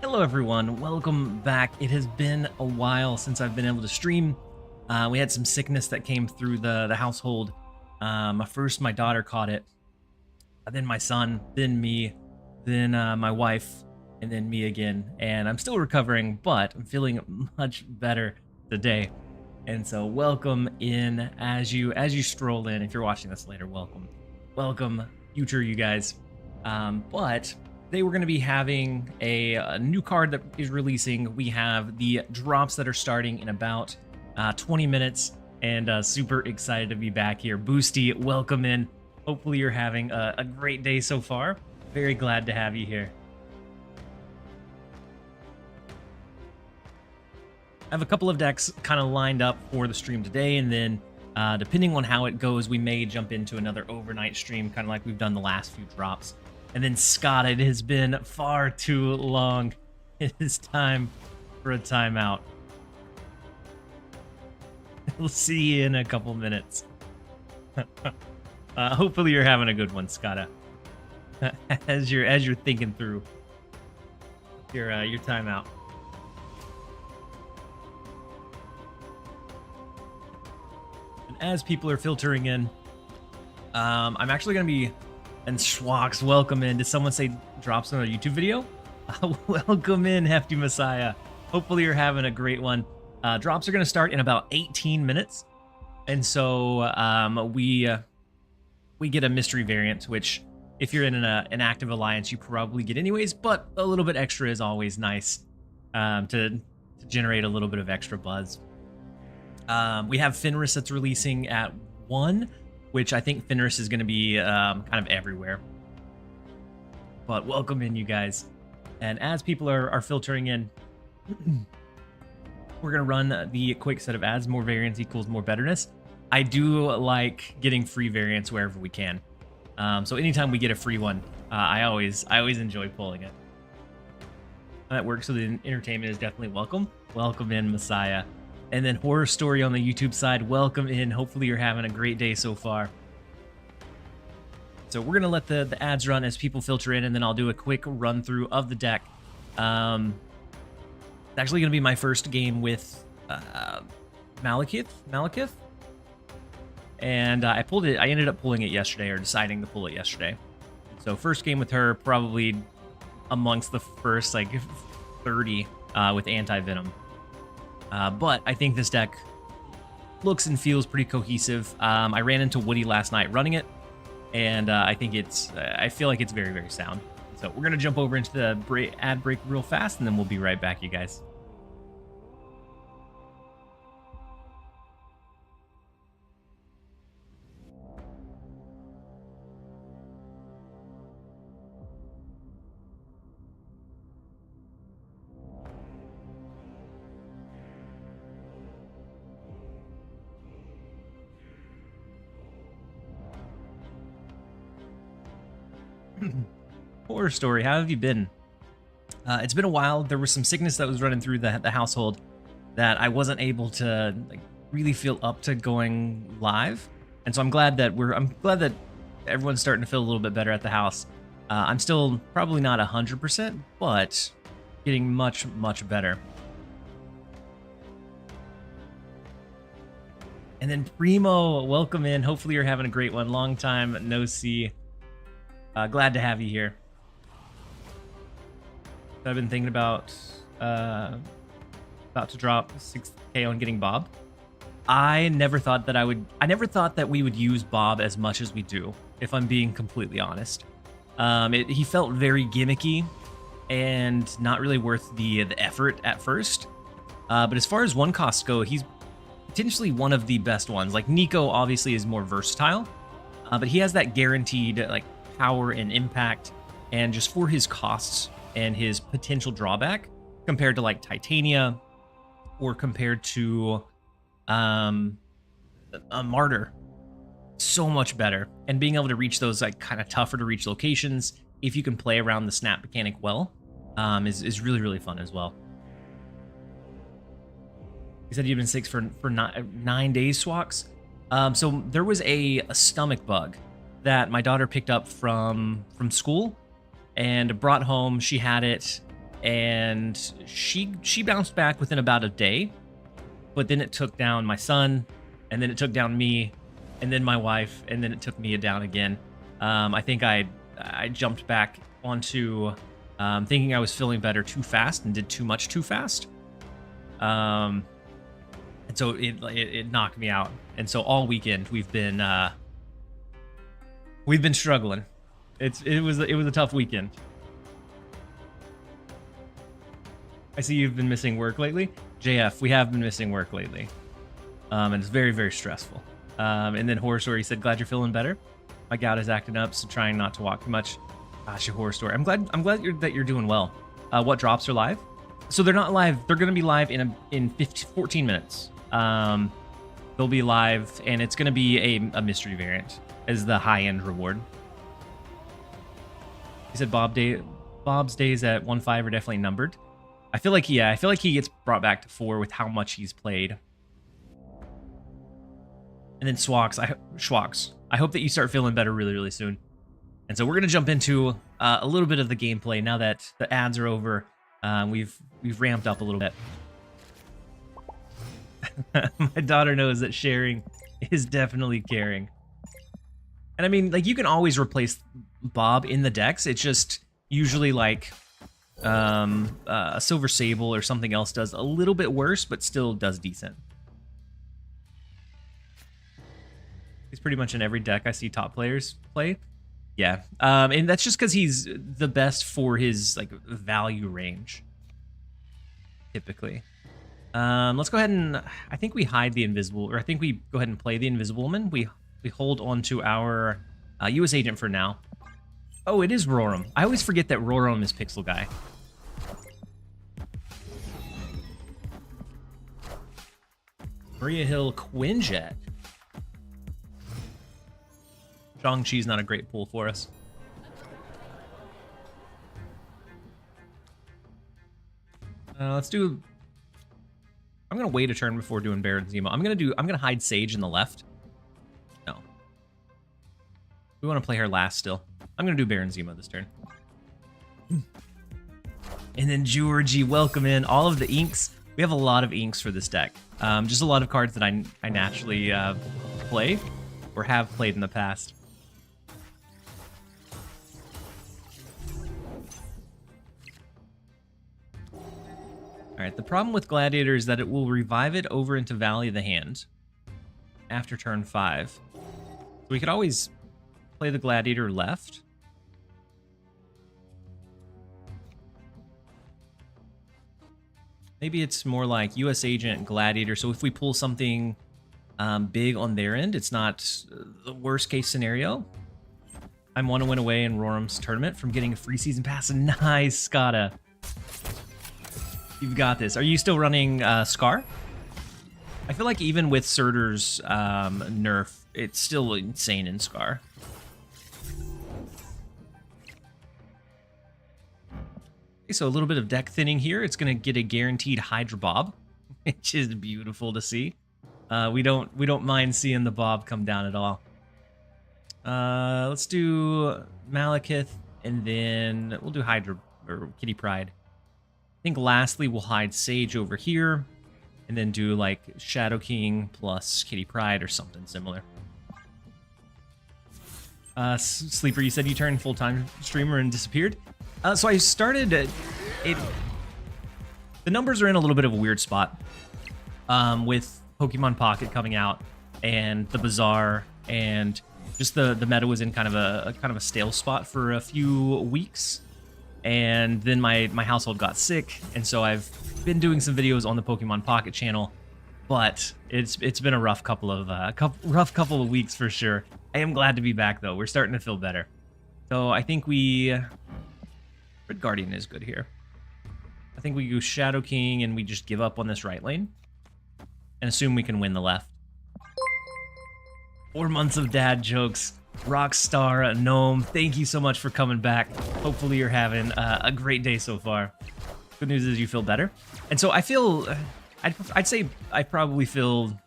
Hello everyone, welcome back. It has been a while since I've been able to stream. We had some sickness that came through the household. First my daughter caught it, then my son, then me, then my wife, and then me again. And I'm still recovering, but I'm feeling much better today. And so welcome in as you stroll in. If you're watching this later, welcome future you guys. But today we're going to be having a new card that is releasing. We have the drops that are starting in about 20 minutes, and super excited to be back here. Boosty, welcome in. Hopefully you're having a great day so far. Very glad to have you here. I have a couple of decks kind of lined up for the stream today, and then depending on how it goes, we may jump into another overnight stream, kind of like we've done the last few drops. And then Scott, it has been far too long. It is time for a timeout. We'll see you in a couple minutes. Hopefully you're having a good one, Scott. As you're thinking through your timeout. And as people are filtering in, I'm actually going to be. And Schwaks, welcome in. Did someone say drops on a YouTube video? Welcome in, Hefty Messiah. Hopefully you're having a great one. Drops are going to start in about 18 minutes. And so we get a mystery variant, which if you're in an active alliance, you probably get anyways, but a little bit extra is always nice to generate a little bit of extra buzz. We have Fenris that's releasing at 1. Which I think Fenris is going to be kind of everywhere. But welcome in, you guys. And as people are filtering in, we're going to run the quick set of ads. More variance equals more betterness. I do like getting free variants wherever we can. So anytime we get a free one, I always enjoy pulling it. That works, so the entertainment is definitely welcome. Welcome in, Messiah. And then Horror Story on the YouTube side, welcome in. Hopefully you're having a great day so far. So we're going to let the ads run as people filter in, and then I'll do a quick run through of the deck. It's actually going to be my first game with Malekith. And I pulled it. I ended up pulling it yesterday, or deciding to pull it yesterday. So first game with her, probably amongst the first like 30 with Anti-Venom. But I think this deck looks and feels pretty cohesive. I ran into Woody last night running it, and I think I feel like it's very, very sound. So we're going to jump over into the ad break real fast, and then we'll be right back, you guys. Horror Story, how have you been? It's been a while. There was some sickness that was running through the household that I wasn't able to really feel up to going live, and so I'm glad that everyone's starting to feel a little bit better at the house. I'm still probably not 100%, but getting much better. And then Primo, welcome in. Hopefully you're having a great one. Long time no see. Glad to have you here. I've been thinking about to drop 6K on getting Bob. I never thought that we would use Bob as much as we do, if I'm being completely honest. He felt very gimmicky and not really worth the effort at first. But as far as one costs go, he's potentially one of the best ones. Like Nico obviously is more versatile, but he has that guaranteed power and impact, and just for his costs and his potential drawback compared to Titania or compared to a Martyr, so much better. And being able to reach those kind of tougher to reach locations, if you can play around the snap mechanic well, is really fun as well. He said you've been sick for 9 days, Swax. So there was a stomach bug that my daughter picked up from school and brought home. She had it and she bounced back within about a day, but then it took down my son, and then it took down me, and then my wife, and then it took me down again. I think I jumped back onto thinking I was feeling better too fast and did too much too fast. And so it knocked me out. And so all weekend we've been struggling. It was a tough weekend. I see you've been missing work lately. JF, we have been missing work lately. And it's very, very stressful. And then Horror Story said, glad you're feeling better. My gout is acting up, so trying not to walk too much. Gosh, Horror Story. I'm glad that you're doing well. What drops are live? So they're not live. They're going to be live in 14 minutes. They'll be live, and it's going to be a mystery variant as the high-end reward. He said Bob's days at 1.5 are definitely numbered. I feel like he gets brought back to 4 with how much he's played. And then Schwaks, I hope that you start feeling better really, really soon. And so we're gonna jump into a little bit of the gameplay now that the ads are over. We've ramped up a little bit. My daughter knows that sharing is definitely caring. And I mean, like, you can always replace Bob in the decks. It's just usually like a Silver Sable or something else does a little bit worse, but still does decent. He's pretty much in every deck I see top players play. Yeah, and that's just because he's the best for his like value range, typically. Let's go ahead and I think we hide the invisible, or I think we go ahead and play the Invisible Woman. We hold on to our U.S. agent for now. Oh, it is Roram. I always forget that Roram is Pixel Guy. Maria Hill Quinjet. Shang-Chi's not a great pull for us. Let's do. I'm gonna wait a turn before doing Baron Zemo. I'm gonna hide Sage in the left. No. We want to play her last still. I'm gonna do Baron Zemo this turn. And then Georgie, welcome in. All of the inks. We have a lot of inks for this deck. Just a lot of cards that I naturally play or have played in the past. All right, the problem with Gladiator is that it will revive it over into Valley of the Hand after turn 5. So we could always play the Gladiator left. Maybe it's more like U.S. Agent, Gladiator, so if we pull something big on their end, it's not the worst case scenario. I want to win away in Roram's tournament from getting a free season pass. Nice, Skada. You've got this. Are you still running Scar? I feel like even with Surtur's nerf, it's still insane in Scar. Okay, so a little bit of deck thinning here. It's going to get a guaranteed Hydra Bob, which is beautiful to see. We don't mind seeing the Bob come down at all. Let's do Malekith, and then we'll do Hydra or Kitty Pryde. I think lastly we'll hide Sage over here, and then do like Shadow King plus Kitty Pryde or something similar. Sleeper, you said you turned full-time streamer and disappeared. So I started it. The numbers are in a little bit of a weird spot with Pokemon Pocket coming out and the Bazaar, and just the meta was in kind of a stale spot for a few weeks. And then my household got sick, and so I've been doing some videos on the Pokemon Pocket channel, but it's been a rough couple of weeks for sure. I am glad to be back though. We're starting to feel better. So I think Red Guardian is good here. I think we go Shadow King and we just give up on this right lane and assume we can win the left. 4 months of dad jokes. Rockstar Gnome, thank you so much for coming back. Hopefully you're having a great day so far. Good news is you feel better. And so I feel, I'd say I probably feel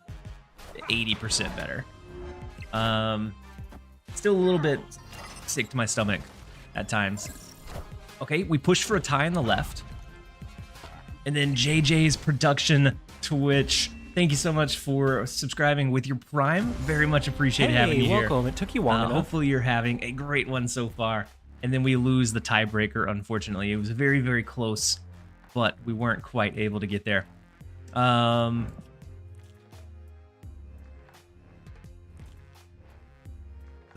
80% better. Still a little bit sick to my stomach at times. Okay, we push for a tie on the left. And then JJ's Production Twitch. Thank you so much for subscribing with your Prime. Very much appreciate having you here. Welcome. It took you long enough. Hopefully you're having a great one so far. And then we lose the tiebreaker, unfortunately. It was very, very close, but we weren't quite able to get there. The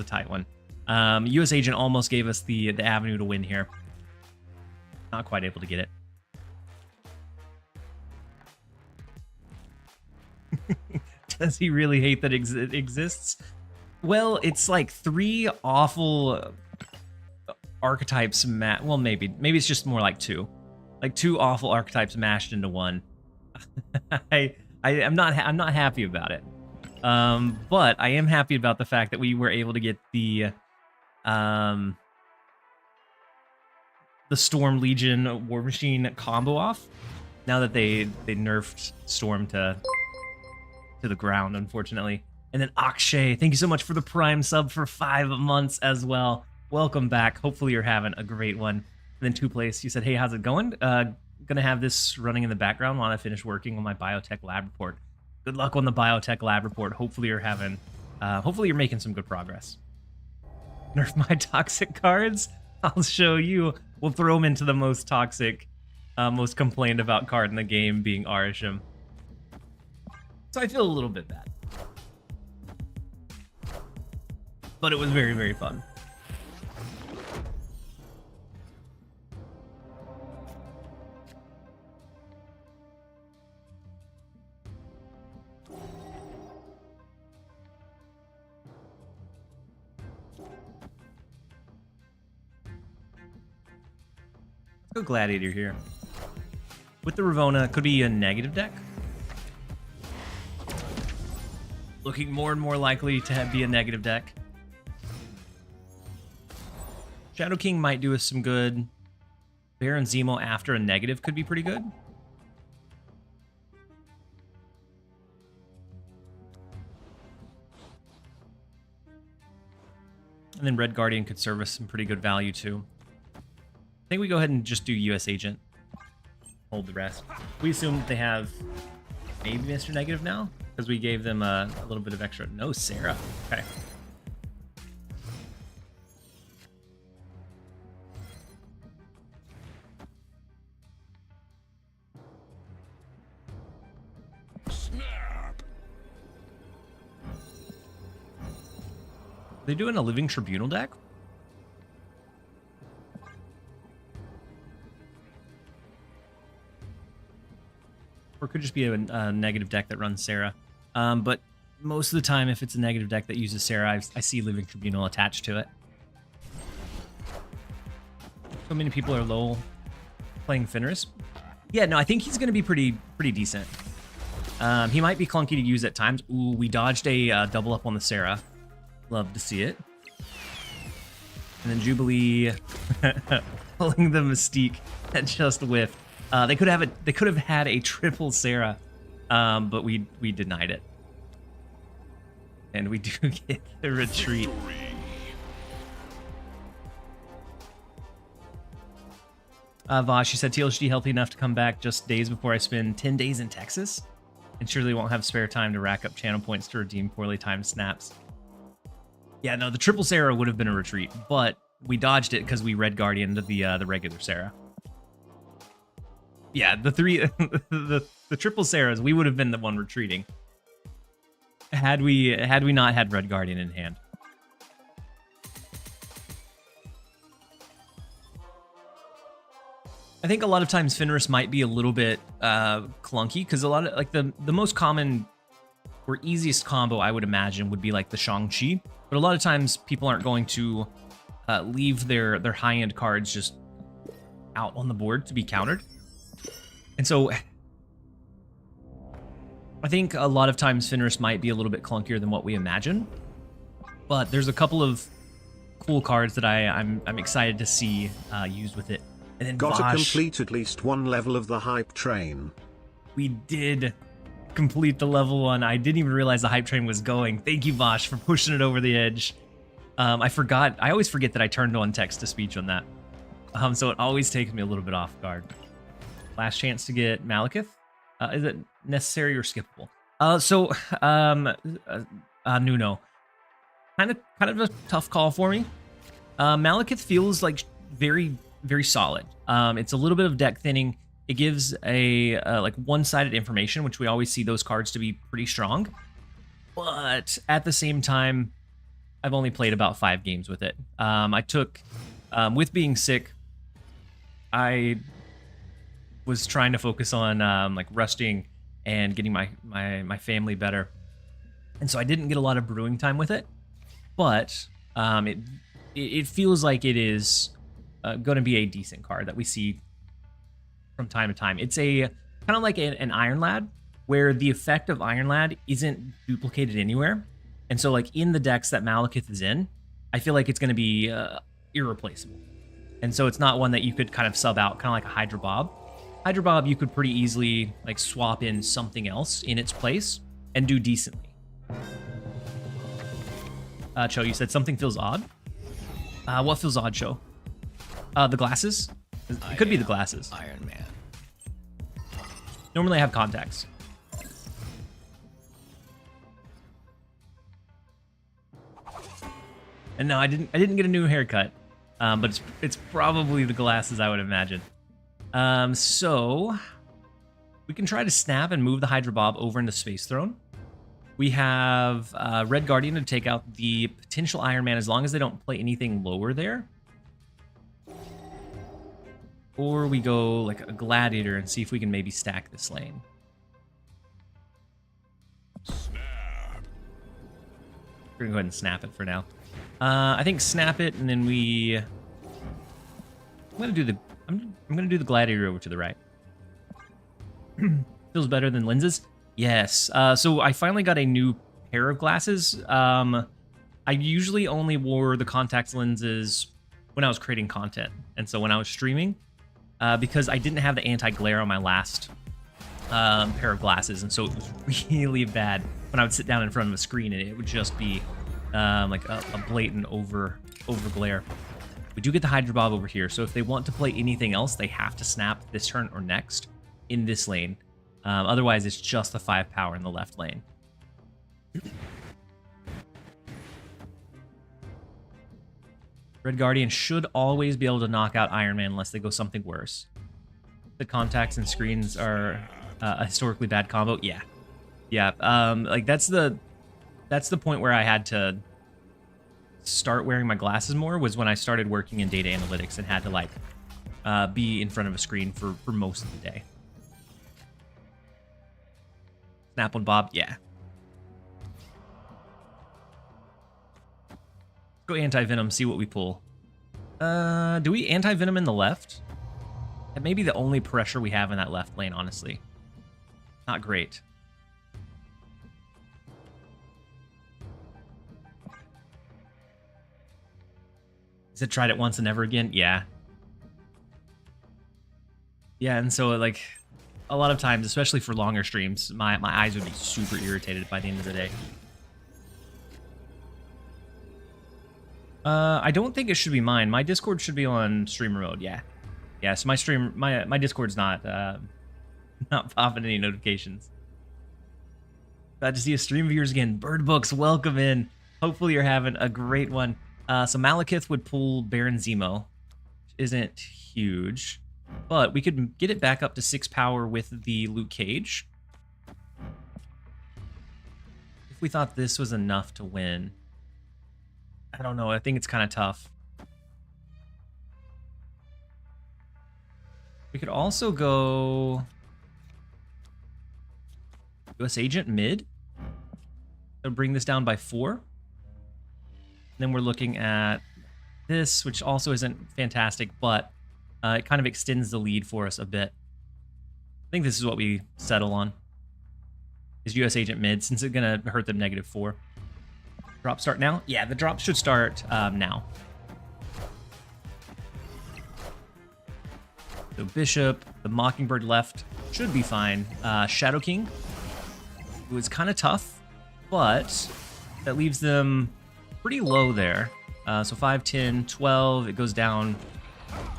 tight one. US Agent almost gave us the avenue to win here. Not quite able to get it. Does he really hate that it exists? Well, it's like 3 awful archetypes. Well, maybe it's just more like 2, like 2 awful archetypes mashed into one. I'm not happy about it. But I am happy about the fact that we were able to get the Storm Legion War Machine combo off. Now that they nerfed Storm to the ground, unfortunately. And then Akshay, thank you so much for the Prime sub for 5 months as well. Welcome back. Hopefully you're having a great one. And then 2Place, you said, hey, how's it going? Gonna have this running in the background while I finish working on my biotech lab report. Good luck on the biotech lab report. Hopefully you're having, hopefully you're making some good progress. Nerf my toxic cards? I'll show you. We'll throw them into the most toxic, most complained about card in the game, being Arisham. So I feel a little bit bad. But it was very, very fun. Let's go Gladiator here. With the Ravona, could be a negative deck. Looking more and more likely to be a negative deck. Shadow King might do us some good. Baron Zemo after a negative could be pretty good. And then Red Guardian could serve us some pretty good value too. I think we go ahead and just do US Agent. Hold the rest. We assume that they have maybe Mr. Negative now, because we gave them a little bit of extra. No, Sarah. Okay. Snap. Are they doing a Living Tribunal deck? Or it could just be a negative deck that runs Sarah. But most of the time, if it's a negative deck that uses Sarah, I see Living Tribunal attached to it. So many people are low playing Fenris. Yeah, no, I think he's going to be pretty decent. He might be clunky to use at times. Ooh, we dodged a double up on the Sarah. Love to see it. And then Jubilee pulling the Mystique that just whiffed. They could have had a triple Sarah, but we denied it. And we do get the retreat. Vosh, you said TLSG healthy enough to come back just days before I spend 10 days in Texas, and surely won't have spare time to rack up channel points to redeem poorly timed snaps. Yeah, no, the triple Sarah would have been a retreat, but we dodged it because we Red Guardian to the regular Sarah. Yeah, the triple Sarahs, we would have been the one retreating had we not had Red Guardian in hand. I think a lot of times Fenris might be a little bit clunky because a lot of like the most common or easiest combo I would imagine would be like the Shang-Chi, but a lot of times people aren't going to leave their high-end cards just out on the board to be countered. And so I think a lot of times Fenris might be a little bit clunkier than what we imagine, but there's a couple of cool cards that I'm excited to see used with it. And then Got Vosh, to complete at least one level of the hype train. We did complete the level 1. I didn't even realize the hype train was going. Thank you, Vosh, for pushing it over the edge. I always forget that I turned on text to speech on that. So it always takes me a little bit off guard. Last chance to get Malekith. Is it necessary or skippable? Nuno. Kind of a tough call for me. Malekith feels like very, very solid. It's a little bit of deck thinning. It gives a like one-sided information, which we always see those cards to be pretty strong. But at the same time, I've only played about 5 games with it. I took, with being sick, I was trying to focus on like resting and getting my family better, and so I didn't get a lot of brewing time with it. But it feels like it is going to be a decent card that we see from time to time. It's a kind of like an Iron Lad, where the effect of Iron Lad isn't duplicated anywhere. And so like in the decks that Malekith is in, I feel like it's going to be irreplaceable. And so it's not one that you could kind of sub out, kind of like a Hydra Bob. Hydra Bob, you could pretty easily like swap in something else in its place and do decently. Cho, you said something feels odd. What feels odd, Cho? The glasses? It could be the glasses. Iron Man. Normally I have contacts. And no, I didn't get a new haircut. But it's probably the glasses, I would imagine. So we can try to snap and move the Hydra Bob over into Space Throne. We have Red Guardian to take out the potential Iron Man as long as they don't play anything lower there. Or we go like a Gladiator and see if we can maybe stack this lane. Snap. We're gonna go ahead and snap it for now. I think snap it, and then I'm gonna do the Gladiator over to the right. Feels better than lenses. Yes. So I finally got a new pair of glasses. I usually only wore the contact lenses when I was creating content, and so when I was streaming, because I didn't have the anti-glare on my last pair of glasses, and so it was really bad when I would sit down in front of a screen and it would just be like a blatant over glare. We do get the Hydra Bob over here, so if they want to play anything else, they have to snap this turn or next in this lane. Otherwise, it's just the 5 power in the left lane. Red Guardian should always be able to knock out Iron Man unless they go something worse. The contacts and screens are a historically bad combo. Yeah. Like that's the point where I had to start wearing my glasses more, was when I started working in data analytics and had to like be in front of a screen for most of the day. Snap on Bob, yeah. Go anti-venom, see what we pull. Do we anti-venom in the left? That may be the only pressure we have in that left lane, honestly. Not great. Is it tried it once and never again? Yeah. Yeah, and so like a lot of times, especially for longer streams, my eyes would be super irritated by the end of the day. I don't think it should be mine. My Discord should be on streamer mode. Yeah. So my Discord's not popping any notifications. Glad to see you stream viewers again. Bird Books, welcome in. Hopefully you're having a great one. So Malekith would pull Baron Zemo, which isn't huge, but we could get it back up to 6 power with the Luke Cage. If we thought this was enough to win, I don't know. I think it's kind of tough. We could also go US Agent mid. So bring this down by 4. Then we're looking at this, which also isn't fantastic, but it kind of extends the lead for us a bit. I think this is what we settle on, is US Agent mid, since it's going to hurt them -4. Drop start now? Yeah, the drop should start now. So Bishop, the Mockingbird left should be fine. Shadow King, it was kind of tough, but that leaves them pretty low there. So 5, 10, 12, it goes down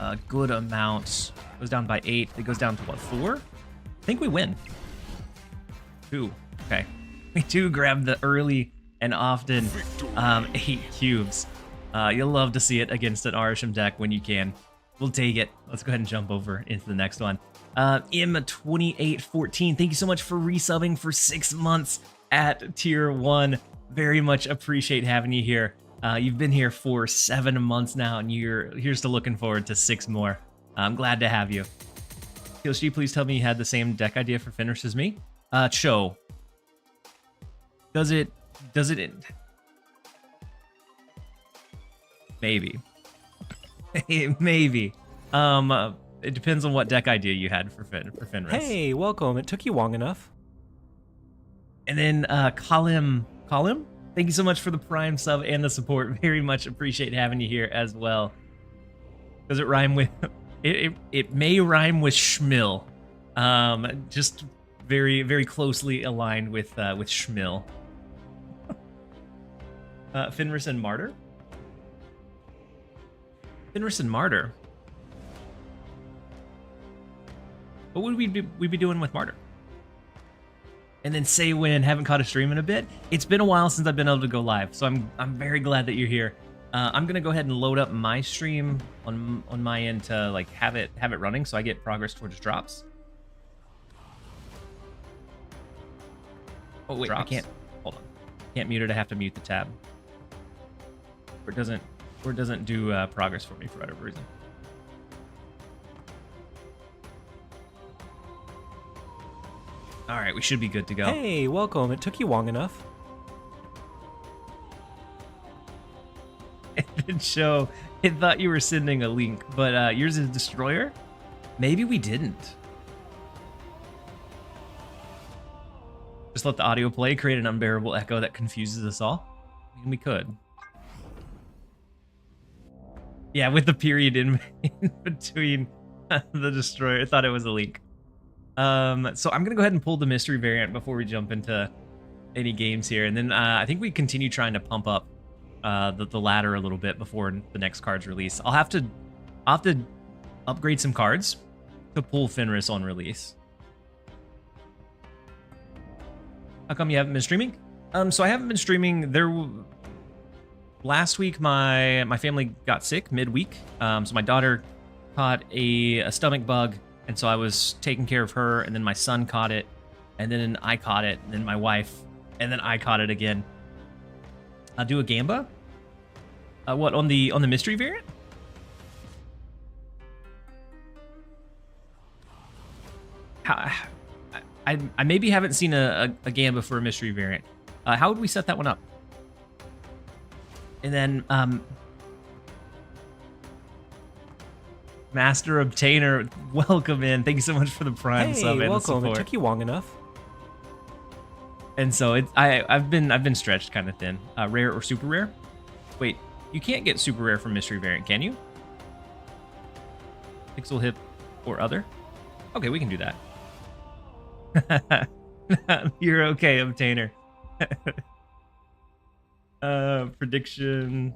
a good amount. Goes down by 8. It goes down to what, 4? I think we win. 2. Okay. We do grab the early and often 8 cubes. You'll love to see it against an Arisham deck when you can. We'll take it. Let's go ahead and jump over into the next one. M2814, thank you so much for resubbing for 6 months at tier 1. Very much appreciate having you here. You've been here for 7 months now, and here's to looking forward to 6 more. I'm glad to have you. TLSG, please tell me you had the same deck idea for Fenris as me. Cho. Does it maybe. Maybe. It depends on what deck idea you had for Fenris. Hey, welcome. It took you long enough. And then Colin, thank you so much for the Prime sub and the support. Very much appreciate having you here as well. Does it rhyme with it may rhyme with Schmill. Just very, very closely aligned with Schmill. Fenris and Martyr. Fenris and Martyr. What would we be doing with Martyr? And then say when haven't caught a stream in a bit. It's been a while since I've been able to go live, so I'm very glad that you're here. I'm gonna go ahead and load up my stream on my end to like have it running, so I get progress towards drops. Oh wait, drops. I can't. Hold on. Can't mute it. I have to mute the tab. Or it doesn't do progress for me for whatever reason. All right, we should be good to go. Hey, welcome. It took you long enough. It did show. It thought you were sending a link, but yours is Destroyer? Maybe we didn't. Just let the audio play, create an unbearable echo that confuses us all. I mean, we could. Yeah, with the period in between the Destroyer. I thought it was a link. So I'm gonna go ahead and pull the mystery variant before we jump into any games here, and then I think we continue trying to pump up the ladder a little bit before the next card's release. I'll have to upgrade some cards to pull Fenris on release. How come you haven't been streaming? So I haven't been streaming. Last week my family got sick midweek. So my daughter caught a stomach bug. And so I was taking care of her, and then my son caught it, and then I caught it, and then my wife, and then I caught it again. I'll do a Gamba? What, on the mystery variant? I maybe haven't seen a Gamba for a mystery variant. How would we set that one up? And then Master Obtainer, welcome in. Thank you so much for the Prime sub and welcome. the support. It took you long enough. And so I've been stretched kind of thin. Rare or super rare? Wait, you can't get super rare from mystery variant, can you? Pixel hip or other? Okay, we can do that. You're okay, Obtainer. Prediction.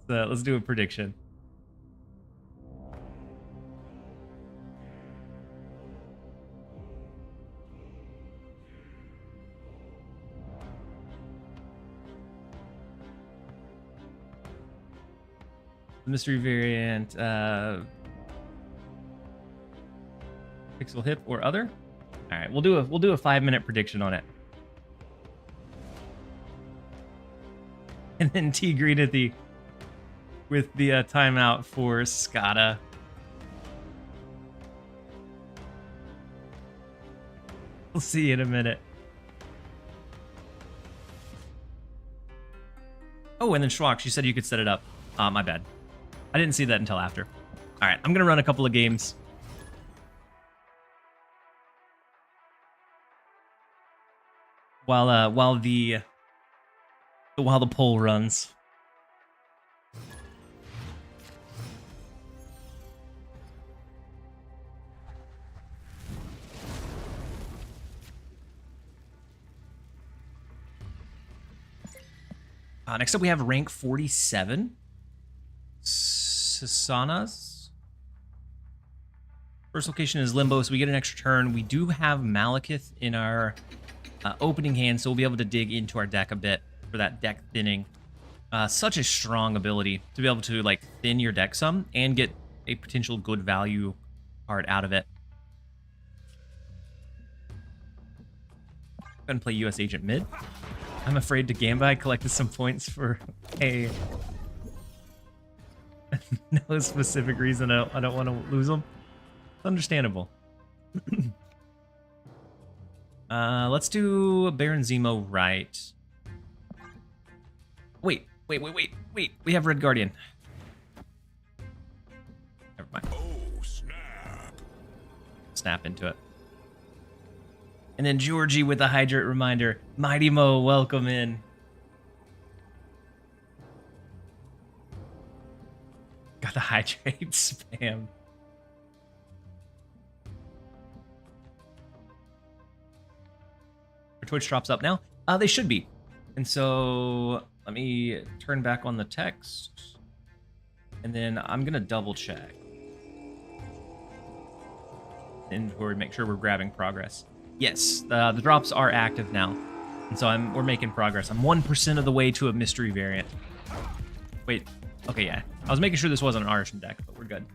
Let's do a prediction. Mystery variant, pixel hip or other. All right, we'll do a 5-minute prediction on it. And then T Green at the with the timeout for Skada. We'll see you in a minute. Oh, and then Schwak, she said you could set it up. My bad. I didn't see that until after. All right, I'm gonna run a couple of games. While the poll runs. Next up, we have rank 47. Tisanas. First location is Limbo, so we get an extra turn. We do have Malekith in our opening hand, so we'll be able to dig into our deck a bit for that deck thinning. Such a strong ability to be able to like thin your deck some and get a potential good value card out of it. I'm gonna play US Agent mid. I'm afraid to Gamba. I collected some points for a no specific reason. I don't want to lose them. It's understandable. Let's do Baron Zemo right. Wait. We have Red Guardian. Never mind. Oh, snap. Snap into it. And then Georgie with the Hydrate reminder. Mighty Mo, welcome in. Got the Hydrate spam. Our Twitch drops up now. They should be. And so let me turn back on the text. And then I'm going to double check. Inventory, make sure we're grabbing progress. Yes, the drops are active now. And so we're making progress. I'm 1% of the way to a mystery variant. Wait, okay, yeah. I was making sure this wasn't an Artisan deck, but we're good.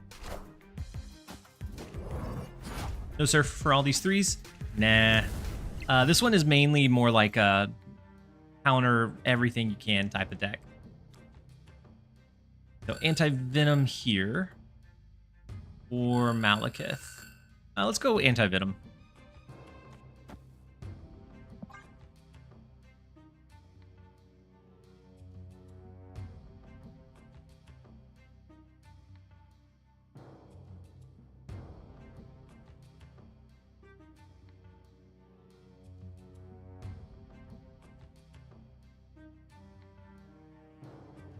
No surf for all these threes? Nah. This one is mainly more like a counter everything you can type of deck. So anti-venom here. Or Malekith. Let's go anti-venom.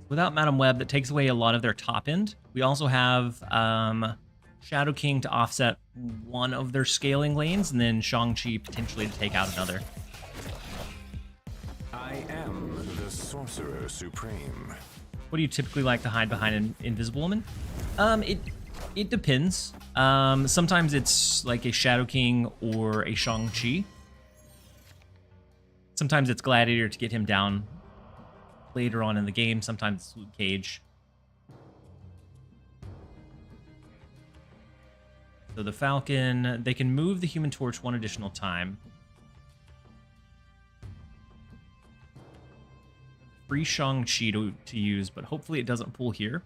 Without Madam Web, that takes away a lot of their top end. We also have Shadow King to offset one of their scaling lanes, and then Shang-Chi potentially to take out another. I am the Sorcerer Supreme. What do you typically like to hide behind an Invisible Woman? It depends. Sometimes it's like a Shadow King or a Shang-Chi. Sometimes it's Gladiator to get him down later on in the game. Sometimes it's Luke Cage. So the Falcon, they can move the Human Torch one additional time. Free Shang-Chi to use, but hopefully it doesn't pull here.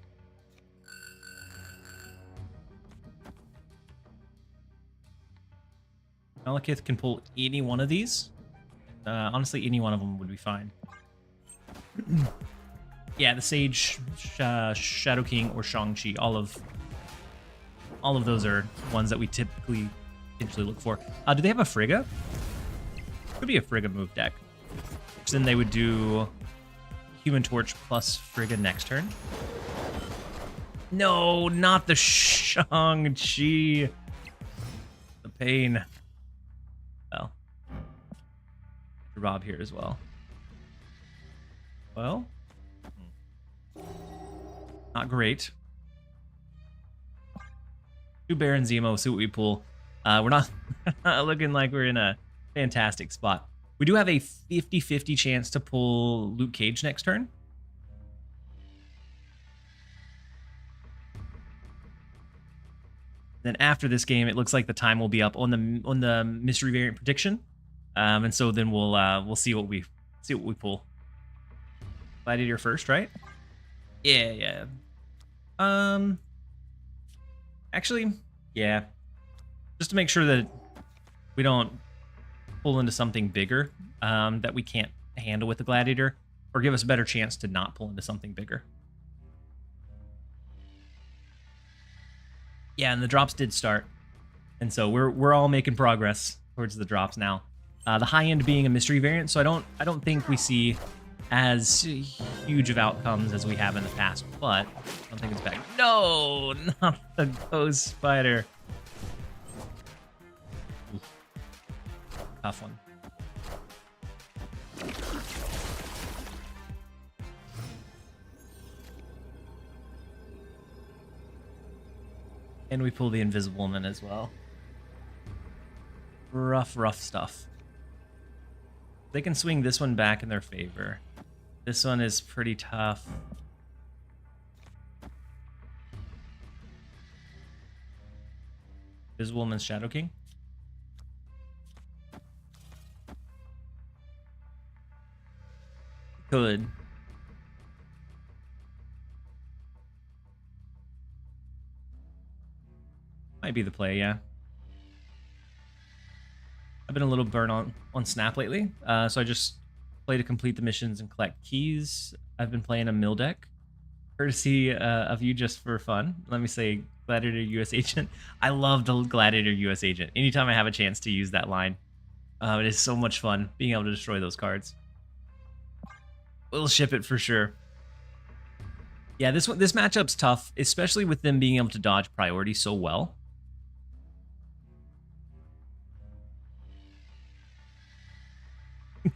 Malekith can pull any one of these. Honestly, any one of them would be fine. Yeah, the Sage, Shadow King, or Shang-Chi, all of those are ones that we typically look for. Do they have a Frigga? Could be a Frigga move deck. Which then they would do Human Torch plus Frigga next turn. No, not the Shang-Chi. The pain. Well. Rob here as well. Well. Not great. Do Baron Zemo, see what we pull. We're not looking like we're in a fantastic spot. We do have a 50-50 chance to pull Luke Cage next turn. Then after this game, it looks like the time will be up on the mystery variant prediction, and so then we'll see what we pull. Gladiator first, right? Yeah. Actually, yeah. Just to make sure that we don't pull into something bigger that we can't handle with the Gladiator, or give us a better chance to not pull into something bigger. Yeah, and the drops did start, and so we're all making progress towards the drops now. The high end being a mystery variant, so I don't think we see as huge of outcomes as we have in the past, but I don't think it's bad. No, not the Ghost Spider. Ooh. Tough one. And we pull the Invisible Woman as well. Rough stuff. They can swing this one back in their favor. This one is pretty tough. Invisible Woman's Shadow King. Could. Might be the play, yeah. I've been a little burnt on Snap lately, so I just play to complete the missions and collect keys. I've been playing a mill deck, courtesy of you just for fun. Let me say Gladiator US Agent. I love the Gladiator US Agent. Anytime I have a chance to use that line, it is so much fun being able to destroy those cards. We'll ship it for sure. Yeah, this matchup's tough, especially with them being able to dodge priority so well.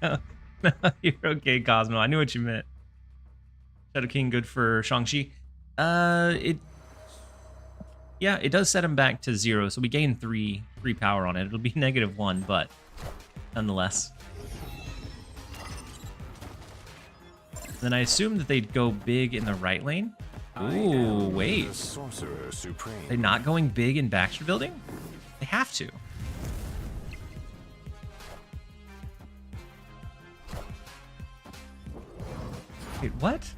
No, you're okay, Cosmo. I knew what you meant. Shadow King good for Shang-Chi. It does set him back to 0, so we gain 3 power on it. It'll be -1, but nonetheless. Then I assume that they'd go big in the right lane. Ooh, wait. The Sorcerer Supreme. They're not going big in Baxter Building? They have to. Wait, what?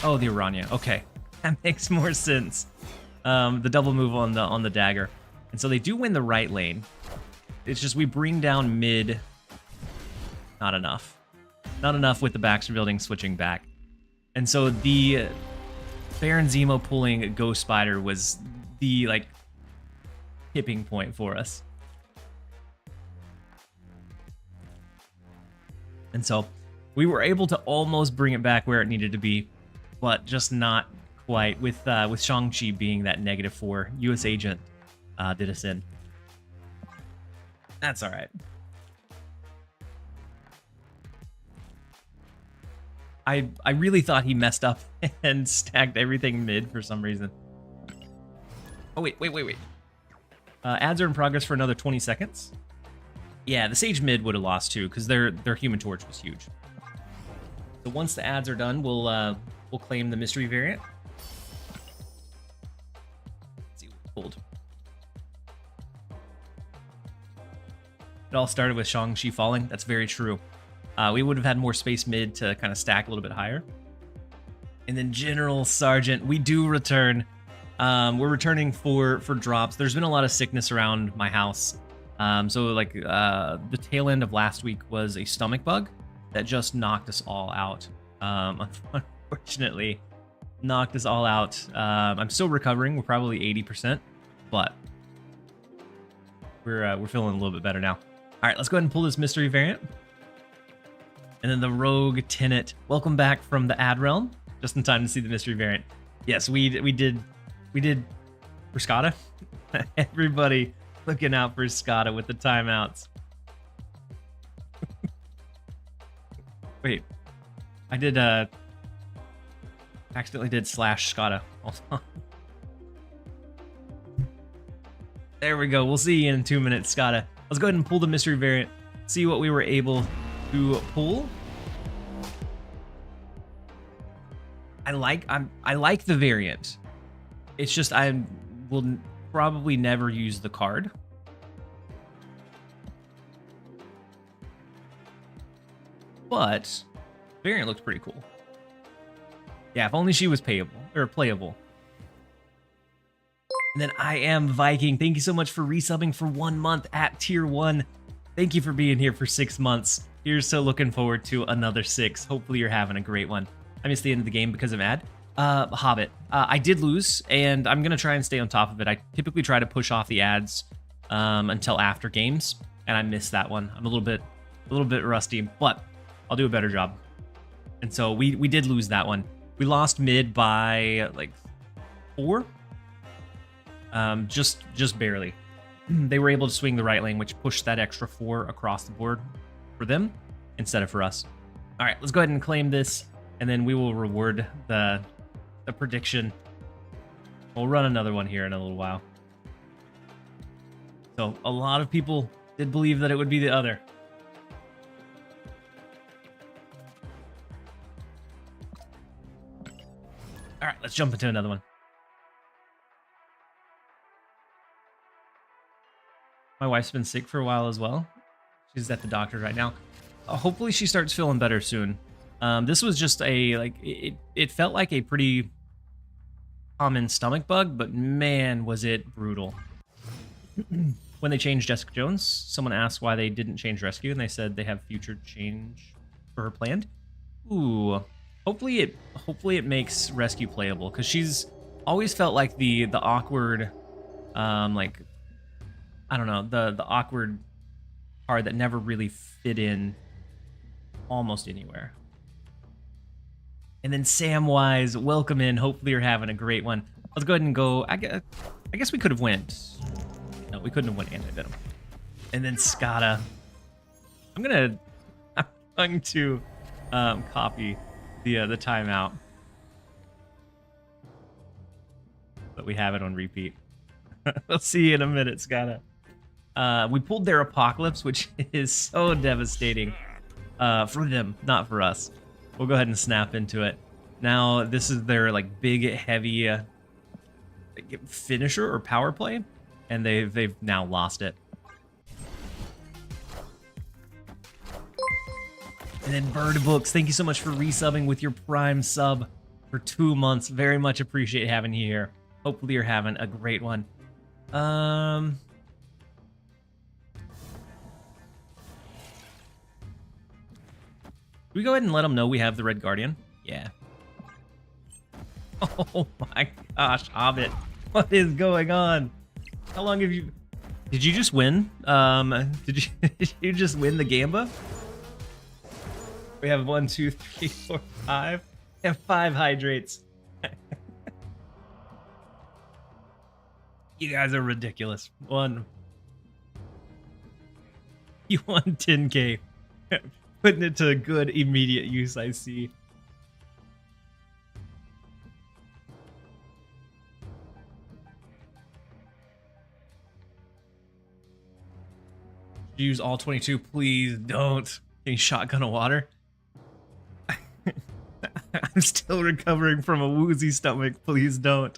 Oh, the Aranya. Okay, that makes more sense. The double move on the dagger, and so they do win the right lane. It's just we bring down mid. Not enough. Not enough with the Baxter Building switching back, and so the Baron Zemo pulling Ghost Spider was the tipping point for us. And so we were able to almost bring it back where it needed to be, but just not quite. With Shang-Chi being that -4, US Agent did us in. That's all right. I really thought he messed up and stacked everything mid for some reason. Oh, wait. Ads are in progress for another 20 seconds. Yeah, the Sage mid would have lost too, because their Human Torch was huge. So once the ads are done, we'll claim the mystery variant. Let's see what we pulled. It all started with Shang-Chi falling. That's very true. We would have had more space mid to kind of stack a little bit higher. And then General Sergeant, we do return. We're returning for drops. There's been a lot of sickness around my house. So the tail end of last week was a stomach bug that just knocked us all out. Unfortunately, knocked us all out. I'm still recovering. We're probably 80%, but we're feeling a little bit better now. All right, let's go ahead and pull this mystery variant. And then the Rogue Tenet. Welcome back from the ad realm. Just in time to see the mystery variant. Yes, we did for Skada. Everybody looking out for Skada with the timeouts. Wait, I did accidentally did slash Skada. Hold on. There we go. We'll see you in 2 minutes, Skada. Let's go ahead and pull the mystery variant. See what we were able to pull. I like the variant. It's just I will probably never use the card. But variant looked pretty cool. Yeah, if only she was payable or playable. And then I am Viking. Thank you so much for resubbing for 1 month at tier 1. Thank you for being here for 6 months. Here's so looking forward to another 6. Hopefully you're having a great one. I missed the end of the game because of ad. Hobbit. I did lose, and I'm gonna try and stay on top of it. I typically try to push off the ads until after games, and I missed that one. I'm a little bit rusty, but I'll do a better job. And so we did lose that one. We lost mid by like 4. Just barely. They were able to swing the right lane, which pushed that extra 4 across the board for them instead of for us. All right, let's go ahead and claim this, and then we will reward the the prediction. We'll run another one here in a little while. So a lot of people did believe that it would be the other. All right, let's jump into another one. My wife's been sick for a while as well. She's at the doctor right now. Hopefully she starts feeling better soon. This was just it felt like a pretty common stomach bug, but man, was it brutal. When they changed Jessica Jones, someone asked why they didn't change Rescue, and they said they have future change for her planned. Ooh, hopefully it makes Rescue playable, because she's always felt like the awkward, like, I don't know, the awkward card that never really fit in almost anywhere. And then Samwise, welcome in. Hopefully you're having a great one. Let's go ahead and go. I guess we could have went. No, we couldn't have went anti-venom. And then Skada. I'm going to copy the timeout. But we have it on repeat. We'll see you in a minute, Skada. We pulled their Apocalypse, which is so devastating for them, not for us. We'll go ahead and snap into it. Now, this is their like big, heavy finisher or power play, and they've now lost it. And then Bird Books, thank you so much for resubbing with your Prime sub for 2 months. Very much appreciate having you here. Hopefully you're having a great one. We go ahead and let them know we have the Red Guardian? Yeah. Oh my gosh, Hobbit. What is going on? How long have you... Did you just win? Did you just win the Gamba? We have 1, 2, 3, 4, 5. We have 5 hydrates. You guys are ridiculous. You won 10K. Putting it to good immediate use, I see. Use all 22, please don't. Getting shotgun of water. I'm still recovering from a woozy stomach. Please don't.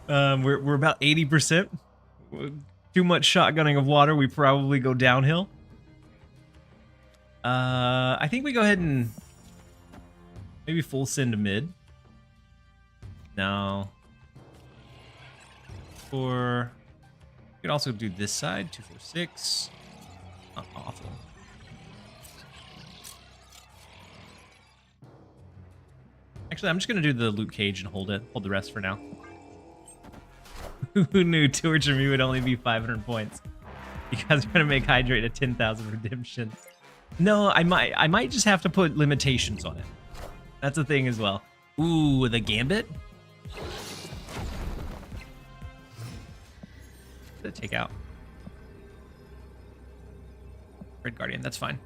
We're about 80%. Too much shotgunning of water, we probably go downhill. I think we go ahead and maybe full send to mid. No. Or we could also do this side, 2, 4, 6. Not awful. Actually, I'm just gonna do the Luke Cage and hold the rest for now. Who knew Torture Me would only be 500 points? You guys are gonna make Hydrate a 10,000 redemption. No, I might just have to put limitations on it. That's a thing as well. Ooh, the Gambit. Take out Red Guardian. That's fine.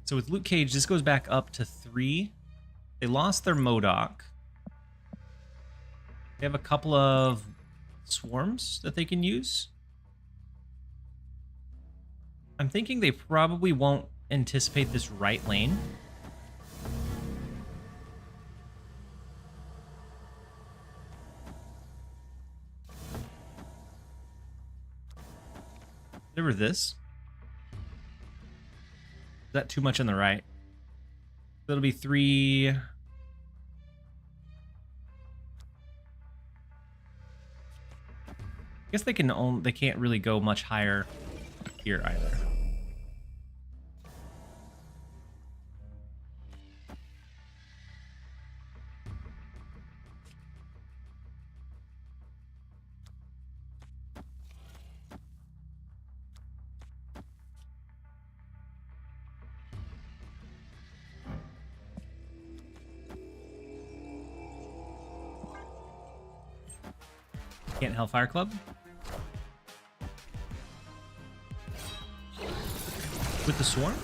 So with Luke Cage, this goes back up to 3. They lost their MODOK. They have a couple of swarms that they can use. I'm thinking they probably won't anticipate this right lane. Deliver this. Is that too much on the right? It'll be 3. I guess they can't really go much higher here either. Can't Hellfire Club. with the swarm.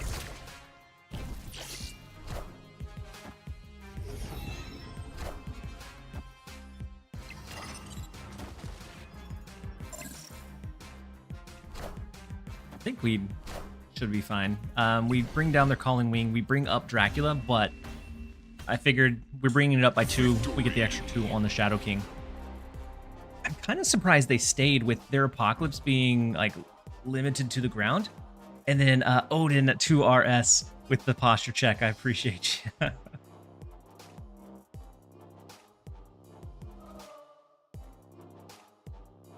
I think we should be fine. We bring down their Calling Wing. We bring up Dracula, but I figured we're bringing it up by 2. We get the extra 2 on the Shadow King. I'm kind of surprised they stayed with their Apocalypse being like limited to the ground. And then Odin at 2 RS with the posture check. I appreciate you.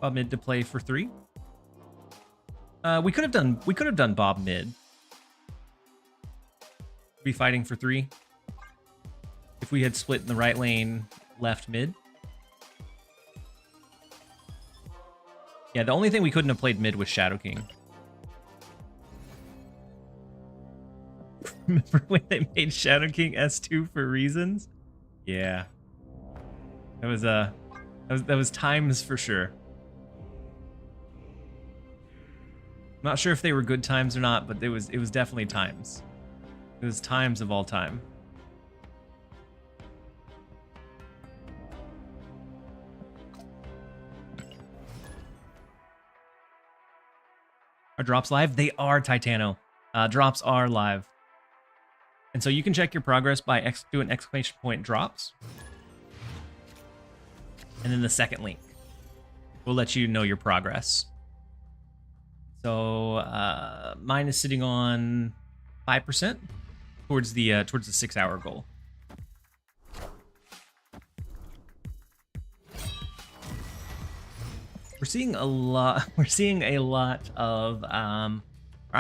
Bob mid to play for 3. We could have done Bob mid. Be fighting for 3. If we had split in the right lane, left mid. Yeah, the only thing we couldn't have played mid was Shadow King. Remember when they made Shadow King S2 for reasons? Yeah. That was times for sure. I'm not sure if they were good times or not, but it was definitely times. It was times of all time. Are drops live? They are, Titano. Drops are live. And so you can check your progress by doing exclamation point drops. And then the second link will let you know your progress. So mine is sitting on 5% towards the 6-hour goal. We're seeing a lot. We're seeing a lot of. I'm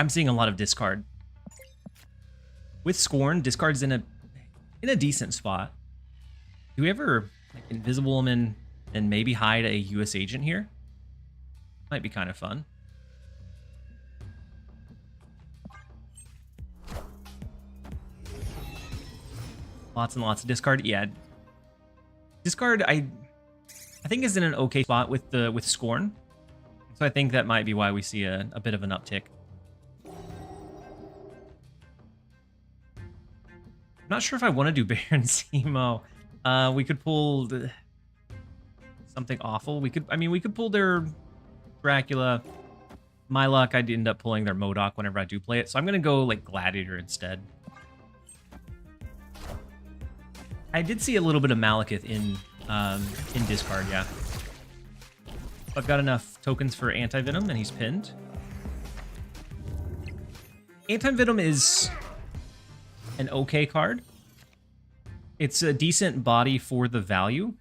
seeing a lot of discard. With Scorn, discard's in a decent spot. Do we ever like, Invisible him and maybe hide a U.S. agent here? Might be kind of fun. Lots and lots of discard. Yeah, discard. I think is in an okay spot with Scorn, so I think that might be why we see a bit of an uptick. I'm not sure if I want to do Baron Zemo. We could pull something awful. We could pull their Dracula. My luck, I'd end up pulling their MODOK whenever I do play it, so I'm gonna go like Gladiator instead. I did see a little bit of Malekith in discard, yeah. I've got enough tokens for Anti-Venom, and he's pinned. Anti-Venom is an okay card. It's a decent body for the value.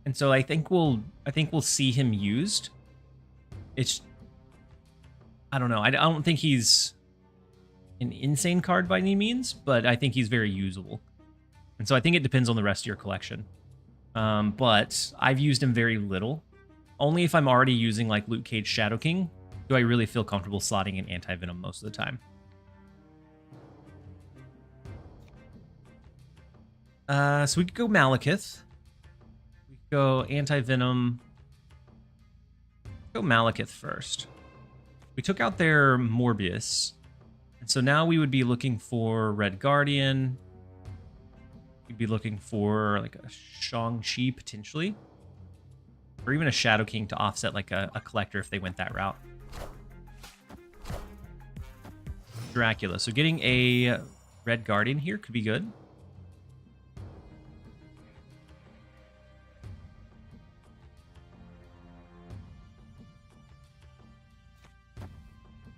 And so I think we'll see him used. I don't know. I don't think he's an insane card by any means, but I think he's very usable. And so I think it depends on the rest of your collection. But I've used him very little. Only if I'm already using like Luke Cage Shadow King do I really feel comfortable slotting in Anti-Venom most of the time. So we could go Malekith. We could go Anti-Venom. Go Malekith first. We took out their Morbius. And so now we would be looking for Red Guardian. We'd be looking for like a Shang-Chi potentially. Or even a Shadow King to offset like a Collector if they went that route. Dracula. So getting a Red Guardian here could be good.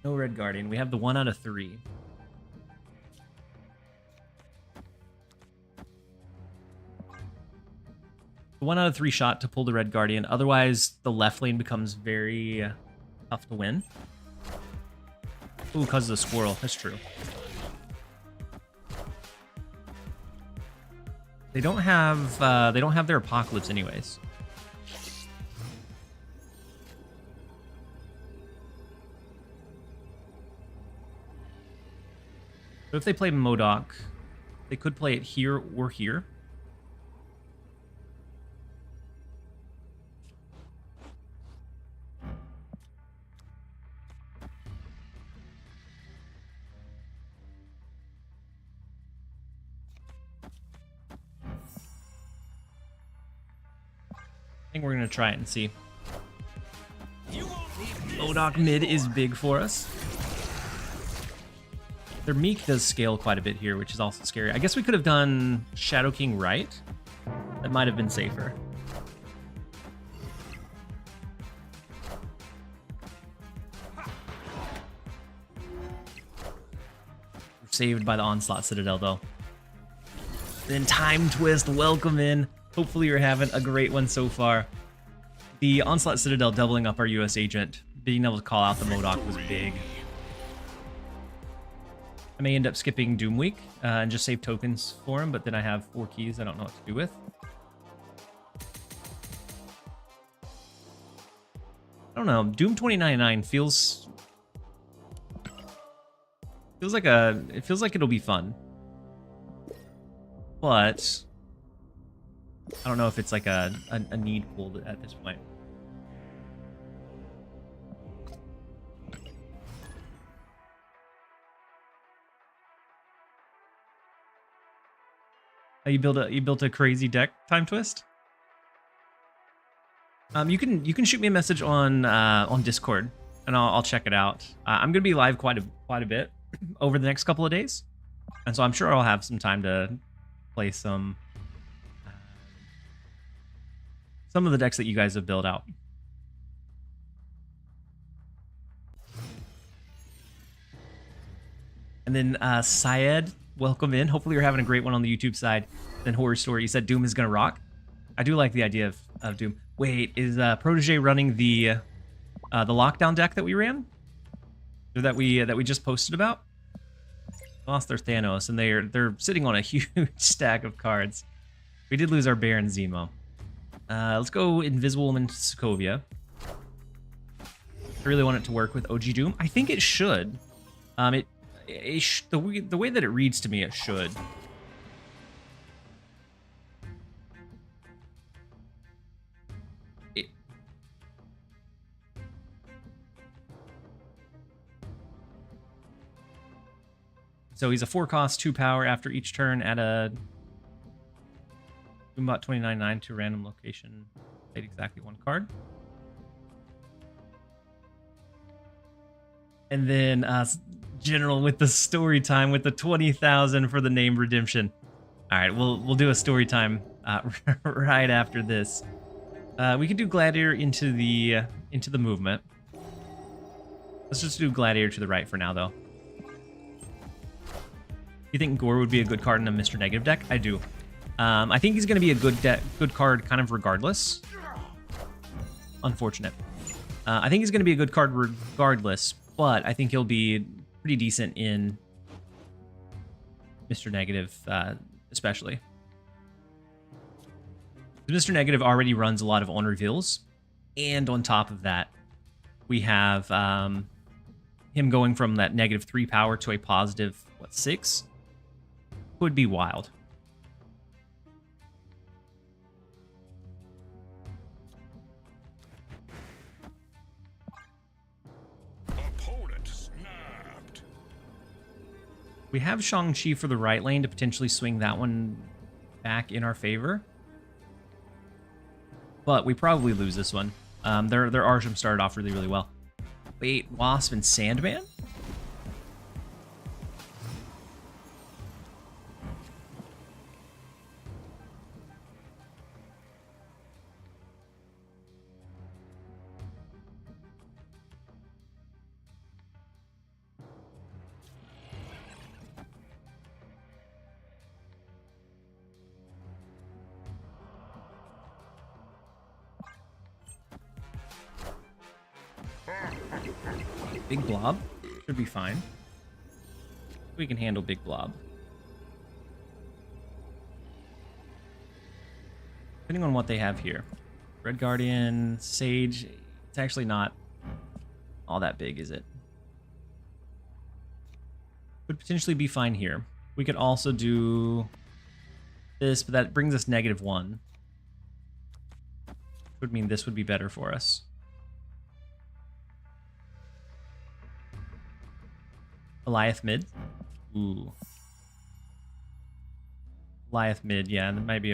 No Red Guardian. We have the 1 out of 3. The 1 out of 3 shot to pull the Red Guardian. Otherwise, the left lane becomes very tough to win. Ooh, because of the squirrel. That's true. They don't have their Apocalypse anyways. So if they play MODOK, they could play it here or here. think we're gonna try it and see. Modok mid is big for us. Their Meek does scale quite a bit here, which is also scary. I guess we could have done Shadow King right. That might have been safer. We're saved by the Onslaught Citadel, though. Then Time Twist, welcome in. Hopefully you're having a great one so far. The Onslaught Citadel doubling up our US agent, being able to call out the Modok was big. I may end up skipping Doom Week and just save tokens for him, but then I have 4 keys I don't know what to do with. I don't know. Doom 2099 feels like it feels like it'll be fun. But I don't know if it's like a need pull at this point. You built a crazy deck, Time Twist. You can shoot me a message on Discord, and I'll check it out. I'm gonna be live quite a bit over the next couple of days, and so I'm sure I'll have some time to play some of the decks that you guys have built out. And then Syed, welcome in. Hopefully you're having a great one on the YouTube side. Then Horror Story, you said Doom is gonna rock. I do like the idea of Doom. Wait, is Protege running the lockdown deck that we ran? Or that we just posted about? Lost their Thanos, and they're sitting on a huge stack of cards. We did lose our Baron Zemo. Let's go Invisible Woman Sokovia. I really want it to work with OG Doom. I think it should. The way that it reads to me, it should. So he's a 4-cost, 2 power after each turn at a Doombot 29.9 to a random location. Played exactly 1 card. And then General with the story time with the 20,000 for the name redemption. All right, we'll do a story time right after this. We could do Gladiator into the movement. Let's just do Gladiator to the right for now, though. You think Gore would be a good card in a Mr. Negative deck? I do. I think he's going to be a good card kind of regardless. Unfortunate. I think he's going to be a good card regardless, but I think he'll be pretty decent in Mr. Negative, especially. Mr. Negative already runs a lot of on reveals, and on top of that, we have him going from that -3 power to a positive, 6? Would be wild. Opponent snapped. We have Shang-Chi for the right lane to potentially swing that one back in our favor. But we probably lose this one. Their Arsham started off really, really well. Wait, Wasp and Sandman? Big Blob should be fine. We can handle Big Blob. Depending on what they have here. Red Guardian, Sage. It's actually not all that big, is it? Would potentially be fine here. We could also do this, but that brings us -1. Would mean this would be better for us. Goliath mid. Ooh. Goliath mid, yeah, that might be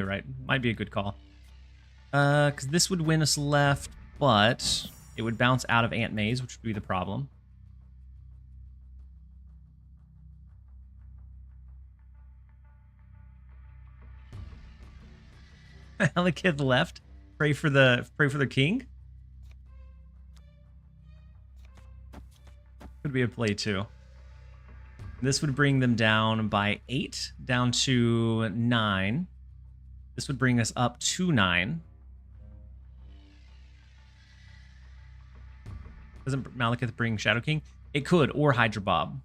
a good call. Because this would win us left, but it would bounce out of Aunt May's, which would be the problem. Malekith left. Pray for the king. Could be a play too. This would bring them down by 8, down to 9. This would bring us up to 9. Doesn't Malekith bring Shadow King? It could, or Hydra Bob.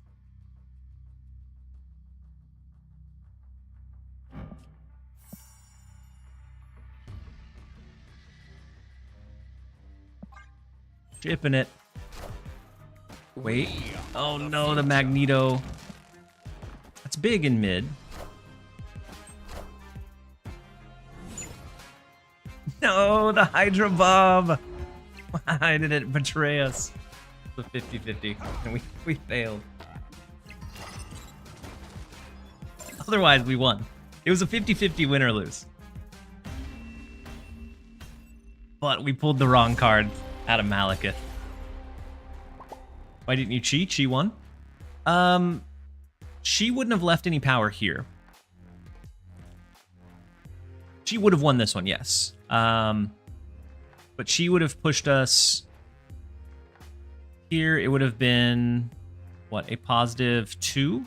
Shipping it. Wait. Oh no, the Magneto. That's big in mid. No, the Hydra Bob. Why did it betray us? The 50-50, and we failed. Otherwise, we won. It was a 50-50 win or lose. But we pulled the wrong card out of Malekith. Why didn't you cheat? She won. She wouldn't have left any power here. She would have won this one, yes. But she would have pushed us here. It would have been, what, a positive 2?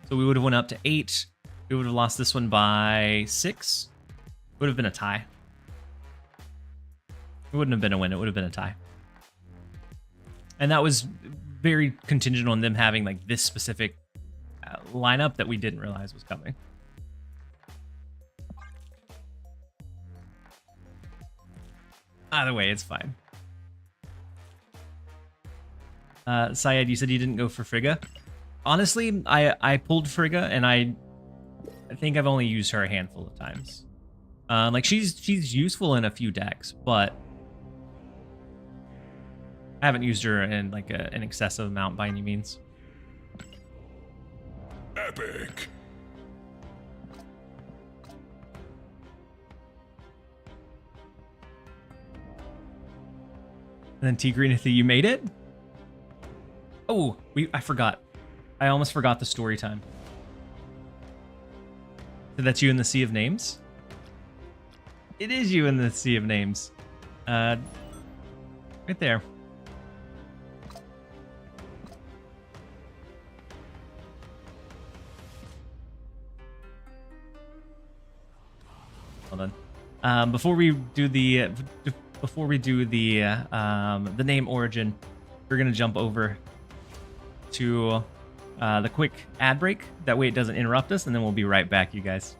So we would have went up to 8. We would have lost this one by 6. It would have been a tie. It wouldn't have been a win. It would have been a tie. And that was very contingent on them having like this specific lineup that we didn't realize was coming. Either way, it's fine. Syed, you said you didn't go for Frigga. Honestly, I pulled Frigga, and I think I've only used her a handful of times. Like she's useful in a few decks, but I haven't used her in like an excessive amount by any means. Epic. And then T Green, you made it? Oh, I forgot. I almost forgot the story time. So that's you in the Sea of Names? It is you in the Sea of Names. Right there. Hold on. Before we do the name origin, we're gonna jump over to the quick ad break. That way it doesn't interrupt us, and then we'll be right back, you guys.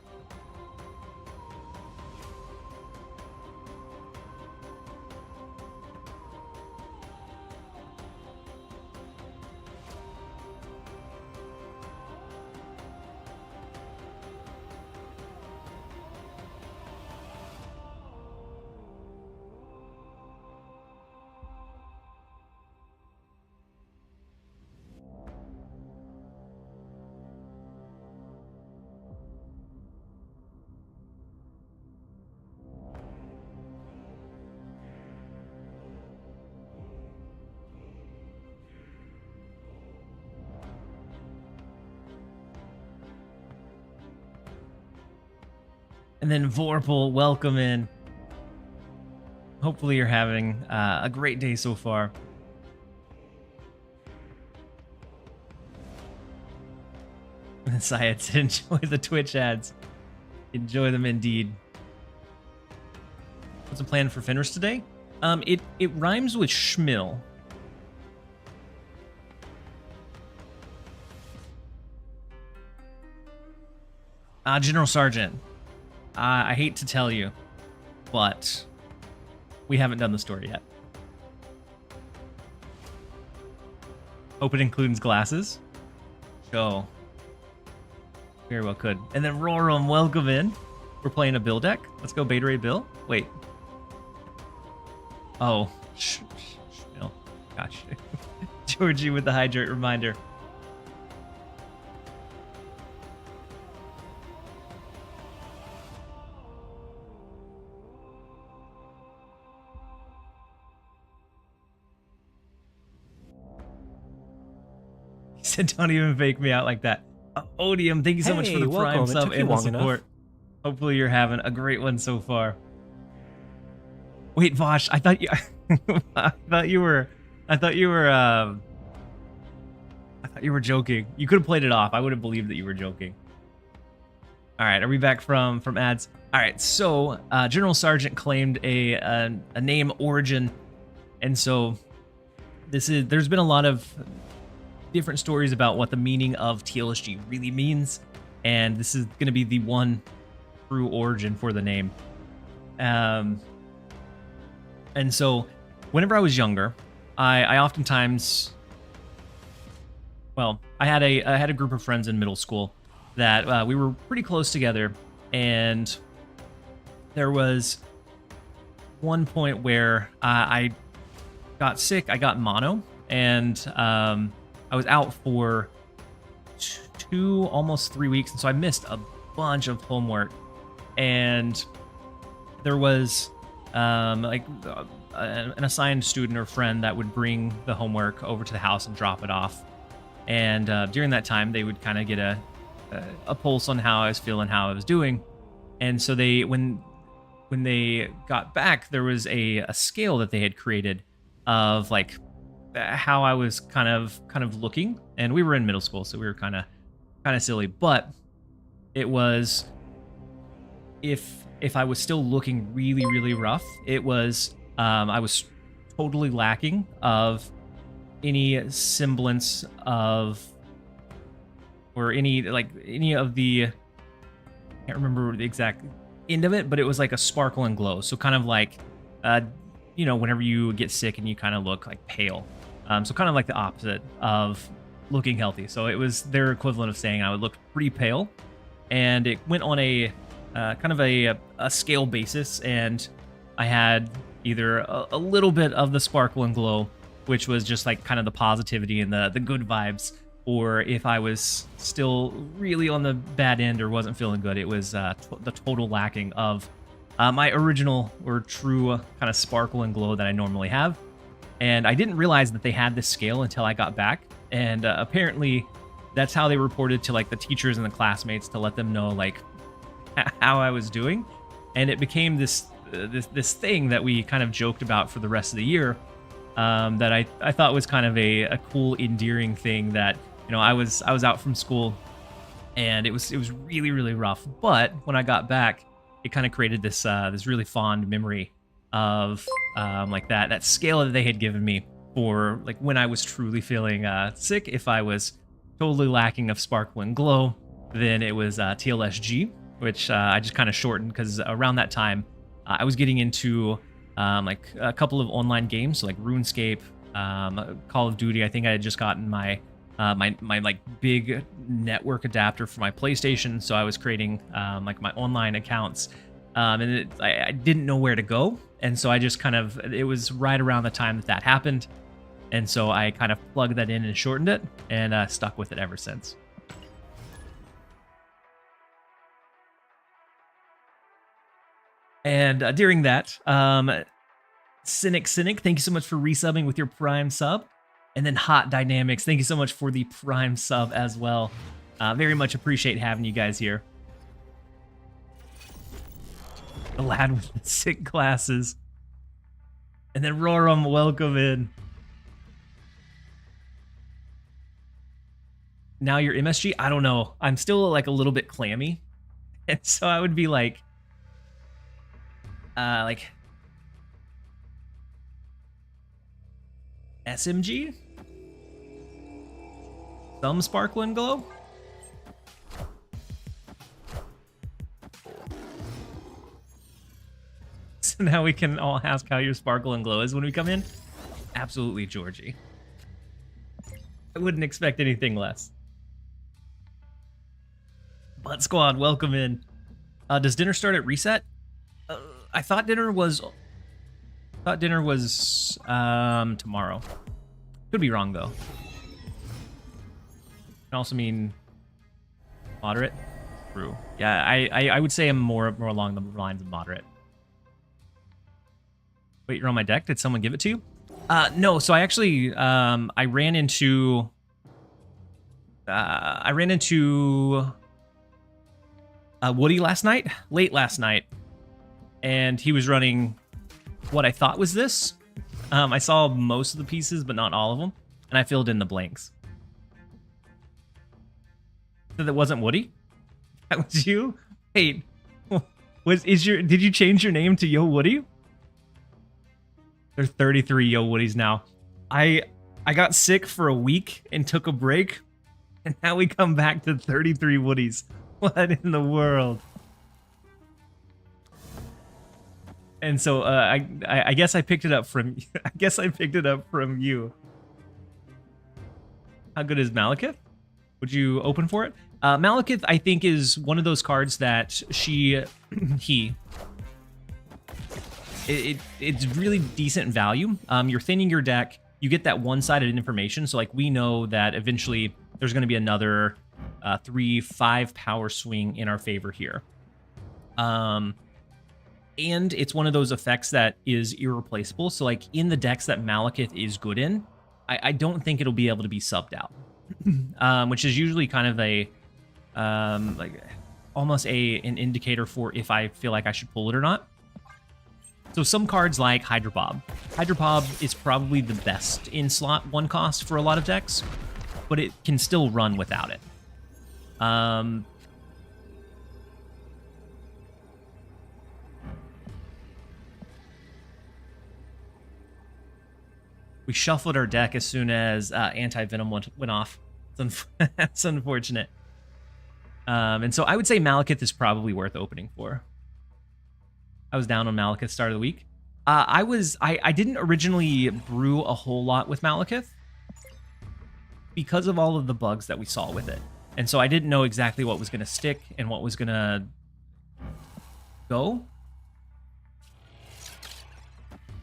And then Vorpal, welcome in. Hopefully you're having a great day so far. And Syed said, enjoy the Twitch ads. Enjoy them indeed. What's the plan for Fenris today? It rhymes with Schmill. General Sergeant. I hate to tell you, but we haven't done the story yet. Hope it includes glasses. Go. Very well could. And then Roram, welcome in. We're playing a Bill deck. Let's go Beta Ray Bill. Wait. Oh. Schmill. Gosh. Georgie with the hydrate reminder. said, "Don't even fake me out like that." Odium, thank you so much for the Hey, prime welcome. It sub took you and the long enough. support. Hopefully you're having a great one so far. Wait, Vosh, I thought you, I thought you were, I thought you were, I thought you were joking. You could have played it off. I would have believed that you were joking. All right, are we back from ads? All right, so General Sergeant claimed a name origin, and so there's been a lot of different stories about what the meaning of TLSG really means, and this is going to be the one true origin for the name. And so whenever I was younger, I oftentimes, well, I had a group of friends in middle school that we were pretty close together, and there was one point where I got sick. I got mono, and I was out for 2, almost 3 weeks, and so I missed a bunch of homework. And there was an assigned student or friend that would bring the homework over to the house and drop it off. And during that time, they would kind of get a pulse on how I was feeling, how I was doing. And so they, when they got back, there was a scale that they had created of like how I was kind of looking. And we were in middle school, so we were kind of silly, but it was, if I was still looking really, really rough, it was I was totally lacking of any semblance of, or any of the, I can't remember the exact end of it, but it was like a sparkle and glow. So kind of like, whenever you get sick and you kind of look like pale. So kind of like the opposite of looking healthy. So it was their equivalent of saying I would look pretty pale, and it went on a kind of a scale basis, and I had either a little bit of the sparkle and glow, which was just like kind of the positivity and the good vibes, or if I was still really on the bad end or wasn't feeling good, it was the total lacking of my original or true kind of sparkle and glow that I normally have. And I didn't realize that they had this scale until I got back, and apparently that's how they reported to like the teachers and the classmates to let them know like how I was doing. And it became this thing that we kind of joked about for the rest of the year, that I thought was kind of a cool, endearing thing that, I was out from school and it was really, really rough. But when I got back, it kind of created this really fond memory of like that scale that they had given me for like when I was truly feeling sick. If I was totally lacking of sparkle and glow, then it was TLSG, which I just kind of shortened because around that time I was getting into like a couple of online games, so like RuneScape, Call of Duty. I think I had just gotten my my like big network adapter for my PlayStation, so I was creating like my online accounts, and I didn't know where to go, and so I just it was right around the time that happened, and so I kind of plugged that in and shortened it, and stuck with it ever since. And during that, Cynic, thank you so much for resubbing with your Prime sub. And then Hot Dynamics, thank you so much for the Prime sub as well. Very much appreciate having you guys here. The lad with the sick glasses. And then Roram, welcome in. Now you're MSG? I don't know. I'm still like a little bit clammy. And so I would be like SMG? Some sparkle and glow? So now we can all ask how your sparkle and glow is when we come in? Absolutely, Georgie. I wouldn't expect anything less. Butt Squad, welcome in. Does dinner start at reset? I thought dinner was tomorrow. Could be wrong though. Can also mean moderate. True. Yeah, I would say I'm more along the lines of moderate. Wait, you're on my deck? Did someone give it to you? No, so I actually I ran into I ran into Woody late last night, and he was running what I thought was this. I saw most of the pieces, but not all of them, and I filled in the blanks. So that wasn't Woody? That was you? Wait, did you change your name to Yo Woody? There's 33 Yo Woodies now. I got sick for a week and took a break, and now we come back to 33 Woodies. What in the world? And so I guess I picked it up from you. How good is Malekith? Would you open for it? Malekith, I think, is one of those cards that it's really decent value. You're thinning your deck. You get that one-sided information. So like we know that eventually there's going to be another 3-5 power swing in our favor here. And it's one of those effects that is irreplaceable. So like in the decks that Malekith is good in, I don't think it'll be able to be subbed out, which is usually kind of a like almost an indicator for if I feel like I should pull it or not. So some cards like Hydra Bob. Hydra Bob is probably the best in slot 1 cost for a lot of decks, but it can still run without it. We shuffled our deck as soon as Anti-Venom went off. That's unfortunate. And so I would say Malekith is probably worth opening for. I was down on Malekith start of the week. I didn't originally brew a whole lot with Malekith because of all of the bugs that we saw with it. And so I didn't know exactly what was going to stick and what was going to go.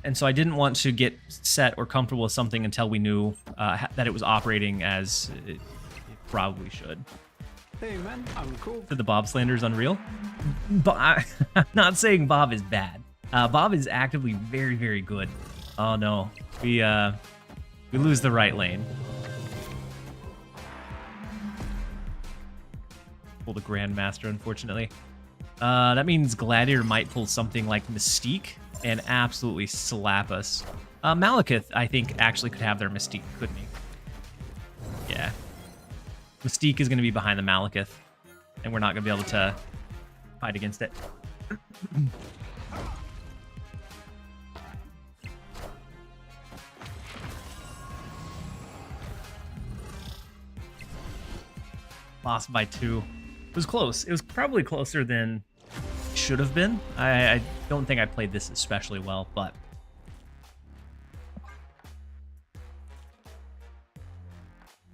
And so I didn't want to get set or comfortable with something until we knew that it was operating as it probably should. Hey man, I'm cool. So the Bob slander is unreal. But I'm not saying Bob is bad. Bob is actively very, very good. Oh no, we lose the right lane. Pull the Grandmaster, unfortunately. That means Gladiator might pull something like Mystique and absolutely slap us. Malekith, I think, actually could have their Mystique, couldn't he? Yeah. Mystique is going to be behind the Malekith, and we're not going to be able to fight against it. Lost by 2. It was close. It was probably closer than it should have been. I don't think I played this especially well, but...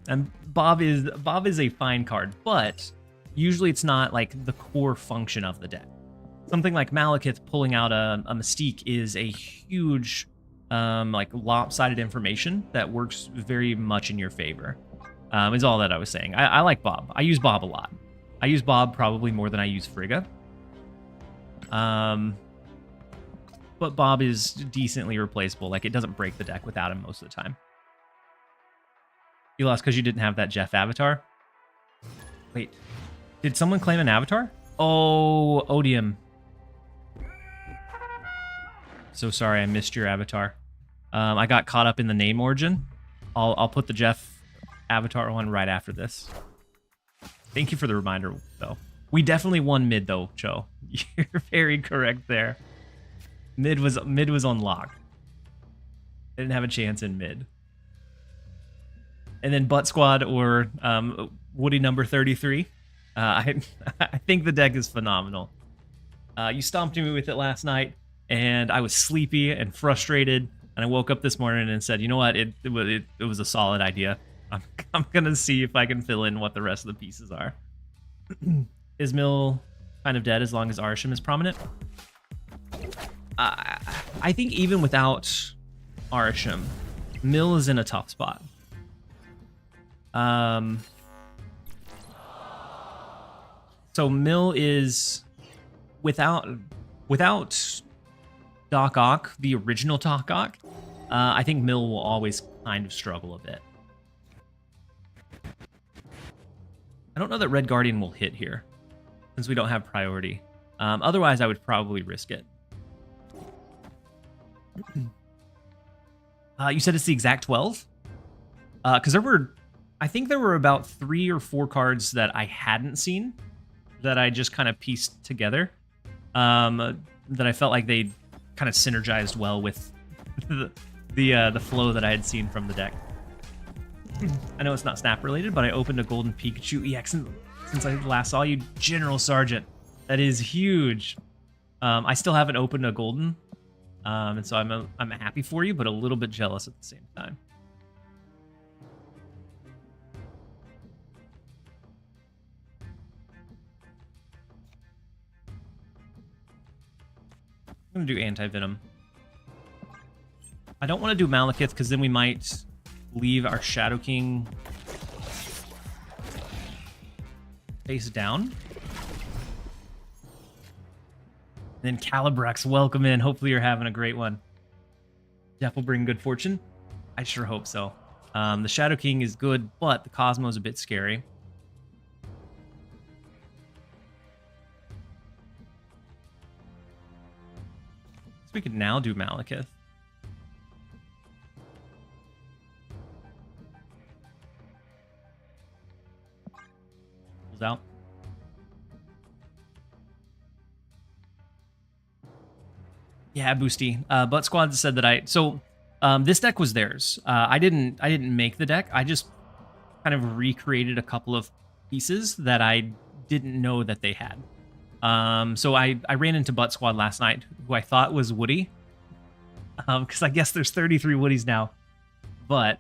And Bob is a fine card, but usually it's not like the core function of the deck. Something like Malekith pulling out a Mystique is a huge, like lopsided information that works very much in your favor. Is all that I was saying. I like Bob. I use Bob a lot. I use Bob probably more than I use Frigga. But Bob is decently replaceable. Like, it doesn't break the deck without him most of the time. You lost because you didn't have that Jeff avatar? Wait, did someone claim an avatar? Oh, Odium. So sorry, I missed your avatar. I got caught up in the name origin. I'll put the Jeff avatar one right after this. Thank you for the reminder, though. We definitely won mid, though, Cho. You're very correct there. Mid was on lock. Didn't have a chance in mid. And then Butt Squad or Woody number 33. I think the deck is phenomenal. You stomped me with it last night, and I was sleepy and frustrated. And I woke up this morning and said, you know what? It was a solid idea. I'm gonna see if I can fill in what the rest of the pieces are. Is Mill kind of dead as long as Arsham is prominent? I think even without Arsham, Mill is in a tough spot. So Mill is without Doc Ock, the original Doc Ock. I think Mill will always kind of struggle a bit. I don't know that Red Guardian will hit here, since we don't have priority. Otherwise, I would probably risk it. You said it's the exact 12? Because I think there were about 3 or 4 cards that I hadn't seen that I just kind of pieced together. That I felt like they kind of synergized well with the flow that I had seen from the deck. I know it's not Snap related, but I opened a Golden Pikachu EX since I last saw you, General Sergeant. That is huge. I still haven't opened a Golden, and so I'm happy for you, but a little bit jealous at the same time. I'm gonna do Anti-Venom. I don't want to do Malekith because then we might leave our Shadow King face down. And then Calibrex, welcome in. Hopefully you're having a great one. Jeff will bring good fortune. I sure hope so. The Shadow King is good, but the Cosmo is a bit scary. So we could now do Malekith. Pulls out. Yeah, Boosty. Butt Squad said that this deck was theirs. I didn't make the deck. I just kind of recreated a couple of pieces that I didn't know that they had. So I ran into Butt Squad last night, who I thought was Woody. Because I guess there's 33 Woodies now. But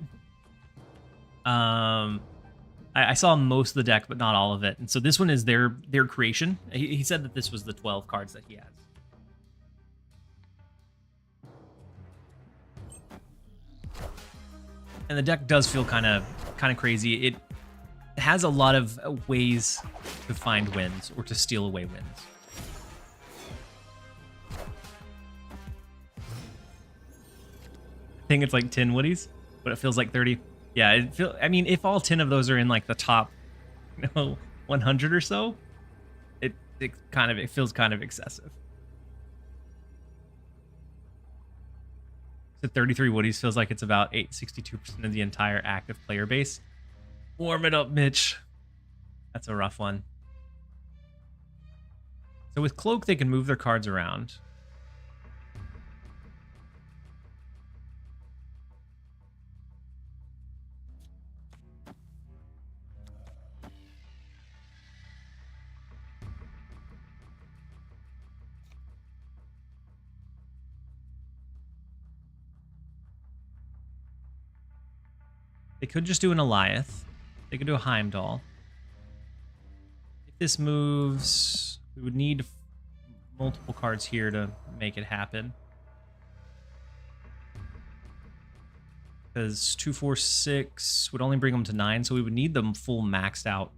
I saw most of the deck, but not all of it. And so this one is their creation. He said that this was the 12 cards that he has. And the deck does feel kind of crazy. It has a lot of ways to find wins or to steal away wins. I think it's like 10 Woodies, but it feels like 30. Yeah, I mean, if all 10 of those are in like the top, 100 or so, it feels kind of excessive. So 33 Woodies feels like it's about 62% of the entire active player base. Warm it up, Mitch. That's a rough one. So with Cloak, they can move their cards around. They could just do an Eliath. They could do a Heimdall. If this moves, we would need multiple cards here to make it happen. Because 2, 4, 6 would only bring them to 9, so we would need them full maxed out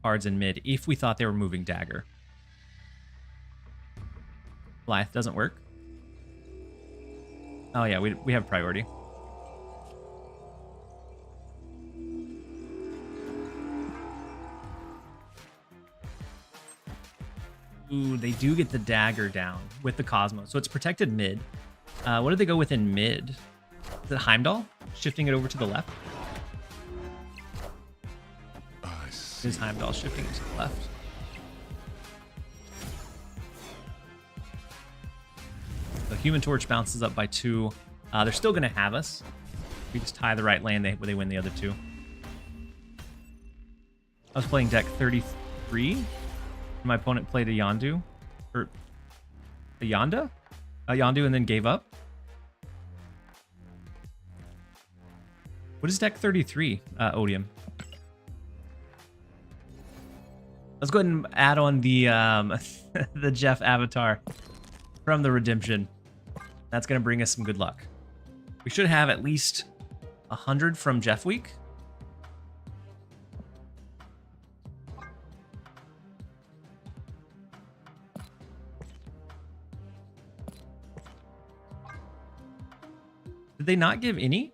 cards in mid if we thought they were moving Dagger. Eliath doesn't work. Oh yeah, we have priority. Ooh, they do get the Dagger down with the Cosmo. So it's protected mid. What did they go with in mid? Is it Heimdall? Shifting it over to the left? It is Heimdall shifting it to the left. So Human Torch bounces up by 2. They're still going to have us. If we just tie the right land, they win the other 2. I was playing deck 33. My opponent played a Yondu, or a Yonda? A Yondu and then gave up. What is deck 33, Odium? Let's go ahead and add on the the Jeff avatar from the Redemption. That's going to bring us some good luck. We should have at least 100 from Jeff Week. Did they not give any?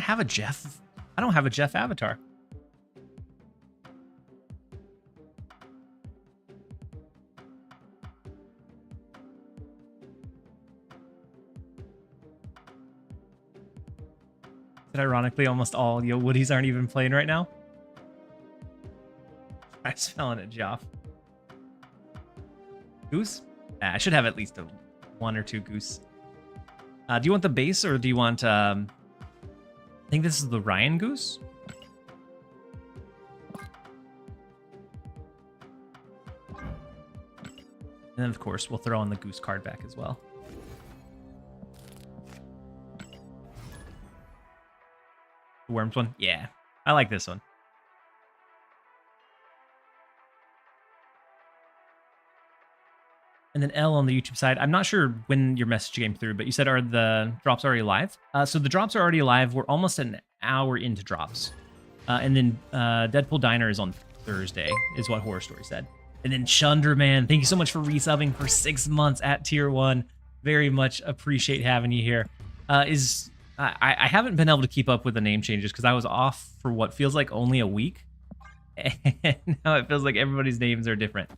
have a Jeff? I don't have a Jeff avatar. That ironically, almost all Yo Woodies aren't even playing right now. I'm spelling it Jeff. Goose? I should have at least a 1 or 2 goose. Do you want the base or do you want... I think this is the Ryan goose? And then, of course, we'll throw on the goose card back as well. The Worms one? Yeah, I like this one. And then L on the YouTube side. I'm not sure when your message came through, but you said, are the drops already live? So the drops are already live. We're almost an hour into drops. And then Deadpool Diner is on Thursday, is what Horror Story said. And then Chunderman, thank you so much for resubbing for 6 months at Tier 1. Very much appreciate having you here. I haven't been able to keep up with the name changes because I was off for what feels like only a week. And now it feels like everybody's names are different.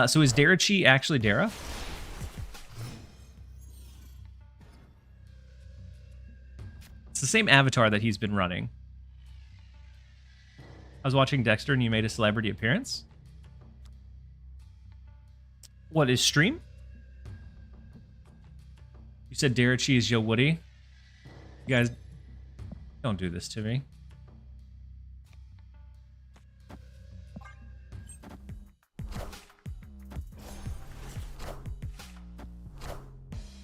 So is Darachi actually Dara? It's the same avatar that he's been running. I was watching Dexter and you made a celebrity appearance. What is stream? You said Darachi is Yo Woody. You guys, don't do this to me.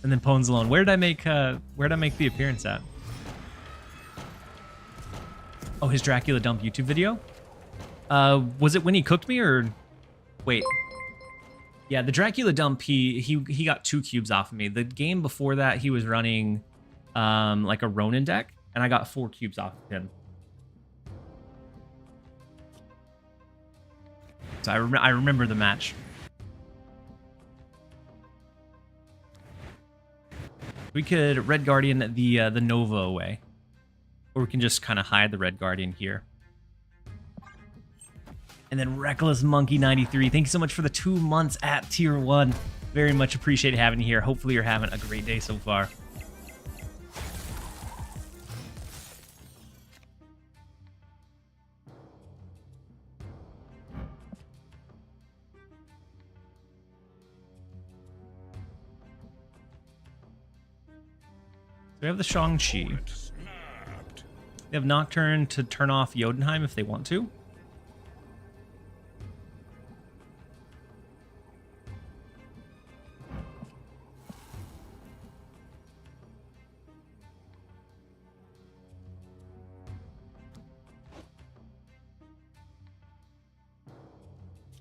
And then Pones Alone. Where did I make the appearance at? Oh, his Dracula Dump YouTube video? Was it when he cooked me or wait? Yeah, the Dracula Dump, he got 2 cubes off of me. The game before that, he was running like a Ronin deck, and I got 4 cubes off of him. So I remember the match. We could Red Guardian the Nova away. Or we can just kind of hide the Red Guardian here. And then Reckless Monkey 93, thank you so much for the 2 months at Tier 1. Very much appreciate having you here. Hopefully you're having a great day so far. We have the Shang-Chi. They have Nocturne to turn off Jotunheim if they want to.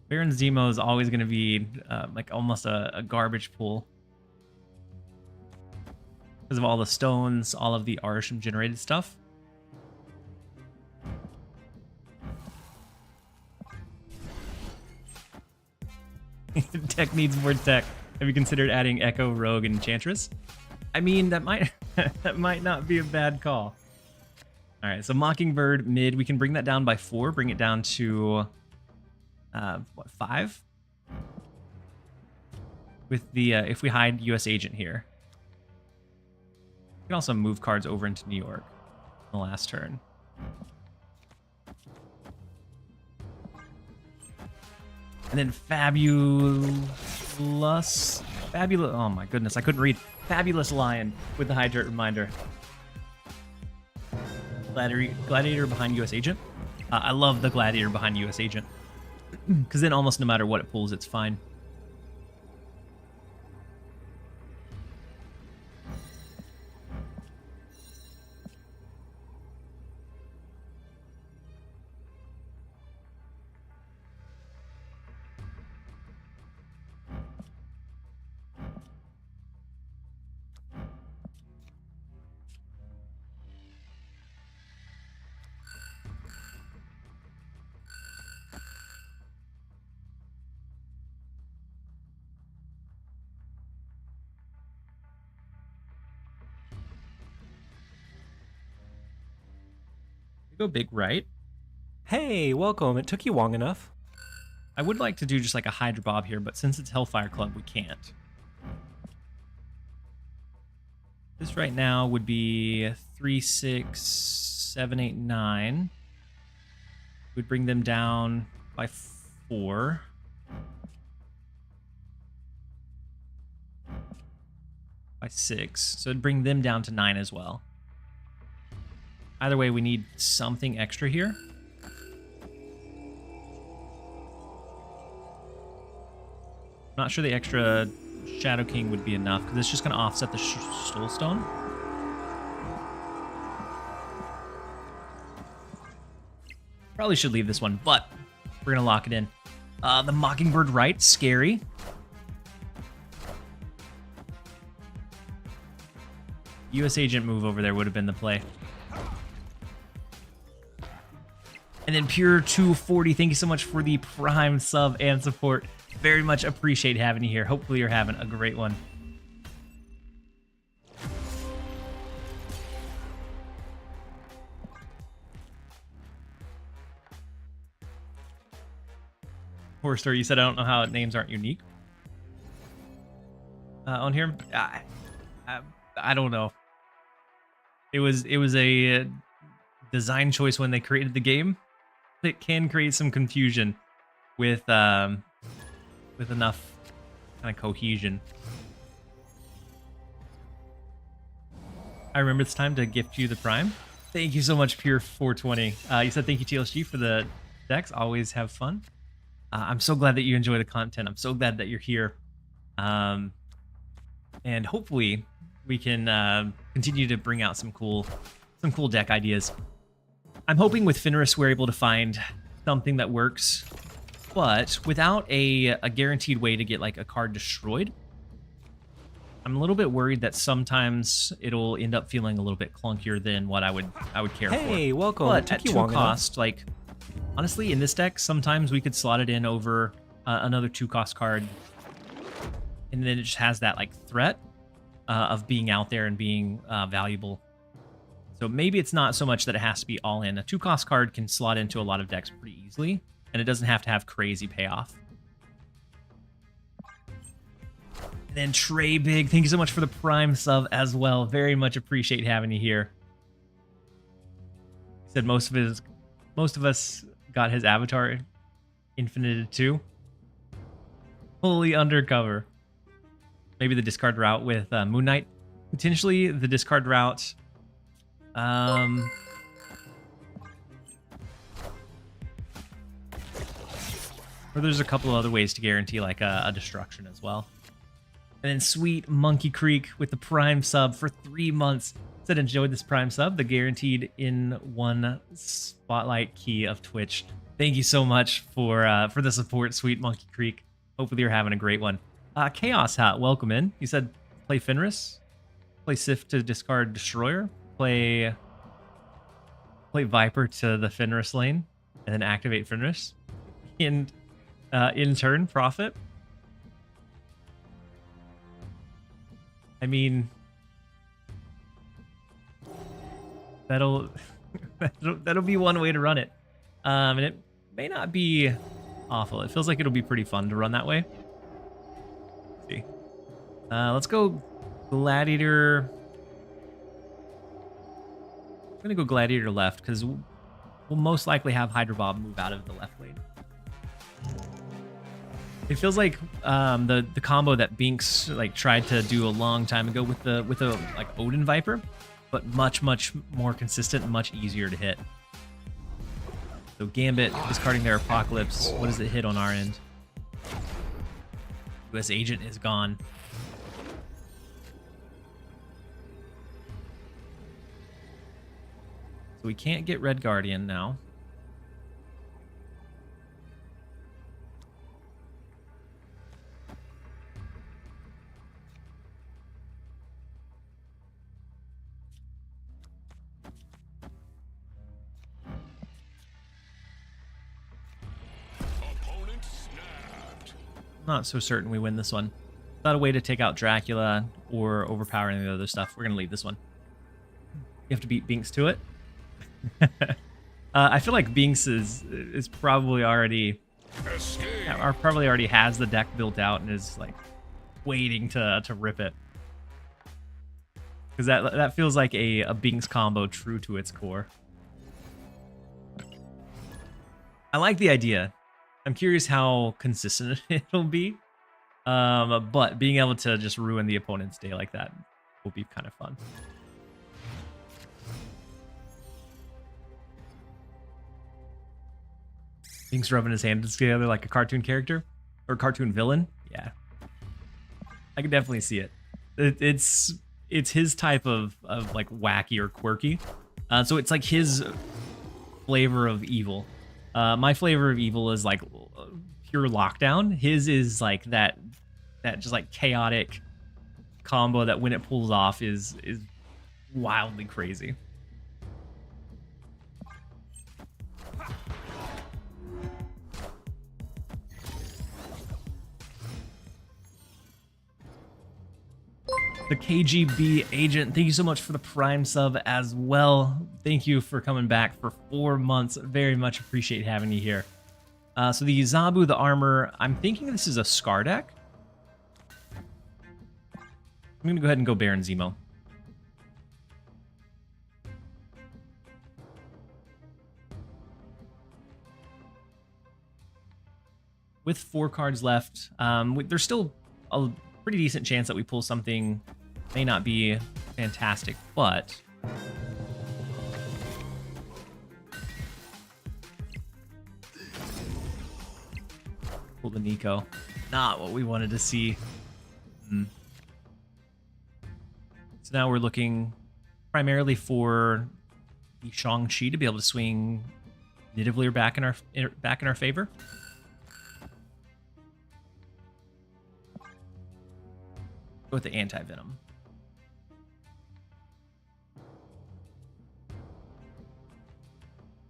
Baron Zemo is always going to be like almost a garbage pool. Because of all the stones, all of the Arsham generated stuff. Tech needs more tech. Have you considered adding Echo, Rogue, and Enchantress? I mean, that might that might not be a bad call. All right, so Mockingbird mid, we can bring that down by 4, bring it down to what, 5? With the if we hide US Agent here. We can also move cards over into New York on the last turn. And then Fabulous, oh my goodness, I couldn't read. Fabulous Lion with the Hydrate Reminder. Gladiator behind US Agent. I love the Gladiator behind US Agent. Because then almost no matter what it pulls, it's fine. Go big right. Hey, welcome. It took you long enough. I would like to do just like a Hydra Bob here, but since it's Hellfire Club, we can't. This right now would be 3, 6, 7, 8, 9. We'd bring them down by 4. By 6. So it'd bring them down to 9 as well. Either way, we need something extra here. Not sure the extra Shadow King would be enough, because it's just going to offset the Soulstone. Probably should leave this one, but we're going to lock it in. The Mockingbird Right, scary. US Agent move over there would have been the play. And then Pure 240, thank you so much for the Prime sub and support. Very much appreciate having you here. Hopefully you're having a great one. Horror Story, you said I don't know how names aren't unique. On here, I don't know. It was a design choice when they created the game. It can create some confusion with enough kind of cohesion. I remember it's time to gift you the Prime. Thank you so much, Pure 420. You said thank you, TLSG, for the decks. Always have fun. I'm so glad that you enjoy the content. I'm so glad that you're here. And hopefully we can continue to bring out some cool deck ideas. I'm hoping with Fenris we're able to find something that works, but without a guaranteed way to get like a card destroyed. I'm a little bit worried that sometimes it'll end up feeling a little bit clunkier than what I would care for. Hey, welcome. But It at took you 2 long enough. cost, like honestly, in this deck, sometimes we could slot it in over another 2-cost card, and then it just has that like threat of being out there and being valuable. So maybe it's not so much that it has to be all in. A 2-cost card can slot into a lot of decks pretty easily, and it doesn't have to have crazy payoff. And then Trey Big, thank you so much for the Prime sub as well. Very much appreciate having you here. He said most of us got his avatar infinited too. Fully undercover. Maybe the discard route with Moon Knight. Potentially the discard route. Or there's a couple other ways to guarantee like a destruction as well. And then sweet Monkey Creek with the Prime sub for 3 months. Said enjoyed this Prime sub, the guaranteed in one spotlight key of Twitch. Thank you so much for the support, sweet Monkey Creek. Hopefully you're having a great one. Chaos Hat, welcome in. You said play Fenris, play Sif to discard Destroyer, play Viper to the Fenris lane, and then activate Fenris. In turn, profit. I mean, that'll be one way to run it, and it may not be awful. It feels like it'll be pretty fun to run that way. Let's see, let's go Gladiator. I'm gonna go Gladiator left because we'll most likely have Hydra Bob move out of the left lane. It feels like the combo that Binks like tried to do a long time ago with a like Odin Viper, but much more consistent and much easier to hit. So Gambit discarding their Apocalypse. What does it hit on our end? US Agent is gone. So we can't get Red Guardian now. Opponent snapped. Not so certain we win this one. Without a way to take out Dracula or overpower any of the other stuff, we're going to leave this one. You have to beat Binks to it. I feel like Binks is probably already Escape. or probably already has the deck built out and is like waiting to rip it. Because that feels like a Binks combo true to its core. I like the idea. I'm curious how consistent it'll be. But being able to just ruin the opponent's day like that will be kind of fun. Binks rubbing his hands together like a cartoon character or cartoon villain. Yeah, I can definitely see it. It's his type of like wacky or quirky. So it's like his flavor of evil. My flavor of evil is like pure lockdown. His is like that just like chaotic combo that when it pulls off is wildly crazy. The KGB agent, thank you so much for the Prime sub as well. Thank you for coming back for 4 months. Very much appreciate having you here. So the Zabu, the armor, I'm thinking this is a Scar deck. I'm going to go ahead and go Baron Zemo. With 4 cards left, there's still a pretty decent chance that we pull something. May not be fantastic, but pull the Nico. Not what we wanted to see. So now we're looking primarily for the Shang-Chi to be able to swing Nidavellir back in our favor. Go with the anti-venom.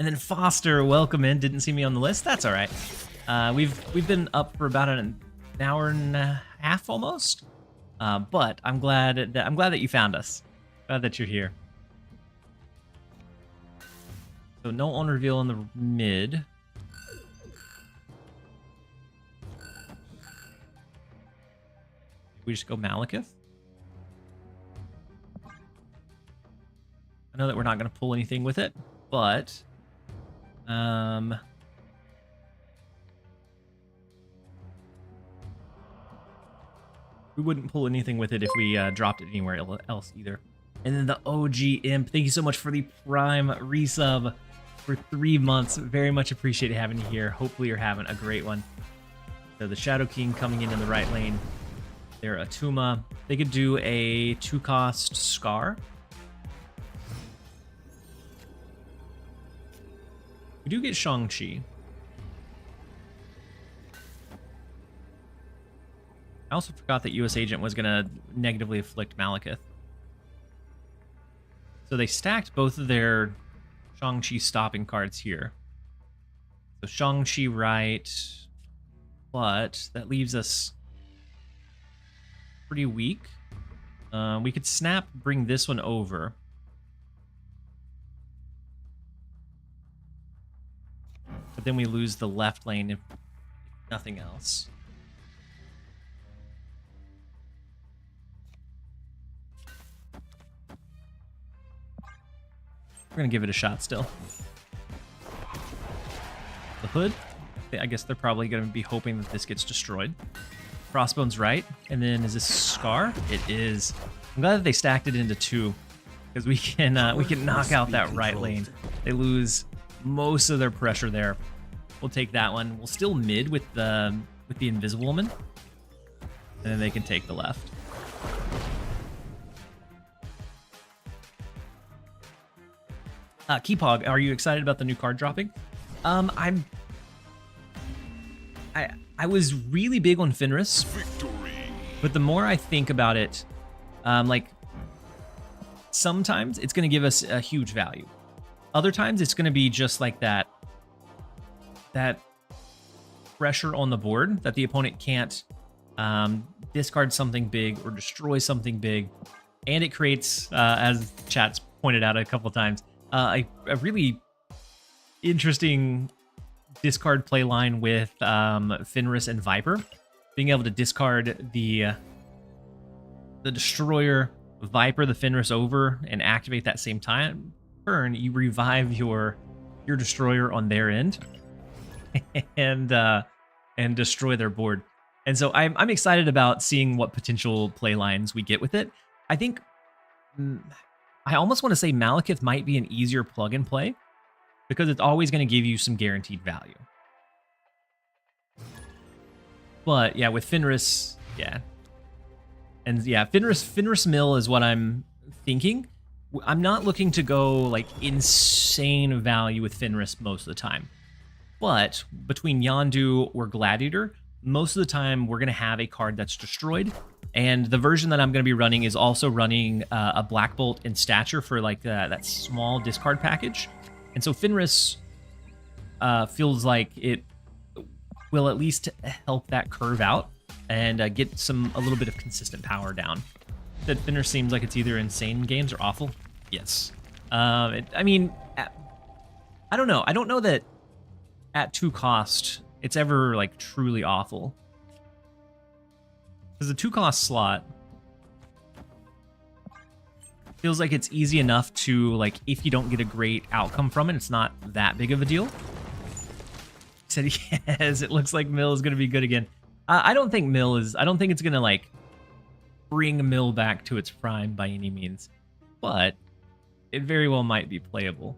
And then Foster, welcome in. Didn't see me on the list. That's all right. We've been up for about an hour and a half almost. But I'm glad that you found us. Glad that you're here. So no on reveal in the mid. We just go Malekith. I know that we're not going to pull anything with it, but we wouldn't pull anything with it if we dropped it anywhere else either. And then the OG Imp, thank you so much for the Prime resub for 3 months. Very much appreciate having you here. Hopefully you're having a great one. So the Shadow King coming in the right lane. They're Atuma. They could do a 2-cost Scar. We do get Shang-Chi. I also forgot that US Agent was going to negatively afflict Malekith. So they stacked both of their Shang-Chi stopping cards here. So Shang-Chi right, but that leaves us pretty weak. We could snap, bring this one over. But then we lose the left lane if nothing else. We're gonna give it a shot still. The Hood, I guess they're probably gonna be hoping that this gets destroyed. Crossbone's right, and then is this Scar? It is. I'm glad that they stacked it into 2, because we can knock out that right lane. They lose most of their pressure there. We'll take that one. We'll still mid with the Invisible Woman, and then they can take the left. Keepog, are you excited about the new card dropping? I was really big on Fenris, but the more I think about it, like sometimes it's going to give us a huge value. Other times it's going to be just like that pressure on the board that the opponent can't discard something big or destroy something big, and it creates, as chat's pointed out a couple times, a really interesting discard play line with Fenris and Viper. Being able to discard the Destroyer, Viper the Fenris over, and activate that same turn, you revive your Destroyer on their end, and destroy their board. And so I'm excited about seeing what potential play lines we get with it. I think I almost want to say Malekith might be an easier plug and play because it's always going to give you some guaranteed value. But yeah, with Fenris, yeah. And yeah, Fenris Mill is what I'm thinking. I'm not looking to go like insane value with Fenris most of the time. But between Yondu or Gladiator, most of the time we're going to have a card that's destroyed. And the version that I'm going to be running is also running a Black Bolt and Stature for like that small discard package. And so Fenris feels like it will at least help that curve out and get a little bit of consistent power down. That Fenris seems like it's either insane games or awful. Yes. I mean, I don't know. I don't know that at 2 cost it's ever like truly awful. Because the 2 cost slot feels like it's easy enough to, like, if you don't get a great outcome from it, it's not that big of a deal. He said, yes, it looks like Mill is going to be good again. I don't think I don't think it's going to, like, bring Mill back to its prime by any means. But it very well might be playable.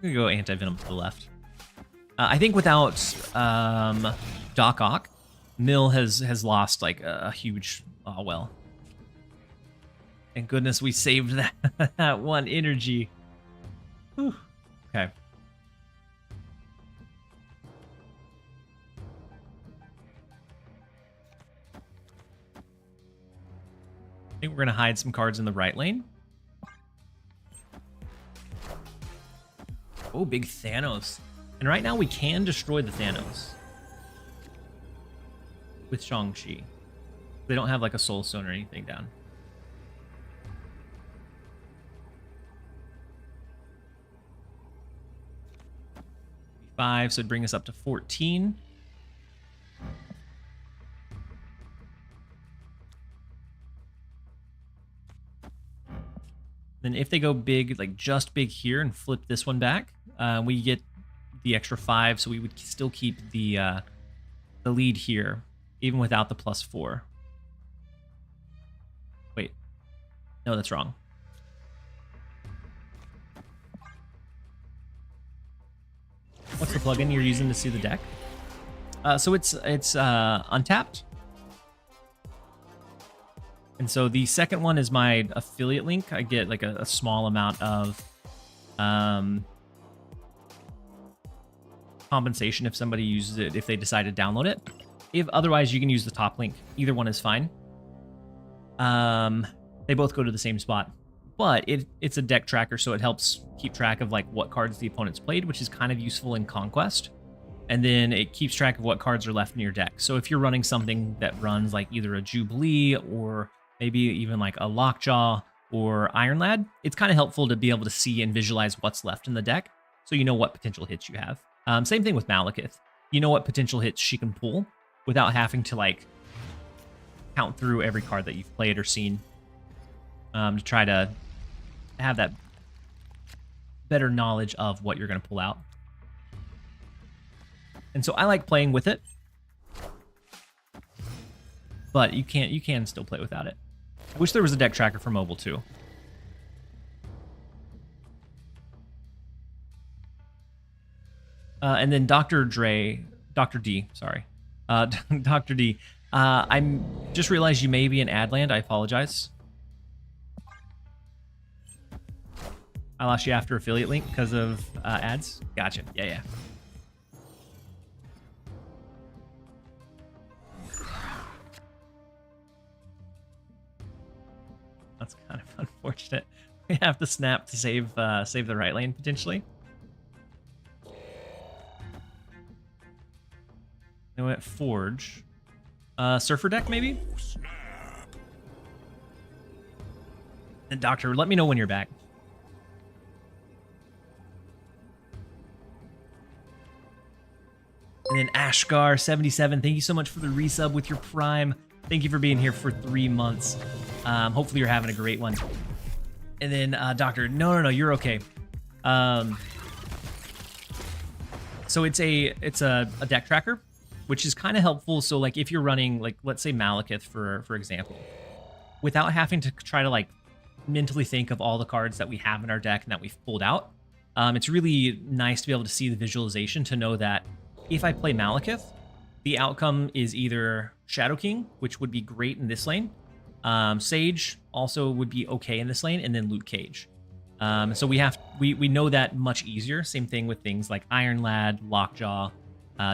I'm going to go Anti-Venom to the left. I think without Doc Ock, Mill has lost like a huge... Oh, well. Thank goodness we saved that 1 energy. Whew. Okay. I think we're going to hide some cards in the right lane. Oh, big Thanos. And right now we can destroy the Thanos with Shang-Chi. They don't have like a Soul Stone or anything down. So it'd bring us up to 14. Then if they go big, like just big here and flip this one back, we get the extra 5, so we would still keep the lead here, even without the +4. Wait. No, that's wrong. What's the plugin you're using to see the deck? So it's untapped. And so the second one is my affiliate link. I get like a small amount of compensation if somebody uses it, if they decide to download it. If otherwise, you can use the top link. Either one is fine. They both go to the same spot. But it's a deck tracker, so it helps keep track of like what cards the opponent's played, which is kind of useful in Conquest. And then it keeps track of what cards are left in your deck. So if you're running something that runs like either a Jubilee or maybe even like a Lockjaw or Iron Lad, it's kind of helpful to be able to see and visualize what's left in the deck so you know what potential hits you have. Same thing with Malekith. You know what potential hits she can pull without having to like count through every card that you've played or seen to try to have that better knowledge of what you're going to pull out. And so I like playing with it, but you can still play without it. I wish there was a deck tracker for mobile too. And then Dr. D, sorry. Dr. D, I'm just realized you may be in Adland. I apologize. I lost you after affiliate link because of ads. Gotcha. Yeah. That's kind of unfortunate. We have to snap to save the right lane potentially. They went Forge. Surfer deck maybe? And Doctor, let me know when you're back. And then Ashgar77, thank you so much for the resub with your Prime. Thank you for being here for 3 months. Hopefully you're having a great one. And then Doctor, no, you're okay. So it's a deck tracker, which is kind of helpful. So like if you're running, like let's say Malekith for example, without having to try to like mentally think of all the cards that we have in our deck and that we've pulled out, it's really nice to be able to see the visualization to know that if I play Malekith, the outcome is either Shadow King, which would be great in this lane, Sage also would be okay in this lane, and then Luke Cage. So we know that much easier. Same thing with things like Iron Lad, Lockjaw,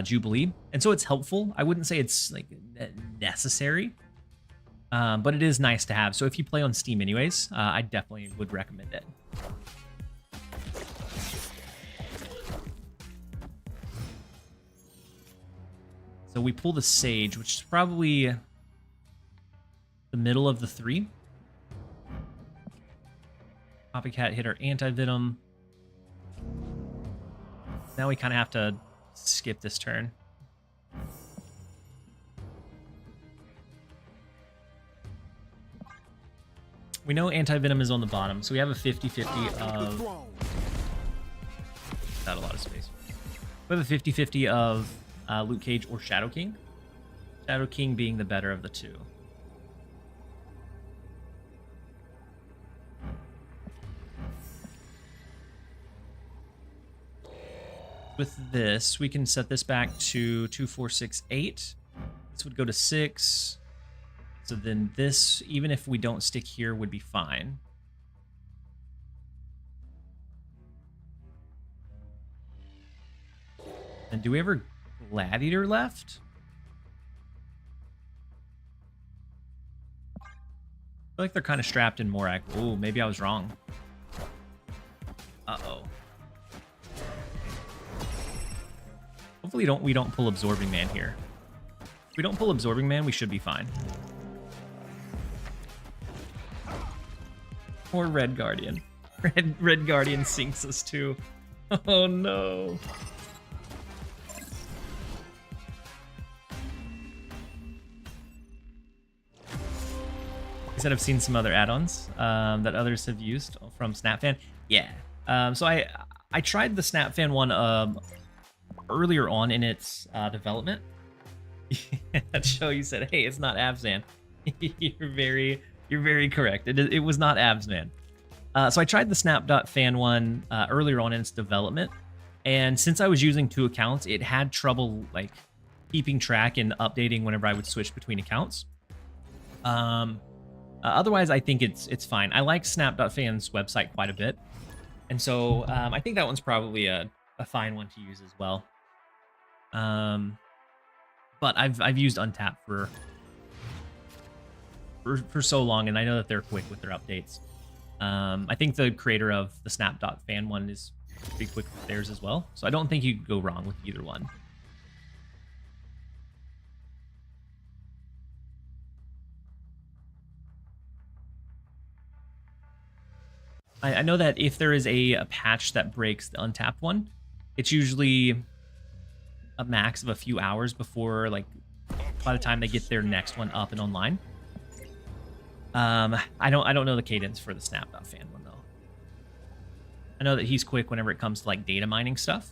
Jubilee, and so it's helpful. I wouldn't say it's like necessary, but it is nice to have. So if you play on Steam anyways, I definitely would recommend it. So we pull the Sage, which is probably the middle of the 3. Copycat hit our anti-venom. Now we kind of have to skip this turn. We know anti-venom is on the bottom, so we have a 50-50 of... Not a lot of space. We have a 50-50 of Luke Cage or Shadow King. Shadow King being the better of the two. With this, we can set this back to 2, 4, 6, 8. This would go to 6. So then this, even if we don't stick here, would be fine. And do we ever Gladiator left? I feel like they're kind of strapped in Morak. Oh, maybe I was wrong. Uh-oh. Hopefully we don't pull Absorbing Man here. If we don't pull Absorbing Man, we should be fine. Or Red Guardian. Red Guardian sinks us too. Oh no. I said I've seen some other add-ons that others have used from SnapFan. Yeah. So I tried the SnapFan one earlier on in its development. That show you said, hey, it's not Abzan. You're very correct. It was not Abzman. So I tried the Snap.fan one earlier on in its development, and since I was using 2 accounts, it had trouble like keeping track and updating whenever I would switch between accounts. Otherwise, I think it's fine. I like Snap.fan's website quite a bit, and so I think that one's probably a fine one to use as well. But I've used Untap for so long, and I know that they're quick with their updates. I think the creator of the Snap.fan one is pretty quick with theirs as well, so I don't think you could go wrong with either one. I know that if there is a patch that breaks the Untapped one, it's usually a max of a few hours before, like, by the time they get their next one up and online. I don't know the cadence for the Snap.fan one though. I know that he's quick whenever it comes to like data mining stuff,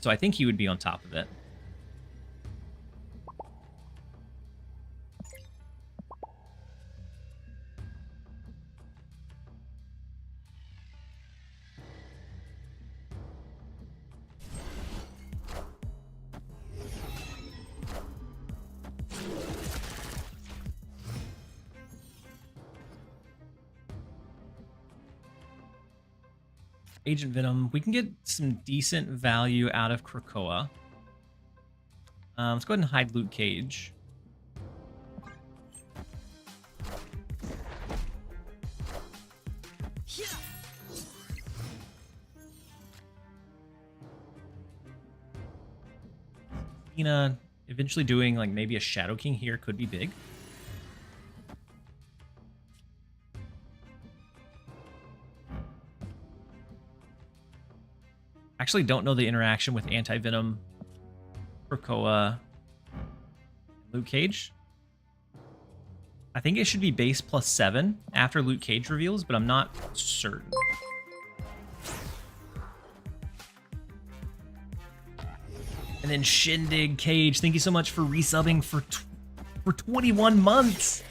so I think he would be on top of it. Agent Venom, we can get some decent value out of Krakoa. Let's go ahead and hide Luke Cage. Eventually doing like maybe a Shadow King here could be big. Actually don't know the interaction with Anti-Venom, Krakoa, Luke Cage. I think it should be base +7 after Luke Cage reveals, but I'm not certain. And then Shindig Cage, thank you so much for resubbing for 21 months.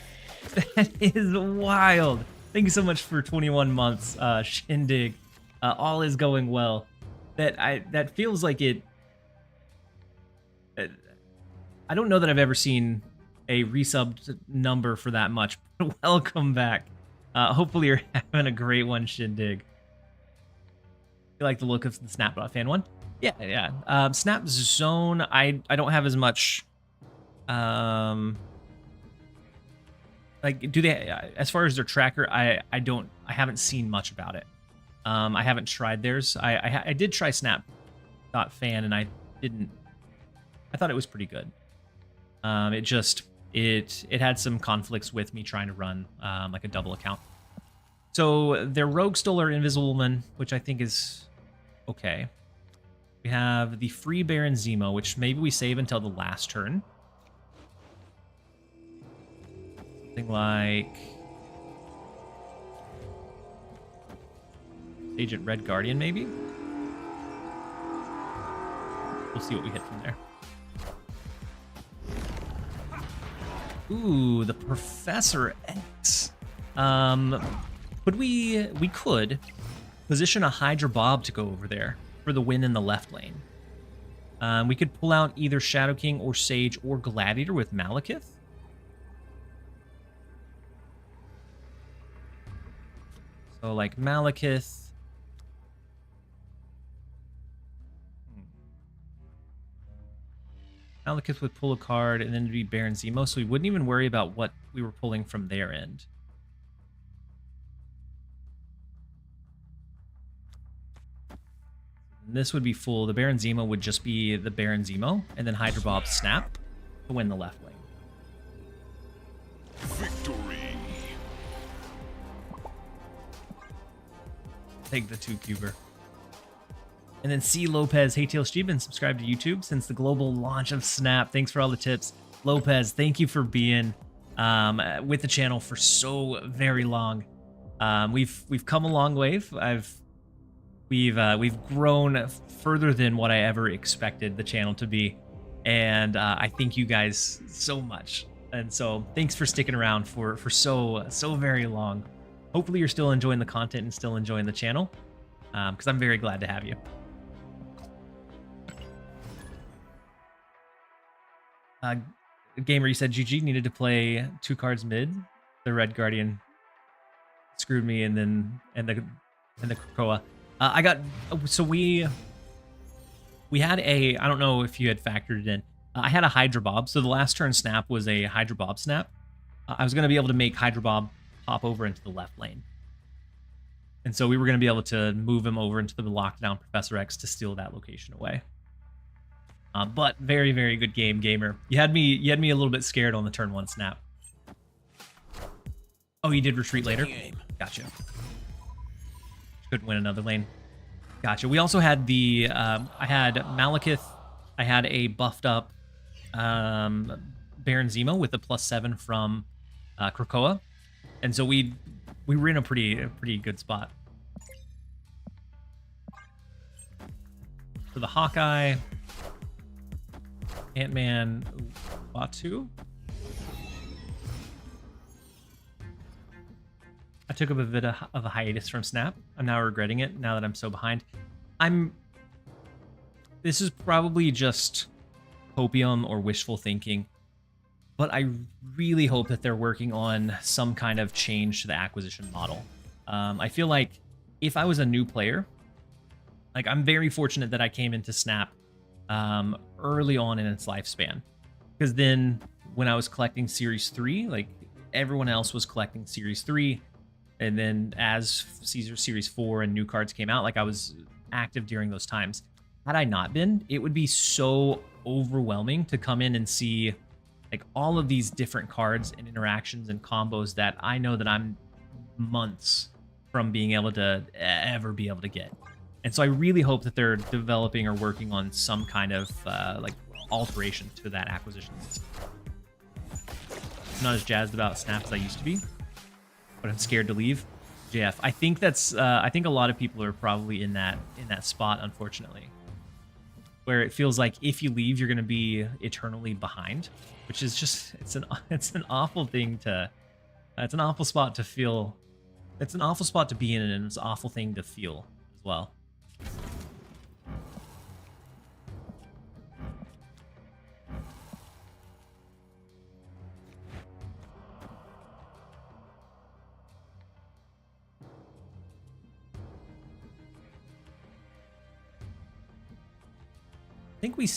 That is wild. Thank you so much for 21 months, Shindig. All is going well. That feels like it. I don't know that I've ever seen a resubbed number for that much. Welcome back. Hopefully you're having a great one, Shindig. You like the look of the Snap fan one? Yeah. Snap Zone, I don't have as much. Like, do they, as far as their tracker, I haven't seen much about it. I haven't tried theirs. I did try Snap.fan and I thought it was pretty good. It had some conflicts with me trying to run like a double account. So their Rogue Stolar Invisible Woman, which I think is okay. We have the free Baron Zemo, which maybe we save until the last turn. Something like Agent Red Guardian, maybe? We'll see what we hit from there. Ooh, the Professor X. We could position a Hydra Bob to go over there for the win in the left lane. We could pull out either Shadow King or Sage or Gladiator with Malekith. So like Malekith. Malekith would pull a card and then it'd be Baron Zemo, so we wouldn't even worry about what we were pulling from their end. And this would be full. The Baron Zemo would just be the Baron Zemo, and then Hydra Bob Snap to win the left lane. Victory. Take the 2-cuber. And then C. Lopez, hey TLSG, been subscribed to YouTube since the global launch of Snap. Thanks for all the tips. Lopez, thank you for being with the channel for so very long. We've come a long way. We've grown further than what I ever expected the channel to be. And I thank you guys so much. And so thanks for sticking around for so very long. Hopefully you're still enjoying the content and still enjoying the channel, because I'm very glad to have you. Gamer, you said GG needed to play 2 cards mid. The Red Guardian screwed me, and the Krakoa. I got, so we had a, I don't know if you had factored it in. I had a Hydra Bob, so the last turn snap was a Hydra Bob snap. I was going to be able to make Hydra Bob pop over into the left lane. And so we were going to be able to move him over into the lockdown Professor X to steal that location away. But very, very good game, Gamer. You had me a little bit scared on the turn 1 snap. Oh, you did retreat later? Gotcha. Couldn't win another lane. Gotcha. We also had the, I had Malekith. I had a buffed up Baron Zemo with the +7 from Krakoa. And so we were in a pretty good spot. For the Hawkeye, Ant-Man, Batu. I took up a bit of a hiatus from Snap. I'm now regretting it now that I'm so behind. This is probably just copium or wishful thinking, but I really hope that they're working on some kind of change to the acquisition model. I feel like if I was a new player, like I'm very fortunate that I came into Snap early on in its lifespan, because then when I was collecting Series 3, like everyone else was collecting Series 3, and then as Series 4 and new cards came out, like I was active during those times. Had I not been, it would be so overwhelming to come in and see like all of these different cards and interactions and combos that I know that I'm months from being able to ever be able to get. And so I really hope that they're developing or working on some kind of like alteration to that acquisition system. I'm not as jazzed about Snap as I used to be, but I'm scared to leave. JF, I think that's I think a lot of people are probably in that spot, unfortunately, where it feels like if you leave, you're going to be eternally behind, which is just it's an awful thing to it's an awful spot to feel. It's an awful spot to be in, and it's an awful thing to feel as well. I think we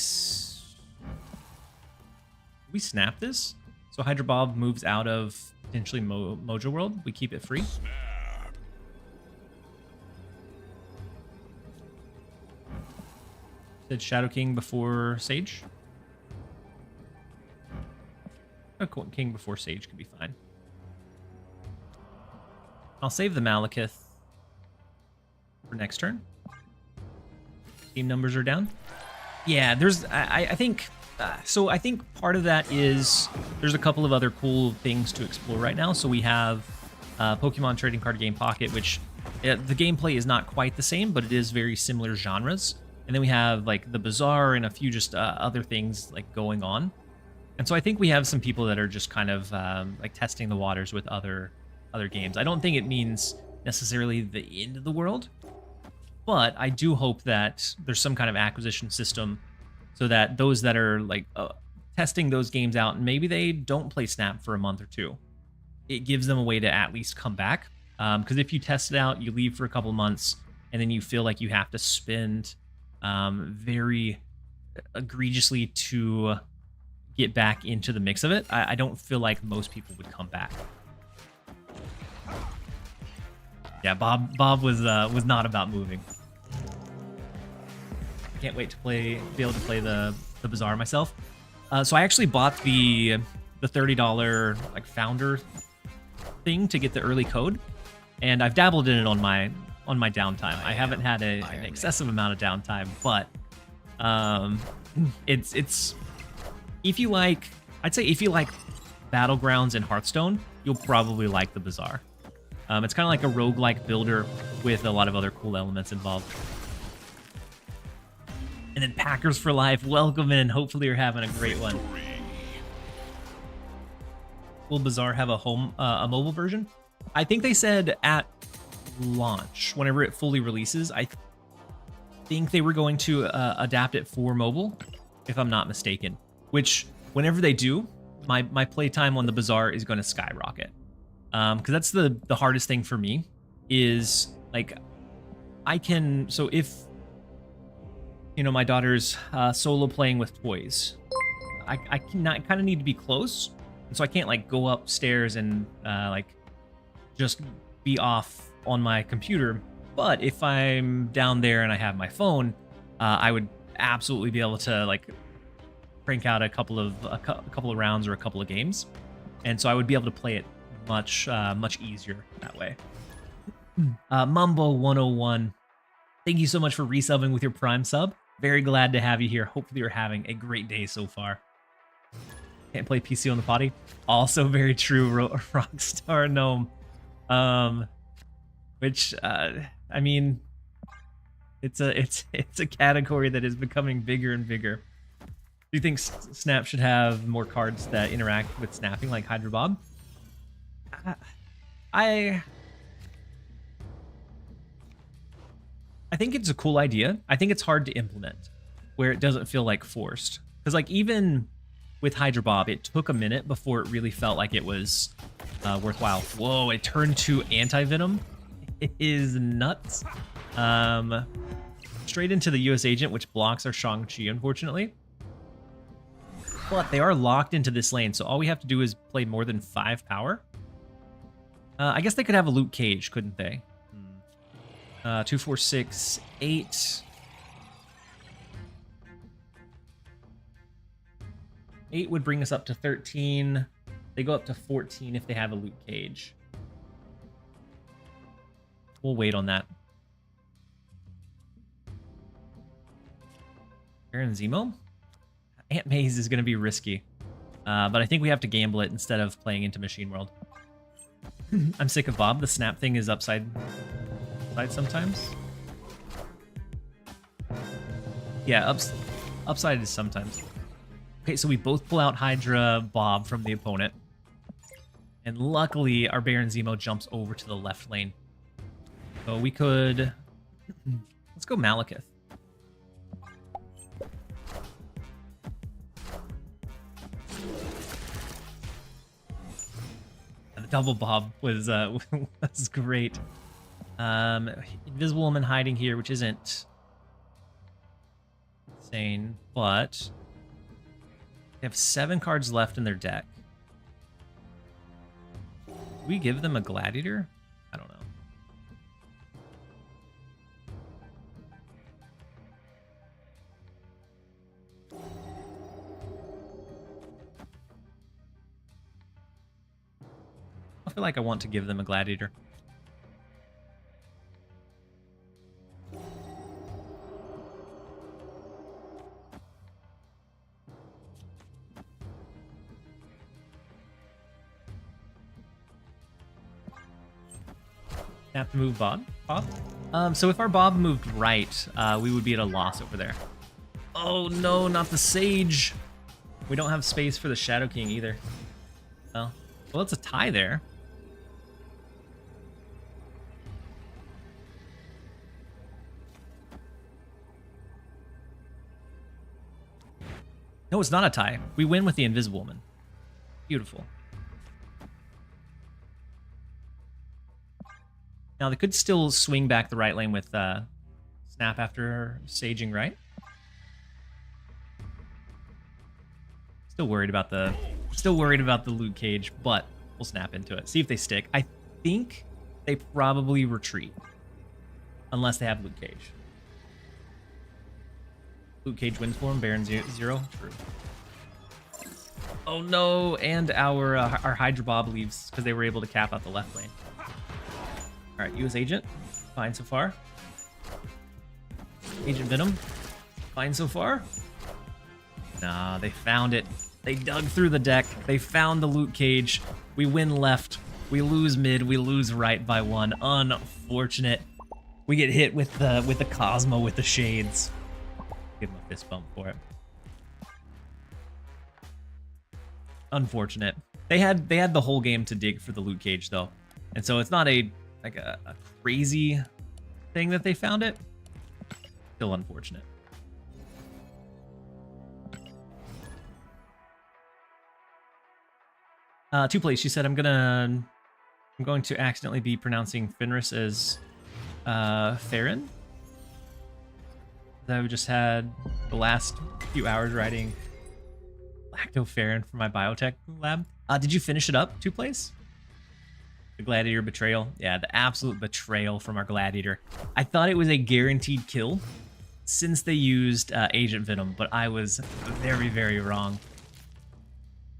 snap this, so Hydra Bob moves out of potentially Mojo World. We keep it free. Said Shadow King before Sage. King before Sage could be fine. I'll save the Malekith for next turn. Team numbers are down. Yeah, there's I think so. I think part of that is there's a couple of other cool things to explore right now. So we have Pokemon Trading Card Game Pocket, which the gameplay is not quite the same, but it is very similar genres. And then we have like the Bazaar and a few just other things like going on. And so I think we have some people that are just kind of like testing the waters with other games. I don't think it means necessarily the end of the world, but I do hope that there's some kind of acquisition system so that those that are like testing those games out, and maybe they don't play Snap for a month or two, it gives them a way to at least come back. Because if you test it out, you leave for a couple months, and then you feel like you have to spend very egregiously to get back into the mix of it, I don't feel like most people would come back. Yeah, Bob was not about moving. Can't wait to be able to play the Bazaar myself. So I actually bought the $30 like founder thing to get the early code, and I've dabbled in it on my downtime. I haven't had an excessive amount of downtime, but it's if you like, I'd say if you like Battlegrounds and Hearthstone, you'll probably like the Bazaar. It's kind of like a roguelike builder with a lot of other cool elements involved. And then Packers for Life, welcome in. Hopefully you're having a great one. Will Bazaar have a mobile version? I think they said at launch, whenever it fully releases, I think they were going to adapt it for mobile, if I'm not mistaken. Which, whenever they do, my playtime on the Bazaar is going to skyrocket. Because that's the hardest thing for me is like so if my daughter's solo playing with toys, I kind of need to be close, and so I can't like go upstairs and like just be off on my computer. But if I'm down there and I have my phone, I would absolutely be able to like crank out a couple of rounds or a couple of games, and so I would be able to play it much easier that way. Mumbo 101, thank you so much for resubbing with your Prime sub. Very glad to have you here. Hopefully you're having a great day so far. Can't play PC on the potty. Also very true, Rockstar Gnome. Which I mean, it's a category that is becoming bigger and bigger. Do you think Snap should have more cards that interact with snapping like Hydra Bob? I think it's a cool idea. I think it's hard to implement where it doesn't feel like forced. Because like even with Hydra Bob, it took a minute before it really felt like it was worthwhile. Whoa, it turned to anti-venom. It is nuts. Straight into the US agent, which blocks our Shang-Chi, unfortunately. But they are locked into this lane, so all we have to do is play more than 5 power. I guess they could have a Luke Cage, couldn't they? 2, 4, 6, 8. 8 would bring us up to 13. They go up to 14 if they have a Luke Cage. We'll wait on that. Baron Zemo? Aunt May's is going to be risky. But I think we have to gamble it instead of playing into Machine World. I'm sick of Bob. The snap thing is upside sometimes. Yeah, upside is sometimes. Okay, so we both pull out Hydra Bob from the opponent. And luckily, our Baron Zemo jumps over to the left lane. So we could... Let's go Malekith. And the double Bob was was great. Invisible Woman hiding here, which isn't insane, but they have 7 cards left in their deck. Do we give them a Gladiator? I don't know. I feel like I want to give them a Gladiator. Have to move Bob? So if our Bob moved right, we would be at a loss over there. Oh no, not the Sage. We don't have space for the Shadow King either. Well, it's a tie there. No, it's not a tie. We win with the Invisible Woman. Beautiful. Now, they could still swing back the right lane with Snap after saging right. Still worried about the Luke Cage, but we'll snap into it. See if they stick. I think they probably retreat. Unless they have Luke Cage. Luke Cage wins for him. Baron 0. True. Oh no, and our Hydra Bob leaves because they were able to cap out the left lane. Alright, US Agent. Fine so far. Agent Venom. Fine so far. Nah, they found it. They dug through the deck. They found the Luke Cage. We win left. We lose mid. We lose right by 1. Unfortunate. We get hit with the Cosmo with the shades. Give him a fist bump for it. Unfortunate. They had the whole game to dig for the Luke Cage though. And so it's not a crazy thing that they found it. Still unfortunate. Two plays. She said, I'm going to accidentally be pronouncing Fenris as Farron. I've just had the last few hours writing lactoferrin for my biotech lab. Did you finish it up? 2 plays? The Gladiator betrayal. Yeah, the absolute betrayal from our Gladiator. I thought it was a guaranteed kill since they used Agent Venom, but I was very, very wrong.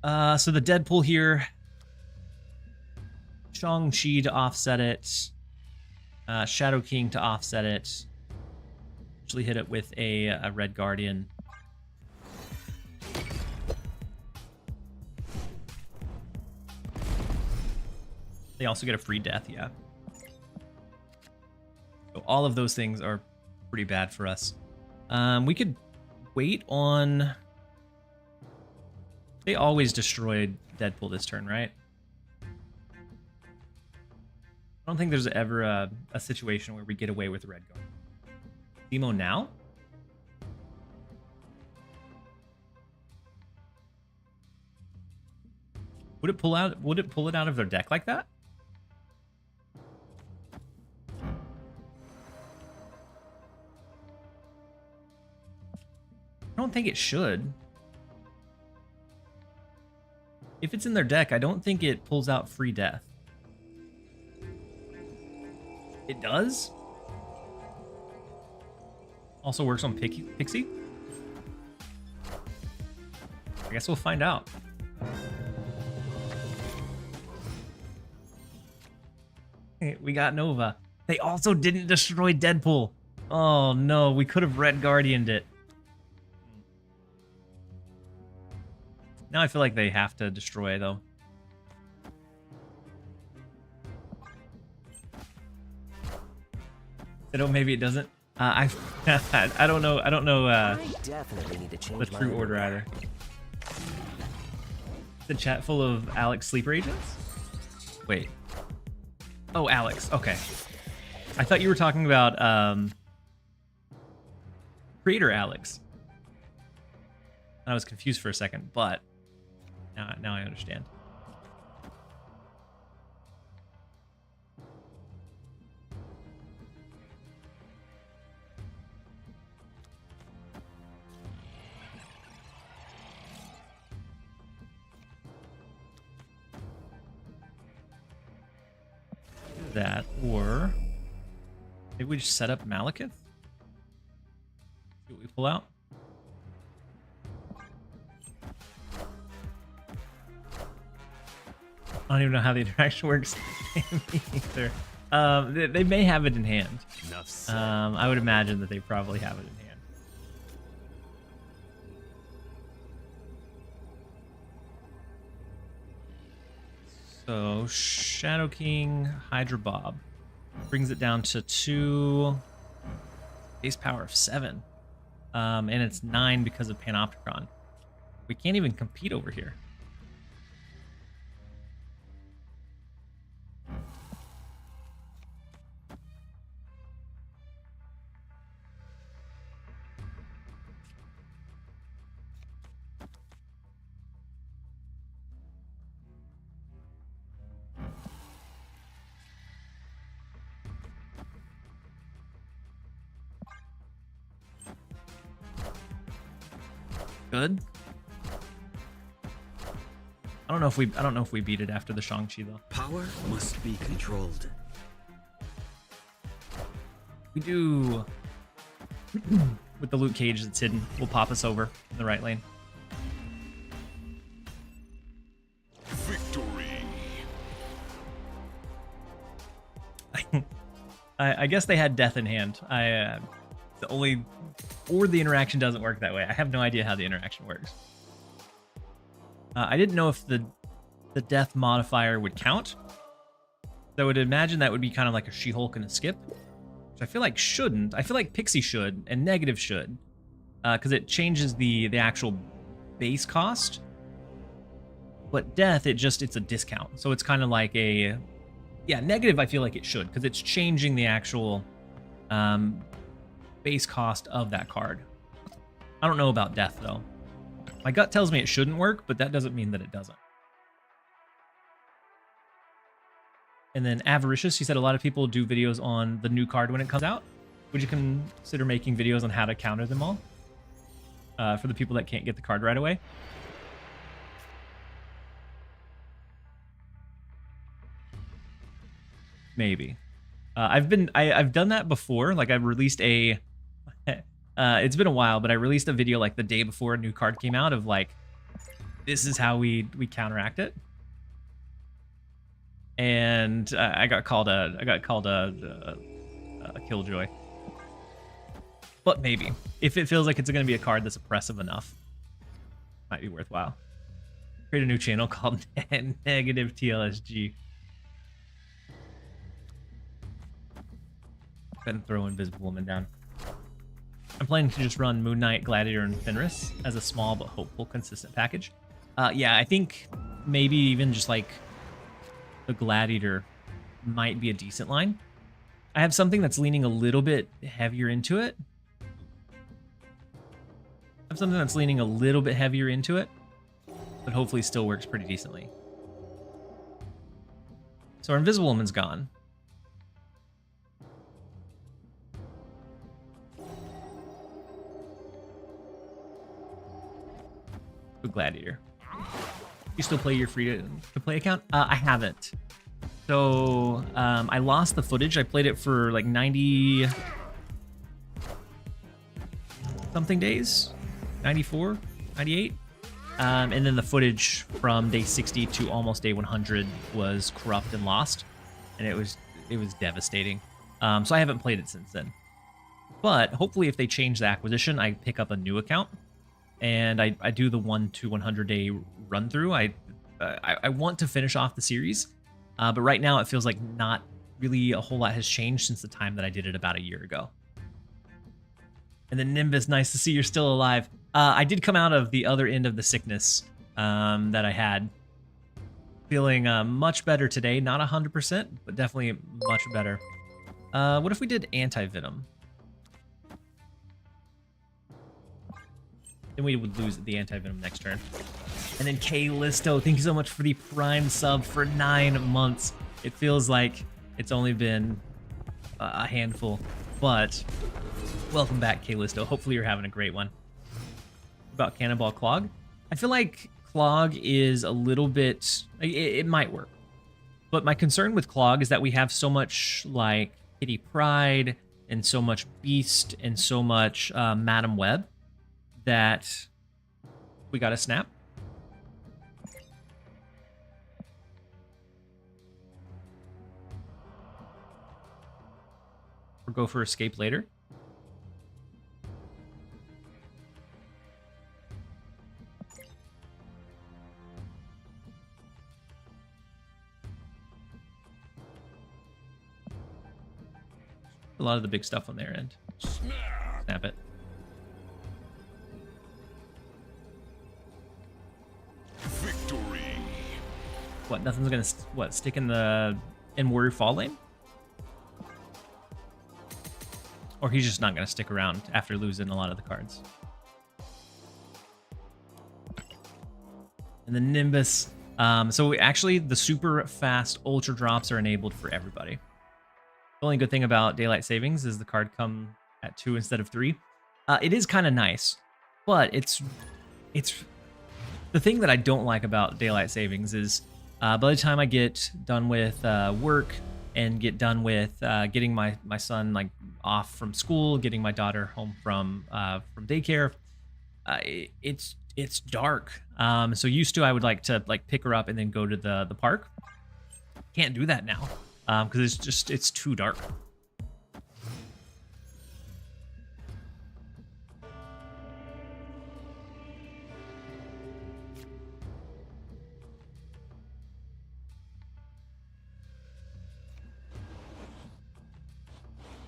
So the Deadpool here. Shang-Chi to offset it. Shadow King to offset it. Actually hit it with a Red Guardian. They also get a free death, yeah. So all of those things are pretty bad for us. We could wait on... They always destroyed Deadpool this turn, right? I don't think there's ever a situation where we get away with Red Guard. Demo now? Would it pull it out of their deck like that? I don't think it should. If it's in their deck, I don't think it pulls out free death. It does? Also works on Pixie? I guess we'll find out. We got Nova. They also didn't destroy Deadpool. Oh no, we could have Red Guardianed it. Now I feel like they have to destroy though. Oh, maybe it doesn't. I I don't know. I don't know I definitely need to change the my true order underwear. either. The chat full of Alex sleeper agents? Wait. Oh, Alex. Okay. I thought you were talking about creator Alex. I was confused for a second, but now I understand. That, or maybe we just set up Malekith? See what we pull out? I don't even know how the interaction works. Me either. They may have it in hand. Enough said. I would imagine that they probably have it in hand. So Shadow King, Hydra Bob brings it down to 2 base power of 7, and it's 9 because of Panopticon. We can't even compete over here. Good. I don't know if we beat it after the Shang-Chi though. Power must be controlled. We do with the Luke Cage that's hidden. We'll pop us over in the right lane. Victory. I guess they had death in hand. The only, or the interaction doesn't work that way. I have no idea how the interaction works. I didn't know if the death modifier would count. So I would imagine that would be kind of like a She-Hulk and a skip, which I feel like shouldn't. I feel like Pixie should and Negative should, because it changes the actual base cost. But death, it's a discount, so it's kind of like a, yeah, Negative. I feel like it should because it's changing the actual base cost of that card. I don't know about death though. My gut tells me it shouldn't work, but that doesn't mean that it doesn't. And then Avaricious, he said a lot of people do videos on the new card when it comes out. Would you consider making videos on how to counter them all? For the people that can't get the card right away? Maybe. I've done that before. Like I've released a it's been a while, but I released a video like the day before a new card came out of like, this is how we counteract it. And I got called a killjoy. But maybe if it feels like it's going to be a card that's oppressive enough, might be worthwhile. Create a new channel called Negative TLSG. Go ahead and throw Invisible Woman down. I'm planning to just run Moon Knight, Gladiator, and Fenris as a small but hopeful consistent package. Yeah, I think maybe even just like the Gladiator might be a decent line. I have something that's leaning a little bit heavier into it. But hopefully still works pretty decently. So our Invisible Woman's gone. Gladiator. You still play your free to play account? I haven't. So I lost the footage. I played it for like 90 something days, 94, 98. And then the footage from day 60 to almost day 100 was corrupt and lost, and it was devastating. So I haven't played it since then. But hopefully if they change the acquisition, I pick up a new account. and I do the 1 to 100 day run through. I want to finish off the series, but right now it feels like not really a whole lot has changed since the time that I did it about a year ago. And then Nimbus, nice to see you're still alive. I did come out of the other end of the sickness that I had. Feeling much better today. Not 100%, but definitely much better. What if we did anti-venom? Then we would lose the anti-venom next turn. And then K Listo, thank you so much for the Prime sub for 9 months. It feels like it's only been a handful, but welcome back, K Listo. Hopefully you're having a great one. About Cannonball Clog, I feel like Clog is a little bit, it might work, but my concern with Clog is that we have so much like Kitty Pride and so much Beast and so much Madam Web that we gotta snap. Or go for escape later. A lot of the big stuff on their end. Snap it. Victory. What? Nothing's gonna stick in the Warrior Fall lane? Or he's just not gonna stick around after losing a lot of the cards. And the Nimbus. So actually, the super fast ultra drops are enabled for everybody. The only good thing about Daylight Savings is the card come at 2 instead of 3. It is kind of nice, but it's the thing that I don't like about Daylight Savings is by the time I get done with work and get done with getting my son like off from school, getting my daughter home from daycare, it's dark. So used to I would like to pick her up and then go to the park. Can't do that now. Because it's too dark. All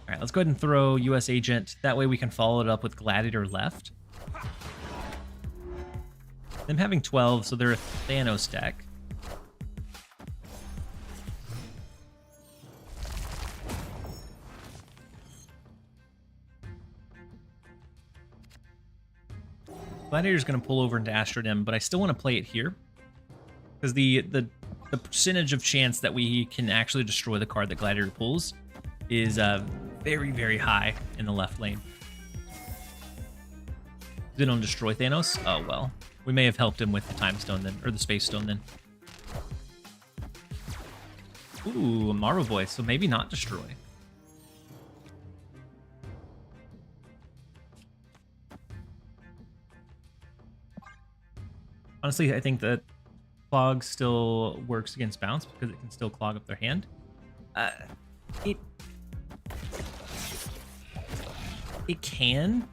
right, let's go ahead and throw US Agent. That way we can follow it up with Gladiator left. Them having 12, so they're a Thanos deck. Gladiator's going to pull over into Astrodim, but I still want to play it here. Because the percentage of chance that we can actually destroy the card that Gladiator pulls is very, very high in the left lane. They don't destroy Thanos? Oh, well. We may have helped him with the Time Stone then, or the Space Stone then. Ooh, a Marvel Boy, so maybe not destroy. Honestly, I think that Clog still works against Bounce because it can still clog up their hand. It can,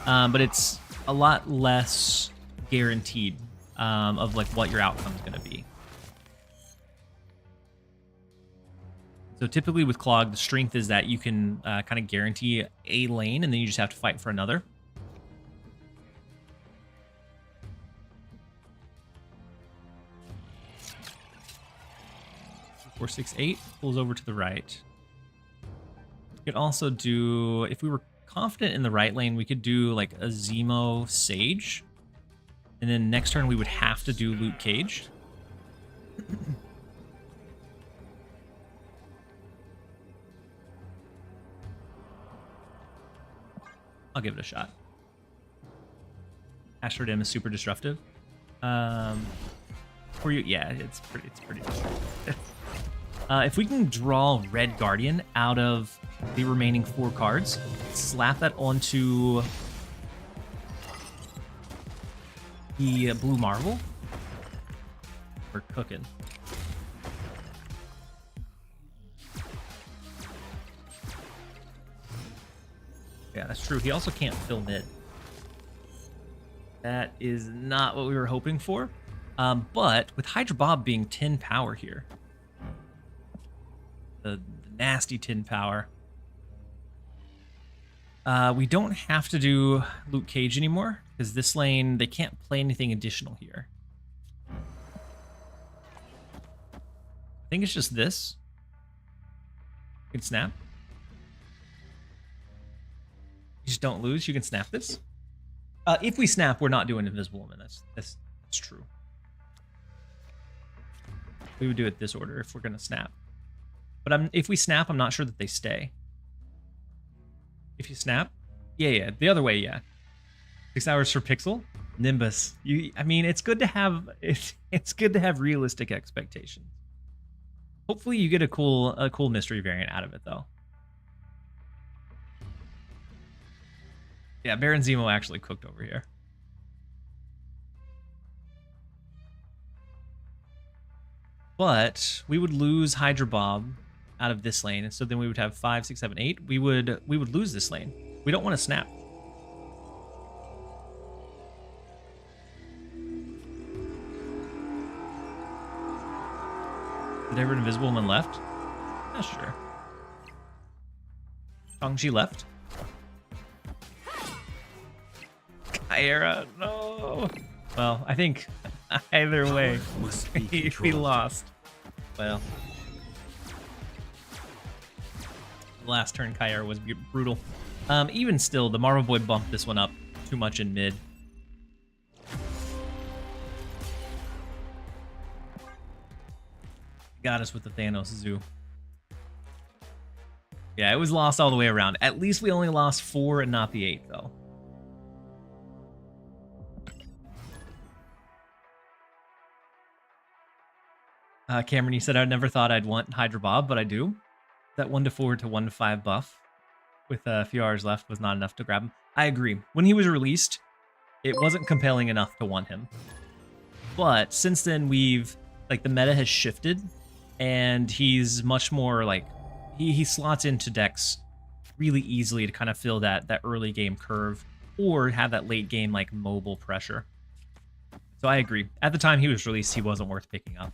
but it's a lot less guaranteed of like what your outcome is going to be. So typically with Clog, the strength is that you can kind of guarantee a lane and then you just have to fight for another. 4, 6, 8 pulls over to the right. We could also do, if we were confident in the right lane, we could do like a Zemo Sage. And then next turn we would have to do Luke Cage. I'll give it a shot. Astrodim is super disruptive. For you, yeah, it's pretty disruptive. If we can draw Red Guardian out of the remaining 4 cards, slap that onto the Blue Marvel, we're cooking. Yeah, that's true. He also can't fill mid. That is not what we were hoping for. But with Hydra Bob being 10 power here, the nasty 10 power, we don't have to do Luke Cage anymore because this lane, they can't play anything additional here. I think it's just this. You can snap. You just don't lose. You can snap this. If we snap, we're not doing Invisible Woman. That's true. We would do it this order if we're gonna snap. But if we snap, I'm not sure that they stay. If you snap, yeah, the other way, yeah. 6 hours for Pixel, Nimbus. I mean, it's good to have it's good to have realistic expectations. Hopefully, you get a cool mystery variant out of it, though. Yeah, Baron Zemo actually cooked over here. But we would lose Hydra Bob out of this lane, so then we would have 5, 6, 7, 8. We would lose this lane. We don't want to snap. Did ever Invisible Woman left? Yeah, sure. Shang-Chi left. Kyra, no. Well, I think either way, we lost. Well, last turn Kyra was brutal. Even still, the Marvel Boy bumped this one up too much in mid. Got us with the Thanos Zoo. Yeah, it was lost all the way around. At least we only lost 4 and not the 8, though. Cameron, you said I never thought I'd want Hydra Bob, but I do. That 1-4 to 1-5 buff with a few hours left was not enough to grab him. I agree. When he was released, it wasn't compelling enough to want him. But since then, the meta has shifted, and he's much more like he slots into decks really easily to kind of fill that early game curve or have that late game like mobile pressure. So I agree. At the time he was released, he wasn't worth picking up.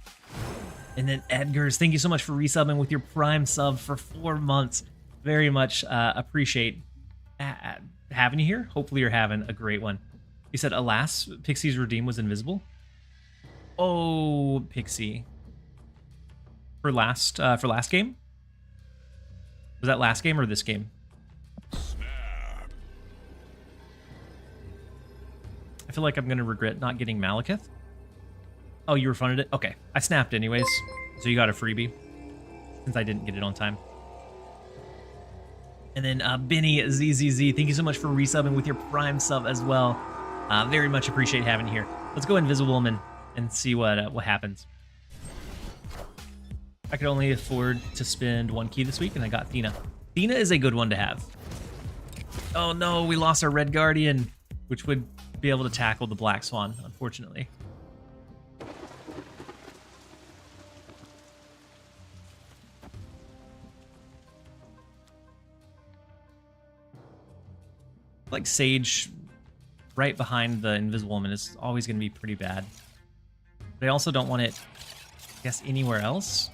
And then Edgar's, thank you so much for resubbing with your Prime sub for 4 months. Very much appreciate having you here. Hopefully you're having a great one. He said, alas, Pixie's Redeem was invisible. Oh, Pixie. For last game? Was that last game or this game? Snap. I feel like I'm going to regret not getting Malekith. Oh, you refunded it? Okay. I snapped anyways, so you got a freebie since I didn't get it on time. And then Benny ZZZ, thank you so much for resubbing with your Prime sub as well. Very much appreciate having you here. Let's go Invisible Woman and see what happens. I could only afford to spend 1 key this week, and I got Thena. Thena is a good one to have. Oh no, we lost our Red Guardian, which would be able to tackle the Black Swan, unfortunately. Like Sage right behind the Invisible Woman is always going to be pretty bad. But I also don't want it, I guess, anywhere else.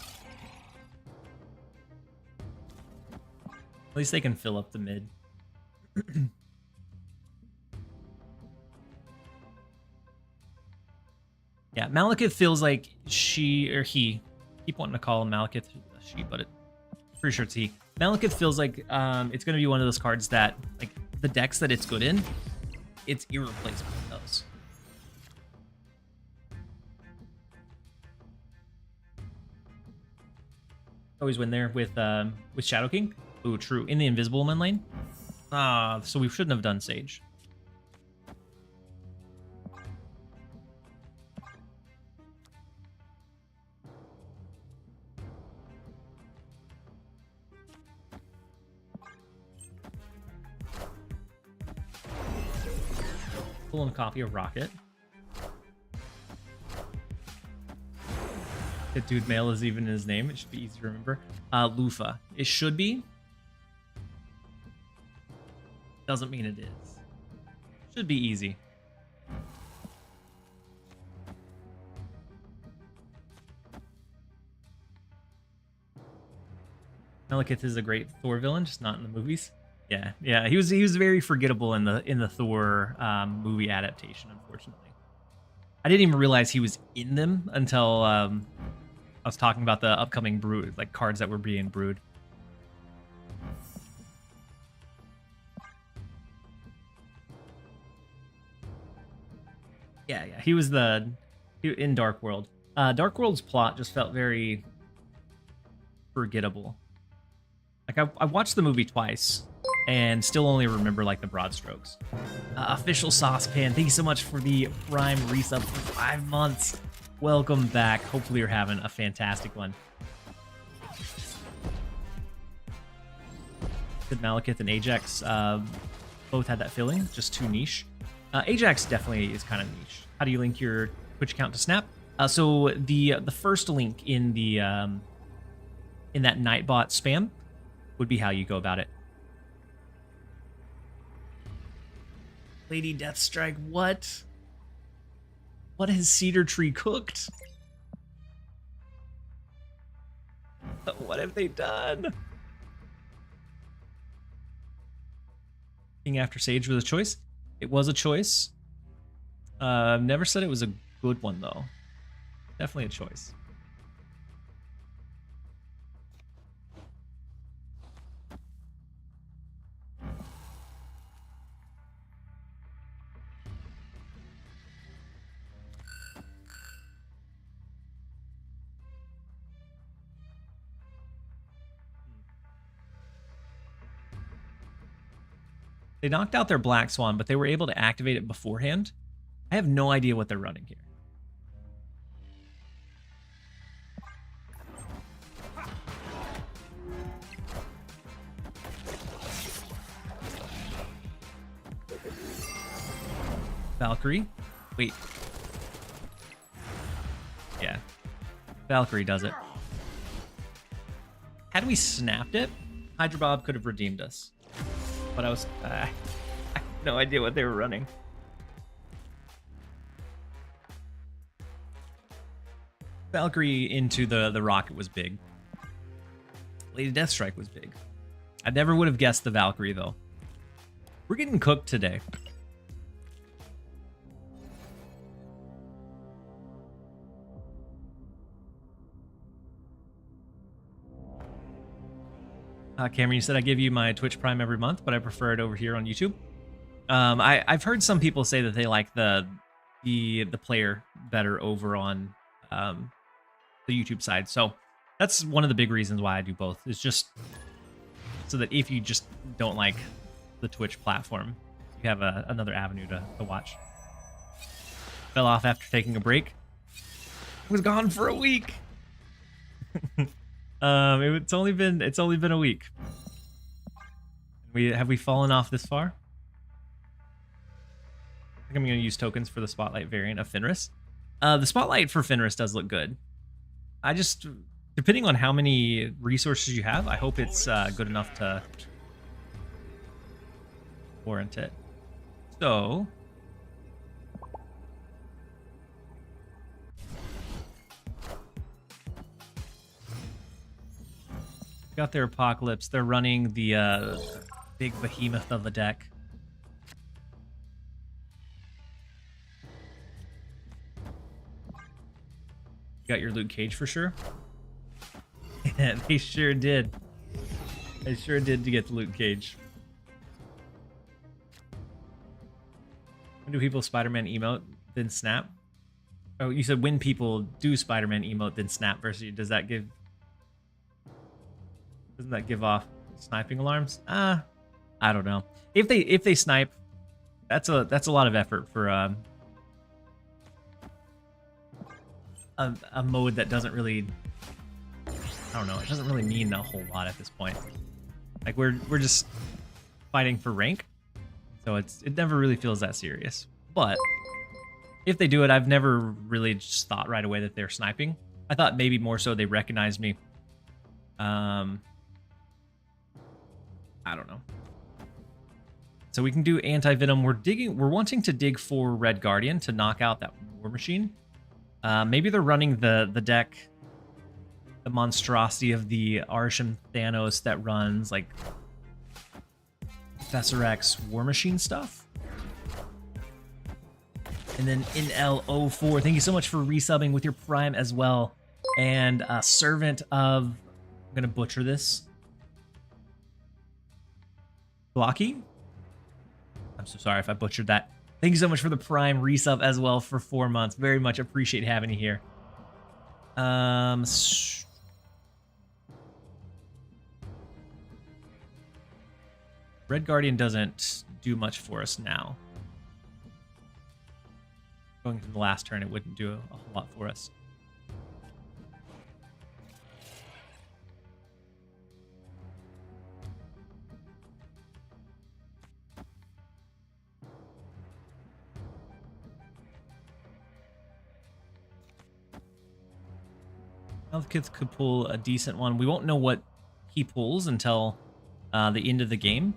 At least they can fill up the mid. Yeah, Malekith feels like she, or he, keep wanting to call him Malekith she, but pretty sure it's he. Malekith feels like it's going to be one of those cards that, like, the decks that it's good in, it's irreplaceable in those. Always win there with Shadow King. Ooh, true. In the Invisible Woman lane. So we shouldn't have done Sage. Pulling a copy of Rocket. The dude male is even in his name. It should be easy to remember. Lufa. It should be. Doesn't mean it is. Should be easy. Malekith is a great Thor villain, just not in the movies. Yeah, yeah, he was very forgettable in the Thor movie adaptation. Unfortunately, I didn't even realize he was in them until I was talking about the upcoming brew, like cards that were being brewed. Yeah, yeah, he was in Dark World. Dark World's plot just felt very forgettable. Like I watched the movie twice and still only remember like the broad strokes. Official Saucepan, thank you so much for the Prime resub for 5 months. Welcome back. Hopefully you're having a fantastic one. Good Malekith and Ajax both had that feeling, just too niche. Ajax definitely is kind of niche. How do you link your Twitch account to Snap? So the first link in the in that Nightbot spam would be how you go about it. Lady Deathstrike, what? What has Cedar Tree cooked? What have they done? King after Sage was a choice. It was a choice. Never said it was a good one though. Definitely a choice. They knocked out their Black Swan, but they were able to activate it beforehand. I have no idea what they're running here. Valkyrie? Wait. Yeah. Valkyrie does it. Had we snapped it, Hydra Bob could have redeemed us. But I have no idea what they were running. Valkyrie into the rocket was big. Lady Deathstrike was big. I never would have guessed the Valkyrie though. We're getting cooked today. Cameron, you said I give you my Twitch Prime every month, but I prefer it over here on YouTube. I've heard some people say that they like the player better over on the YouTube side. So that's one of the big reasons why I do both. It's just so that if you just don't like the Twitch platform, you have another avenue to watch. Fell off after taking a break. Was gone for a week. It's only been a week. Have we fallen off this far? I think I'm gonna use tokens for the Spotlight variant of Fenris. The Spotlight for Fenris does look good. I just, depending on how many resources you have, I hope it's good enough to warrant it. So. Got their Apocalypse. They're running the big behemoth of the deck. Got your Luke Cage for sure. Yeah, they sure did. They sure did to get the Luke Cage. When do people Spider-Man emote, then snap? Oh, you said when people do Spider-Man emote, then snap versus does that give... Doesn't that give off sniping alarms? I don't know. If they snipe, that's a lot of effort for a mode that doesn't really, I don't know, it doesn't really mean a whole lot at this point. Like we're just fighting for rank, so it never really feels that serious. But if they do it, I've never really just thought right away that they're sniping. I thought maybe more so they recognized me. I don't know. So we can do anti-venom. We're wanting to dig for Red Guardian to knock out that War Machine. Maybe they're running the deck the monstrosity of the Arsham Thanos that runs like Professor X War Machine stuff. And then NL04, thank you so much for resubbing with your Prime as well. And Servant of, I'm gonna butcher this, Blocky. I'm so sorry if I butchered that. Thank you so much for the Prime resub as well for 4 months. Very much appreciate having you here. Red Guardian doesn't do much for us now. Going to the last turn, it wouldn't do a whole lot for us. Health kits could pull a decent one. We won't know what he pulls until the end of the game.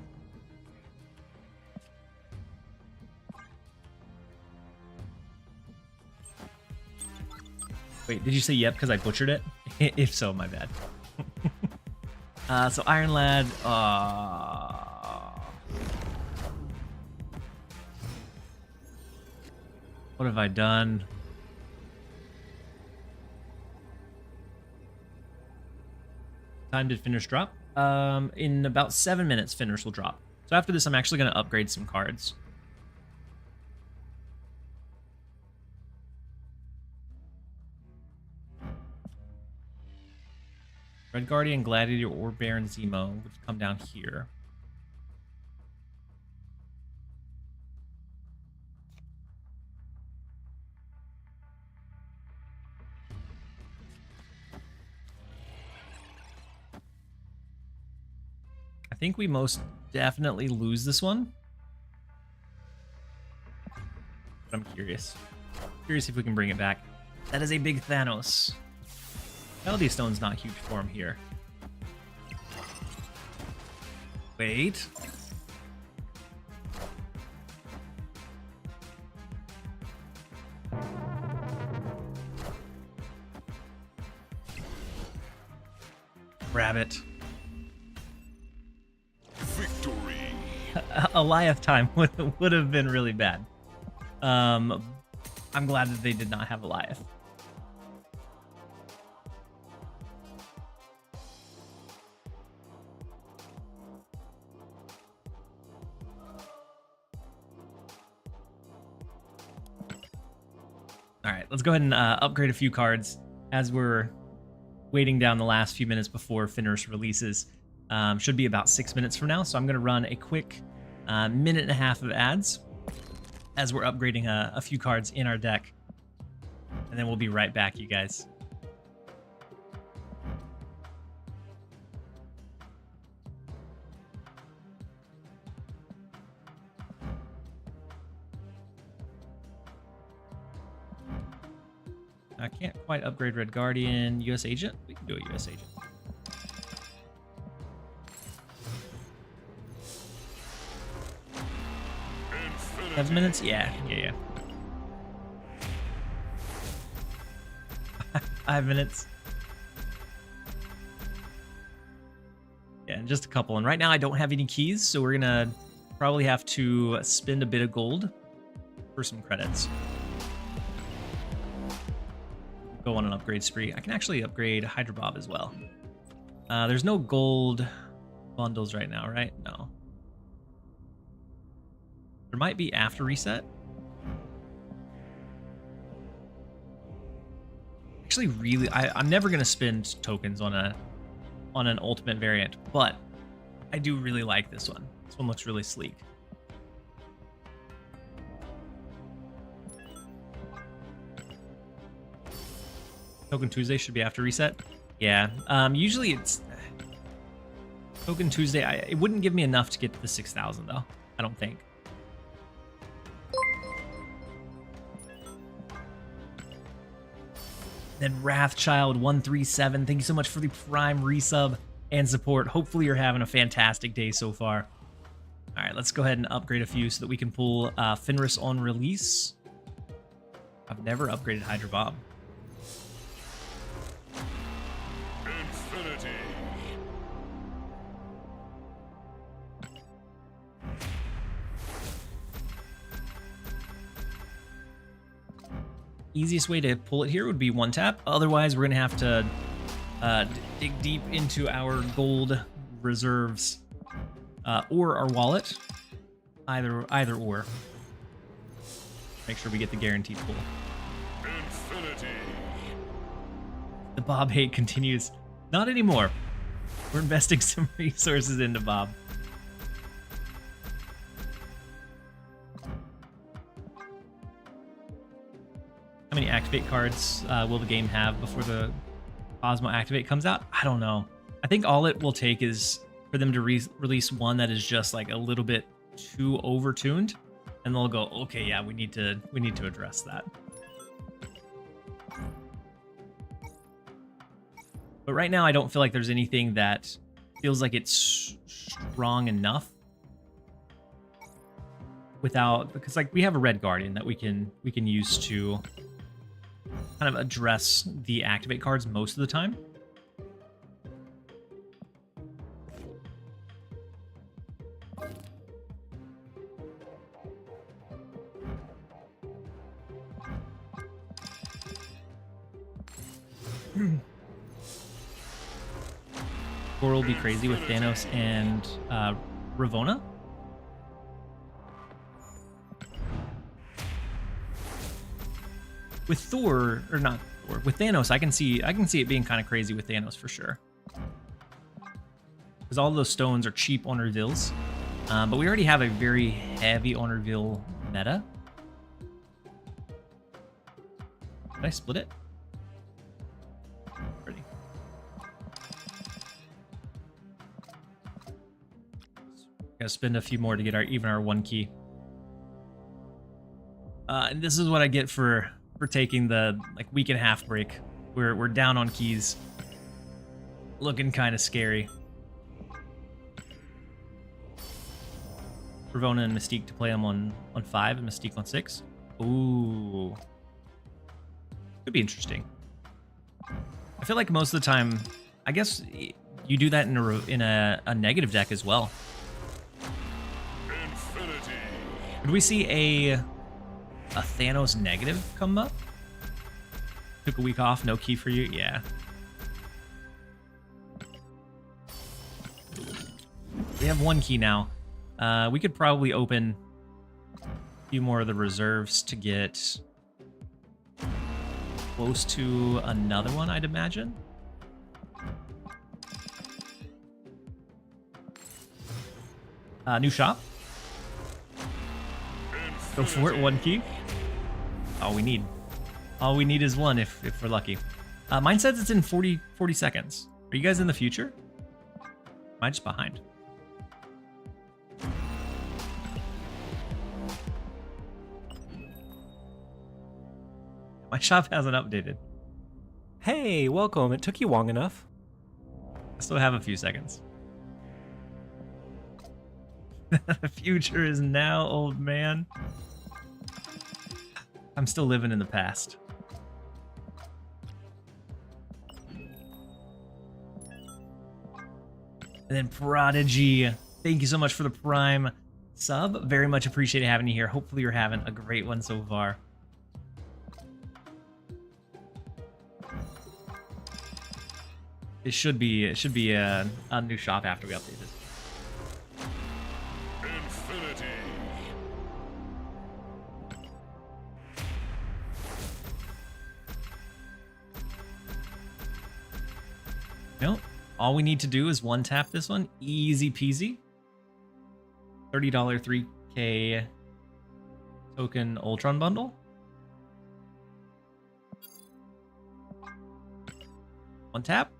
Wait, did you say yep because I butchered it? If so, my bad. So Iron Lad, what have I done? Time did Fenris drop? In about 7 minutes, Fenris will drop. So after this, I'm actually going to upgrade some cards. Red Guardian, Gladiator, or Baron Zemo would come down here. I think we most definitely lose this one. But I'm curious. Curious if we can bring it back. That is a big Thanos. Melody Stone's not huge for him here. Wait. Rabbit. Victory. Eliath time would have been really bad. I'm glad that they did not have Eliath. All right, let's go ahead and upgrade a few cards as we're waiting down the last few minutes before Fenris releases. Should be about 6 minutes from now, so I'm going to run a quick minute and a half of ads as we're upgrading a few cards in our deck. And then we'll be right back, you guys. I can't quite upgrade Red Guardian. US Agent? We can do a US Agent. Infinity. 7 minutes? Yeah. 5 minutes. Yeah, and just a couple. And right now I don't have any keys, so we're gonna probably have to spend a bit of gold for some credits. Go on an upgrade spree. I can actually upgrade Hydra Bob as well. There's no gold bundles right now, right? No. There might be after reset. Actually, really, I'm never gonna spend tokens on an ultimate variant, but I do really like this one. This one looks really sleek. Token Tuesday should be after reset. Yeah. Usually it's Token Tuesday. It wouldn't give me enough to get to the 6,000 though. I don't think. Then Wrathchild137, thank you so much for the Prime resub and support. Hopefully you're having a fantastic day so far. All right, let's go ahead and upgrade a few so that we can pull Fenris on release. I've never upgraded Hydra Bob. Easiest way to pull it here would be one tap. Otherwise, we're gonna have to dig deep into our gold reserves or our wallet. Either or. Make sure we get the guaranteed pull. Infinity. The Bob hate continues. Not anymore. We're investing some resources into Bob. How many activate cards will the game have before the Cosmo Activate comes out? I don't know. I think all it will take is for them to release one that is just like a little bit too overtuned, and they'll go, okay, yeah, we need to address that. But right now, I don't feel like there's anything that feels like it's strong enough without, because like we have a Red Guardian that we can use to kind of address the activate cards most of the time. Thor will be crazy with Thanos and Ravonna. With Thor, or not Thor, with Thanos, I can see it being kind of crazy with Thanos for sure. Because all those stones are cheap on reveals. But we already have a very heavy on reveal meta. Did I split it? Pretty. Gotta spend a few more to get even our one key. And this is what I get for taking the like week and a half break. We're down on keys. Looking kind of scary. Ravonna and Mystique to play them on 5 and Mystique on 6. Ooh. Could be interesting. I feel like most of the time, I guess you do that in a negative deck as well. Infinity. Could we see a Thanos negative come up? Took a week off, no key for you? Yeah. We have one key now. We could probably open a few more of the reserves to get close to another one, I'd imagine. New shop. Go for it, one key. All we need. All we need is one if we're lucky. Mine says it's in 40 seconds. Are you guys in the future? Am I just behind? My shop hasn't updated. Hey, welcome. It took you long enough. I still have a few seconds. The future is now, old man. I'm still living in the past. And then Prodigy, thank you so much for the Prime sub. Very much appreciate having you here. Hopefully you're having a great one so far. It should be a new shop after we update this. Infinity. Nope. All we need to do is one tap this one. Easy peasy. $30 3K token Ultron bundle. One tap.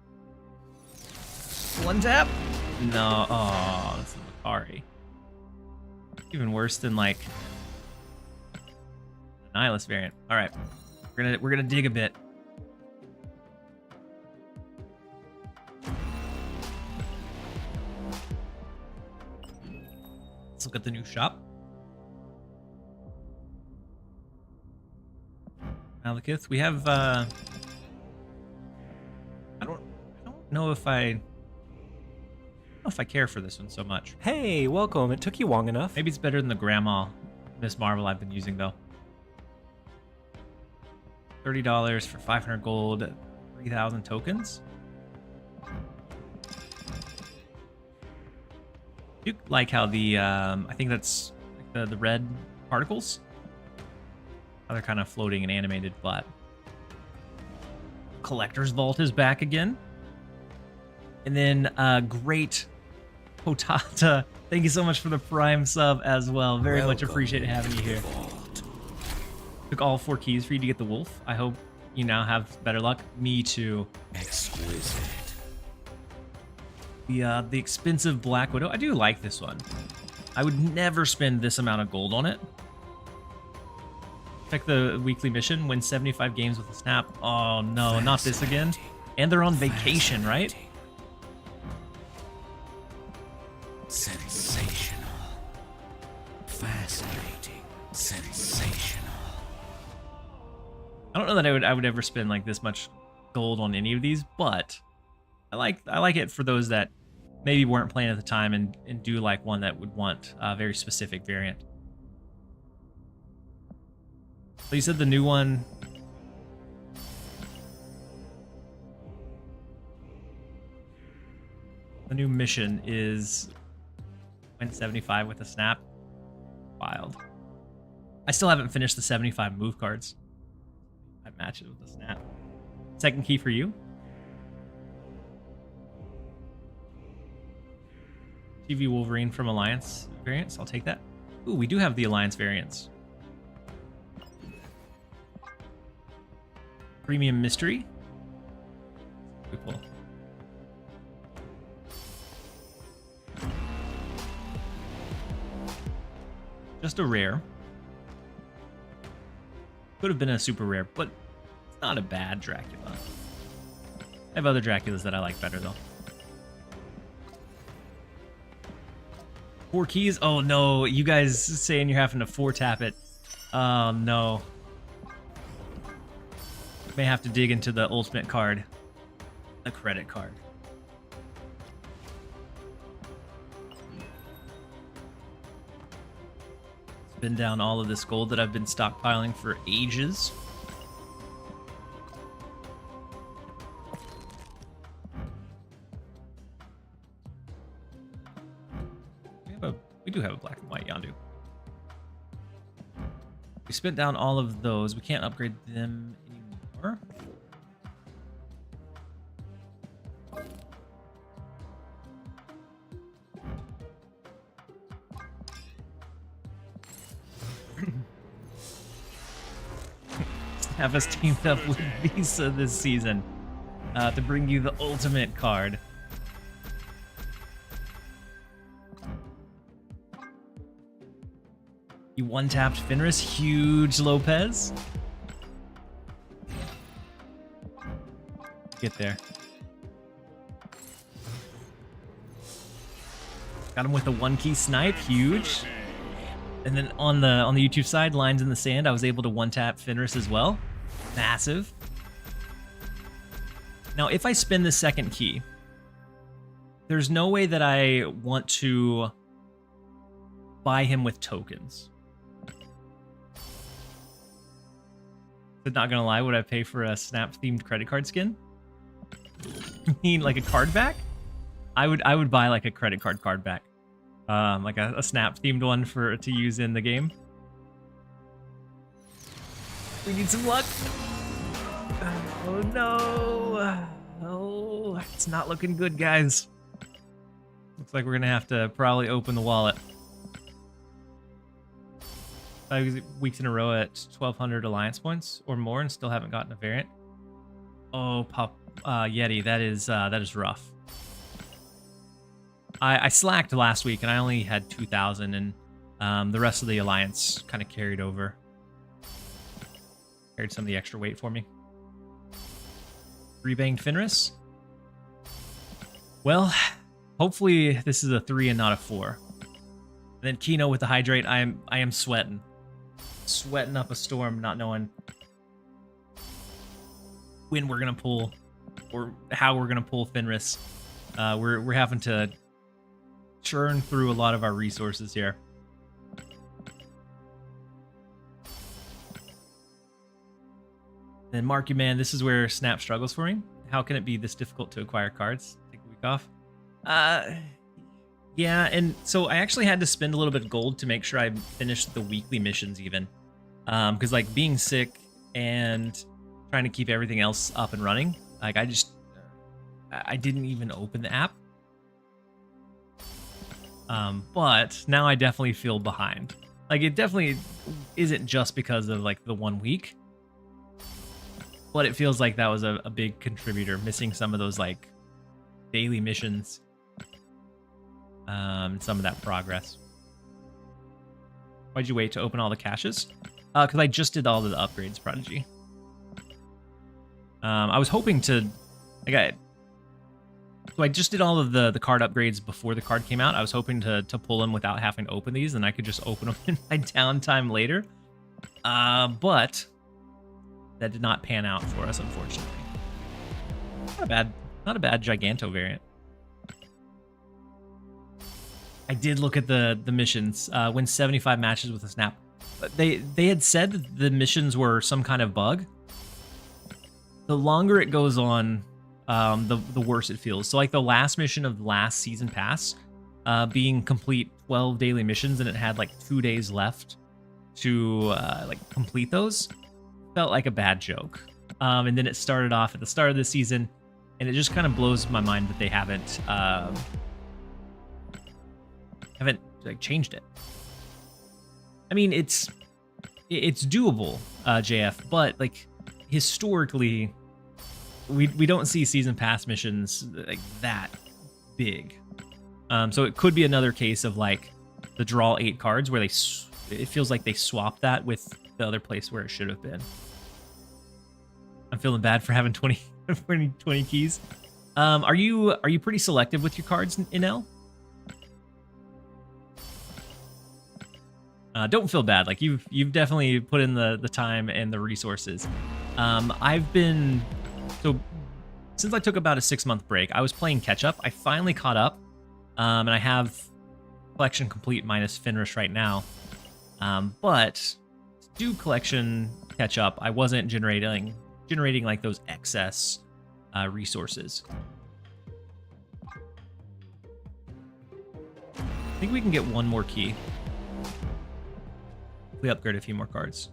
One tap. No. Oh, that's the Macari. Even worse than like the Nihilus variant. All right. We're gonna dig a bit. Let's look at the new shop. Malekith, we have I don't know if I care for this one so much. Hey, welcome. It took you long enough. Maybe it's better than the Grandma Miss Marvel I've been using though. $30 for 500 gold, 3,000 tokens. I do like how the I think that's like the red particles. How they're kind of floating and animated, but Collector's Vault is back again. And then great Potata. Thank you so much for the Prime sub as well. Very much appreciate having you here. Took all 4 keys for you to get the wolf. I hope you now have better luck. Me too. Exquisite. The expensive Black Widow. I do like this one. I would never spend this amount of gold on it. Check the weekly mission. Win 75 games with a snap. Oh no, not this again. And they're on vacation, right? Sensational. Fascinating. Sensational. I don't know that I would ever spend like this much gold on any of these, but I like it for those that maybe weren't playing at the time and do like one that would want a very specific variant. So you said the new one. The new mission is win 75 with a snap. Wild. I still haven't finished the 75 move cards. I match it with the snap. Second key for you. TV Wolverine from Alliance variants. I'll take that. Ooh, we do have the Alliance variants. Premium Mystery. We pull. Just a rare. Could have been a super rare, but it's not a bad Dracula. I have other Draculas that I like better, though. 4 keys? Oh, no. You guys saying you're having to 4-tap it. Oh, no. May have to dig into the ultimate card. A credit card. Spin down all of this gold that I've been stockpiling for ages. We do have a black and white Yondu. We spent down all of those. We can't upgrade them anymore. Have us teamed up with Visa this season to bring you the ultimate card. You one-tapped Fenris, huge Lopez. Get there. Got him with a 1-key snipe, huge. And then on the YouTube side, Lines in the Sand, I was able to one-tap Fenris as well. Massive. Now, if I spin the second key, there's no way that I want to buy him with tokens. But not gonna lie, would I pay for a Snap-themed credit card skin? You mean like a card back? I would buy like a credit card back. Like a Snap-themed one to use in the game. We need some luck. Oh no. Oh, it's not looking good, guys. Looks like we're gonna have to probably open the wallet. 5 weeks in a row at 1,200 alliance points or more and still haven't gotten a variant. Oh, Pop Yeti, that is rough. I slacked last week and I only had 2,000 and the rest of the alliance kind of carried over. Carried some of the extra weight for me. Rebanged Fenris. Well, hopefully this is a 3 and not a 4. And then Kino with the hydrate. I am sweating. Sweating up a storm, not knowing when we're gonna pull or how we're gonna pull Fenris. We're having to churn through a lot of our resources here. Then Marky Man, this is where Snap struggles for me. How can it be this difficult to acquire cards? Take a week off. Yeah, and so I actually had to spend a little bit of gold to make sure I finished the weekly missions even. Because like being sick and trying to keep everything else up and running, like I didn't even open the app. But now I definitely feel behind. Like it definitely isn't just because of like the 1 week, but it feels like that was a big contributor, missing some of those like daily missions, some of that progress. Why'd you wait to open all the caches? Because I just did all of the upgrades, Prodigy. I was hoping to, so I just did all of the card upgrades before the card came out. I was hoping to pull them without having to open these, and I could just open them in my downtime later. But that did not pan out for us, unfortunately. Not a bad Giganto variant. I did look at the missions. Win 75 matches with a snap. They had said that the missions were some kind of bug. The longer it goes on, the worse it feels. So like the last mission of the last season pass, being complete 12 daily missions, and it had like 2 days left to like complete those, felt like a bad joke. And then it started off at the start of the season, and it just kind of blows my mind that they haven't like changed it. I mean, it's doable, JF, but like historically, we don't see season pass missions like that big. So it could be another case of like the draw 8 cards where it feels like they swapped that with the other place where it should have been. I'm feeling bad for having 20 keys. Are you pretty selective with your cards in L? Don't feel bad. Like you've definitely put in the time and the resources. I've been, so since I took about a 6-month break, I was playing catch up. I finally caught up, and I have collection complete minus Fenris right now. But to do collection catch up, I wasn't generating like those excess resources. I think we can get one more key. We upgrade a few more cards.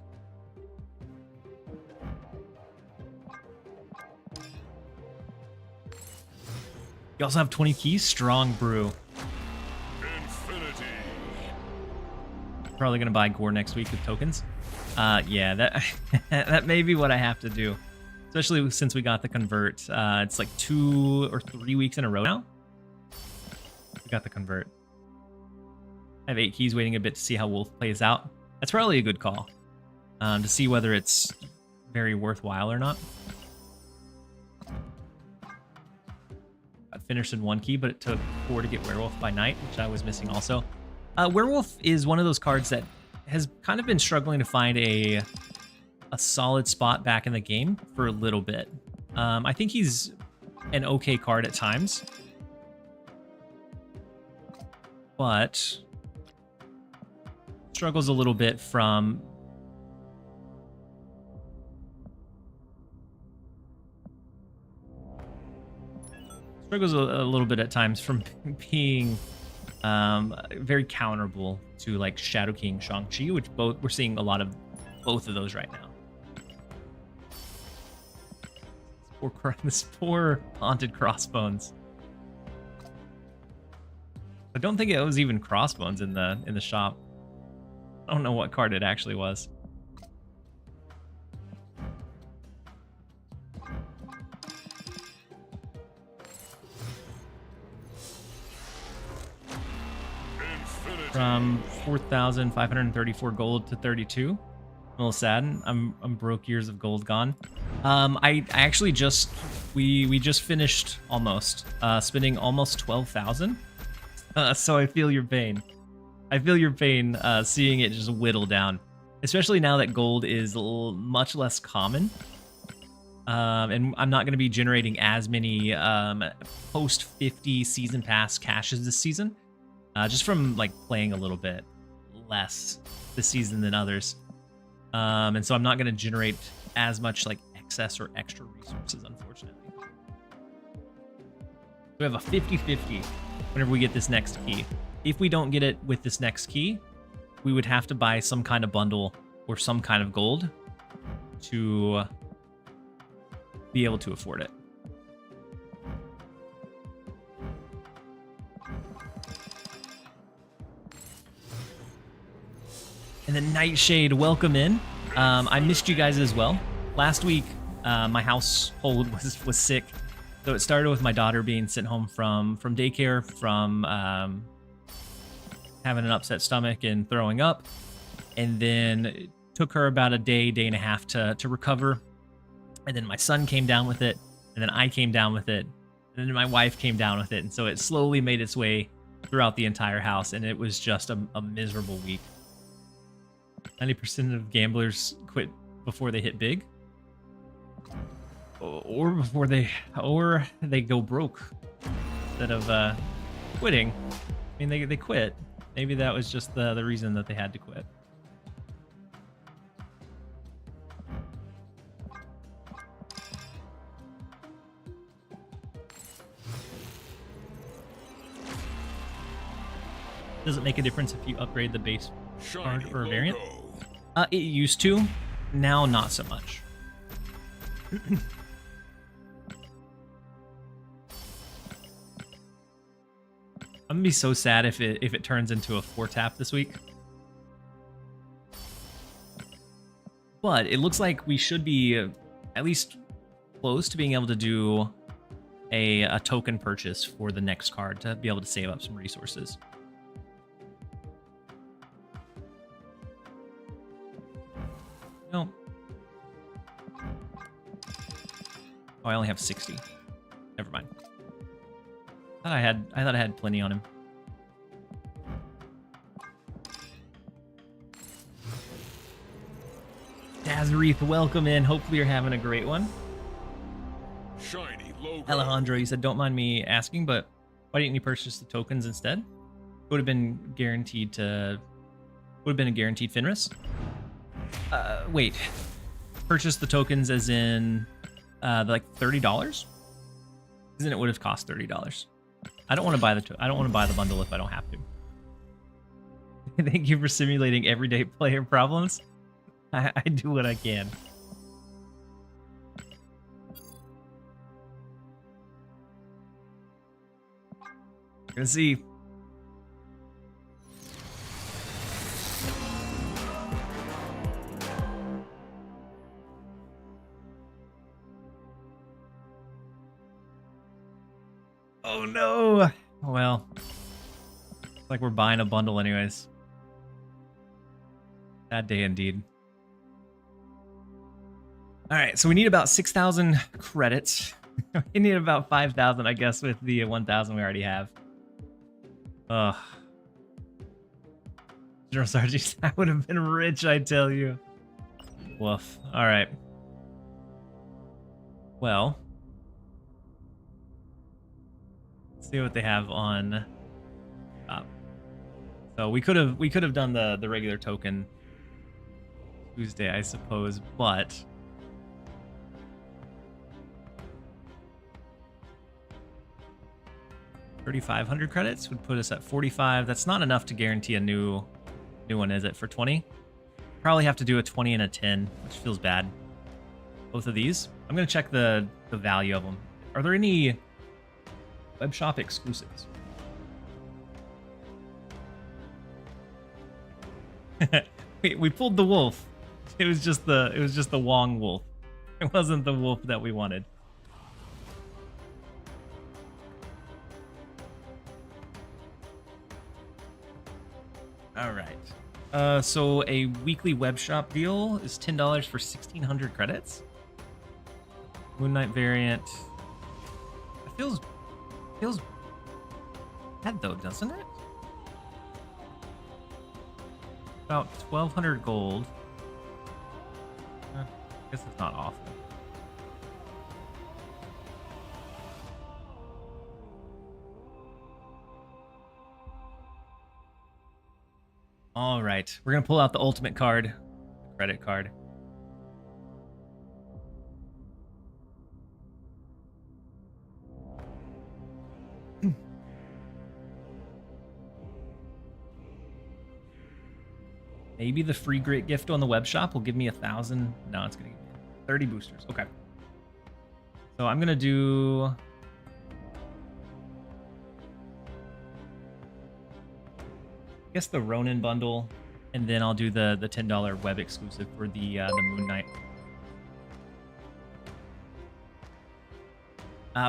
You also have 20 keys. Strong brew. Infinity. Probably gonna buy Gore next week with tokens. Yeah, that that may be what I have to do. Especially since we got the convert. It's like 2 or 3 weeks in a row now. We got the convert. I have 8 keys, waiting a bit to see how Wolf plays out. That's probably a good call, to see whether it's very worthwhile or not. Got finished in 1 key, but it took 4 to get Werewolf by night, which I was missing also. Werewolf is one of those cards that has kind of been struggling to find a solid spot back in the game for a little bit. I think he's an okay card at times, but struggles a little bit from a little bit at times from being very counterable to like Shadow King, Shang-Chi, which we're seeing a lot of both of those right now. This poor haunted Crossbones. I don't think it was even Crossbones in the shop. I don't know what card it actually was. Infinity. From 4,534 gold to 32. A little sad. I'm broke. Years of gold gone. I actually just we just finished almost spending almost 12,000. So I feel your pain. I feel your pain seeing it just whittle down, especially now that gold is much less common. And I'm not going to be generating as many post 50 season pass caches this season, just from like playing a little bit less this season than others. And so I'm not going to generate as much like excess or extra resources, unfortunately. We have a 50-50 whenever we get this next key. If we don't get it with this next key, we would have to buy some kind of bundle or some kind of gold to be able to afford it. And then Nightshade, welcome in. I missed you guys as well. Last week, my household was sick. So it started with my daughter being sent home from daycare, from having an upset stomach and throwing up. And then it took her about a day and a half to recover. And then my son came down with it. And then I came down with it. And then my wife came down with it. And so it slowly made its way throughout the entire house. And it was just a miserable week. 90% of gamblers quit before they hit big. Or before they go broke instead of quitting. I mean, they quit. Maybe that was just the reason that they had to quit. Does it make a difference if you upgrade the base card or a variant? It used to. Now, not so much. I'm gonna be so sad if it turns into a 4-tap this week. But it looks like we should be at least close to being able to do a token purchase for the next card to be able to save up some resources. No. Oh, I only have 60. Never mind. I thought I had plenty on him. Dazareth, welcome in. Hopefully you're having a great one. Shiny logo. Alejandro, you said don't mind me asking, but why didn't you purchase the tokens instead? It would have been guaranteed to. Would have been a guaranteed Fenris. Wait. Purchase the tokens as in like $30? Isn't it would have cost $30? I don't want to buy the bundle if I don't have to. Thank you for simulating everyday player problems. I do what I can. We're gonna see. Oh no! Well, it's like we're buying a bundle anyways. Bad day indeed. All right, so we need about 6,000 credits. We need about 5,000, I guess, with the 1,000 we already have. Ugh. General Sargis, I would have been rich, I tell you. Woof. All right. Well. See what they have on top. So we could have done the regular token Tuesday, I suppose, but 3,500 credits would put us at 45. That's not enough to guarantee a new one, is it? For 20, probably have to do a 20 and a 10, which feels bad. Both of these. I'm gonna check the value of them. Are there any web shop exclusives? we pulled the wolf. It was just the Wong wolf. It wasn't the wolf that we wanted. All right. So a weekly web shop deal is $10 for 1,600 credits. Moon Knight variant. It feels bad though, doesn't it? About 1,200 gold. I guess it's not awful. All right, we're gonna pull out the ultimate card, the credit card. Maybe the free great gift on the web shop will give me 1,000. No, it's gonna give me 30 boosters. Okay. So I'm gonna do. I guess the Ronin bundle, and then I'll do the $10 web exclusive for the Moon Knight.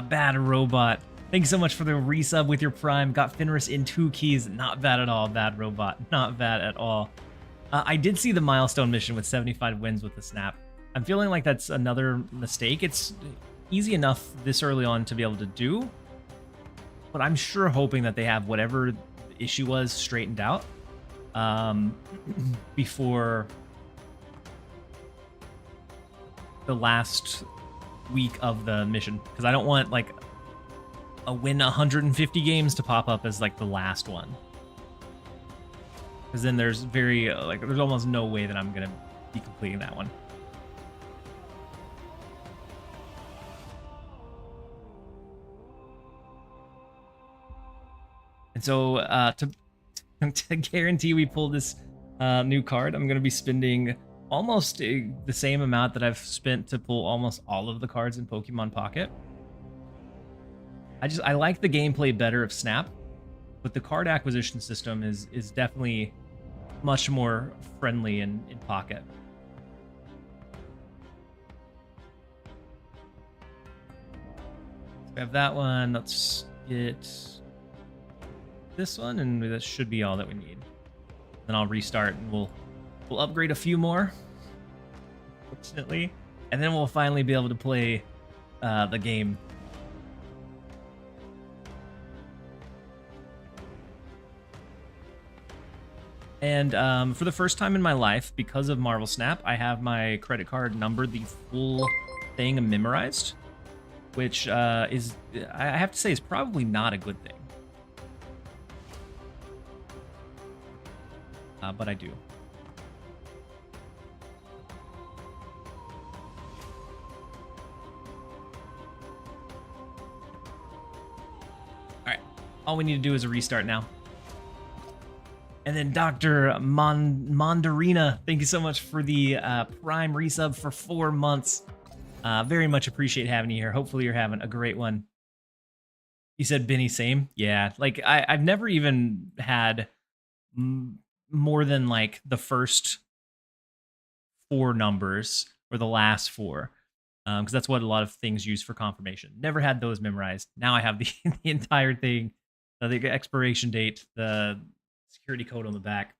Bad Robot. Thank you so much for the resub with your Prime. Got Fenris in 2 keys. Not bad at all, Bad Robot. Not bad at all. I did see the milestone mission with 75 wins with the snap. I'm feeling like that's another mistake. It's easy enough this early on to be able to do, but I'm sure hoping that they have whatever the issue was straightened out before the last week of the mission, because I don't want like a win 150 games to pop up as like the last one, because then there's there's almost no way that I'm gonna be completing that one. And so to guarantee we pull this new card, I'm going to be spending almost the same amount that I've spent to pull almost all of the cards in Pokemon Pocket. I like the gameplay better of Snap, but the card acquisition system is definitely much more friendly in Pocket. So we have that one. Let's get this one, and that should be all that we need. Then I'll restart, and we'll upgrade a few more, fortunately, and then we'll finally be able to play the game. And for the first time in my life, because of Marvel Snap, I have my credit card numbered, the full thing memorized, which I have to say, is probably not a good thing. But I do. All right, all we need to do is a restart now. And then Dr. Mandarina, thank you so much for the Prime resub for 4 months. Very much appreciate having you here. Hopefully you're having a great one. You said Benny, same? Yeah, like I've never even had more than like the first 4 numbers or the last 4, because that's what a lot of things use for confirmation. Never had those memorized. Now I have the entire thing, the expiration date, the security code on the back.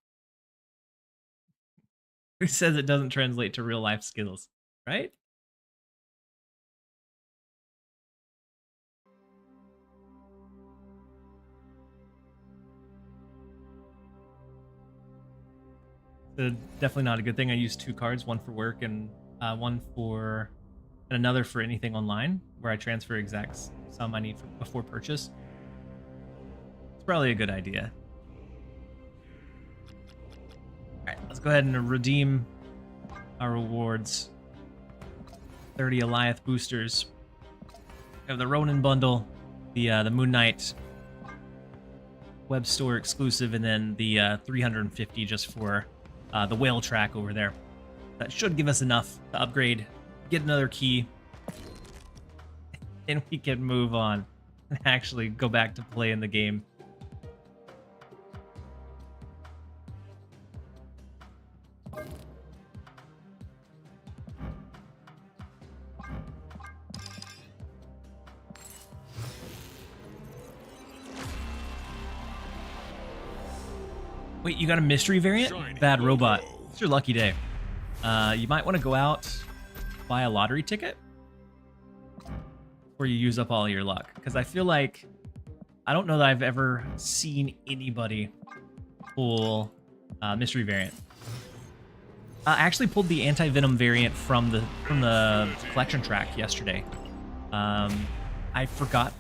Who says it doesn't translate to real life skills, right? Definitely not a good thing. I use 2 cards, one for work and another for anything online, where I transfer exact sum I need before purchase. It's probably a good idea. All right, let's go ahead and redeem our rewards. 30 Eliath boosters. We have the Ronin bundle, the Moon Knight web store exclusive, and then the 350 just for the whale track over there. That should give us enough to upgrade, get another key, and we can move on and actually go back to playing the game. Wait, you got a mystery variant? Shiny Bad Robot. logo. It's your lucky day. You might want to go out, buy a lottery ticket, before you use up all your luck. Because I feel like, I don't know that I've ever seen anybody pull mystery variant. I actually pulled the anti-venom variant from the collection track yesterday. I forgot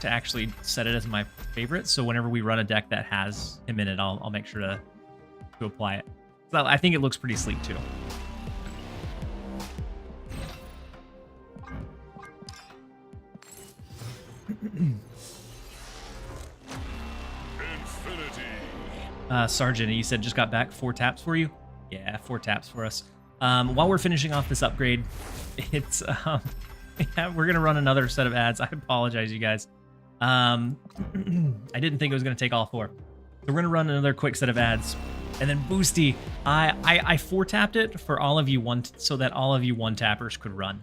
to actually set it as my favorite, so whenever we run a deck that has him in it, I'll make sure to apply it. So I think it looks pretty sleek too. Infinity. Sergeant, you said just got back, 4 taps for you. Yeah, 4 taps for us. While we're finishing off this upgrade, it's yeah, we're gonna run another set of ads. I apologize, you guys. I didn't think it was gonna take all 4. So we're gonna run another quick set of ads, and then Boosty. I 4-tapped it for all of you so that all of you 1-tappers could run.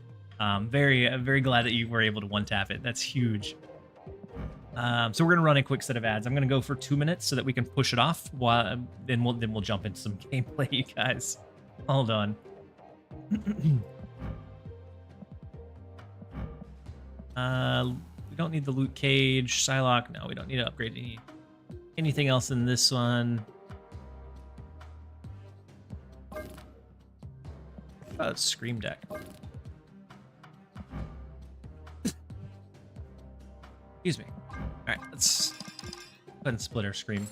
Very glad that you were able to 1-tap it. That's huge. So we're gonna run a quick set of ads. I'm gonna go for 2 minutes so that we can push it off. Then we'll jump into some gameplay, you guys. Hold on. We don't need the loot cage, Psylocke. No, we don't need to upgrade anything else in this one. Scream deck. Excuse me. All right, let's go ahead and split our scream.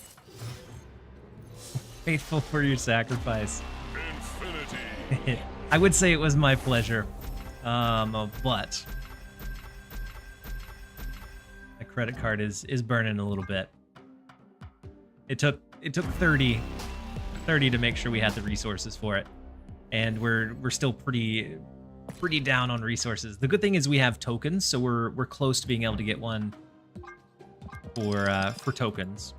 Faithful for your sacrifice. Infinity. I would say it was my pleasure, but my credit card is burning a little bit. It took 30 to make sure we had the resources for it, and we're still pretty down on resources. The good thing is we have tokens, so we're close to being able to get one for tokens.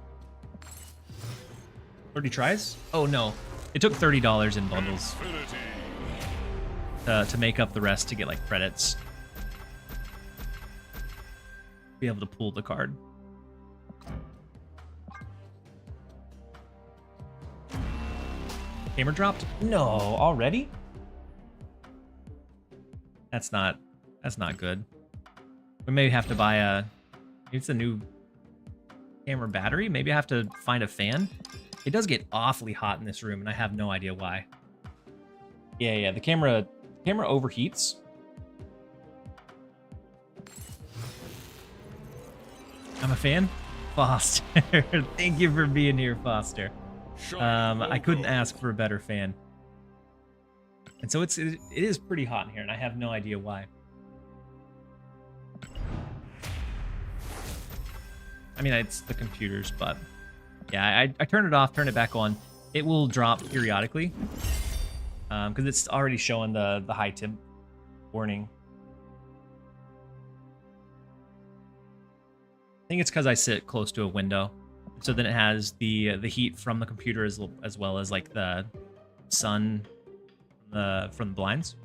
30 tries? Oh no, it took $30 in bundles to make up the rest to get like credits. Be able to pull the card. Gamer dropped? No, already? That's not good. We may have to buy it's a new camera battery. Maybe I have to find a fan. It does get awfully hot in this room, and I have no idea why. Yeah, the camera overheats. I'm a fan. Foster. Thank you for being here, Foster. I couldn't ask for a better fan. And so it is pretty hot in here, and I have no idea why. I mean, it's the computers, but yeah, I turn it off, turn it back on. It will drop periodically because it's already showing the high temp warning. I think it's because I sit close to a window, so then it has the heat from the computer as well as like the sun from the blinds.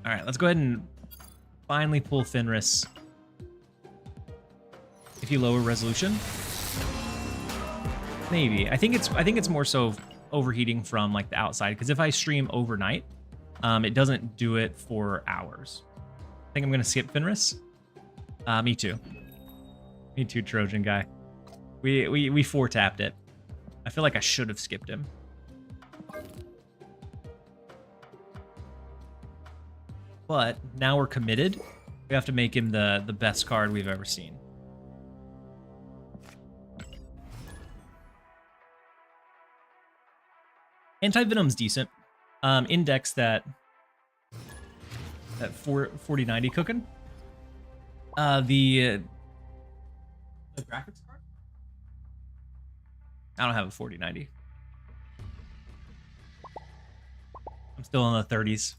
All right, let's go ahead and finally pull Fenris. If you lower resolution, maybe. I think it's more so overheating from like the outside, because if I stream overnight, it doesn't do it for hours. I think I'm gonna skip Fenris. Me too. Me too, Trojan guy. We 4-tapped it. I feel like I should have skipped him. But now we're committed. We have to make him the best card we've ever seen. Anti-Venom's decent. Index that 4090 cooking. The graphics card? I don't have a 4090. I'm still in the 30s.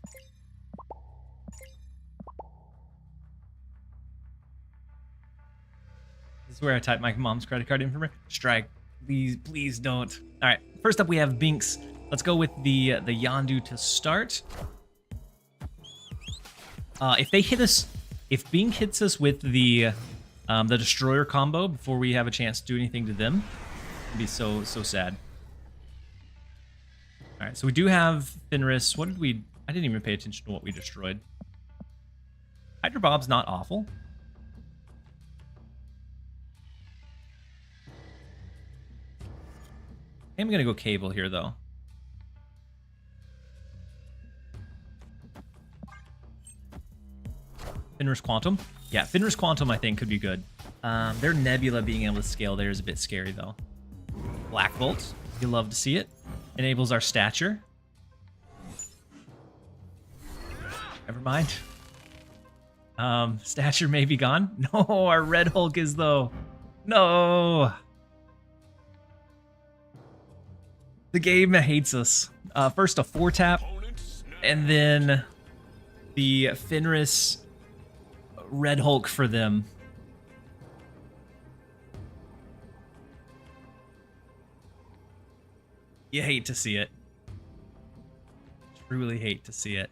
This is where I type my mom's credit card information. Strike. Please don't. All right. First up, we have Binks. Let's go with the Yondu to start. If they hit us, if Bink hits us with the Destroyer combo before we have a chance to do anything to them, it'd be so sad. All right, so we do have Fenris. What did we? I didn't even pay attention to what we destroyed. Hydra Bob's not awful. I'm gonna go Cable here though. Fenris Quantum. Yeah, Fenris Quantum I think could be good. Their Nebula being able to scale there is a bit scary though. Black Bolt. You love to see it. Enables our stature. Never mind. Stature may be gone. No, our Red Hulk is though. No. The game hates us. First a 4-tap, Opponent snap. and then the Fenris Red Hulk for them. You hate to see it. Truly hate to see it.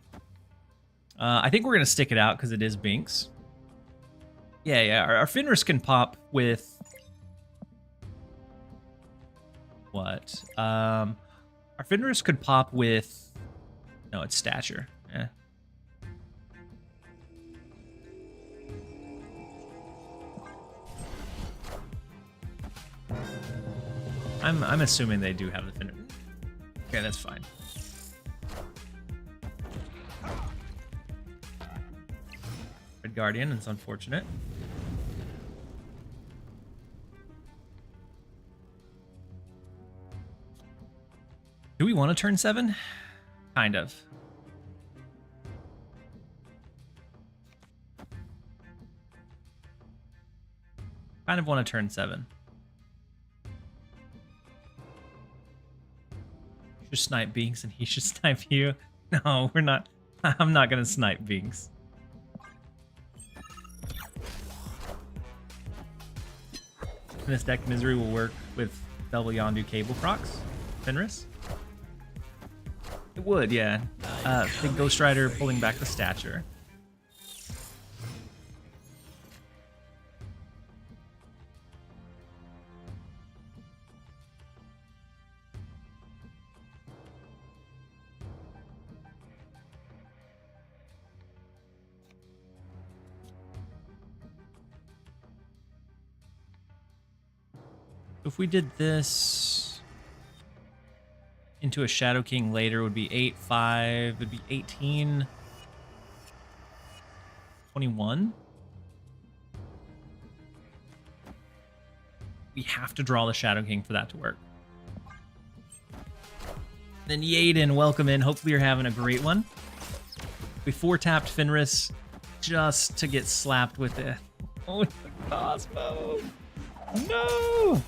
I think we're going to stick it out because it is Binks. Yeah. Our Fenris can pop with... What? Our Fenris could pop with... No, it's Stature. Yeah. I'm assuming they do have the Fenris. Okay, that's fine. Red Guardian, it's unfortunate. Do we want to turn 7? Kind of. Kind of want to turn 7. You should snipe Binks and he should snipe you. No, we're not. I'm not going to snipe Binks. This deck Misery will work with double Yondu cable procs. Fenris? It would, yeah. Big Ghost Rider pulling back the Stature. If we did this into a Shadow King later, it would be 8, 5, it would be 18, 21. We have to draw the Shadow King for that to work. Then Yaden, welcome in. Hopefully you're having a great one. We 4-tapped Fenris just to get slapped with it. Oh, it's the Cosmo. No!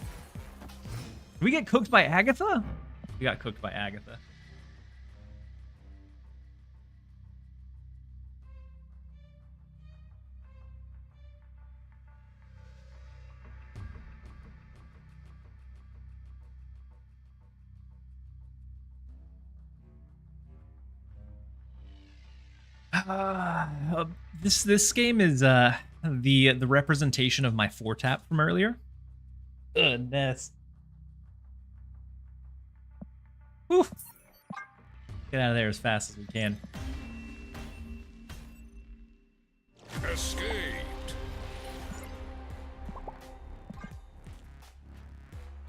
Did we get cooked by Agatha? We got cooked by Agatha. This game is the representation of my 4-tap from earlier. Goodness. Whew. Get out of there as fast as we can. Escaped.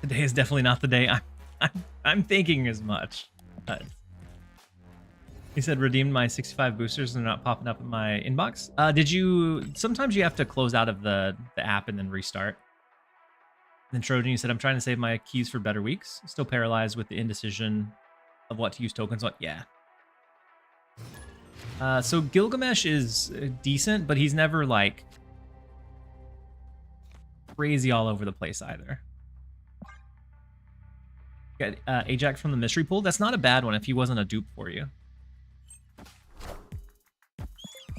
Today is definitely not the day. I'm thinking as much. He said redeemed my 65 boosters and they're not popping up in my inbox. Did you? Sometimes you have to close out of the app and then restart. And then Trojan, you said I'm trying to save my keys for better weeks. Still paralyzed with the indecision of what to use tokens on. Yeah. So Gilgamesh is decent, but he's never like crazy all over the place either. Got Ajax from the mystery pool. That's not a bad one if he wasn't a dupe for you.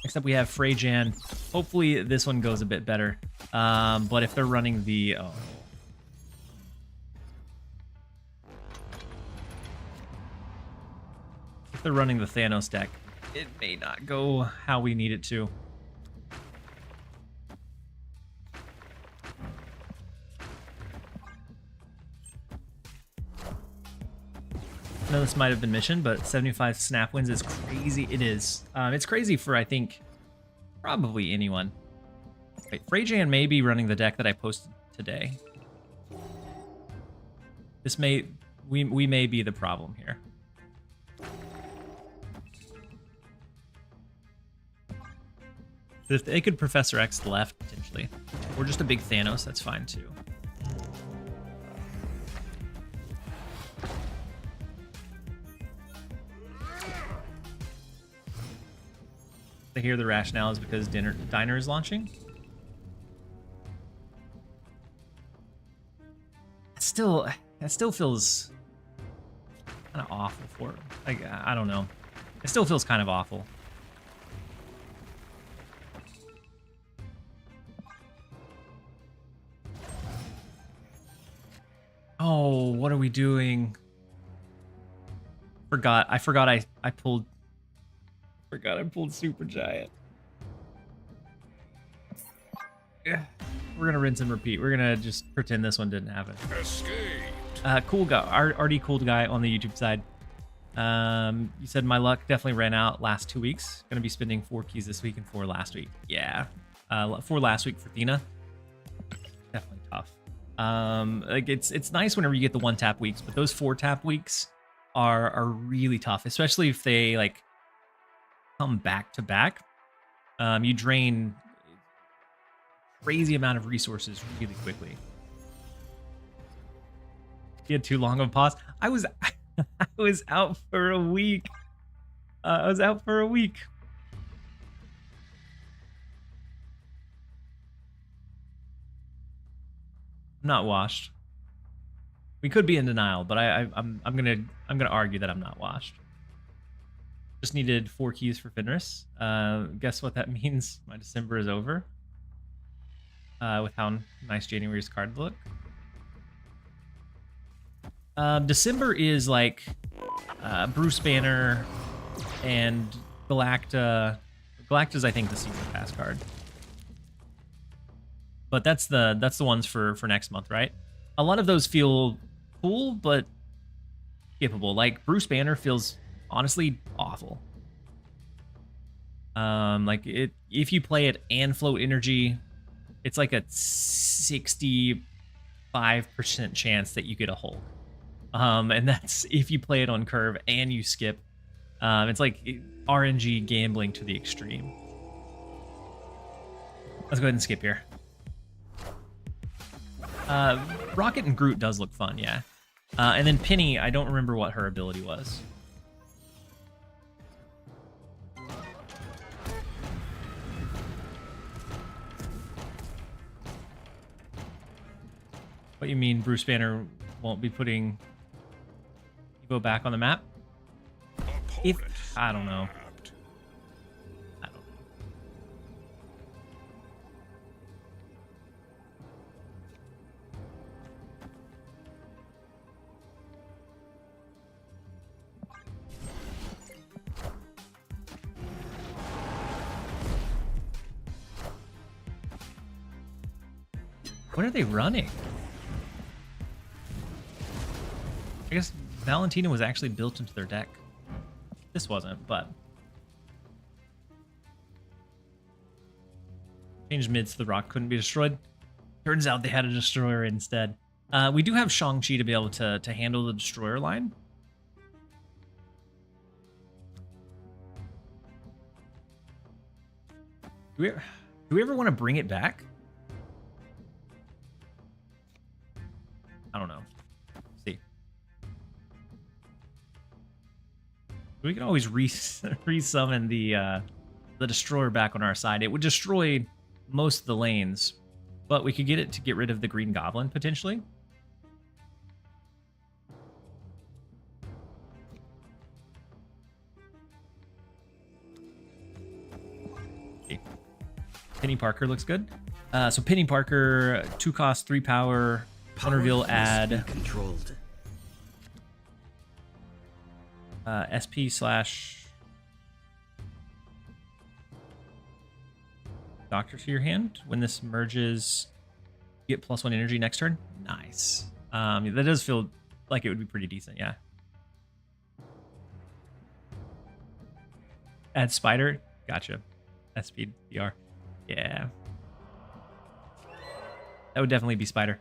Next up we have Freyjan. Hopefully this one goes a bit better. But if they're running the if they're running the Thanos deck, it may not go how we need it to. I know this might have been mission, but 75 snap wins is crazy. It is. It's crazy for, I think, probably anyone. Wait, Freyjan may be running the deck that I posted today. This may... We may be the problem here. But if they could Professor X left, potentially. Or just a big Thanos, that's fine too. I hear the rationale is because Diner is launching. That still feels Kind of awful for it. Like, I don't know. It still feels kind of awful. Oh, what are we doing? I forgot I pulled Super Giant. Yeah. We're gonna rinse and repeat. We're gonna just pretend this one didn't happen. Escape. Cool guy, already cool guy on the YouTube side. You said my luck definitely ran out last 2 weeks. Gonna be spending 4 keys this week and 4 last week. Yeah, 4 last week for Thina. Definitely tough. Like it's nice whenever you get the 1 tap weeks, but those 4 tap weeks are really tough, especially if they like come back to back. You drain crazy amount of resources really quickly. You had too long of a pause. I was I was out for a week. I was out for a week. I'm not washed. We could be in denial, but I'm gonna argue that I'm not washed. Just needed 4 keys for Fenris. Guess what that means? My December is over. With how nice January's card look. December is like Bruce Banner and Galacta. Galacta's I think the season pass card. But that's the ones for next month, right? A lot of those feel cool, but skippable. Like Bruce Banner feels honestly awful. Like if you play it and float energy, it's like a 65% chance that you get a Hulk. And that's if you play it on curve and you skip. It's like RNG gambling to the extreme. Let's go ahead and skip here. Rocket and Groot does look fun, yeah. And then Penny, I don't remember what her ability was. What you mean Bruce Banner won't be putting Evo back on the map? If I don't know. I don't know. What are they running? I guess Valentina was actually built into their deck. This wasn't, but... Changed mids so the rock couldn't be destroyed. Turns out they had a destroyer instead. We do have Shang-Chi to be able to handle the destroyer line. Do we ever want to bring it back? I don't know. See. We can always resummon the destroyer back on our side. It would destroy most of the lanes, but we could get it to get rid of the Green Goblin potentially. Okay. Penny Parker looks good. So Penny Parker, 2 cost, 3 power. One reveal add controlled. SP / Doctor to your hand. When this merges, you get +1 energy next turn. Nice. That does feel like it would be pretty decent, yeah. Add Spider. Gotcha. SP DR. Yeah. That would definitely be Spider.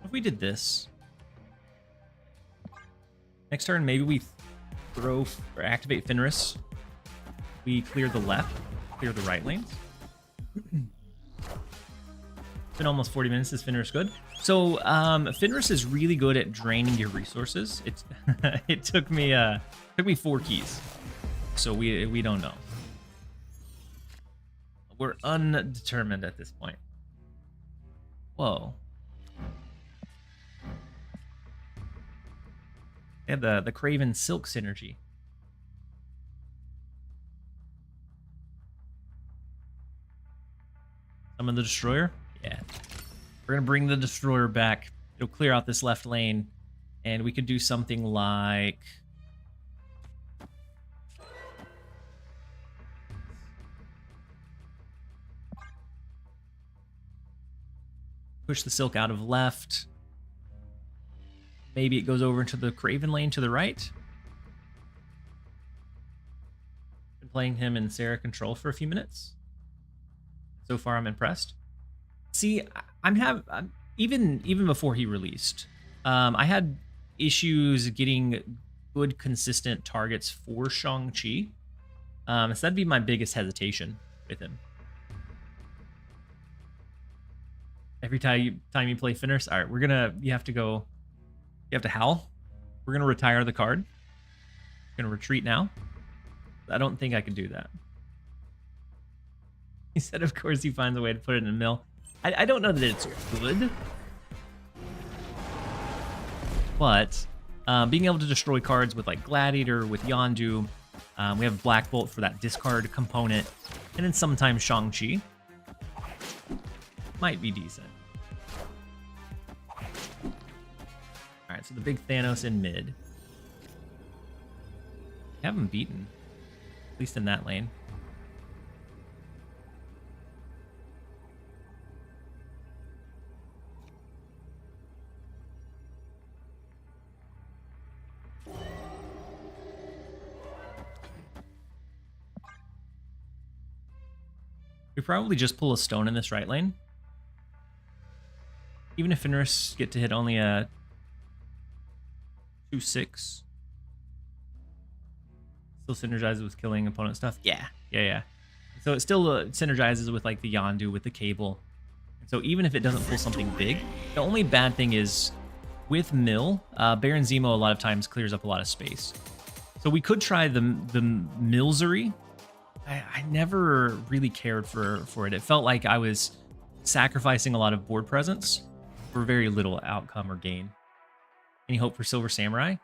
If we did this next turn, maybe we throw or activate Fenris. We clear the left, clear the right lanes. Been almost 40 minutes. Is Fenris good? So Fenris is really good at draining your resources. It took me 4 keys so we don't know. We're undetermined at this point. Whoa. They have the Craven Silk synergy. Summon the Destroyer? Yeah. We're going to bring the Destroyer back. It'll clear out this left lane. And we could do something like... push the Silk out of left. Maybe it goes over into the Craven lane to the right. Been playing him in Sarah control for a few minutes. So far, I'm impressed. See, I'm even before he released, I had issues getting good, consistent targets for Shang-Chi. So that'd be my biggest hesitation with him. Every time you play Fenris, all right, you have to howl. We're gonna retire the card. Gonna retreat now. I don't think I can do that. He said, of course, he finds a way to put it in a mill. I don't know that it's good, but being able to destroy cards with like Gladiator, with Yondu, we have Black Bolt for that discard component, and then sometimes Shang-Chi might be decent. All right, so the big Thanos in mid. Have him beaten, at least in that lane. We probably just pull a stone in this right lane. Even if Fenris get to hit only a 2/6. Still synergizes with killing opponent stuff. Yeah. So it still synergizes with like the Yondu, with the cable. So even if it doesn't pull something big, the only bad thing is with Mill, Baron Zemo a lot of times clears up a lot of space. So we could try the Millsery. I never really cared for it. It felt like I was sacrificing a lot of board presence for very little outcome or gain. Any hope for Silver Samurai?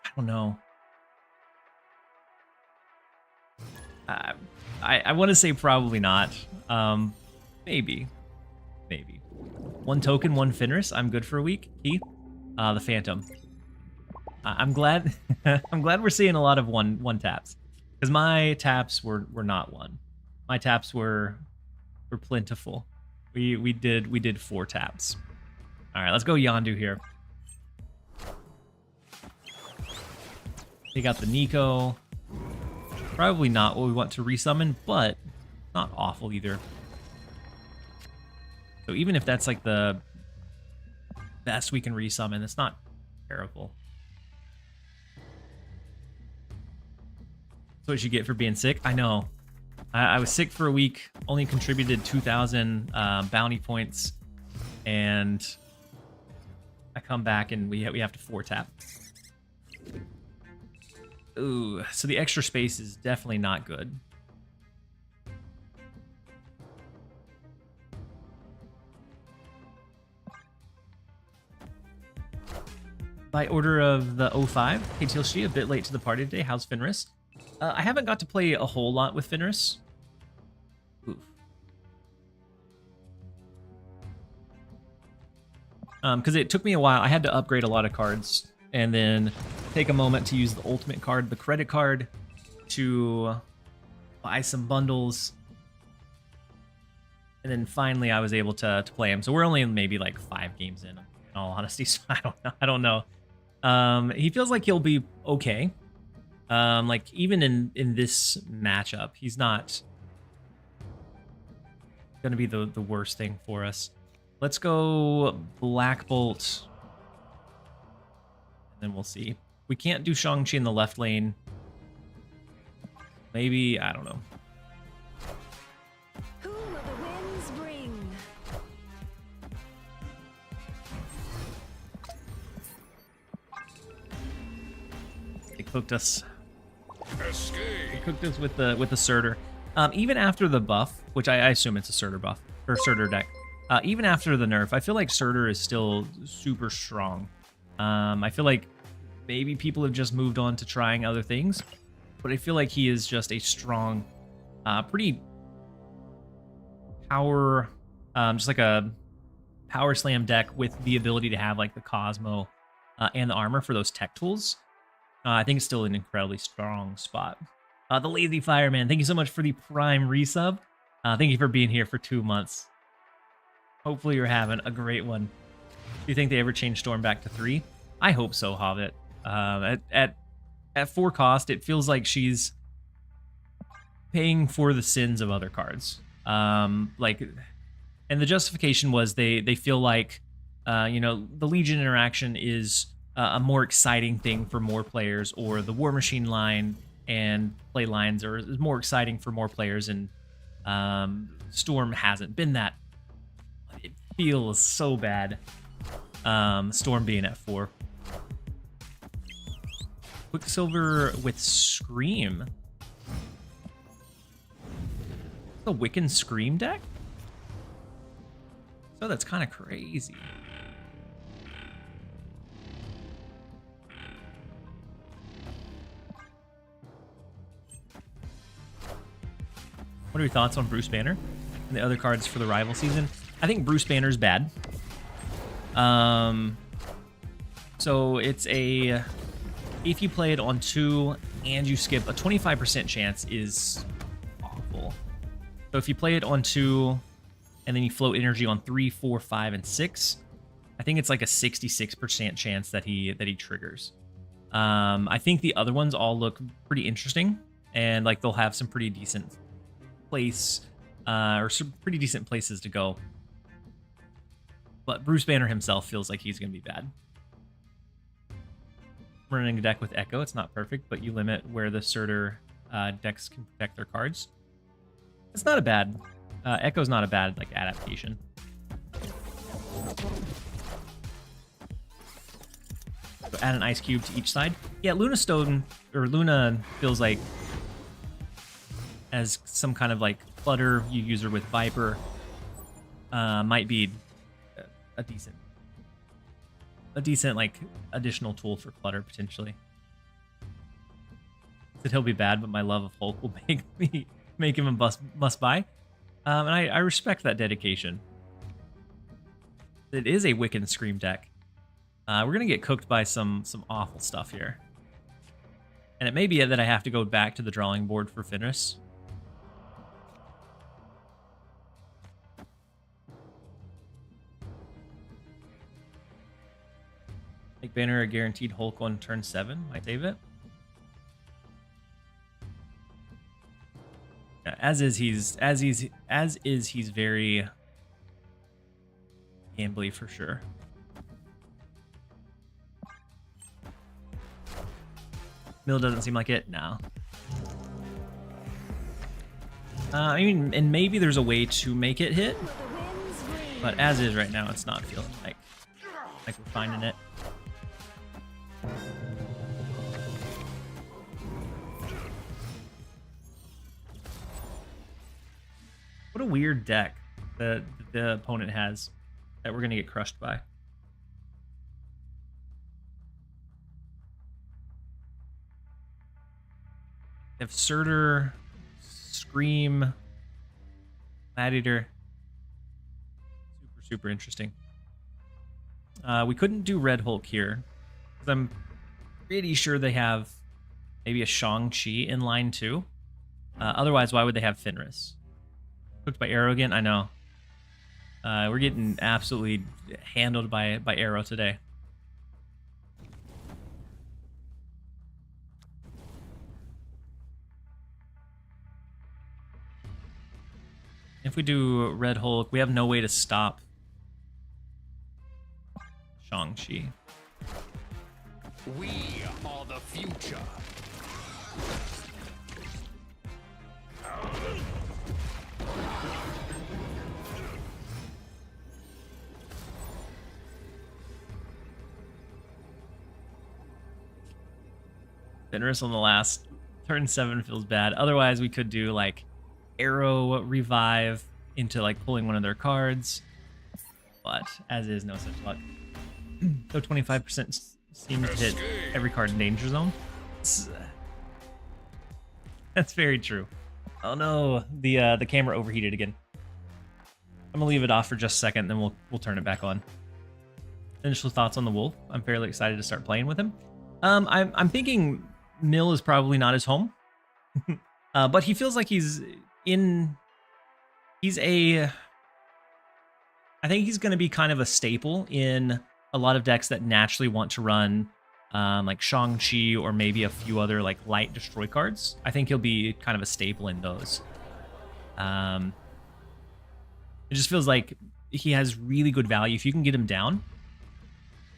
I don't know. I want to say probably not. Maybe. One token, one Fenris. I'm good for a week. Keith, the Phantom. I'm glad. I'm glad we're seeing a lot of one taps, because my taps were not one. My taps were plentiful. We did 4 taps. All right, let's go Yondu here. Take out the Nico. Probably not what we want to resummon, but not awful either. So even if that's like the best we can resummon, it's not terrible. That's what you get for being sick. I know. I was sick for a week, only contributed 2,000 bounty points, and I come back and we have to 4-tap. Ooh, so the extra space is definitely not good. By order of the 05, hey TLSG, a bit late to the party today. How's Fenris? I haven't got to play a whole lot with Fenris. Oof. Because it took me a while. I had to upgrade a lot of cards and then take a moment to use the ultimate card, the credit card, to buy some bundles. And then finally I was able to play him. So we're only maybe like 5 games in all honesty. So I don't know. He feels like he'll be okay. Like even in this matchup, he's not gonna be the worst thing for us. Let's go Black Bolt, and then we'll see. We can't do Shang-Chi in the left lane. Maybe, I don't know. Who will the winds bring? They cooked us. Escape. They cooked us with the Surtur. Even after the buff, which I assume it's a Surtur buff or Surtur deck. Even after the nerf, I feel like Surtur is still super strong. I feel like maybe people have just moved on to trying other things, but I feel like he is just a strong, pretty power, just like a power slam deck with the ability to have like the Cosmo and the armor for those tech tools. I think it's still an incredibly strong spot. The Lazy Fireman, thank you so much for the Prime resub. Thank you for being here for 2 months. Hopefully you're having a great one. Do you think they ever change Storm back to 3? I hope so, Hobbit. At 4 cost, it feels like she's paying for the sins of other cards. And the justification was they feel like, the Legion interaction is a more exciting thing for more players, or the War Machine line and play lines is more exciting for more players, and Storm hasn't been that. It feels so bad. Storm being at 4. Quicksilver with Scream. The Wiccan Scream deck? So that's kind of crazy. What are your thoughts on Bruce Banner and the other cards for the rival season? I think Bruce Banner's bad. So it's if you play it on 2 and you skip, a 25% chance is awful. So if you play it on 2 and then you float energy on 3, 4, 5, and 6, I think it's like a 66% chance that he triggers. I think the other ones all look pretty interesting, and like they'll have some pretty decent or some pretty decent places to go. But Bruce Banner himself feels like he's going to be bad. Running a deck with Echo, it's not perfect, but you limit where the Surtur decks can protect their cards. It's not a bad... Echo's not a bad adaptation. So add an ice cube to each side. Yeah, Luna feels like as some kind of clutter you use her with Viper might be a decent additional tool for clutter potentially. That he'll be bad, but my love of Hulk will make him a must buy. And I respect that dedication. It is a Wiccan Scream deck. We're gonna get cooked by some awful stuff here, and it may be that I have to go back to the drawing board for Fenris. Make Banner a guaranteed Hulk on turn 7. Might save it. Yeah, as is he's very gambly for sure. Mill doesn't seem like it. No. I mean, and maybe there's a way to make it hit, but as is right now, it's not feeling like we're finding it. What a weird deck that the opponent has that we're going to get crushed by. They have Surtur, Scream, Gladiator. Super interesting. We couldn't do Red Hulk here, because I'm pretty sure they have maybe a Shang-Chi in line too. Otherwise, why would they have Fenris? Cooked by Arrow again? I know. We're getting absolutely handled by Arrow today. If we do Red Hulk, we have no way to stop Shang-Chi. We are the future. Fenris on the last turn 7 feels bad. Otherwise, we could do like arrow revive into like pulling one of their cards. But as is, no such luck. So 25% seems to hit every card in danger zone. That's very true. Oh no, the camera overheated again. I'm gonna leave it off for just a second, then we'll turn it back on. Initial thoughts on the wolf. I'm fairly excited to start playing with him. I'm thinking Mill is probably not his home, but he feels like he's a. I think he's going to be kind of a staple in a lot of decks that naturally want to run like Shang-Chi or maybe a few other like light destroy cards. I think he'll be kind of a staple in those. It just feels like he has really good value. If you can get him down,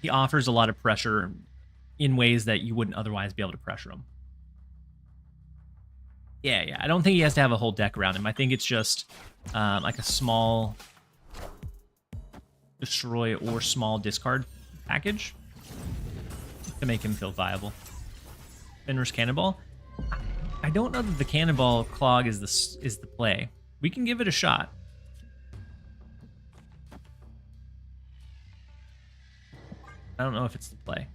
he offers a lot of pressure in ways that you wouldn't otherwise be able to pressure him. Yeah. I don't think he has to have a whole deck around him. I think it's just like a small destroy or small discard package to make him feel viable. Fenris Cannonball. I don't know that the Cannonball Clog is the play. We can give it a shot. I don't know if it's the play.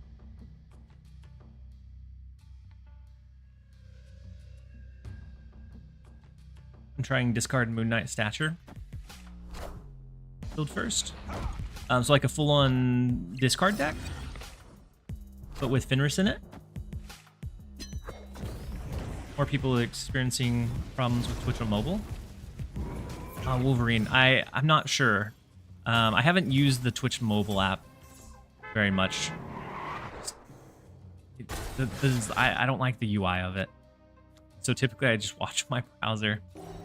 I'm trying discard Moon Knight Stature. Build first. So like a full-on discard deck, but with Fenris in it. More people experiencing problems with Twitch on mobile. Wolverine. I'm not sure. I haven't used the Twitch mobile app very much. I don't like the UI of it. So typically I just watch my browser.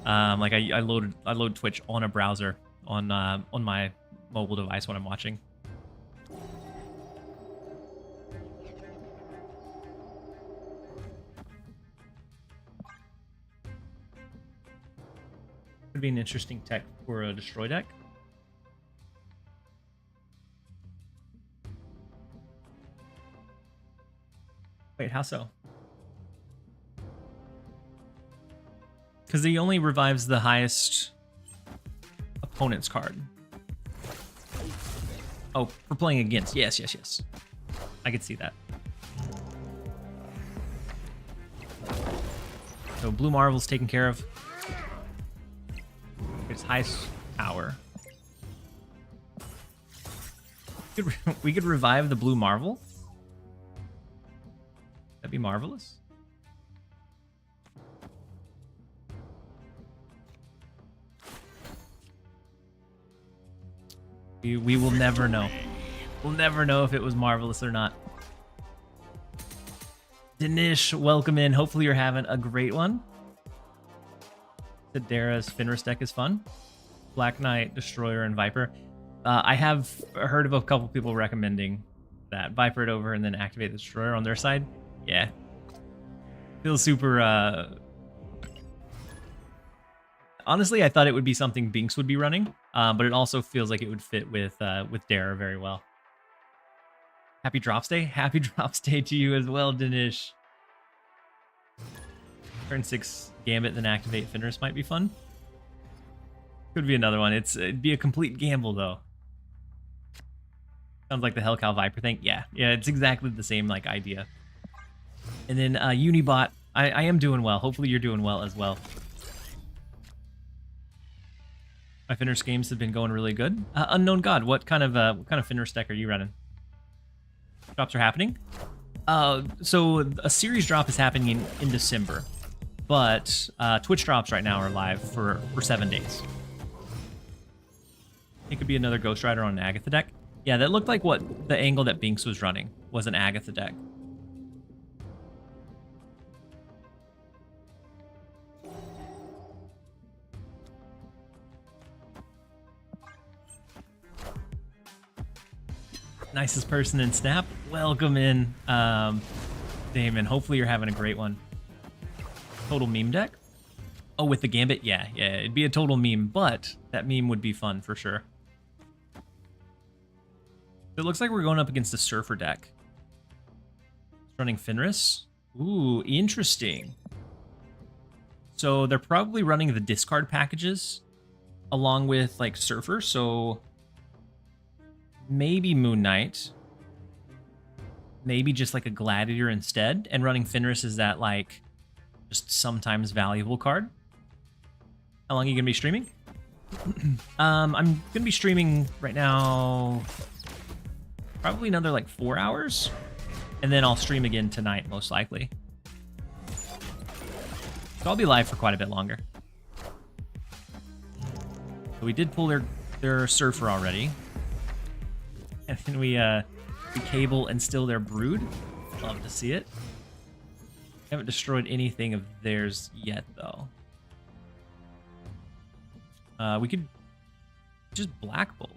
Like I load Twitch on a browser on my mobile device when I'm watching. Could be an interesting tech for a destroy deck. Wait, how so? Because he only revives the highest opponent's card. Oh, for playing against. Yes. I could see that. So Blue Marvel's taken care of. Its highest power. We could revive the Blue Marvel. That'd be marvelous. We will never know. We'll never know if it was marvelous or not. Danish, welcome in. Hopefully you're having a great one. Sidera's Fenris deck is fun. Black Knight, Destroyer, and Viper. I have heard of a couple people recommending that. Viper it over and then activate the Destroyer on their side. Yeah. Feels super... Honestly, I thought it would be something Binks would be running, but it also feels like it would fit with Dara very well. Happy Drops Day? Happy Drops Day to you as well, Danish. Turn 6 Gambit, then activate Fenris might be fun. Could be another one. It'd be a complete gamble, though. Sounds like the Hellcow Viper thing. Yeah, it's exactly the same like idea. And then Unibot, I am doing well. Hopefully you're doing well as well. My Fenris games have been going really good. Unknown God, what kind of Fenris deck are you running? Drops are happening. So a series drop is happening in December, but Twitch drops right now are live for 7 days. It could be another Ghost Rider on an Agatha deck. Yeah, that looked like what the angle that Binks was running was an Agatha deck. Nicest person in Snap. Welcome in, Damon. Hopefully you're having a great one. Total meme deck? Oh, with the Gambit? Yeah, it'd be a total meme, but that meme would be fun for sure. It looks like we're going up against a Surfer deck. It's running Fenris. Ooh, interesting. So they're probably running the discard packages along with like Surfer, so maybe Moon Knight. Maybe just like a Gladiator instead, and running Fenris is that like just sometimes valuable card. How long are you gonna be streaming? I'm gonna be streaming right now probably another like 4 hours, and then I'll stream again tonight most likely. So I'll be live for quite a bit longer. So we did pull their Surfer already, and then we cable and still their Brood. Love to see it. Haven't destroyed anything of theirs yet though. We could just Black Bolt.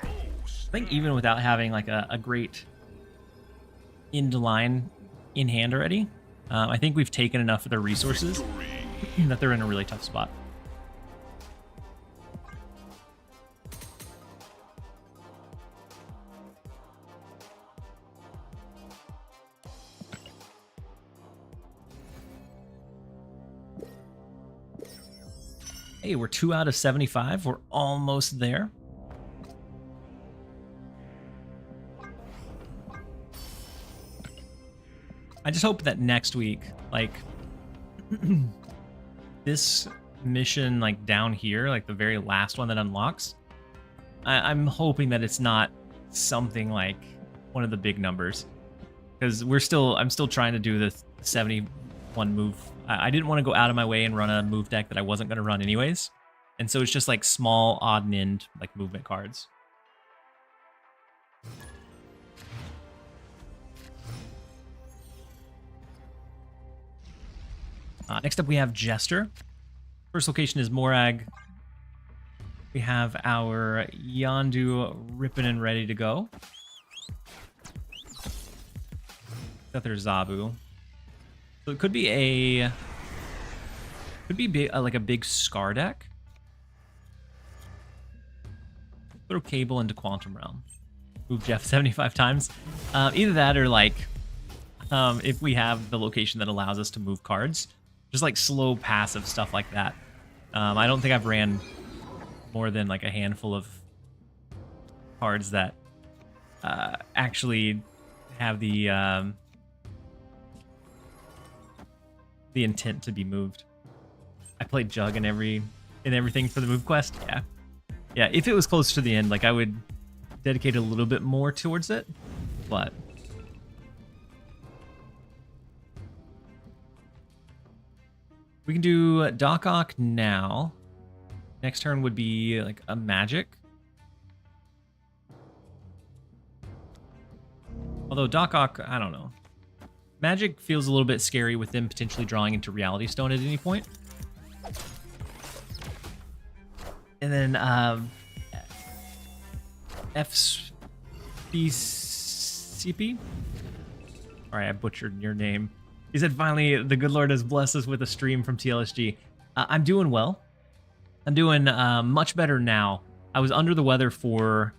I think even without having like a great end line in hand already, I think we've taken enough of their resources that they're in a really tough spot. Hey, we're 2 out of 75. We're almost there. I just hope that next week, like, this mission, like, down here, like the very last one that unlocks, I'm hoping that it's not something like one of the big numbers. Because I'm still trying to do the 71 move. I didn't want to go out of my way and run a move deck that I wasn't going to run anyways. And so it's just like small, odd and end, like movement cards. Next up we have Jester. First location is Morag. We have our Yondu ripping and ready to go. Got their Zabu. So it could be like a big Scar deck. Throw Cable into Quantum Realm. Move Jeff 75 times. Either that or like if we have the location that allows us to move cards, just like slow passive stuff like that. I don't think I've ran more than like a handful of cards that actually have the intent to be moved. I played Jug in everything for the move quest. Yeah, if it was close to the end, like I would dedicate a little bit more towards it, but we can do Doc Ock now. Next turn would be like a Magic. Although Doc Ock, I don't know. Magic feels a little bit scary with them potentially drawing into Reality Stone at any point. And then FBCP. Alright, I butchered your name. He said, finally, the good Lord has blessed us with a stream from TLSG. I'm doing well. I'm doing much better now. I was under the weather for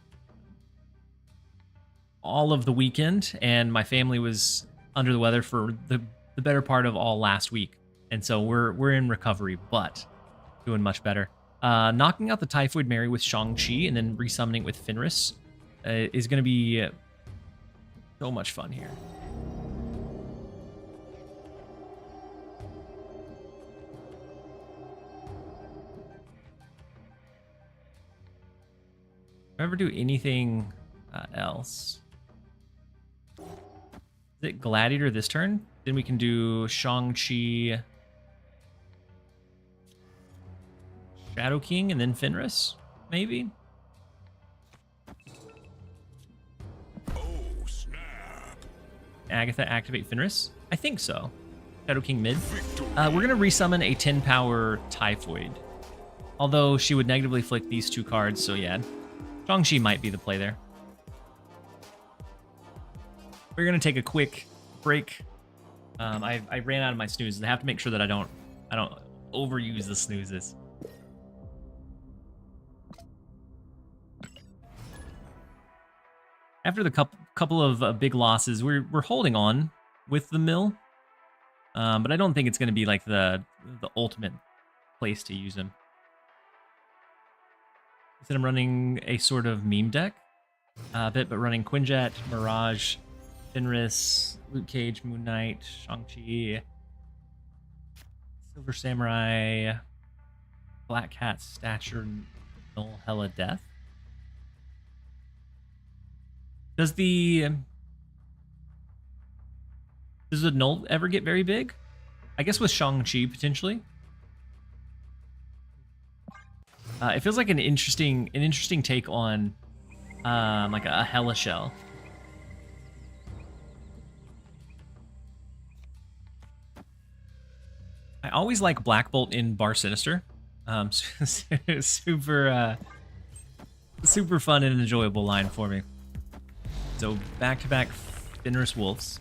all of the weekend, and my family was under the weather for the better part of all last week. And so we're in recovery, but doing much better. Knocking out the Typhoid Mary with Shang-Chi and then resummoning with Fenris is going to be so much fun here. If I ever do anything else, is it Gladiator this turn? Then we can do Shang-Chi, Shadow King, and then Fenris, maybe? Oh, snap. Agatha activate Fenris? I think so. Shadow King mid. We're going to resummon a 10 power Typhoid. Although she would negatively flick these two cards, so yeah. Shang-Chi might be the play there. We're going to take a quick break. I ran out of my snoozes. I have to make sure that I don't overuse the snoozes. after the couple of big losses, we're holding on with the mill. But I don't think it's going to be like the ultimate place to use him. Instead, I'm running a sort of meme deck a bit, but running Quinjet, Mirage, Fenris, Luke Cage, Moon Knight, Shang-Chi, Silver Samurai, Black Cat, Stature, Null, Hella Death. Does the Null ever get very big? I guess with Shang-Chi, potentially. It feels like an interesting take on like a Hella Shell. I always like Black Bolt in Bar Sinister. Super fun and enjoyable line for me. So back-to-back Fenris Wolves.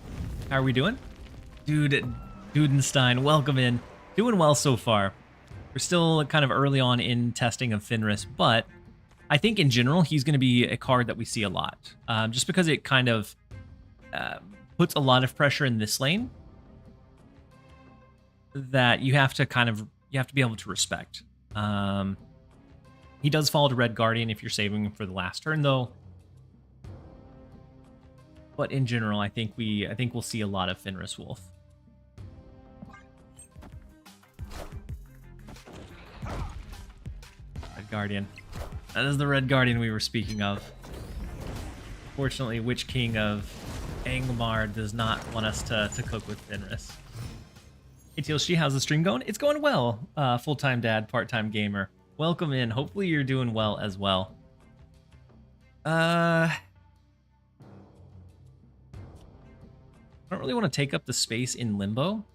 How are we doing? Dudenstein, welcome in. Doing well so far. We're still kind of early on in testing of Fenris, but I think in general he's going to be a card that we see a lot. Just because it kind of puts a lot of pressure in this lane that you have to be able to respect. He does fall to Red Guardian if you're saving him for the last turn though. But in general, I think we'll see a lot of Fenris Wolf. Red Guardian. That is the Red Guardian we were speaking of. Fortunately, Witch King of Angmar does not want us to cook with Fenris. Hey TLSG, how's the stream going? It's going well. Full-time dad, part-time gamer. Welcome in. Hopefully you're doing well as well. I don't really want to take up the space in Limbo.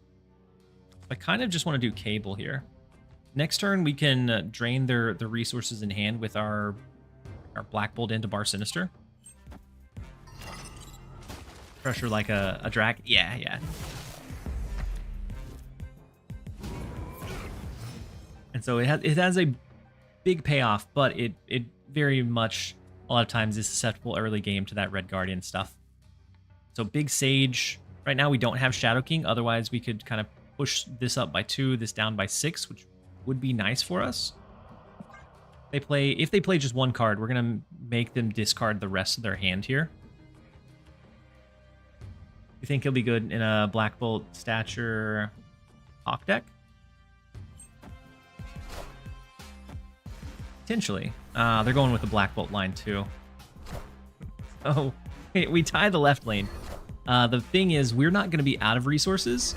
I kind of just want to do Cable here. Next turn, we can drain the resources in hand with our Black Bolt into Bar Sinister. Pressure like a Drac. Yeah. And so it has a big payoff, but it very much, a lot of times, is susceptible early game to that Red Guardian stuff. So big Sage. Right now we don't have Shadow King. Otherwise we could kind of push this up by 2, this down by 6, which would be nice for us. If they play just one card, we're gonna make them discard the rest of their hand here. You think he'll be good in a Black Bolt Stature Hawk deck? Potentially. They're going with the Black Bolt line too. Oh, we tie the left lane. The thing is, we're not going to be out of resources.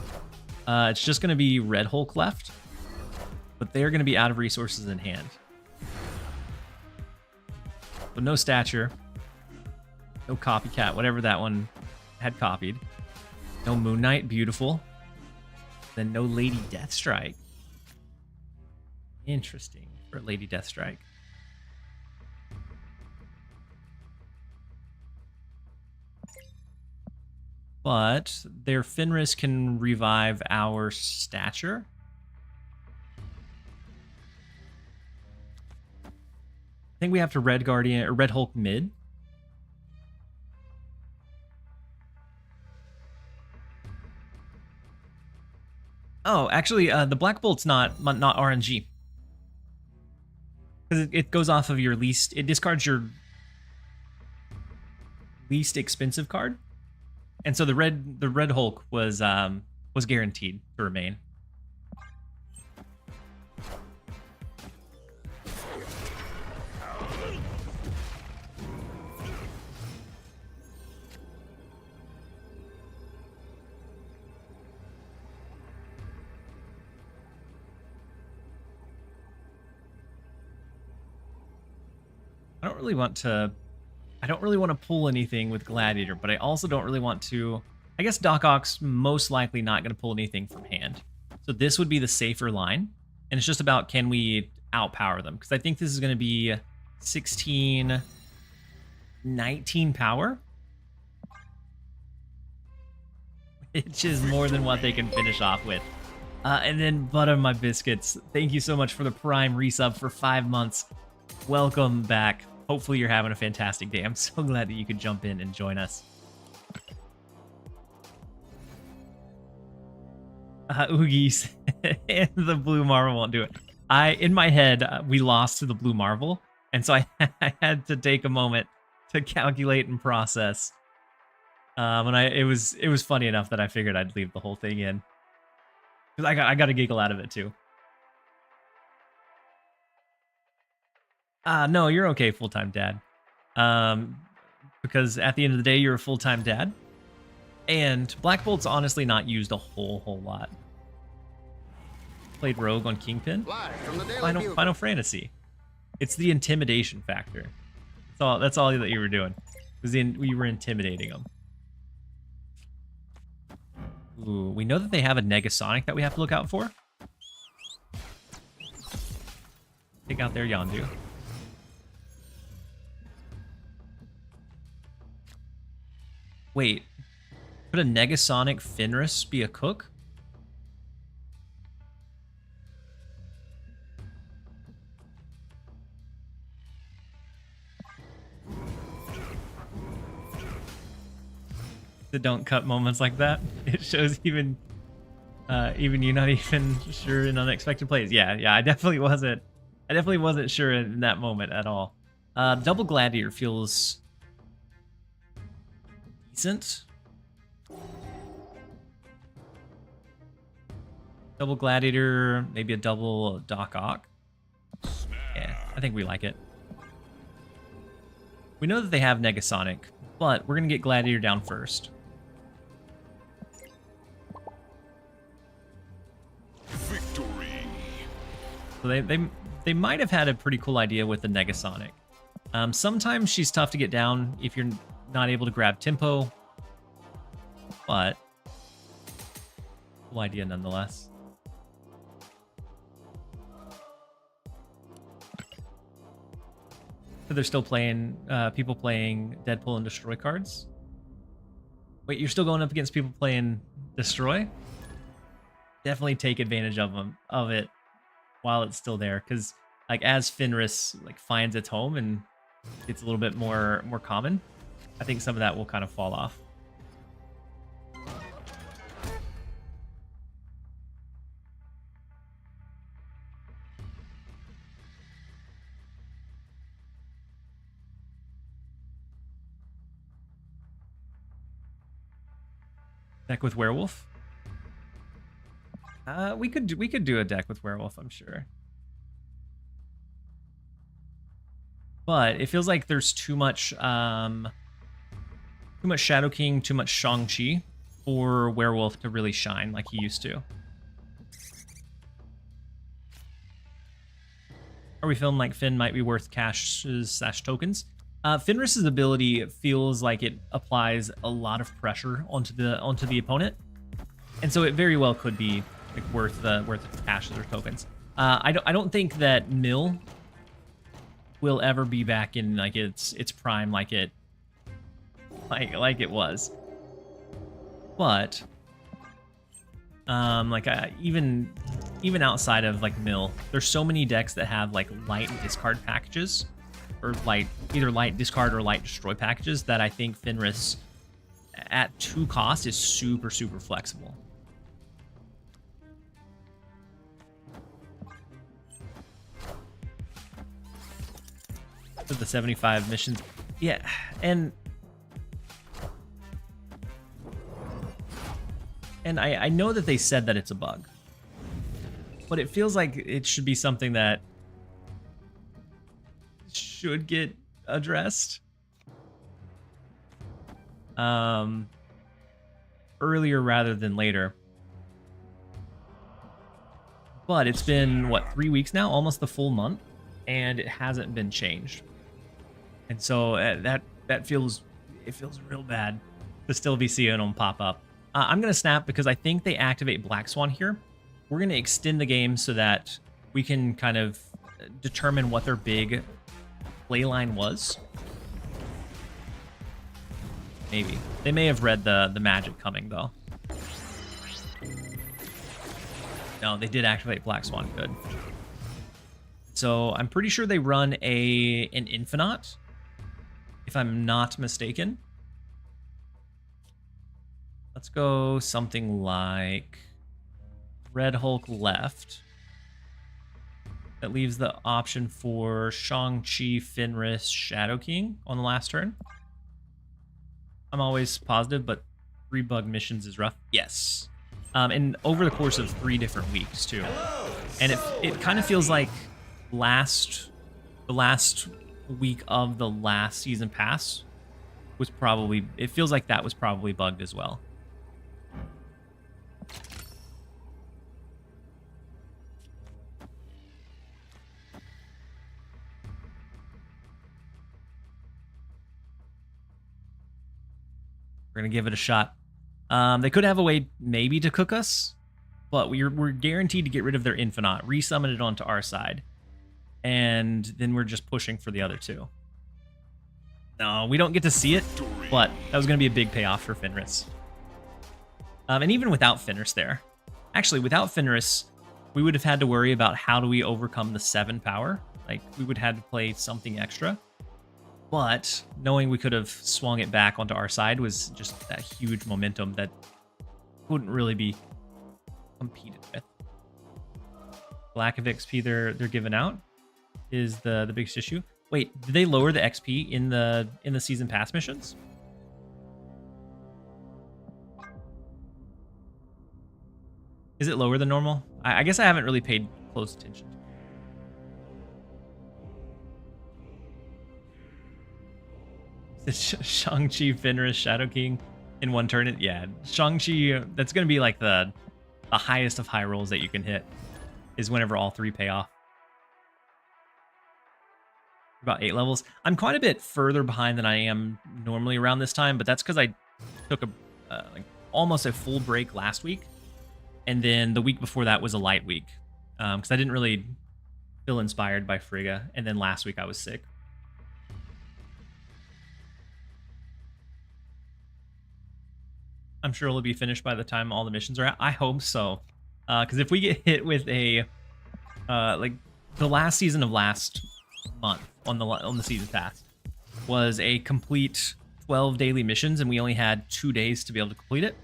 It's just going to be Red Hulk left. But they're going to be out of resources in hand. So no Stature. No Copycat, whatever that one had copied. No Moon Knight, beautiful. Then no Lady Deathstrike. Interesting for Lady Deathstrike. But their Fenris can revive our Stature. I think we have to Red Guardian or Red Hulk mid. Oh, actually, the Black Bolt's not RNG. Because it goes off of your least... It discards your least expensive card. And so the Red Hulk was guaranteed to remain. I don't really want to pull anything with Gladiator, but I also don't really want to... I guess Doc Ock's most likely not going to pull anything from hand. So this would be the safer line. And it's just about, can we outpower them? Because I think this is going to be 16, 19 power. Which is more than what they can finish off with. And then Butter My Biscuits. Thank you so much for the Prime resub for 5 months. Welcome back. Hopefully you're having a fantastic day. I'm so glad that you could jump in and join us. Oogies and the blue marvel won't do it. In my head, we lost to the blue marvel, and so I had to take a moment to calculate and process. And it was funny enough that I figured I'd leave the whole thing in, because I got a giggle out of it too. No, you're okay, full-time dad. Because at the end of the day, you're a full-time dad. And Black Bolt's honestly not used a whole lot. Played Rogue on Kingpin. Final Fantasy. It's the intimidation factor. That's all that you were doing. We were intimidating them. Ooh, we know that they have a Negasonic that we have to look out for. Take out their Yondu. Wait, could a Negasonic Fenris be a cook? The don't cut moments like that. It shows even you not even sure in unexpected plays. Yeah, I definitely wasn't sure in that moment at all. Double Gladiator feels decent. Double Gladiator, maybe a double Doc Ock. Yeah, I think we like it. We know that they have Negasonic, but we're gonna get Gladiator down first. Victory. So they might have had a pretty cool idea with the Negasonic. Sometimes she's tough to get down if you're not able to grab tempo, but cool idea nonetheless. So they're still playing, people playing Deadpool and Destroy cards. Wait, you're still going up against people playing Destroy? Definitely take advantage of it while it's still there, because like as Fenris like finds its home and it's a little bit more common, I think some of that will kind of fall off. Deck with Werewolf? We could do a deck with Werewolf, I'm sure. But it feels like there's too much Shadow King, too much Shang-Chi for Werewolf to really shine like he used to. Are we feeling like Finn might be worth cash/tokens? Fenris's ability feels like it applies a lot of pressure onto the opponent, and so it very well could be like worth the cashes or tokens. I don't think that Mill will ever be back in like its prime like it was, but even outside of like Mill, there's so many decks that have like light discard packages, or either light discard or light destroy packages, that I think Fenris at 2 cost is super flexible. For the 75 missions, yeah, and I know that they said that it's a bug, but it feels like it should be something that should get addressed earlier rather than later. But it's been what, 3 weeks now, almost the full month, and it hasn't been changed. And so that feels real bad to still be seeing them pop up. I'm gonna snap because I think they activate Black Swan here. We're gonna extend the game so that we can kind of determine what their big play line was. Maybe they may have read the magic coming though. No, they did activate Black Swan. Good. So I'm pretty sure they run an Infinite, if I'm not mistaken. Let's go something like Red Hulk left. That leaves the option for Shang-Chi, Fenris, Shadow King on the last turn. I'm always positive, but 3 bug missions is rough. Yes. And over the course of 3 different weeks, too. And it kind of feels like the last week of the last season pass was probably... It feels like that was probably bugged as well. We're going to give it a shot. They could have a way maybe to cook us, but we're guaranteed to get rid of their Infinite, resummon it onto our side, and then we're just pushing for the other 2. No, we don't get to see it, but that was going to be a big payoff for Fenris. And even without Fenris there, actually, without Fenris, we would have had to worry about how do we overcome the 7 power. Like, we would have had to play something extra. But knowing we could have swung it back onto our side was just that huge momentum that wouldn't really be competed with. Lack of XP they're giving out is the biggest issue. Wait, did they lower the XP in the season pass missions? Is it lower than normal? I guess I haven't really paid close attention to it. Shang-Chi, Fenris, Shadow King in 1 turn. Yeah, Shang-Chi, that's going to be like the highest of high rolls that you can hit, is whenever all 3 pay off. About 8 levels. I'm quite a bit further behind than I am normally around this time, but that's because I took like almost a full break last week, and then the week before that was a light week, because I didn't really feel inspired by Frigga, and then last week I was sick. I'm sure it'll be finished by the time all the missions are out. I hope so. Because if we get hit with a... like, the last season of last month on the season pass was a complete 12 daily missions, and we only had 2 days to be able to complete it.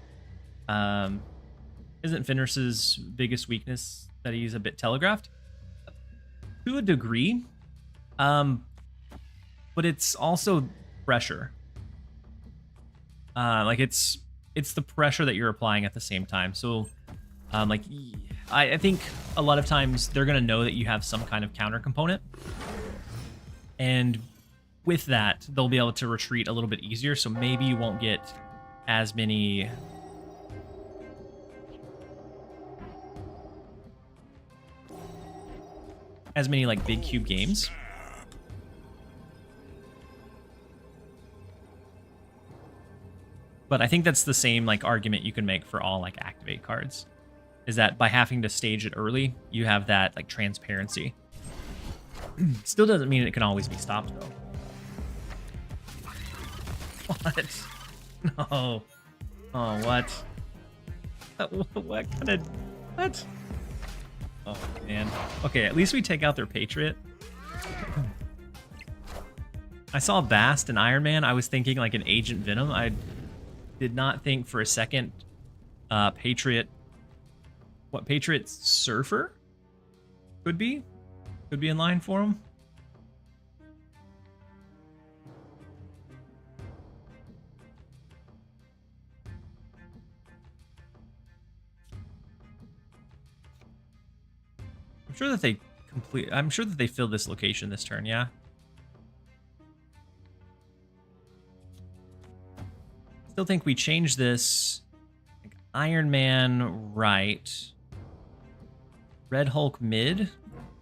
Isn't Fenris's biggest weakness that he's a bit telegraphed? To a degree. But it's also pressure. Like, it's the pressure that you're applying at the same time. So, like, I think a lot of times they're going to know that you have some kind of counter component. And with that, they'll be able to retreat a little bit easier. So maybe you won't get as many... like, big cube games. But I think that's the same, like, argument you can make for all, like, activate cards. Is that by having to stage it early, you have that, like, transparency. Still doesn't mean it can always be stopped, though. What? No. Oh, what? What kind of... What? Oh, man. Okay, at least we take out their Patriot. I saw Bast and Iron Man. I was thinking, like, an Agent Venom. I did not think for a second Patriot... What, Patriot Surfer? Could be in line for him. I'm sure that they fill this location this turn, yeah. Still think we change this. Like Iron Man right. Red Hulk mid.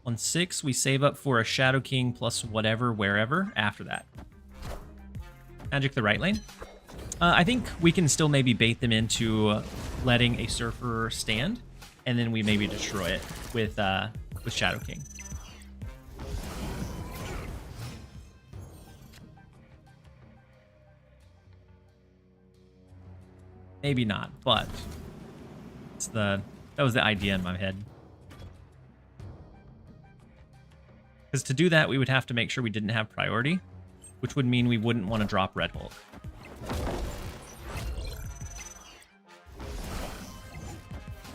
On 6, we save up for a Shadow King plus whatever, wherever after that. Magic the right lane. I think we can still maybe bait them into letting a Surfer stand, and then we maybe destroy it with Shadow King. Maybe not, but that was the idea in my head. Because to do that, we would have to make sure we didn't have priority, which would mean we wouldn't want to drop Red Hulk.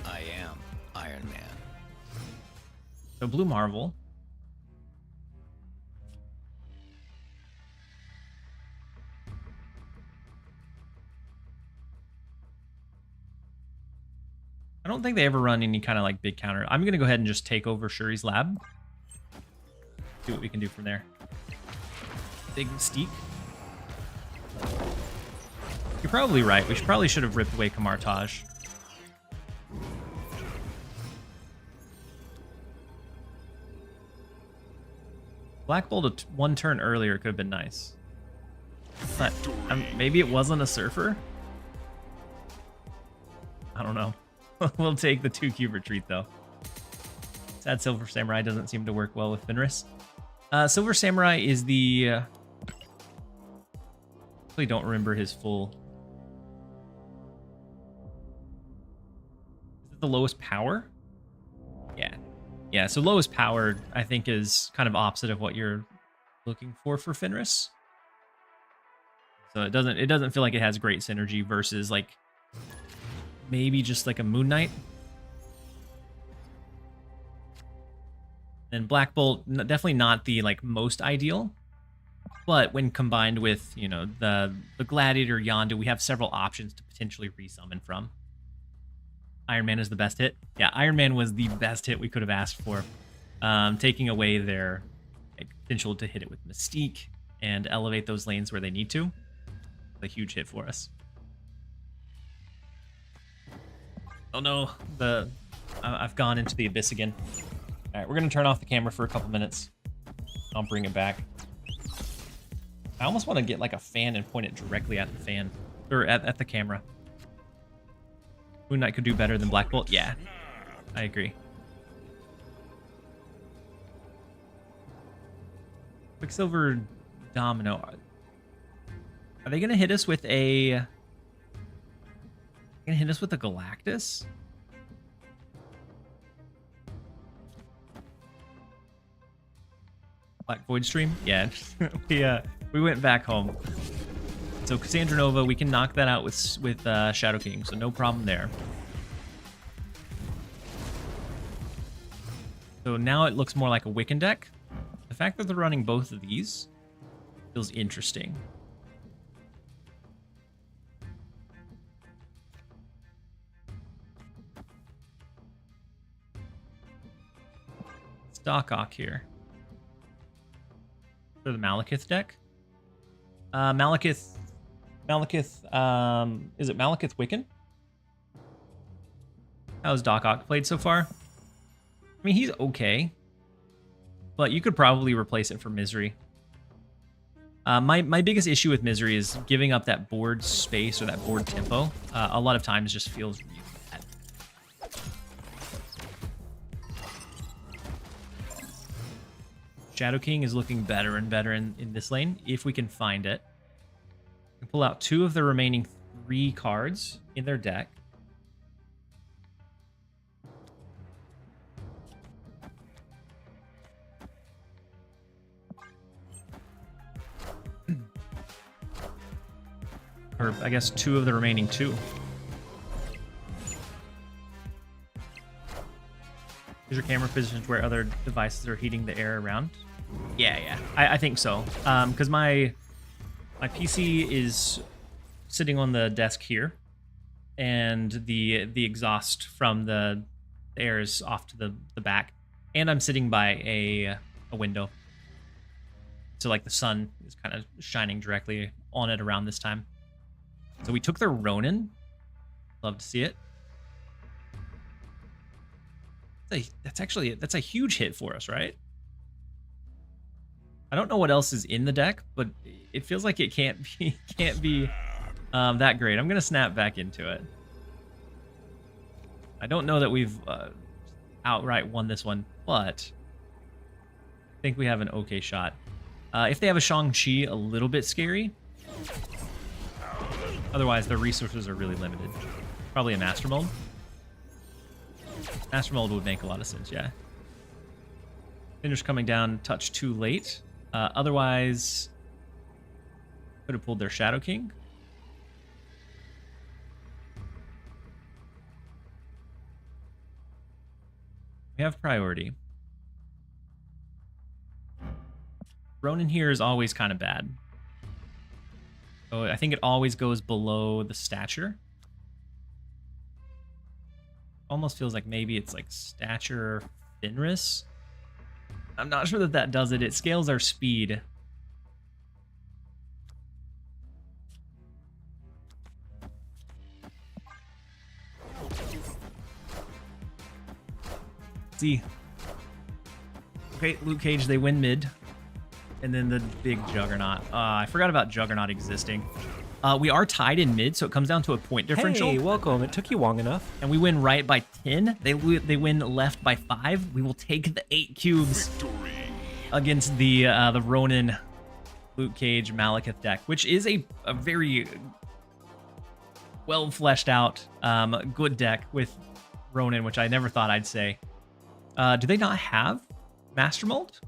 I am Iron Man. So Blue Marvel. I don't think they ever run any kind of like big counter. I'm going to go ahead and just take over Shuri's lab. See what we can do from there. Big Mystique. You're probably right. We probably should have ripped away Kamartage. Black Bolt one turn earlier could have been nice. But maybe it wasn't a Surfer? I don't know. We'll take the 2-cube retreat, though. Sad Silver Samurai doesn't seem to work well with Fenris. Silver Samurai is the... I really don't remember his full... Is it the lowest power? Yeah. Yeah, so lowest power, I think, is kind of opposite of what you're looking for Fenris. So it doesn't feel like it has great synergy versus, like... maybe just like a Moon Knight. And Black Bolt, definitely not the like most ideal, but when combined with, you know, the Gladiator Yondu, we have several options to potentially resummon from. Iron Man is the best hit. Yeah, Iron Man was the best hit we could have asked for, taking away their potential to hit it with Mystique and elevate those lanes where they need to. It's a huge hit for us. Oh no, I've gone into the abyss again. All right, we're gonna turn off the camera for a couple minutes. I'll bring it back. I almost want to get like a fan and point it directly at the fan, or at the camera. Moon Knight could do better than Black Bolt. Yeah, I agree. Quicksilver Domino. Are they gonna hit us with a? Gonna hit us with a Galactus? Black Void Stream? Yeah, we went back home. So Cassandra Nova, we can knock that out with Shadow King, so no problem there. So now it looks more like a Wiccan deck. The fact that they're running both of these feels interesting. Doc Ock here. For the Malekith deck. Malekith, is it Malekith Wiccan? How's Doc Ock played so far? I mean, he's okay. But you could probably replace it for Misery. My biggest issue with Misery is giving up that board space or that board tempo. A lot of times just feels really bad. Shadow King is looking better and better in this lane, if we can find it. We can pull out 2 of the remaining 3 cards in their deck. Or, I guess, 2 of the remaining 2. Is your camera positioned where other devices are heating the air around? Yeah. I think so. Because my PC is sitting on the desk here, and the exhaust from the air is off to the back, and I'm sitting by a window. So like the sun is kind of shining directly on it around this time. So we took their Ronin. Love to see it. That's a huge hit for us, right? I don't know what else is in the deck, but it feels like it can't be that great. I'm gonna snap back into it. I don't know that we've outright won this one, but I think we have an okay shot. If they have a Shang-Chi, a little bit scary. Otherwise, their resources are really limited. Probably a Master Mold. Master Mold would make a lot of sense, yeah. Finish coming down, touch too late. Otherwise, could have pulled their Shadow King. We have priority. Ronin here is always kind of bad. So I think it always goes below the stature. Almost feels like maybe it's like stature Fenris. I'm not sure that does it. It scales our speed. See. Okay, Luke Cage, they win mid. And then the big Juggernaut. I forgot about Juggernaut existing. We are tied in mid, so it comes down to a point differential. Hey, welcome. It took you long enough. And we win right by 10. They win left by 5. We will take the 8 cubes against the Ronin, Luke Cage, Malekith deck, which is a very well fleshed out good deck with Ronin, which I never thought I'd say. Do they not have Master Mold?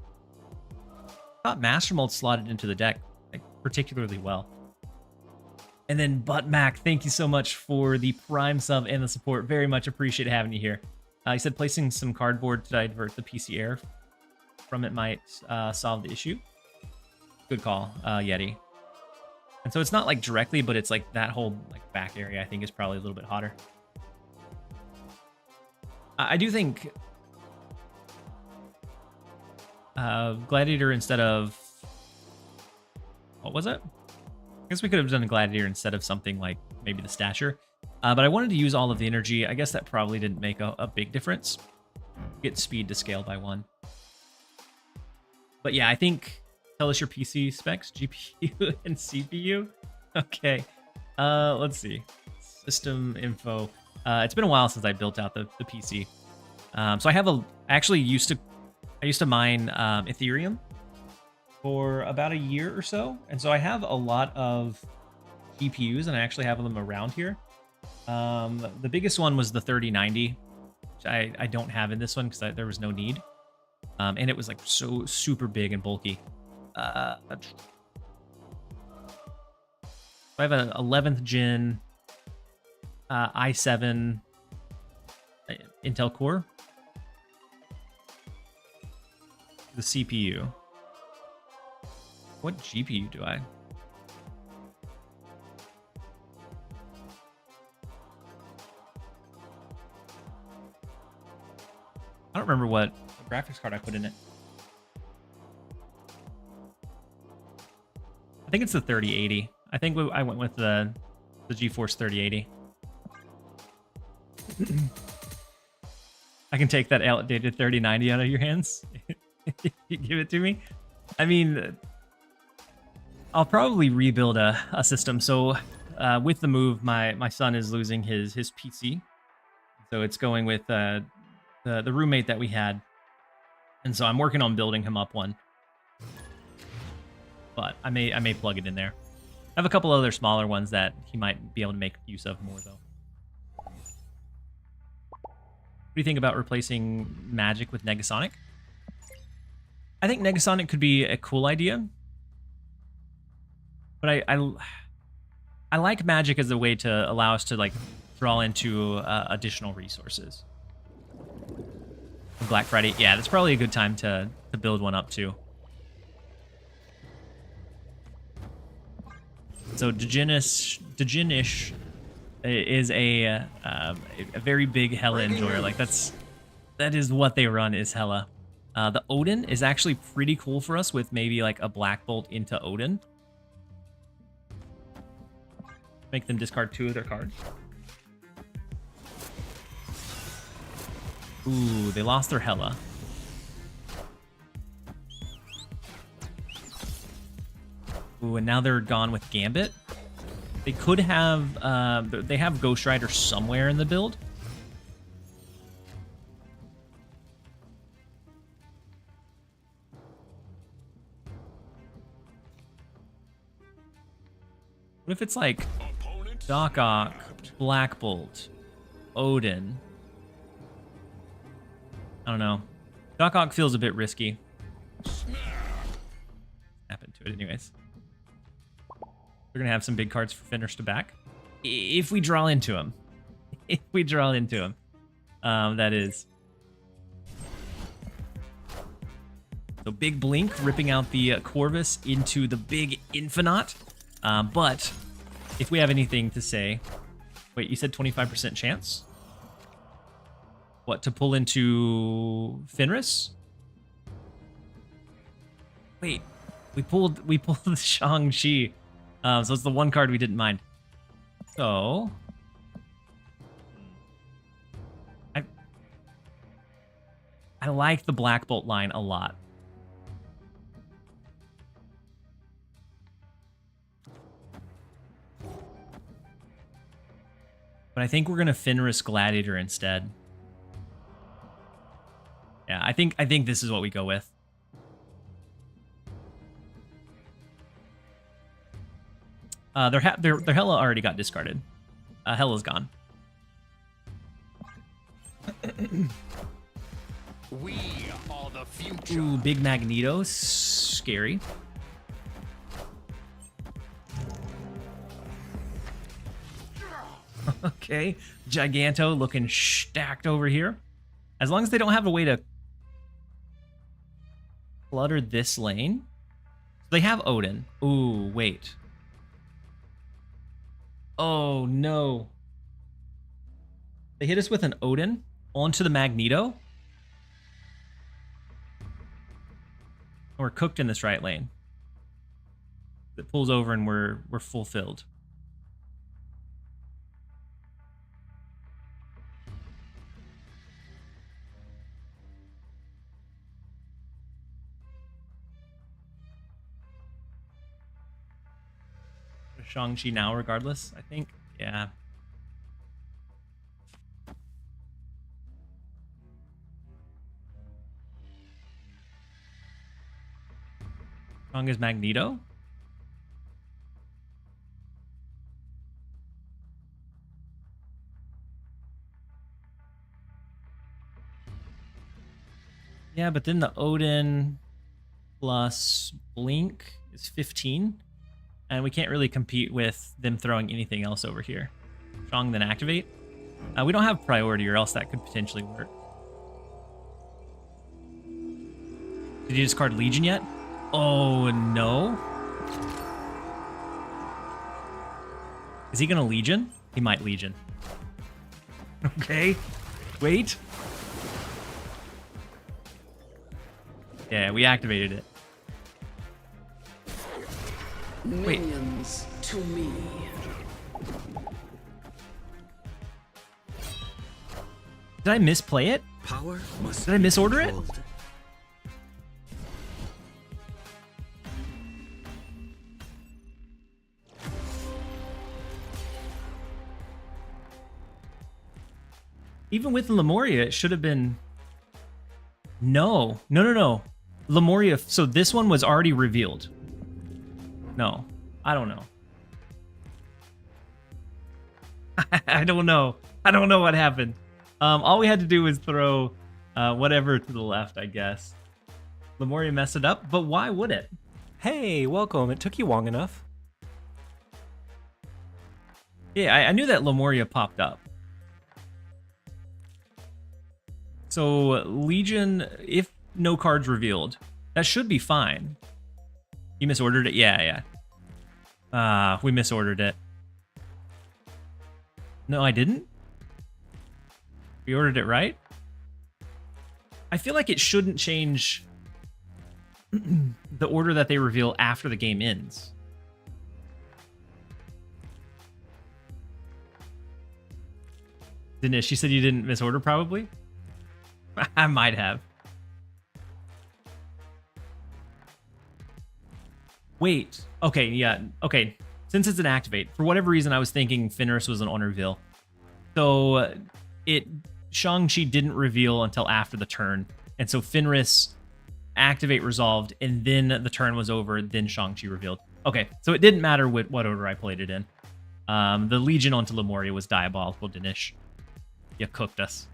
I thought Master Mold slotted into the deck like, particularly well. And then Butt Mac, thank you so much for the Prime sub and the support. Very much appreciate having you here. He said placing some cardboard to divert the PC air from it might solve the issue. Good call, Yeti. And so it's not like directly, but it's like that whole like back area I think is probably a little bit hotter. I do think Gladiator instead of... What was it? I guess we could have done a Gladiator instead of something like maybe the Stature. But I wanted to use all of the energy. I guess that probably didn't make a big difference. Get speed to scale by 1. But yeah, I think... Tell us your PC specs, GPU and CPU. Okay. Let's see. System info. It's been a while since I built out the PC. So I have I actually used to mine Ethereum for about a year or so. And so I have a lot of GPUs and I actually have them around here. The biggest one was the 3090, which I don't have in this one because there was no need. And it was like so super big and bulky. I have an 11th gen i7 Intel Core. The CPU. What GPU do I? I don't remember what graphics card I put in it. I think it's the 3080. I think I went with the GeForce 3080. I can take that outdated 3090 out of your hands. You give it to me. I mean, I'll probably rebuild a system. So with the move, my son is losing his PC. So it's going with the roommate that we had. And so I'm working on building him up one. But I may plug it in there. I have a couple other smaller ones that he might be able to make use of more, though. What do you think about replacing Magic with Negasonic? I think Negasonic could be a cool idea. But I like Magic as a way to allow us to like draw into additional resources. Black Friday, yeah, that's probably a good time to build one up too. So Djinnish is a very big Hela enjoyer. Like that is what they run is Hela. The Odin is actually pretty cool for us with maybe like a Black Bolt into Odin. Make them discard 2 of their cards. Ooh, they lost their Hela. Ooh, and now they're gone with Gambit. They could have, they have Ghost Rider somewhere in the build. What if it's like Doc Ock, Black Bolt, Odin? I don't know. Doc Ock feels a bit risky. But anyways. We're going to have some big cards for Fenris to back. If we draw into him. If we draw into him. That is. So big blink, ripping out the Corvus into the big Infinite. But if we have anything to say... Wait, you said 25% chance? What, to pull into Fenris? Wait, we pulled the Shang-Chi. So it's the one card we didn't mind. So... I like the Black Bolt line a lot. But I think we're gonna Fenris Gladiator instead. Yeah, I think this is what we go with. Their Hella already got discarded. Hella's gone. We are the future. Ooh, big Magneto, scary. Okay, Giganto looking stacked over here. As long as they don't have a way to clutter this lane. They have Odin. Ooh, wait. Oh, no. They hit us with an Odin onto the Magneto. We're cooked in this right lane. It pulls over and we're fulfilled. Shang-Chi now, regardless, I think. Yeah. Shang is Magneto. Yeah, but then the Odin plus Blink is 15. And we can't really compete with them throwing anything else over here. Shang then activate. We don't have priority, or else that could potentially work. Did you discard Legion yet? Oh, no. Is he going to Legion? He might Legion. Okay. Wait. Yeah, we activated it. Wait. Minions to me. Did I misplay it? Power must Did I misorder it? controlled. Even with Lemuria, it should have been... No. No. Lemuria, so this one was already revealed. No, I don't know. I don't know. I don't know what happened. All we had to do was throw whatever to the left, I guess. Lemuria messed it up, but why would it? Hey, welcome. It took you long enough. Yeah, I knew that Lemuria popped up. So Legion, if no cards revealed, that should be fine. You misordered it? Yeah. We misordered it. No, I didn't? We ordered it right? I feel like it shouldn't change the order that they reveal after the game ends. Didn't it? She said you didn't misorder, probably? I might have. Wait. Okay, yeah. Okay. Since it's an activate, for whatever reason, I was thinking Fenris was an on reveal. So Shang-Chi didn't reveal until after the turn. And so Fenris activate resolved, and then the turn was over, then Shang-Chi revealed. Okay, so it didn't matter what order I played it in. The Legion onto Lemuria was diabolical, Dinesh. You cooked us.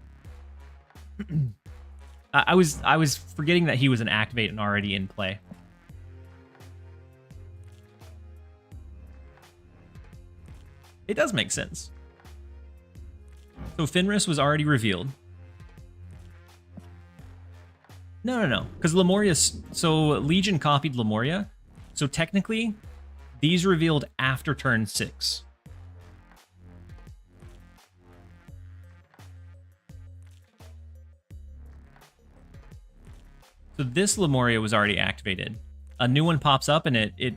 I was forgetting that he was an activate and already in play. It does make sense. So Fenris was already revealed. No. Because Lemuria... So Legion copied Lemuria. So technically, these revealed after turn 6. So this Lemuria was already activated. A new one pops up and a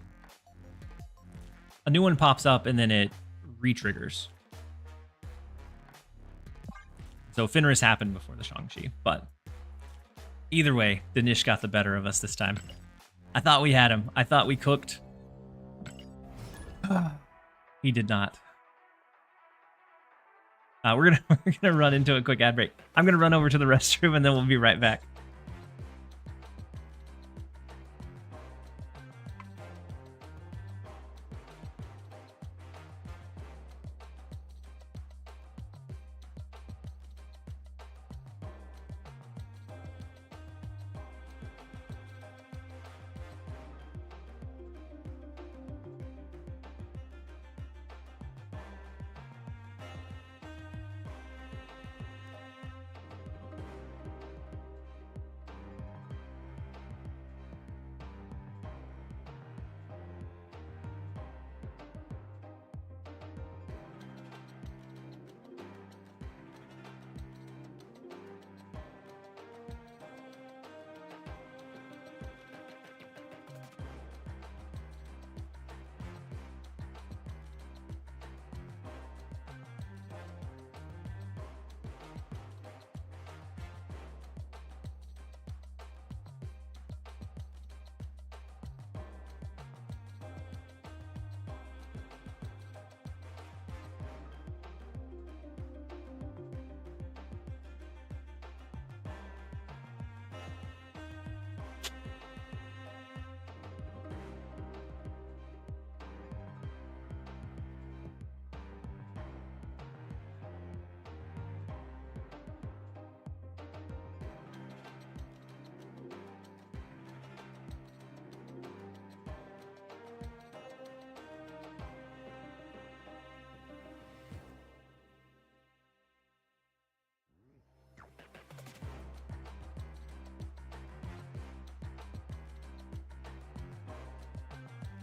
new one pops up and then it re-triggers. So Fenris happened before the Shang-Chi, but either way, Danish got the better of us this time. I thought we had him. I thought we cooked. He did not. We're gonna run into a quick ad break. I'm gonna run over to the restroom and then we'll be right back.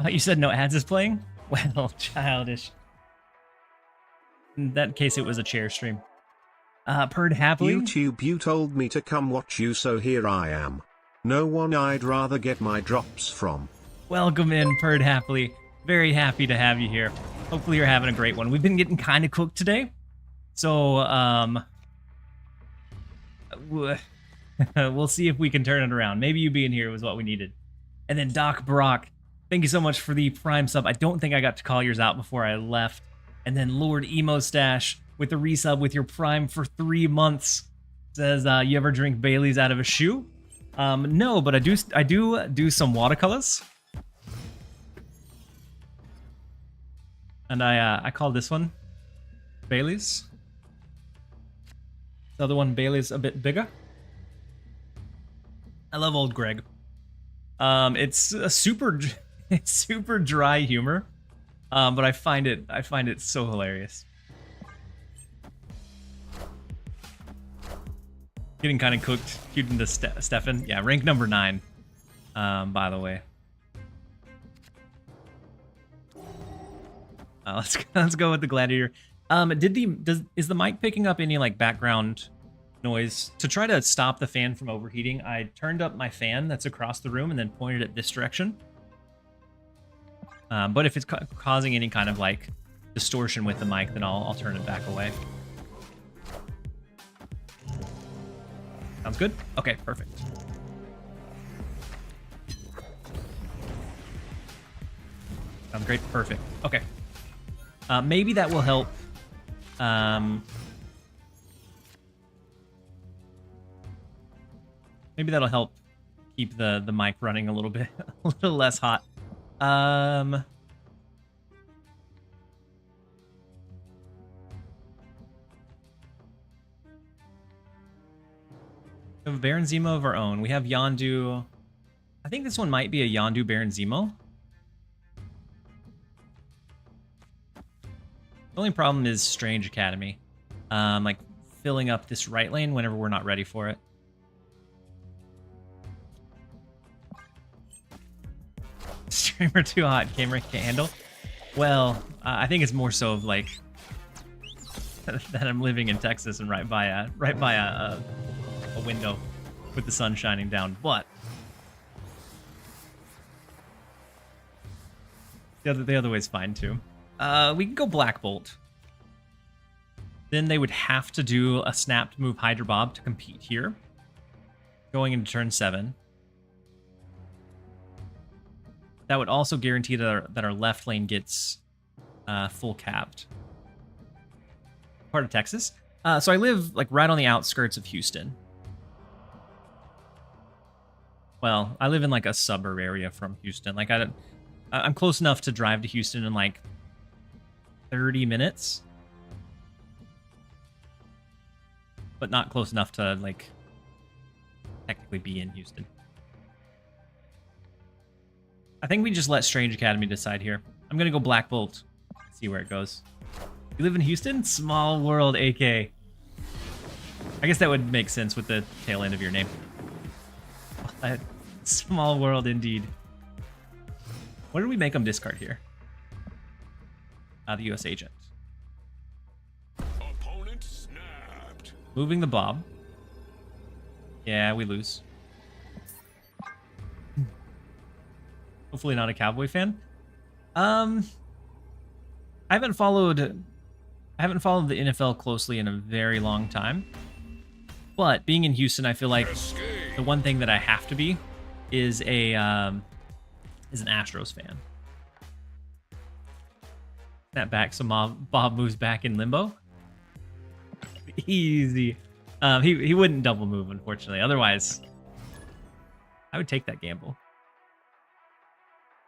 You said no ads is playing? Well, childish. In that case, it was a chair stream. Purred happily. YouTube, you told me to come watch you, so here I am. No one I'd rather get my drops from. Welcome in, Purred happily. Very happy to have you here. Hopefully you're having a great one. We've been getting kind of cooked today. So, we'll see if we can turn it around. Maybe you being here was what we needed. And then Doc Brock, thank you so much for the Prime sub. I don't think I got to call yours out before I left. And then Lord Emo Stash with the resub with your Prime for 3 months. Says, you ever drink Bailey's out of a shoe? No, but I do some watercolors. And I call this one Bailey's. The other one, Bailey's, a bit bigger. I love old Greg. It's a super dry humor, but I find it so hilarious. Getting kind of cooked. Cute into Stefan. Yeah, rank number 9. By the way. Let's go with the gladiator. Is the mic picking up any like background noise? To try to stop the fan from overheating, I turned up my fan that's across the room and then pointed it this direction. But if it's causing any kind of like distortion with the mic, then I'll turn it back away. Sounds good? Okay, perfect. Sounds great. Perfect. Okay. Maybe that will help. Maybe that'll help keep the mic running a little bit, a little less hot. We have a Baron Zemo of our own. We have Yondu. I think this one might be a Yondu Baron Zemo. The only problem is Strange Academy. Like filling up this right lane whenever we're not ready for it. Streamer too hot, camera can't handle. Well, I think it's more so of like that I'm living in Texas and right by a window with the sun shining down. But the other way's fine too. We can go Black Bolt. Then they would have to do a snap to move Hydra Bob to compete here, going into turn 7. That would also guarantee that our left lane gets full capped. Part of Texas. So I live like right on the outskirts of Houston. Well, I live in like a suburb area from Houston. Like I'm close enough to drive to Houston in like 30 minutes. But not close enough to like technically be in Houston. I think we just let Strange Academy decide here. I'm gonna go Black Bolt. See where it goes. You live in Houston? Small world, AK. I guess that would make sense with the tail end of your name. Small world indeed. What did we make them discard here? The US agent. Opponent snapped. Moving the Bob. Yeah, we lose. Hopefully not a Cowboy fan. I haven't followed the NFL closely in a very long time. But being in Houston, I feel like the one thing that I have to be is an Astros fan. Snap back, so Bob moves back in limbo. Easy. He wouldn't double move, unfortunately. Otherwise, I would take that gamble.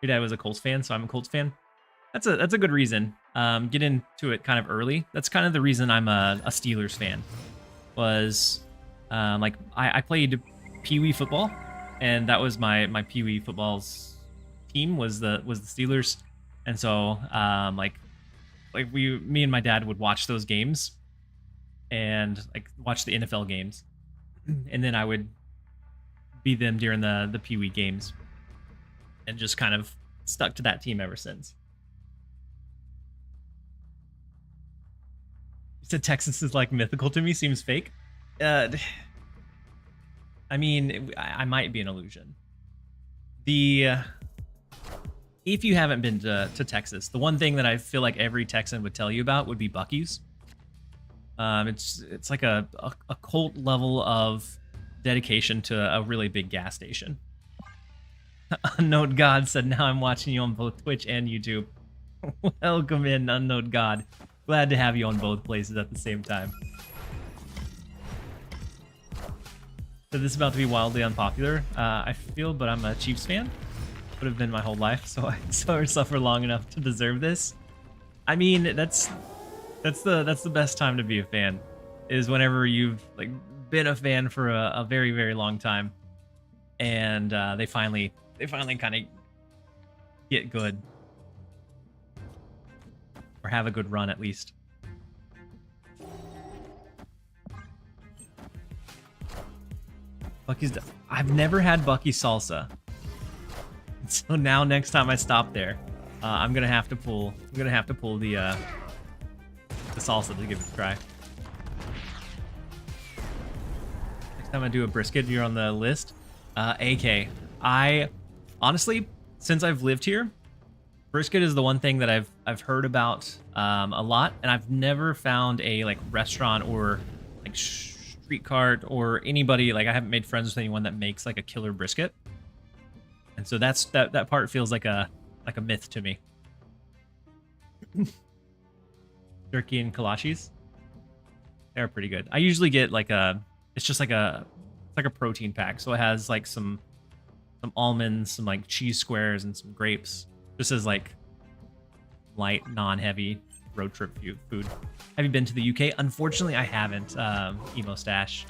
Your dad was a Colts fan, so I'm a Colts fan. That's a good reason. Get into it kind of early. That's kind of the reason I'm a Steelers fan. Was like I played Pee Wee football, and that was my Pee Wee football's team was the Steelers, and so like me and my dad would watch those games, and like watch the NFL games, and then I would be them during the Pee Wee games. And just kind of stuck to that team ever since. You said Texas is like mythical to me, seems fake. I mean, I might be an illusion. If you haven't been to Texas, the one thing that I feel like every Texan would tell you about would be Buc-ee's. It's like a cult level of dedication to a really big gas station. Unknown God said, now I'm watching you on both Twitch and YouTube. Welcome in, Unknown God. Glad to have you on both places at the same time. So this is about to be wildly unpopular, I feel, but I'm a Chiefs fan. Would have been my whole life, so I suffer long enough to deserve this. I mean, that's the best time to be a fan, is whenever you've like been a fan for a very, very long time, and they finally kind of get good, or have a good run at least. Buc-ee's. I've never had Buc-ee's salsa, so now next time I stop there, I'm gonna have to pull the salsa to give it a try. Next time I do a brisket, you're on the list. AK. I honestly, since I've lived here, brisket is the one thing that I've heard about a lot, and I've never found a like restaurant or like street cart or anybody, like I haven't made friends with anyone that makes like a killer brisket, and so that part feels like a myth to me. Turkey and kolaches, they're pretty good. I usually get like it's just like a protein pack, so it has like some almonds, some like cheese squares, and some grapes, just as like light, non-heavy road trip food. Have you been to the UK? Unfortunately, I haven't. Emo stash.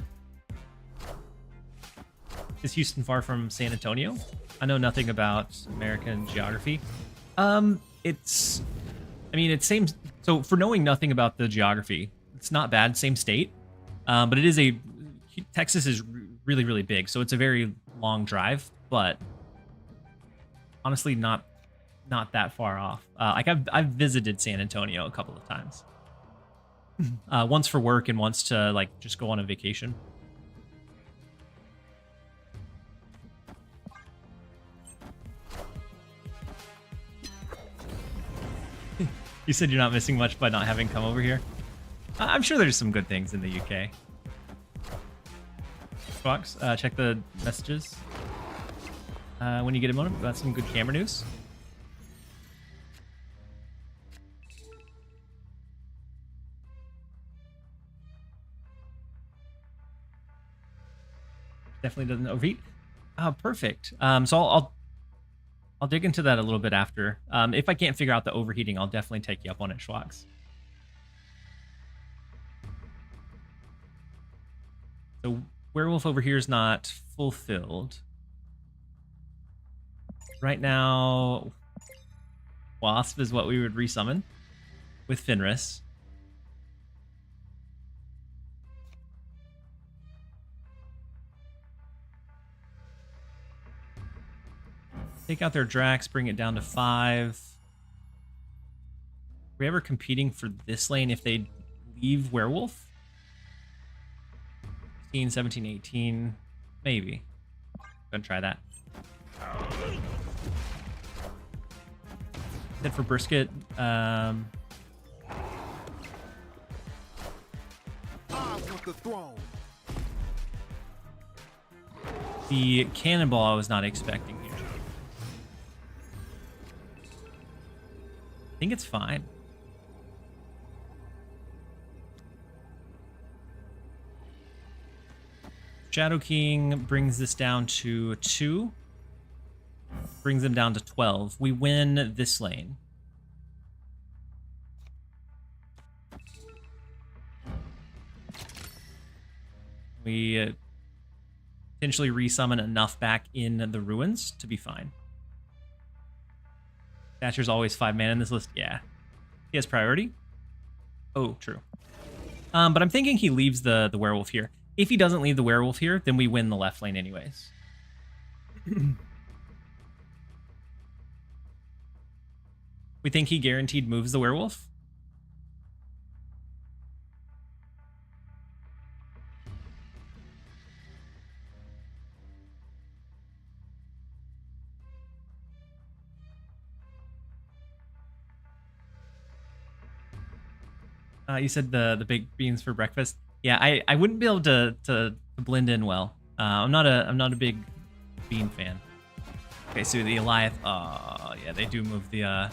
Is Houston far from San Antonio? I know nothing about American geography. It's I mean, it's same. So for knowing nothing about the geography, it's not bad. Same state, but it is a Texas is really really big, so it's a very long drive. But honestly, not that far off. Like I've visited San Antonio a couple of times. Once for work and once to like just go on a vacation. You said you're not missing much by not having come over here. I'm sure there's some good things in the UK. Fox, check the messages. When you get a moment, got some good camera news. Definitely doesn't overheat. Oh, perfect. So I'll dig into that a little bit after. If I can't figure out the overheating, I'll definitely take you up on it, Schwax. So werewolf over here is not fulfilled. Right now, wasp is what we would resummon with Fenris. Take out their Drax, bring it down to 5. Are we ever competing for this lane if they leave werewolf? 16, 17, 18, maybe. Gonna try that. Head for brisket. I want the throne. The cannonball I was not expecting here. I think it's fine. Shadow King brings this down to 2. Brings them down to 12. We win this lane. We potentially resummon enough back in the ruins to be fine. Thatcher's always 5 mana in this list. Yeah. He has priority. Oh, true. But I'm thinking he leaves the werewolf here. If he doesn't leave the werewolf here, then we win the left lane anyways. We think he guaranteed moves the werewolf. You said the baked beans for breakfast. Yeah, I wouldn't be able to blend in well. I'm not a big bean fan. Okay, so the Eliath. Oh yeah, they do move the.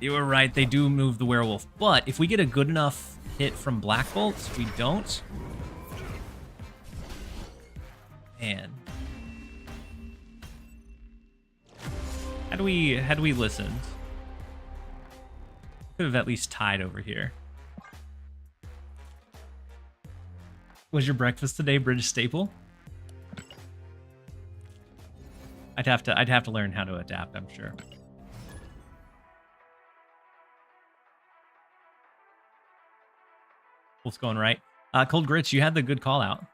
You were right. They do move the werewolf. But if we get a good enough hit from Black Bolt, we don't. Man, had we listened, could have at least tied over here. Was your breakfast today British staple? I'd have to learn how to adapt, I'm sure. What's going right? Cold Grits, you had the good call out.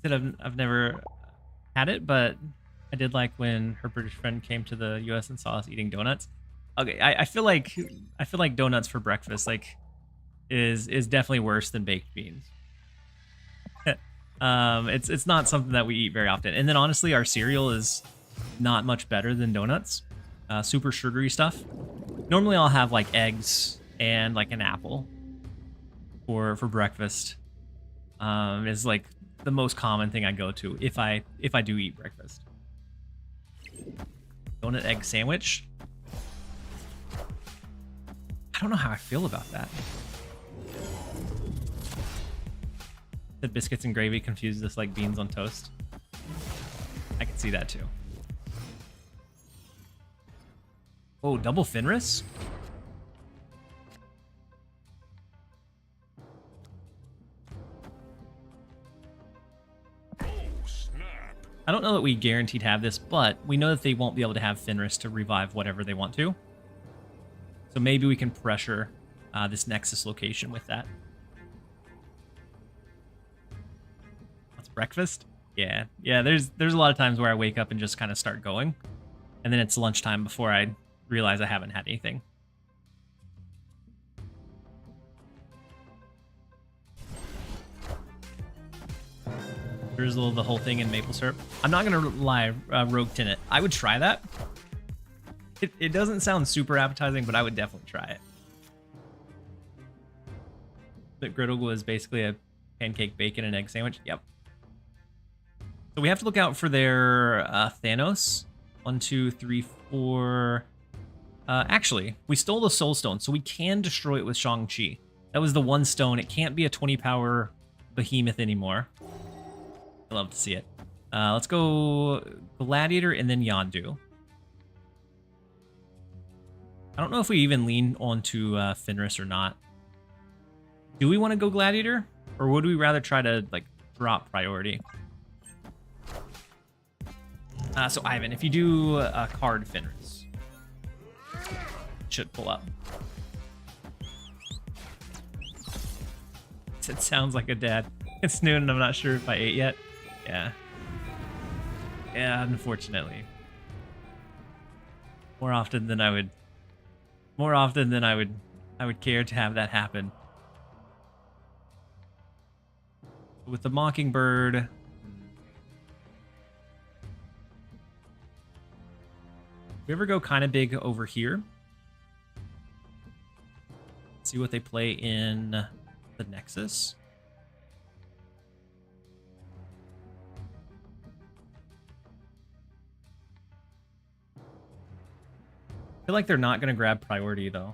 I've never had it, but I did like when her British friend came to the U.S. and saw us eating donuts. Okay, I feel like donuts for breakfast is definitely worse than baked beans. It's not something that we eat very often. And then honestly, our cereal is not much better than donuts. Super sugary stuff. Normally, I'll have like eggs and like an apple for breakfast. Is like the most common thing I go to if I do eat breakfast. Donut egg sandwich. I don't know how I feel about that. The biscuits and gravy confuse this like beans on toast. see that too. Oh, double Fenris? Oh, snap. I don't know that we guaranteed have this, but we know that they won't be able to have Fenris to revive whatever they want to. So maybe we can pressure this Nexus location with that. What's breakfast? Yeah, there's a lot of times where I wake up and just kind of start going. And then it's lunchtime before I realize I haven't had anything. Drizzle the whole thing in maple syrup. I'm not gonna lie, Rogue Tenant. I would try that. It doesn't sound super appetizing, but I would definitely try it. The griddle was basically a pancake, bacon, and egg sandwich. Yep. So we have to look out for their Thanos. 1, 2, 3, 4. Actually, we stole the Soul Stone, so we can destroy it with Shang-Chi. That was the one stone. It can't be a 20-power behemoth anymore. I love to see it. Let's go Gladiator and then Yondu. I don't know if we even lean onto Fenris or not. Do we want to go Gladiator? Or would we rather try to, like, drop priority? So, Ivan, if you do a card Fenris, it should pull up. It sounds like a dad. It's noon and I'm not sure if I ate yet. Yeah. Yeah, unfortunately. More often than I would care to have that happen. With the Mockingbird, we ever go kind of big over here? See what they play in the Nexus. I feel like they're not going to grab priority, though.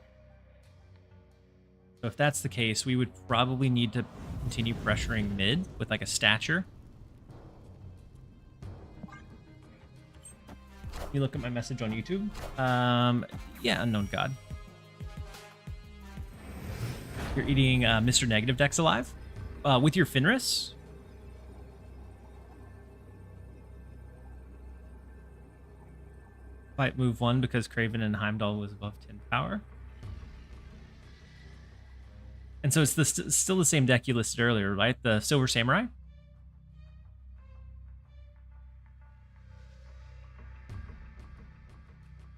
So if that's the case, we would probably need to continue pressuring mid with, like, a stature. You look at my message on YouTube? Yeah, Unknown God. You're eating Mr. Negative decks alive? With your Fenris? Fight move 1 because Kraven and Heimdall was above 10 power. And so it's still the same deck you listed earlier, right? The Silver Samurai?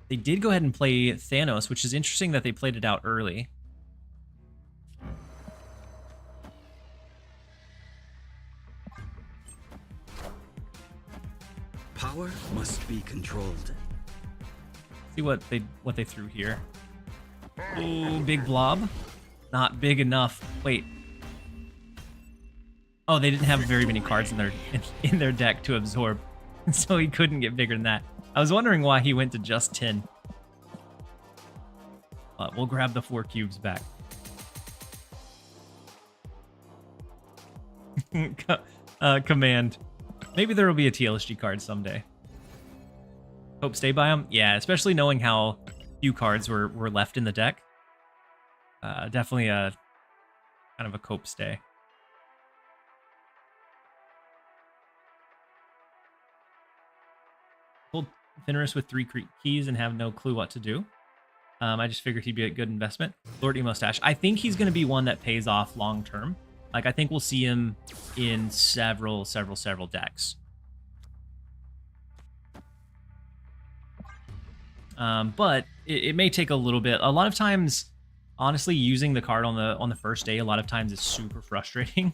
They did go ahead and play Thanos, which is interesting that they played it out early. Power must be controlled. See what they threw here. Ooh, big blob. Not big enough. Wait. Oh, they didn't have very many cards in their deck to absorb, so he couldn't get bigger than that. I was wondering why he went to just 10. We'll grab the 4 cubes back. Command. Maybe there will be a TLSG card someday. Hope stay by him? Yeah, especially knowing how few cards were left in the deck. Definitely a kind of a cope stay. Pulled Fenris with 3 keys and have no clue what to do. I just figured he'd be a good investment. Lord Emo Stash. I think he's going to be one that pays off long term. Like, I think we'll see him in several decks. But it may take a little bit. A lot of times, honestly, using the card on the first day, a lot of times it's super frustrating.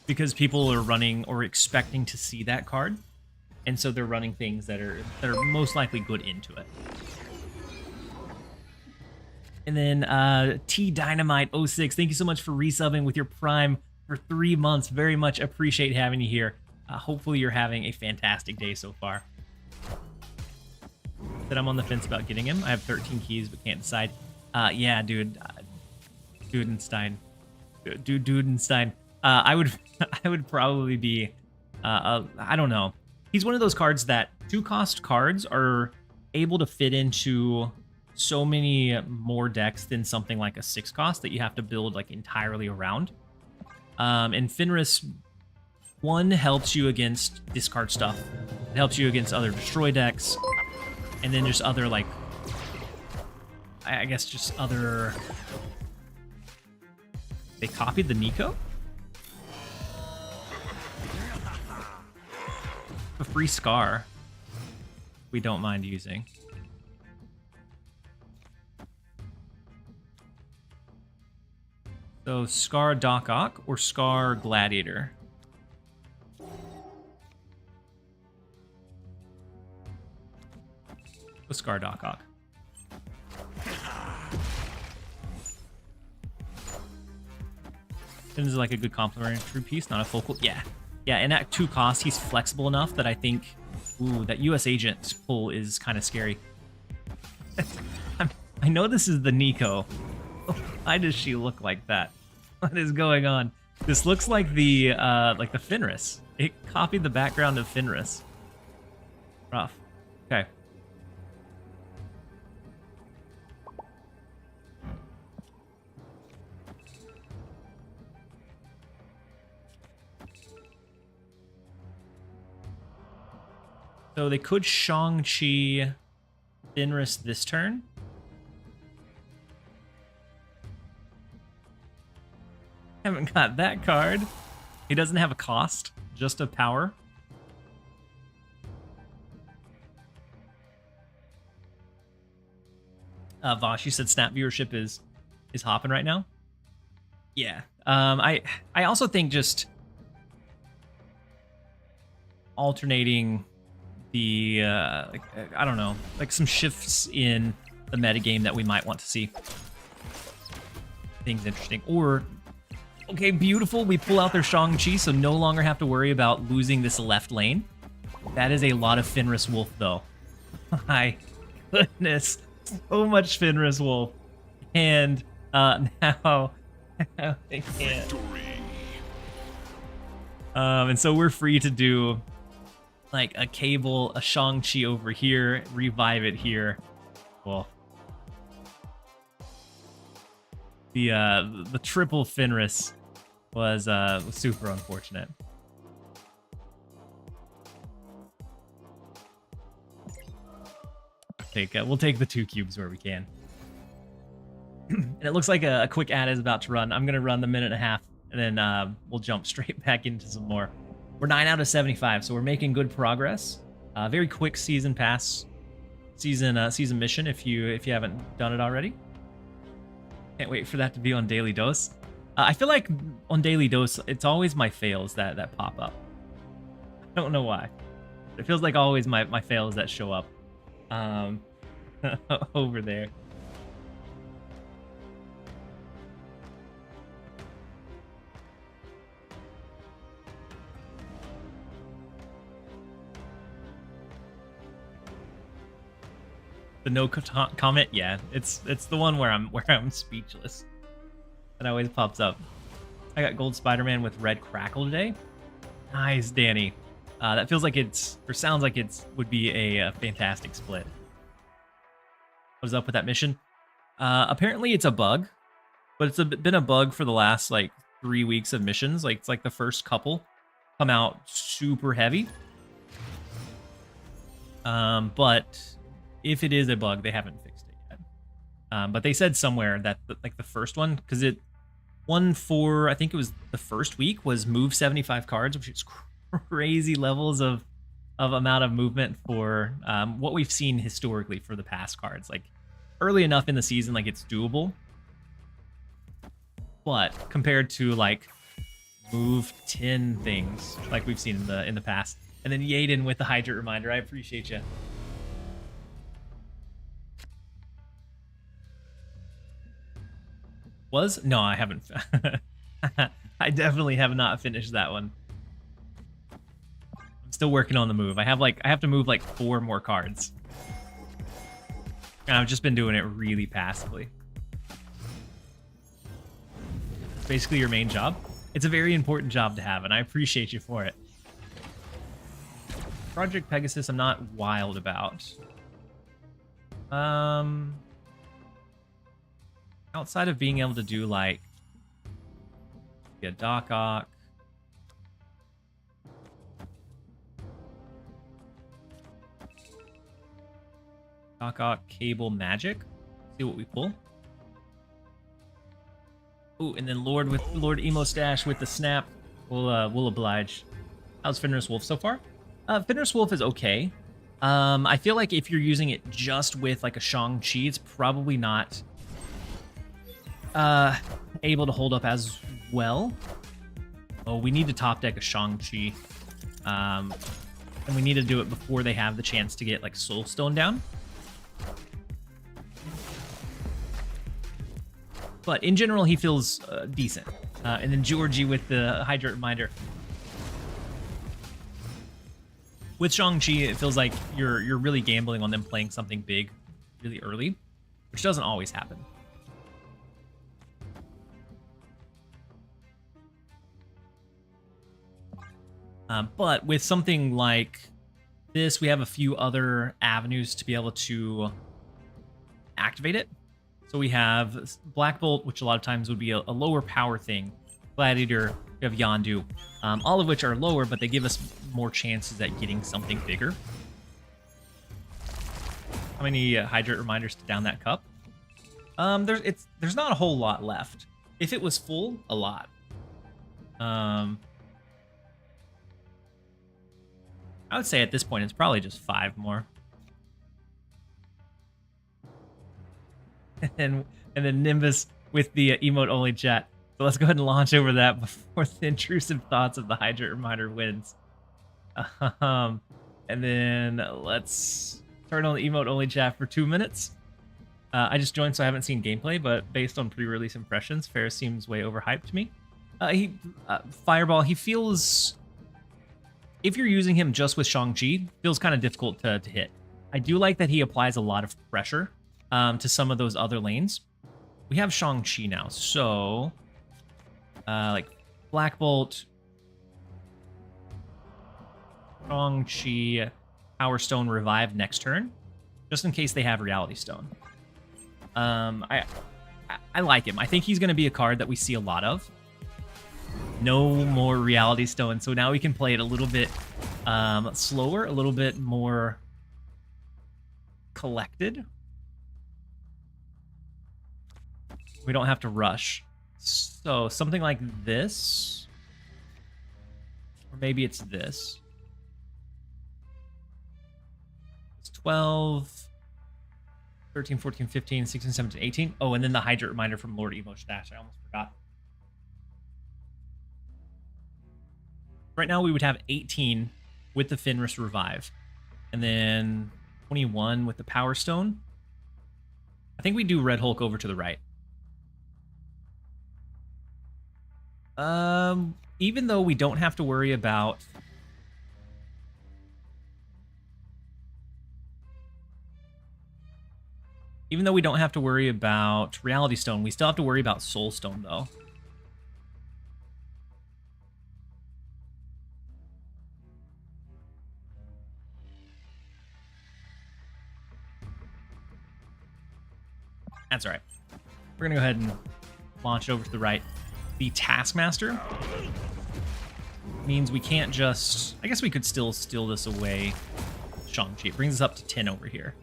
Because people are running or expecting to see that card. And so they're running things that are most likely good into it. And then T Dynamite 06, thank you so much for resubbing with your Prime for 3 months. Very much appreciate having you here. Hopefully you're having a fantastic day so far. That I'm on the fence about getting him. I have 13 keys but can't decide. Yeah, dude. Dudenstein. Dudenstein. I would probably be I don't know. He's one of those cards that 2-cost cards are able to fit into so many more decks than something like a 6-cost that you have to build like entirely around. And Fenris, one, helps you against discard stuff. It helps you against other destroy decks. And then just other, like, I guess just other... They copied the Nico? A free Scar. We don't mind using. So Scar Doc Ock or Scar Gladiator? The Scar Doc Ock. This is like a good complementary piece, not a focal. Yeah. Yeah, and at 2 costs, he's flexible enough that I think, ooh, that US Agent pull is kind of scary. I know this is the Nico. Why does she look like that? What is going on? This looks like the Fenris. It copied the background of Fenris. Rough. Okay. So they could Shang-Chi Fenris this turn. Haven't got that card. He doesn't have a cost, just a power. Vosh, you said Snap viewership is hopping right now. Yeah. I also think just alternating the I don't know, like some shifts in the metagame that we might want to see. Things interesting. Or okay, beautiful. We pull out their Shang-Chi, so no longer have to worry about losing this left lane. That is a lot of Fenris Wolf, though. My goodness. So much Fenris Wolf. And now they can't. And so we're free to do like a Cable, a Shang-Chi over here, revive it here. Well, the triple Fenris was super unfortunate. We'll take the 2 cubes where we can. And it looks like a quick ad is about to run. I'm gonna run the 1.5 minutes, and then we'll jump straight back into some more. We're 9 out of 75, so we're making good progress. Very quick season pass, season mission if you haven't done it already. Can't wait for that to be on Daily Dose. I feel like on Daily Dose, it's always my fails that pop up. I don't know why. It feels like always my fails that show up over there. The no comment, yeah, it's the one where I'm speechless. That always pops up. I got gold Spider-Man with red crackle today. Nice, Danny. That feels like sounds like would be a fantastic split. What's up with that mission? Apparently it's a bug, but it's been a bug for the last like 3 weeks of missions. Like it's like the first couple come out super heavy. But if it is a bug, they haven't fixed it yet. But they said somewhere that like the first one, because it won for, I think it was the first week, was move 75 cards, which is crazy levels of amount of movement for what we've seen historically for the past cards. Like early enough in the season, like it's doable. But compared to like move 10 things like we've seen in the past. And then Yaden with the hydrate reminder. I appreciate you. No, I haven't. I definitely have not finished that one. I'm still working on the move. I have to move like 4 more cards. And I've just been doing it really passively. It's basically your main job. It's a very important job to have, and I appreciate you for it. Project Pegasus, I'm not wild about. Outside of being able to do like a Doc Ock. Doc Ock Cable Magic. See what we pull. Ooh, and then Lord Emo Stash with the snap. We'll oblige. How's Fenris Wolf so far? Fenris Wolf is okay. I feel like if you're using it just with like a Shang-Chi, it's probably not able to hold up as well. Oh, we need to top deck a Shang-Chi. And we need to do it before they have the chance to get like Soul Stone down. But in general, he feels decent. And then Georgie with the Hydrate Reminder. With Shang-Chi, it feels like you're really gambling on them playing something big really early, which doesn't always happen. But with something like this, we have a few other avenues to be able to activate it. So we have Black Bolt, which a lot of times would be a lower power thing. Gladiator, we have Yondu, all of which are lower, but they give us more chances at getting something bigger. How many Hydrate Reminders to down that cup? There's not a whole lot left. If it was full, a lot. I would say at this point it's probably just 5 more. and then Nimbus with the emote only chat. So let's go ahead and launch over that before the intrusive thoughts of the Hydrate Reminder wins. And then let's turn on the emote only chat for 2 minutes. I just joined, so I haven't seen gameplay, but based on pre-release impressions, Ferris seems way overhyped to me. Fireball, he feels, if you're using him just with Shang-Chi, feels kind of difficult to hit. I do like that he applies a lot of pressure to some of those other lanes. We have Shang-Chi now, so like Black Bolt, Shang-Chi, Power Stone, Revive next turn, just in case they have Reality Stone. I like him. I think he's going to be a card that we see a lot of. No more Reality Stone, so now we can play it a little bit slower, a little bit more collected. We don't have to rush. So something like this, or maybe it's this. It's 12, 13, 14, 15, 16, 17, 18. Oh, and then the Hydrate Reminder from Lord Emo Stash. I almost forgot. Right now we would have 18 with the Fenris Revive. And then 21 with the Power Stone. I think we do Red Hulk over to the right. Even though we don't have to worry about Reality Stone, we still have to worry about Soul Stone though. That's all right. We're gonna go ahead and launch over to the right. The Taskmaster means we can't just... I guess we could still steal this away. Shang-Chi. It brings us up to 10 over here.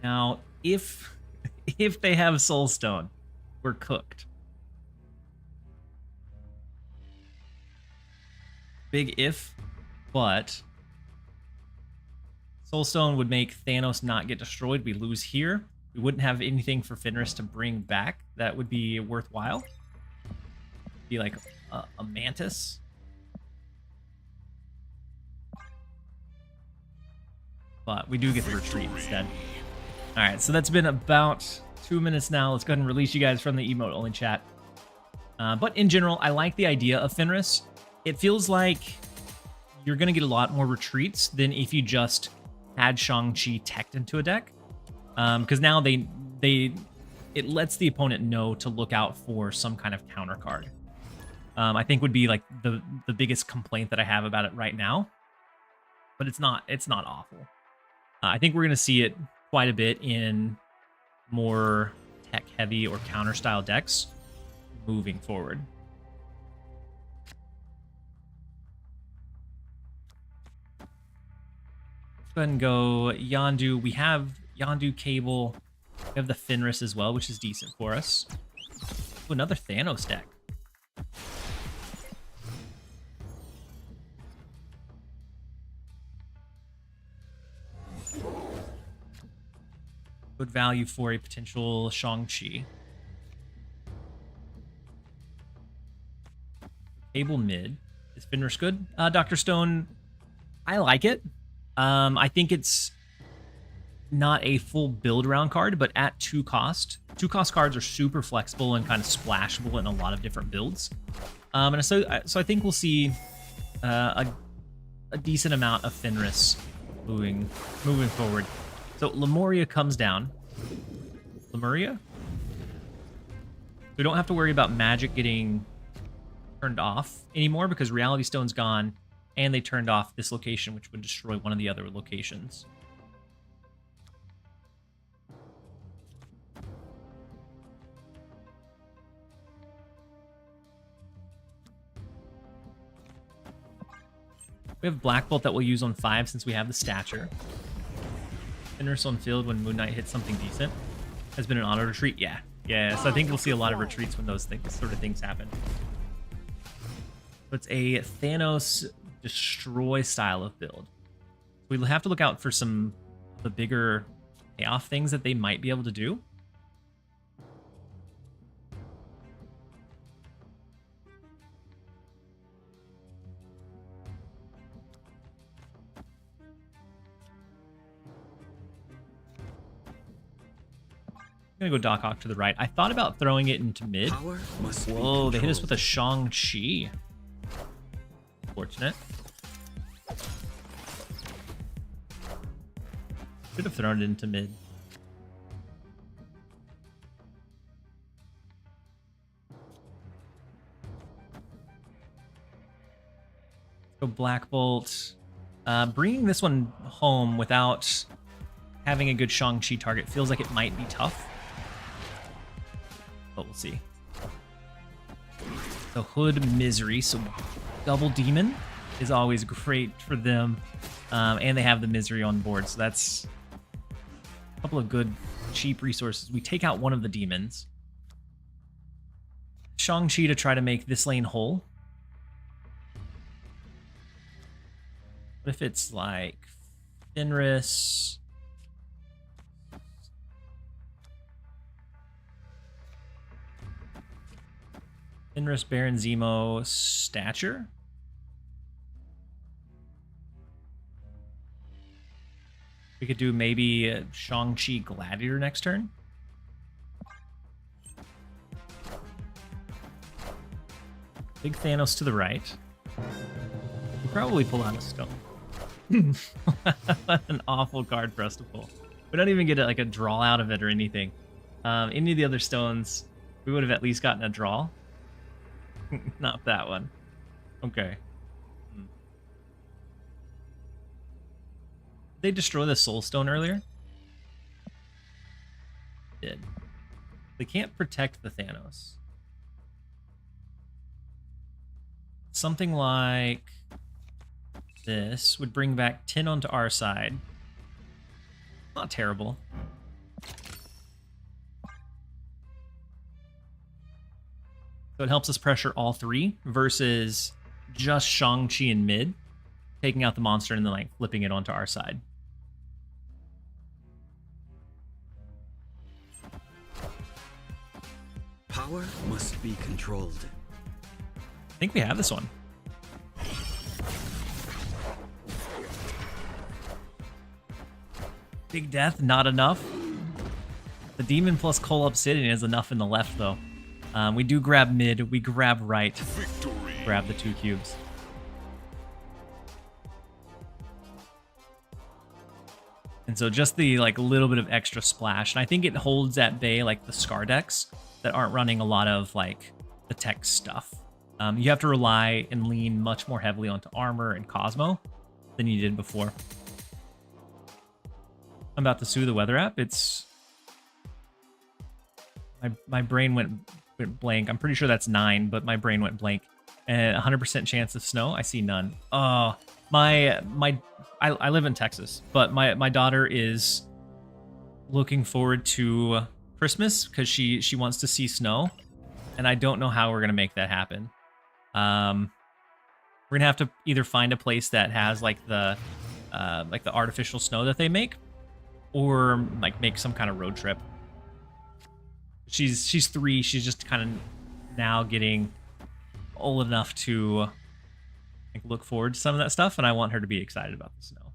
Now, if they have Soul Stone, we're cooked. Big if, but... Soulstone would make Thanos not get destroyed. We lose here. We wouldn't have anything for Fenris to bring back that would be worthwhile. Be like a Mantis. But we do get the retreat instead. All right, so that's been about 2 minutes now. Let's go ahead and release you guys from the emote only chat. But in general, I like the idea of Fenris. It feels like you're going to get a lot more retreats than if you just had Shang-Chi teched into a deck. Because now they it lets the opponent know to look out for some kind of counter card. I think would be like the biggest complaint that I have about it right now. But it's not awful. I think we're going to see it quite a bit in more tech heavy or counter style decks moving forward. Let's go ahead and go Yondu. We have Yondu Cable. We have the Fenris as well, which is decent for us. Ooh, another Thanos deck. Good value for a potential Shang-Chi. Cable mid. Is Fenris good? Dr. Stone, I like it. I think it's not a full build round card, but at 2 cost. 2 cost cards are super flexible and kind of splashable in a lot of different builds. And so I think we'll see a decent amount of Fenris moving forward. So Lemuria comes down. Lemuria? We don't have to worry about magic getting turned off anymore because Reality Stone's gone, and they turned off this location, which would destroy one of the other locations. We have Black Bolt that we'll use on 5 since we have the stature. Fenris on field when Moon Knight hits something decent. Has been an auto retreat. Yeah. So I think we'll see a lot of retreats when those sort of things happen. So it's a Thanos destroy style of build. We'll have to look out for some of the bigger payoff things that they might be able to do. I'm gonna go Doc Ock to the right. I thought about throwing it into mid. Whoa, they hit us with a Shang-Chi. Fortunate. Should have thrown it into mid. Go Black Bolt. Bringing this one home without having a good Shang-Chi target feels like it might be tough. But we'll see. The Hood Misery, so double demon is always great for them. And they have the Misery on board, so that's a couple of good cheap resources. We take out one of the demons. Shang-Chi to try to make this lane whole. What if it's like Fenris? Fenris, Baron Zemo, Stature. We could do maybe Shang-Chi Gladiator next turn. Big Thanos to the right. We'll probably pull out a stone. What an awful card for us to pull. We don't even get like a draw out of it or anything. Any of the other stones, we would have at least gotten a draw. Not that one. Okay. Did they destroy the Soul Stone earlier? Did. They can't protect the Thanos. Something like this would bring back 10 onto our side. Not terrible. So it helps us pressure all 3 versus just Shang-Chi in mid, taking out the monster and then like flipping it onto our side. Power must be controlled. I think we have this one. Big Death, not enough. The Demon plus Cole Obsidian is enough in the left, though. We do grab mid, we grab right. Victory. Grab the 2 cubes. And so just the like little bit of extra splash, and I think it holds at bay like the Scar decks that aren't running a lot of like the tech stuff. You have to rely and lean much more heavily onto armor and Cosmo than you did before. I'm about to sue the weather app. It's my brain went blank. I'm pretty sure that's 9, but my brain went blank. And 100% chance of snow. I see none. Oh, I live in Texas, but my daughter is looking forward to Christmas because she wants to see snow, and I don't know how we're gonna make that happen. We're gonna have to either find a place that has like the artificial snow that they make, or like make some kind of road trip. She's 3. She's just kind of now getting old enough to like look forward to some of that stuff, and I want her to be excited about the snow.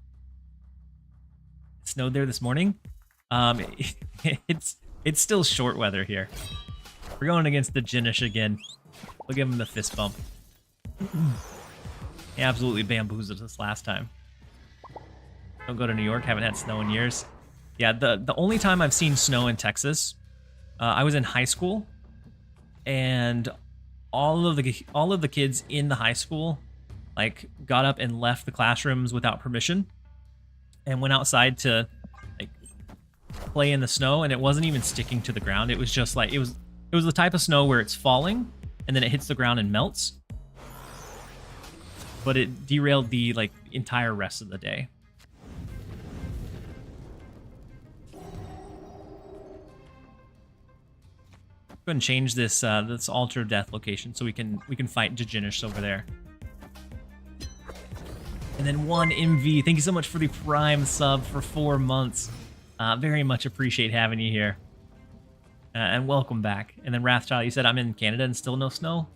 It snowed there this morning. It's still short weather here. We're going against the Jinish again. We'll give him the fist bump. He absolutely bamboozled us last time. Don't go to New York. Haven't had snow in years. Yeah, the only time I've seen snow in Texas, I was in high school, and all of the kids in the high school like got up and left the classrooms without permission and went outside to like play in the snow, and it wasn't even sticking to the ground. It was just like it was the type of snow where it's falling and then it hits the ground and melts. But it derailed the like entire rest of the day. Go ahead and change this this altar of death location so we can fight Jajinish over there. And then 1 MV. Thank you so much for the Prime sub for 4 months. Very much appreciate having you here. And welcome back. And then Wrathchild, you said I'm in Canada and still no snow?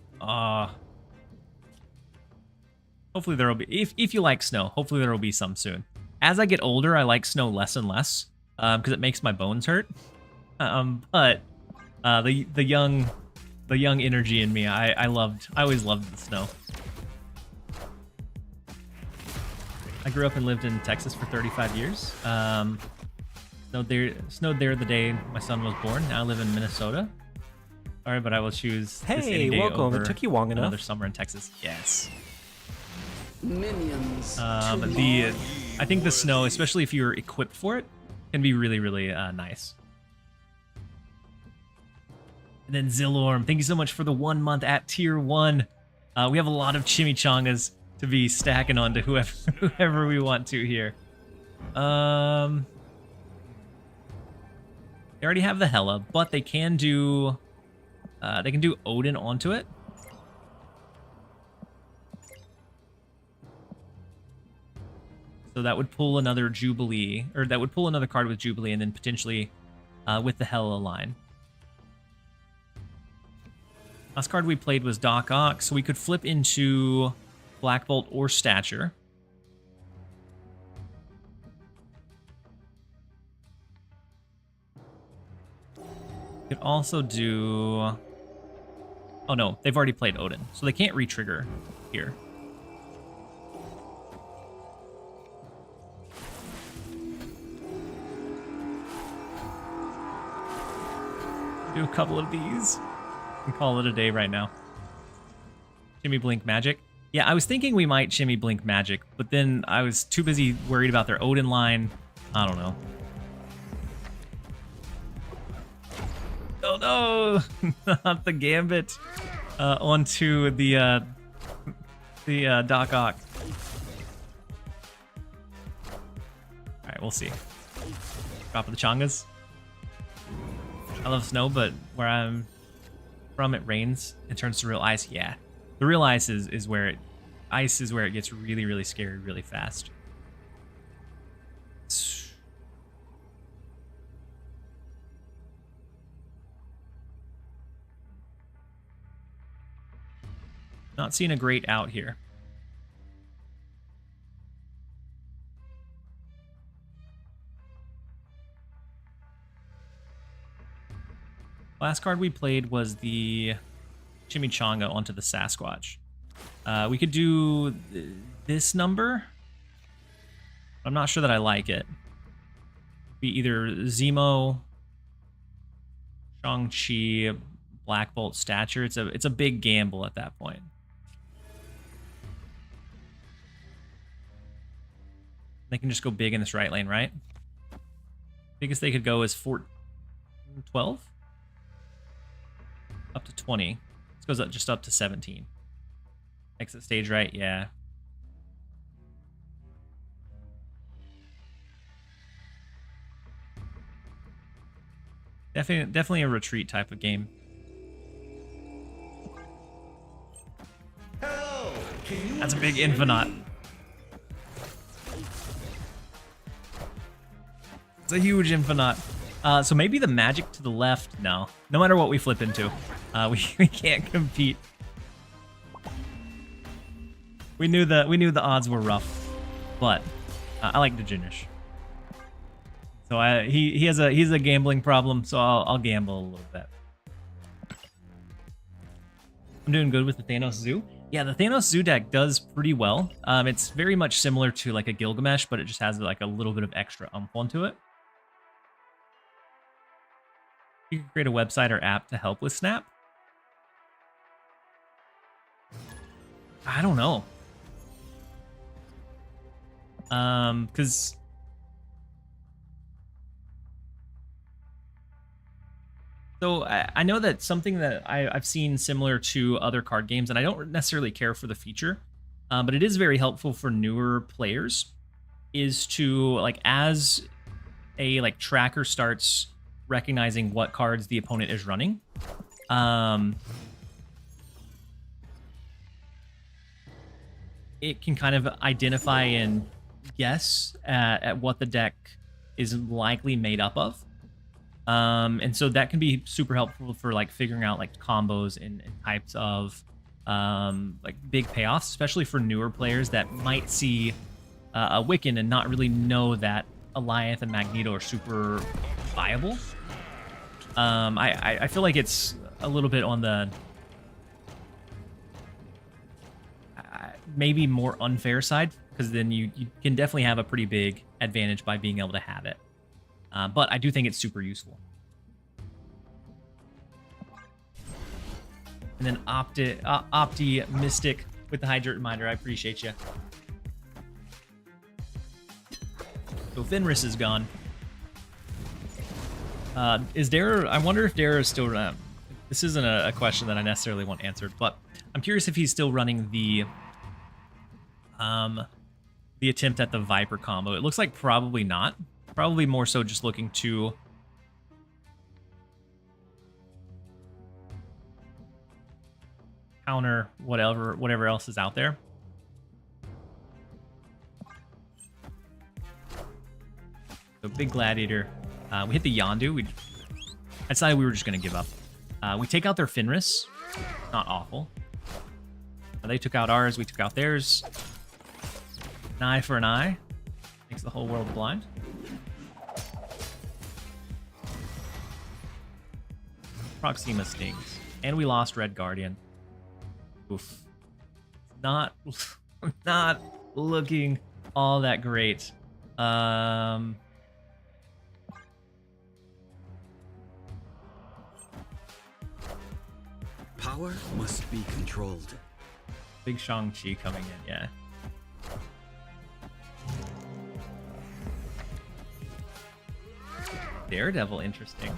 Hopefully there will be. If you like snow, hopefully there will be some soon. As I get older, I like snow less and less because it makes my bones hurt. But the young energy in me, I always loved the snow. I grew up and lived in Texas for 35 years. Snowed there the day my son was born. Now I live in Minnesota. All right, but I will choose this any day welcome. over It took you long enough. another summer in Texas. Yes. Minions. I think the snow, especially if you're equipped for it, can be really, really nice. And then Zillorm, thank you so much for the 1 month at tier 1. We have a lot of chimichangas to be stacking onto whoever we want to here. They already have the Hela, but they can do Odin onto it. So that would pull another Jubilee, or that would pull another card with Jubilee, and then potentially with the Hela line. Last card we played was Doc Ock, so we could flip into Black Bolt or Stature. Could also do... Oh no, they've already played Odin, so they can't re-trigger here. Do a couple of these and call it a day right now. Shimmy Blink Magic. Yeah, I was thinking we might Shimmy Blink Magic, but then I was too busy worried about their Odin line. I don't know. Oh no! Not the Gambit onto the Doc Ock. Alright, we'll see. Drop of the Chongas. I love snow, but where I'm from, it rains. It turns to real ice. Yeah, the real ice is where it gets really, really scary really fast. Not seeing a great out here. Last card we played was the Chimichanga onto the Sasquatch. We could do this number. I'm not sure that I like it. Be either Zemo, Shang-Chi, Black Bolt, Stature. It's a big gamble at that point. They can just go big in this right lane, right? Biggest they could go is 12? Up to 20. This goes up just up to 17. Exit stage right, yeah. Definitely a retreat type of game. That's a big Infinite. It's a huge Infinite. So maybe the magic to the left. No matter what we flip into, we can't compete. We knew the odds were rough, but I like Djinnish. So he's a gambling problem. So I'll gamble a little bit. I'm doing good with the Thanos Zoo. Yeah, the Thanos Zoo deck does pretty well. It's very much similar to like a Gilgamesh, but it just has like a little bit of extra oomph onto it. You can create a website or app to help with Snap. I don't know. Because so I know that something that I've seen similar to other card games, and I don't necessarily care for the feature, but it is very helpful for newer players, is to like as a like tracker starts recognizing what cards the opponent is running. It can kind of identify and guess at what the deck is likely made up of. And so that can be super helpful for like figuring out like combos and types of like big payoffs, especially for newer players that might see a Wiccan and not really know that Alliance and Magneto are super viable. I feel like it's a little bit on the maybe more unfair side, because then you can definitely have a pretty big advantage by being able to have it. But I do think it's super useful. And then Opti Mystic with the Hydrate Reminder. I appreciate you. So Fenris is gone. Is Dara? I wonder if Dara is still. This isn't a question that I necessarily want answered, but I'm curious if he's still running the attempt at the Viper combo. It looks like probably not. Probably more so just looking to counter whatever else is out there. So big Gladiator. We hit the Yondu. I decided we were just going to give up. We take out their Fenris. Not awful. They took out ours. We took out theirs. An eye for an eye. Makes the whole world blind. Proxima stings. And we lost Red Guardian. Oof. Not looking all that great. Power must be controlled. Big Shang-Chi coming in, yeah. Daredevil, interesting.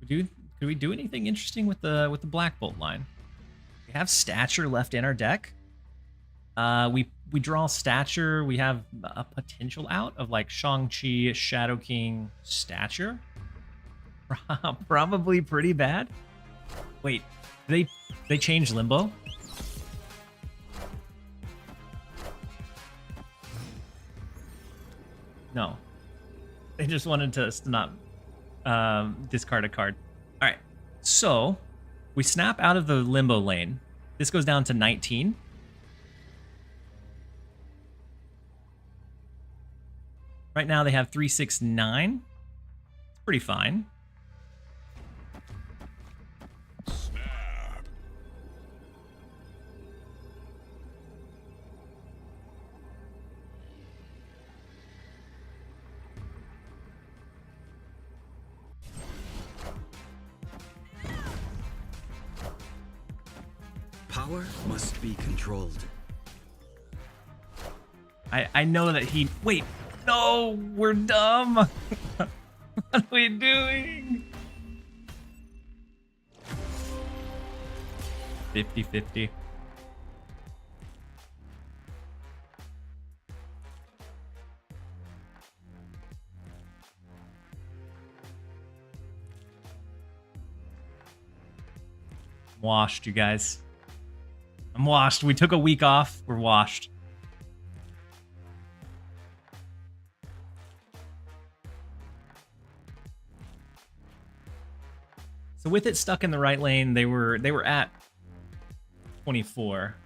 Could we do anything interesting with the Black Bolt line? We have Stature left in our deck. We draw Stature. We have a potential out of like Shang-Chi, Shadow King, Stature. Probably pretty bad. Wait, they changed Limbo? No. They just wanted to not discard a card. All right, so we snap out of the Limbo lane. This goes down to 19. Right now they have 3, 6, 9. It's pretty fine. Snap. Power must be controlled. I know that he... Wait. No, we're dumb. What are we doing? 50-50. Washed, you guys. I'm washed. We took a week off. We're washed. So with it stuck in the right lane, they were at 24.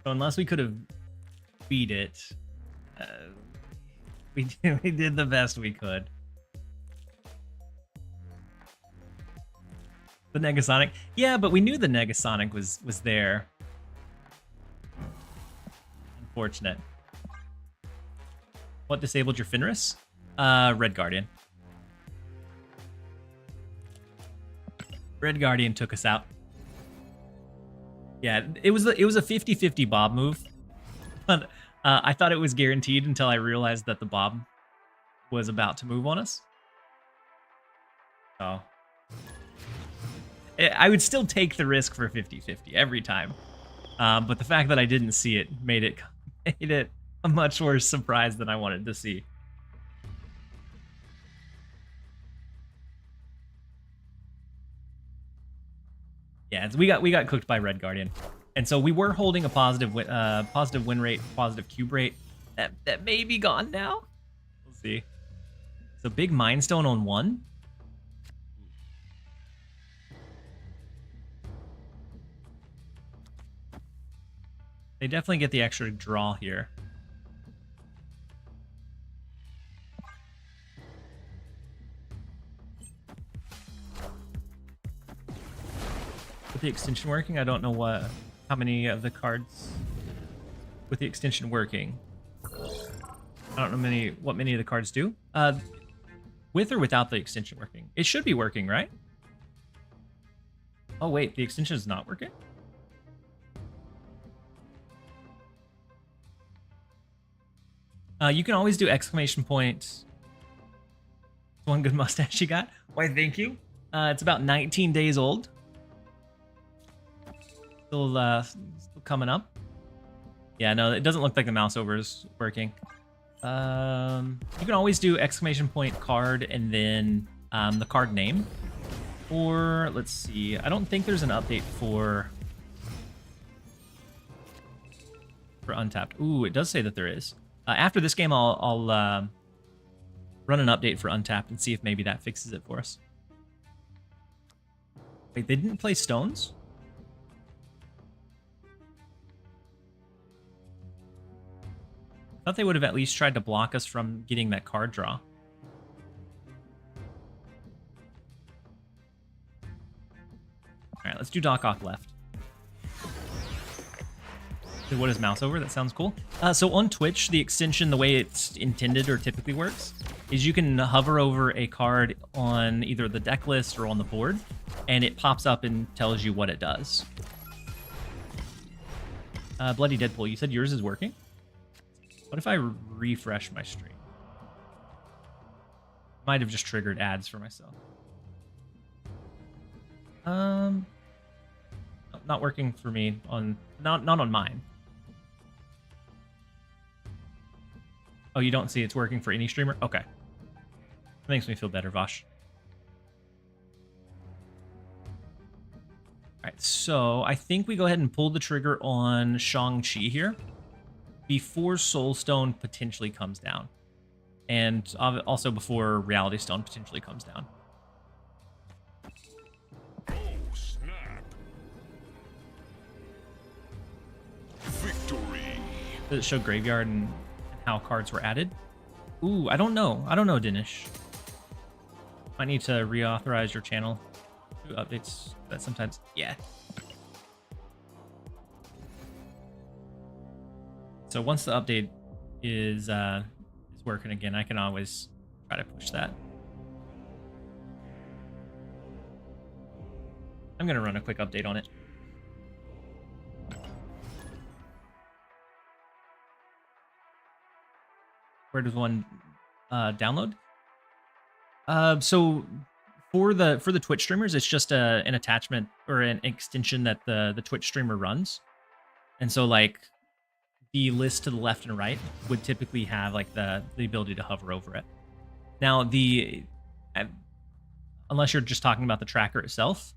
So unless we could have beat it, we did the best we could. The Negasonic, yeah, but we knew the Negasonic was there. Unfortunate. What disabled your Fenris? Red Guardian. Red Guardian took us out. Yeah, it was a 50-50 Bob move, but I thought it was guaranteed until I realized that the Bob was about to move on us. So I would still take the risk for 50-50 every time, but the fact that I didn't see it made it a much worse surprise than I wanted to see. Yeah, we got cooked by Red Guardian, and so we were holding a positive win rate, positive cube rate. That may be gone now. We'll see. So big Mind Stone on 1. They definitely get the extra draw here. With the extension working, I don't know how many of the cards with the extension working. I don't know what many of the cards do. With or without the extension working. It should be working, right? Oh wait, the extension is not working? You can always do exclamation point. One good mustache you got. Why, thank you. It's about 19 days old. Still coming up. Yeah, no, it doesn't look like the mouse over is working. You can always do exclamation point card and then the card name. Or let's see. I don't think there's an update for Untapped. Ooh, it does say that there is. After this game, I'll run an update for Untapped and see if maybe that fixes it for us. Wait, they didn't play stones? I thought they would have at least tried to block us from getting that card draw. All right, let's do Doc Ock left. What is mouse over? That sounds cool. So on Twitch, the extension, the way it's intended or typically works, is you can hover over a card on either the deck list or on the board, and it pops up and tells you what it does. Bloody Deadpool, you said yours is working? What if I refresh my stream? Might have just triggered ads for myself. Not working for me on not on mine. Oh, you don't see it's working for any streamer? Okay. That makes me feel better, Vosh. Alright, so I think we go ahead and pull the trigger on Shang-Chi here before Soul Stone potentially comes down. And also before Reality Stone potentially comes down. Oh, snap. Victory. Does it show Graveyard and how cards were added? Ooh, I don't know. I don't know, Dinish. Might need to reauthorize your channel. Do updates that sometimes. Yeah. So once the update is working again, I can always try to push that. I'm gonna run a quick update on it. where does one download? So for the Twitch streamers, it's just an attachment or an extension that the Twitch streamer runs. And so like the list to the left and right would typically have like the ability to hover over it. Now unless you're just talking about the tracker itself,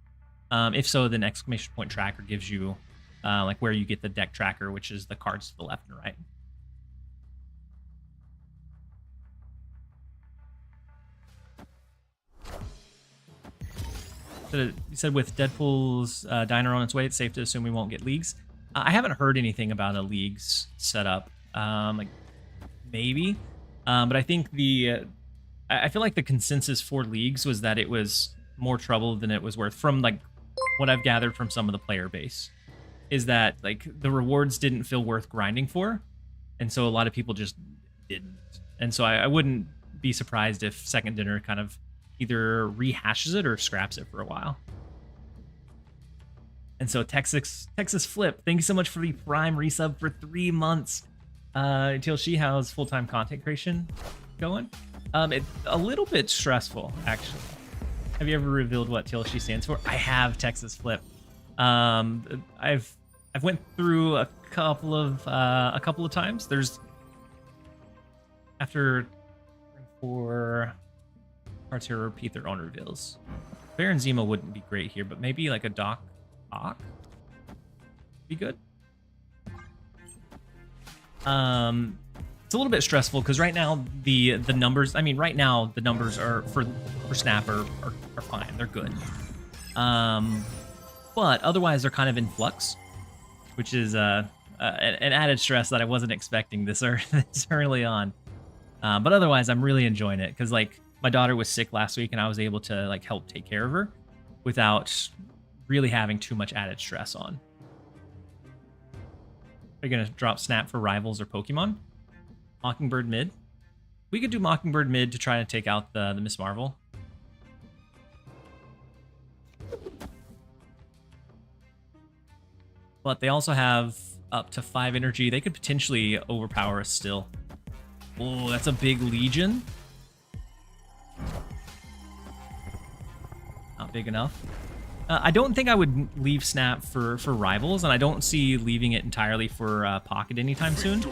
if so, then exclamation point tracker gives you like where you get the deck tracker, which is the cards to the left and right. So you said with Deadpool's diner on its way, it's safe to assume we won't get leagues. I haven't heard anything about a leagues setup. Like maybe, but I think I feel like the consensus for leagues was that it was more trouble than it was worth. From like what I've gathered from some of the player base, is that like the rewards didn't feel worth grinding for, and so a lot of people just didn't. And so I wouldn't be surprised if Second Dinner kind of either rehashes it or scraps it for a while. And so Texas Flip, thank you so much for the Prime resub for 3 months. TLSG, how's full-time content creation going? It's a little bit stressful, actually. Have you ever revealed what TLSG stands for? I have, Texas Flip. I've went through a couple of times. There's after for cards here repeat their own reveals. Baron Zemo wouldn't be great here, but maybe like a Doc Ock be good. It's a little bit stressful because right now the numbers. I mean, right now the numbers are for Snap are fine. They're good. But otherwise they're kind of in flux, which is an added stress that I wasn't expecting this early on. But otherwise I'm really enjoying it because like my daughter was sick last week and I was able to like help take care of her without really having too much added stress on. Are you gonna drop Snap for Rivals or Pokemon? Mockingbird mid? We could do Mockingbird mid to try to take out the Miss Marvel. But they also have up to 5 energy. They could potentially overpower us still. Oh, that's a big Legion. Not big enough. I don't think I would leave Snap for Rivals, and I don't see leaving it entirely for Pocket anytime soon.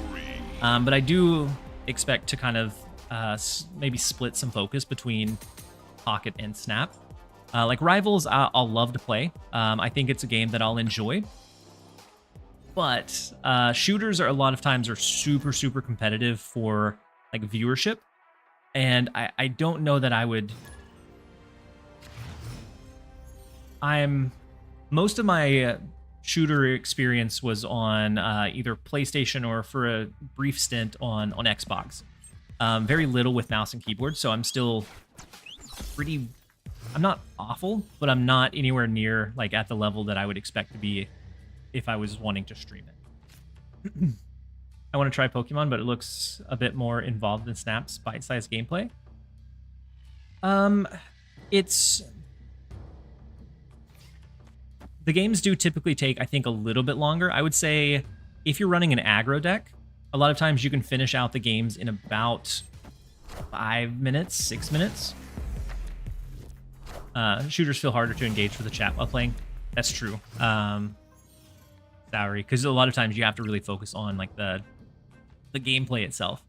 But I do expect to kind of maybe split some focus between Pocket and Snap. Like Rivals, I'll love to play. I think it's a game that I'll enjoy. But shooters are a lot of times are super competitive for like viewership, and I don't know that I would. Most of my shooter experience was on either PlayStation or for a brief stint on Xbox. Very little with mouse and keyboard, so I'm still pretty. I'm not awful, but I'm not anywhere near like at the level that I would expect to be if I was wanting to stream it. I want to try Pokemon, but it looks a bit more involved than Snap's bite-sized gameplay. It's. The games do typically take, I think, a little bit longer. I would say if you're running an aggro deck, a lot of times you can finish out the games in about 5 minutes, 6 minutes. Shooters feel harder to engage with the chat while playing. That's true. Salary, because a lot of times you have to really focus on like the gameplay itself.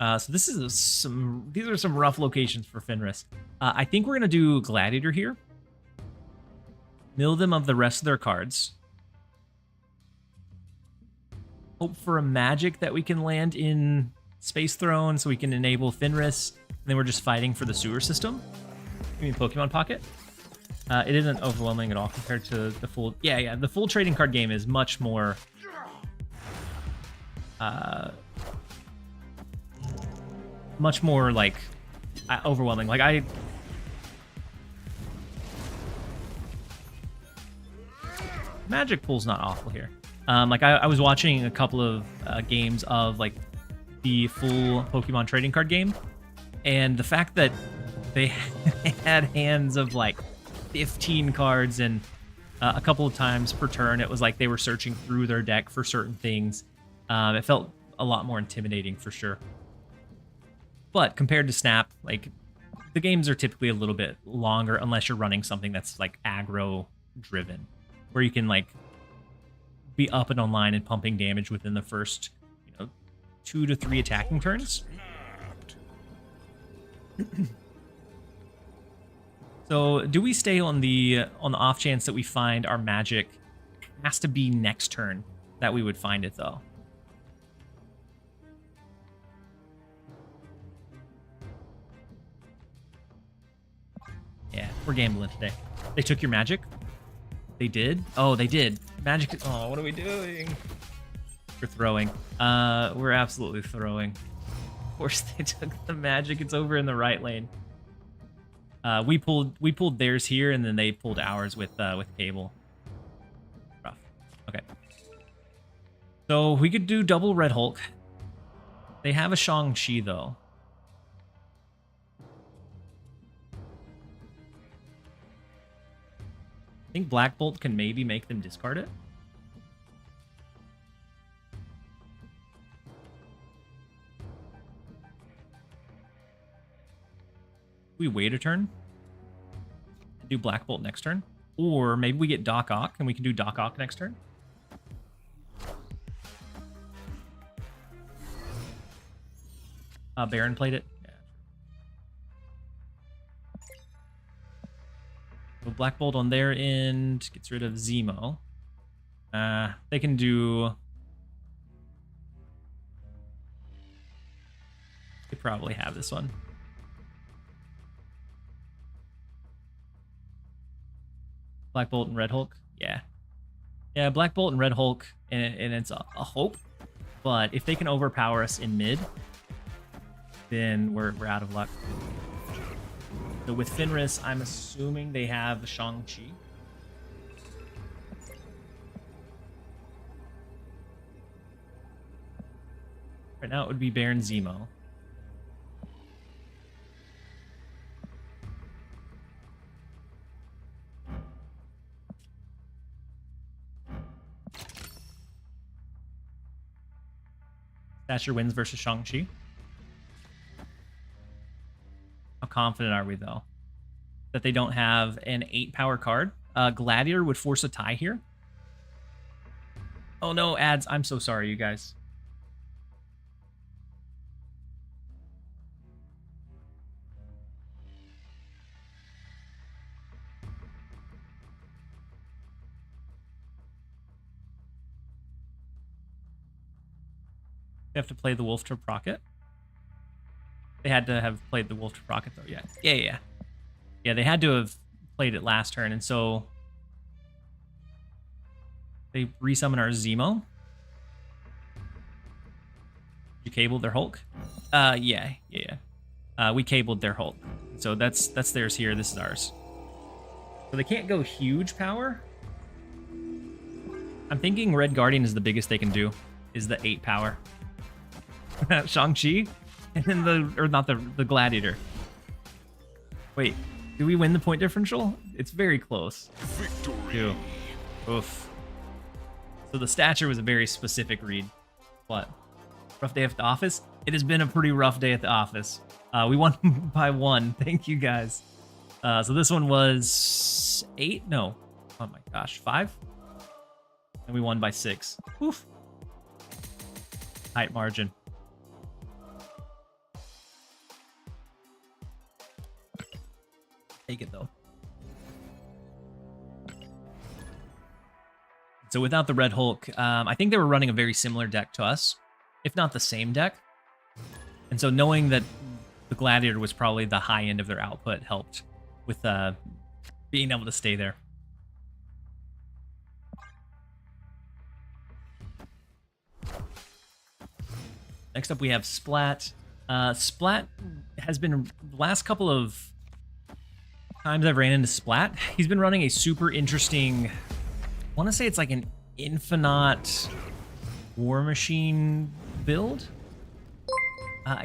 So these are some rough locations for Fenris. I think we're gonna do Gladiator here. Mill them of the rest of their cards. Hope for a magic that we can land in Space Throne so we can enable Fenris. And then we're just fighting for the sewer system. You mean Pokemon Pocket? It isn't overwhelming at all compared to the full... Yeah, the full trading card game is much more... much more, like, overwhelming. Like, Magic Pool's not awful here. Like, I was watching a couple of games of, like, the full Pokemon trading card game, and the fact that they had hands of, like, 15 cards, and a couple of times per turn, it was like they were searching through their deck for certain things. It felt a lot more intimidating for sure. But compared to Snap, like, the games are typically a little bit longer unless you're running something that's like aggro driven, where you can like be up and online and pumping damage within the first, 2 to 3 attacking turns. So do we stay on the off chance that we find our magic? Has to be next turn that we would find it though. Yeah, we're gambling today. They took your magic? They did? Oh, they did. Magic. Oh, what are we doing? We're throwing. We're absolutely throwing. Of course they took the magic. It's over in the right lane. We pulled theirs here, and then they pulled ours with Cable. Rough. Okay. So we could do double Red Hulk. They have a Shang-Chi though. I think Black Bolt can maybe make them discard it. We wait a turn and do Black Bolt next turn, or maybe we get Doc Ock and we can do Doc Ock next turn. Baron played it. Yeah. So Black Bolt on their end gets rid of Zemo. They can do. They probably have this one. Black Bolt and Red Hulk? Yeah. Yeah, Black Bolt and Red Hulk, and it's a hope. But if they can overpower us in mid, then we're out of luck. So with Fenris, I'm assuming they have Shang-Chi. Right now it would be Baron Zemo. Thatcher wins versus Shang-Chi. How confident are we, though, that they don't have an 8-power card? Gladiator would force a tie here. Oh, no, ads. I'm so sorry, you guys. They have to play the Wolf to Rocket. They had to have played the Wolf to Rocket, though. Yeah. Yeah, they had to have played it last turn, and so they resummon our Zemo. You cabled their Hulk? Yeah. We cabled their Hulk. So that's theirs here. This is ours. So they can't go huge power. I'm thinking Red Guardian is the biggest they can do, is the 8 power. Shang-Chi? And then the Gladiator. Wait, do we win the point differential? It's very close. Victory. Ew. Oof. So the stature was a very specific read. What? Rough day at the office? It has been a pretty rough day at the office. We won by 1. Thank you guys. So this one was 8? No. Oh my gosh, 5? And we won by 6. Oof. Tight margin. Take it though. So without the Red Hulk, I think they were running a very similar deck to us, if not the same deck. And so knowing that the Gladiator was probably the high end of their output helped with being able to stay there. Next up we have Splat. Splat has been the last couple of times I've ran into Splat. He's been running a super interesting, I want to say it's like an Infinite War Machine build.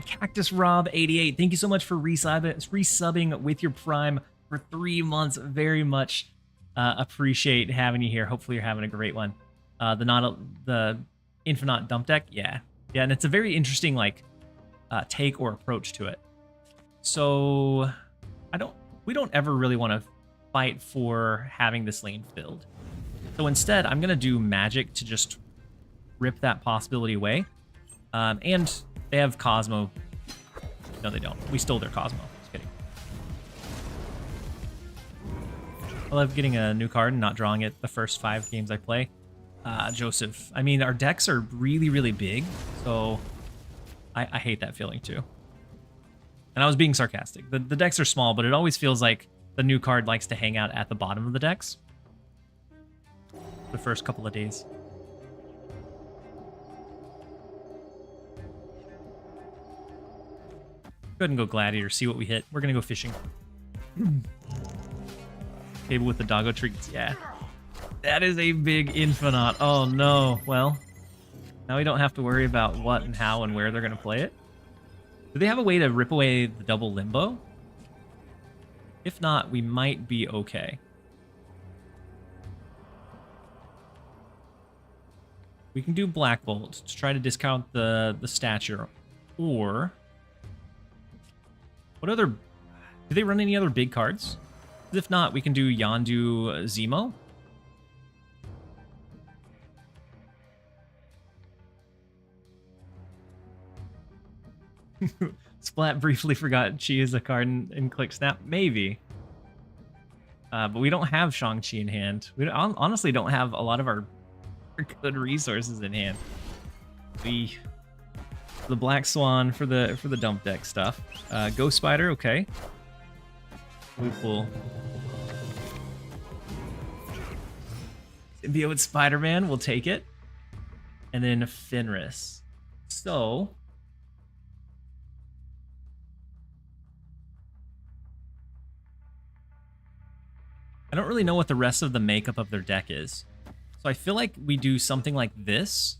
Cactus Rob 88, thank you so much for resubbing with your Prime for 3 months. Very much appreciate having you here. Hopefully you're having a great one. The Infinite Dump Deck, yeah. Yeah, and it's a very interesting like take or approach to it. So we don't ever really want to fight for having this lane filled. So instead, I'm gonna do magic to just rip that possibility away. And they have Cosmo. No, they don't. We stole their Cosmo. Just kidding. I love getting a new card and not drawing it the first 5 games I play. Joseph. I mean, our decks are really, really big, so I hate that feeling too. And I was being sarcastic. The decks are small, but it always feels like the new card likes to hang out at the bottom of the decks the first couple of days. Go ahead and go Gladiator, see what we hit. We're gonna go fishing. Table with the doggo treats, yeah. That is a big Infinite. Oh no, well. Now we don't have to worry about what and how and where they're gonna play it. Do they have a way to rip away the double limbo? If not, we might be okay. We can do Black Bolt to try to discount the stature. Or what other... Do they run any other big cards? If not, we can do Yondu Zemo. Splat briefly forgot Chi is a card in Click Snap. Maybe. But we don't have Shang-Chi in hand. We honestly don't have a lot of our good resources in hand. The Black Swan for the dump deck stuff. Ghost Spider, okay. We pull. Symbiote Spider-Man, we'll take it. And then Fenris. So... I don't really know what the rest of the makeup of their deck is. So I feel like we do something like this.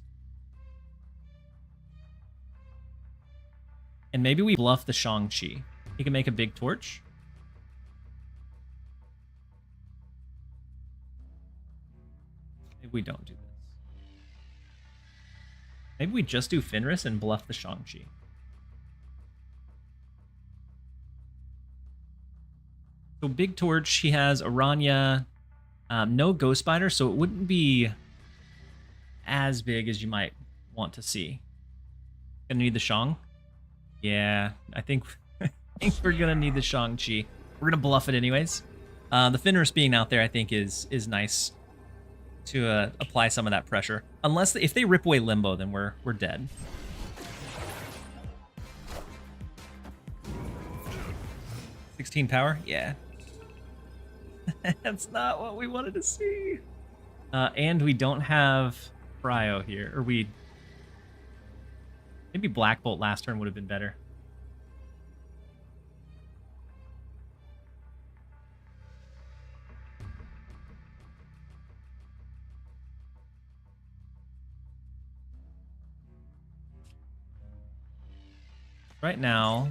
And maybe we bluff the Shang-Chi. He can make a big torch. Maybe we don't do this. Maybe we just do Fenris and bluff the Shang-Chi. So big torch, he has Aranya, no Ghost Spider, so it wouldn't be as big as you might want to see. Gonna need the Shang? Yeah, I think we're gonna need the Shang-Chi. We're gonna bluff it anyways. The Fenris being out there, I think, is nice to apply some of that pressure. Unless if they rip away Limbo, then we're dead. $16 power, yeah. That's not what we wanted to see. And we don't have Cryo here, or maybe Black Bolt last turn would have been better. Right now,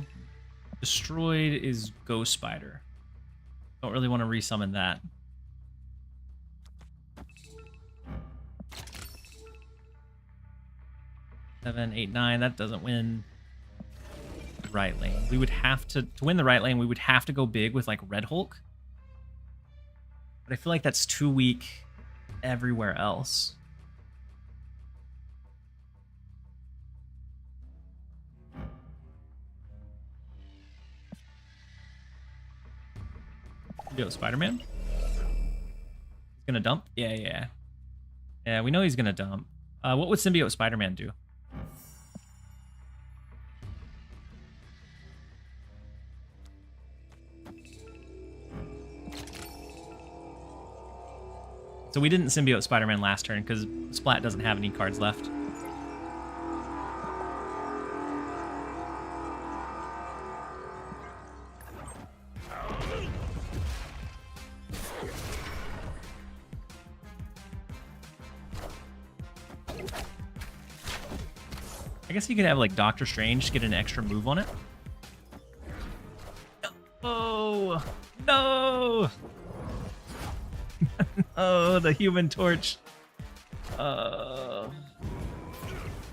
destroyed is Ghost Spider. Don't really want to resummon that. Seven, 8, 9. That doesn't win the right lane. We would have to win the right lane. We would have to go big with like Red Hulk. But I feel like that's too weak everywhere else. Yo, Spider-Man? He's gonna dump? Yeah. Yeah, we know he's gonna dump. What would Symbiote Spider-Man do? So we didn't Symbiote Spider-Man last turn because Splat doesn't have any cards left. I guess you could have like Doctor Strange to get an extra move on it. Oh no! Oh, the Human Torch. I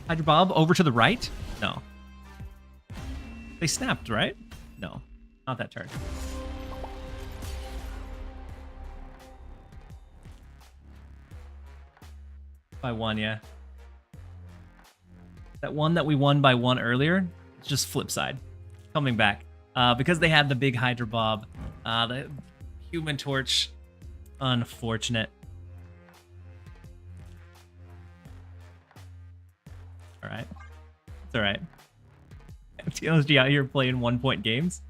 Hydra Bob over to the right? No. They snapped, right? No, not that turn. By 1, yeah. That one that we won by 1 earlier, it's just flip side. Coming back. Because they had the big Hydra Bob, the Human Torch, unfortunate. Alright. It's alright. TLSG out here playing 1-point games.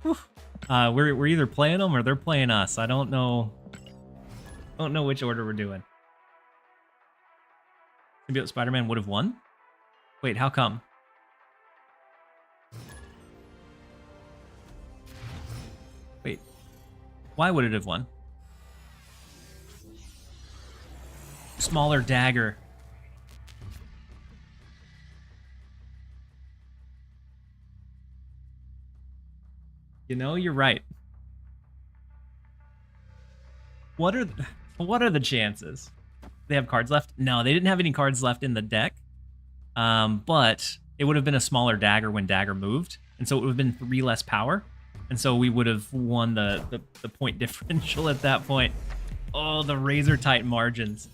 Whew. We're either playing them or they're playing us. I don't know. Don't know which order we're doing. Symbiote Spider-Man would have won? Wait, how come? Wait. Why would it have won? Smaller dagger. You know, you're right. What are the chances? They have cards left? No, they didn't have any cards left in the deck. But it would have been a smaller dagger when dagger moved, and so it would have been 3 less power, and so we would have won the point differential at that point. Oh, the razor tight margins.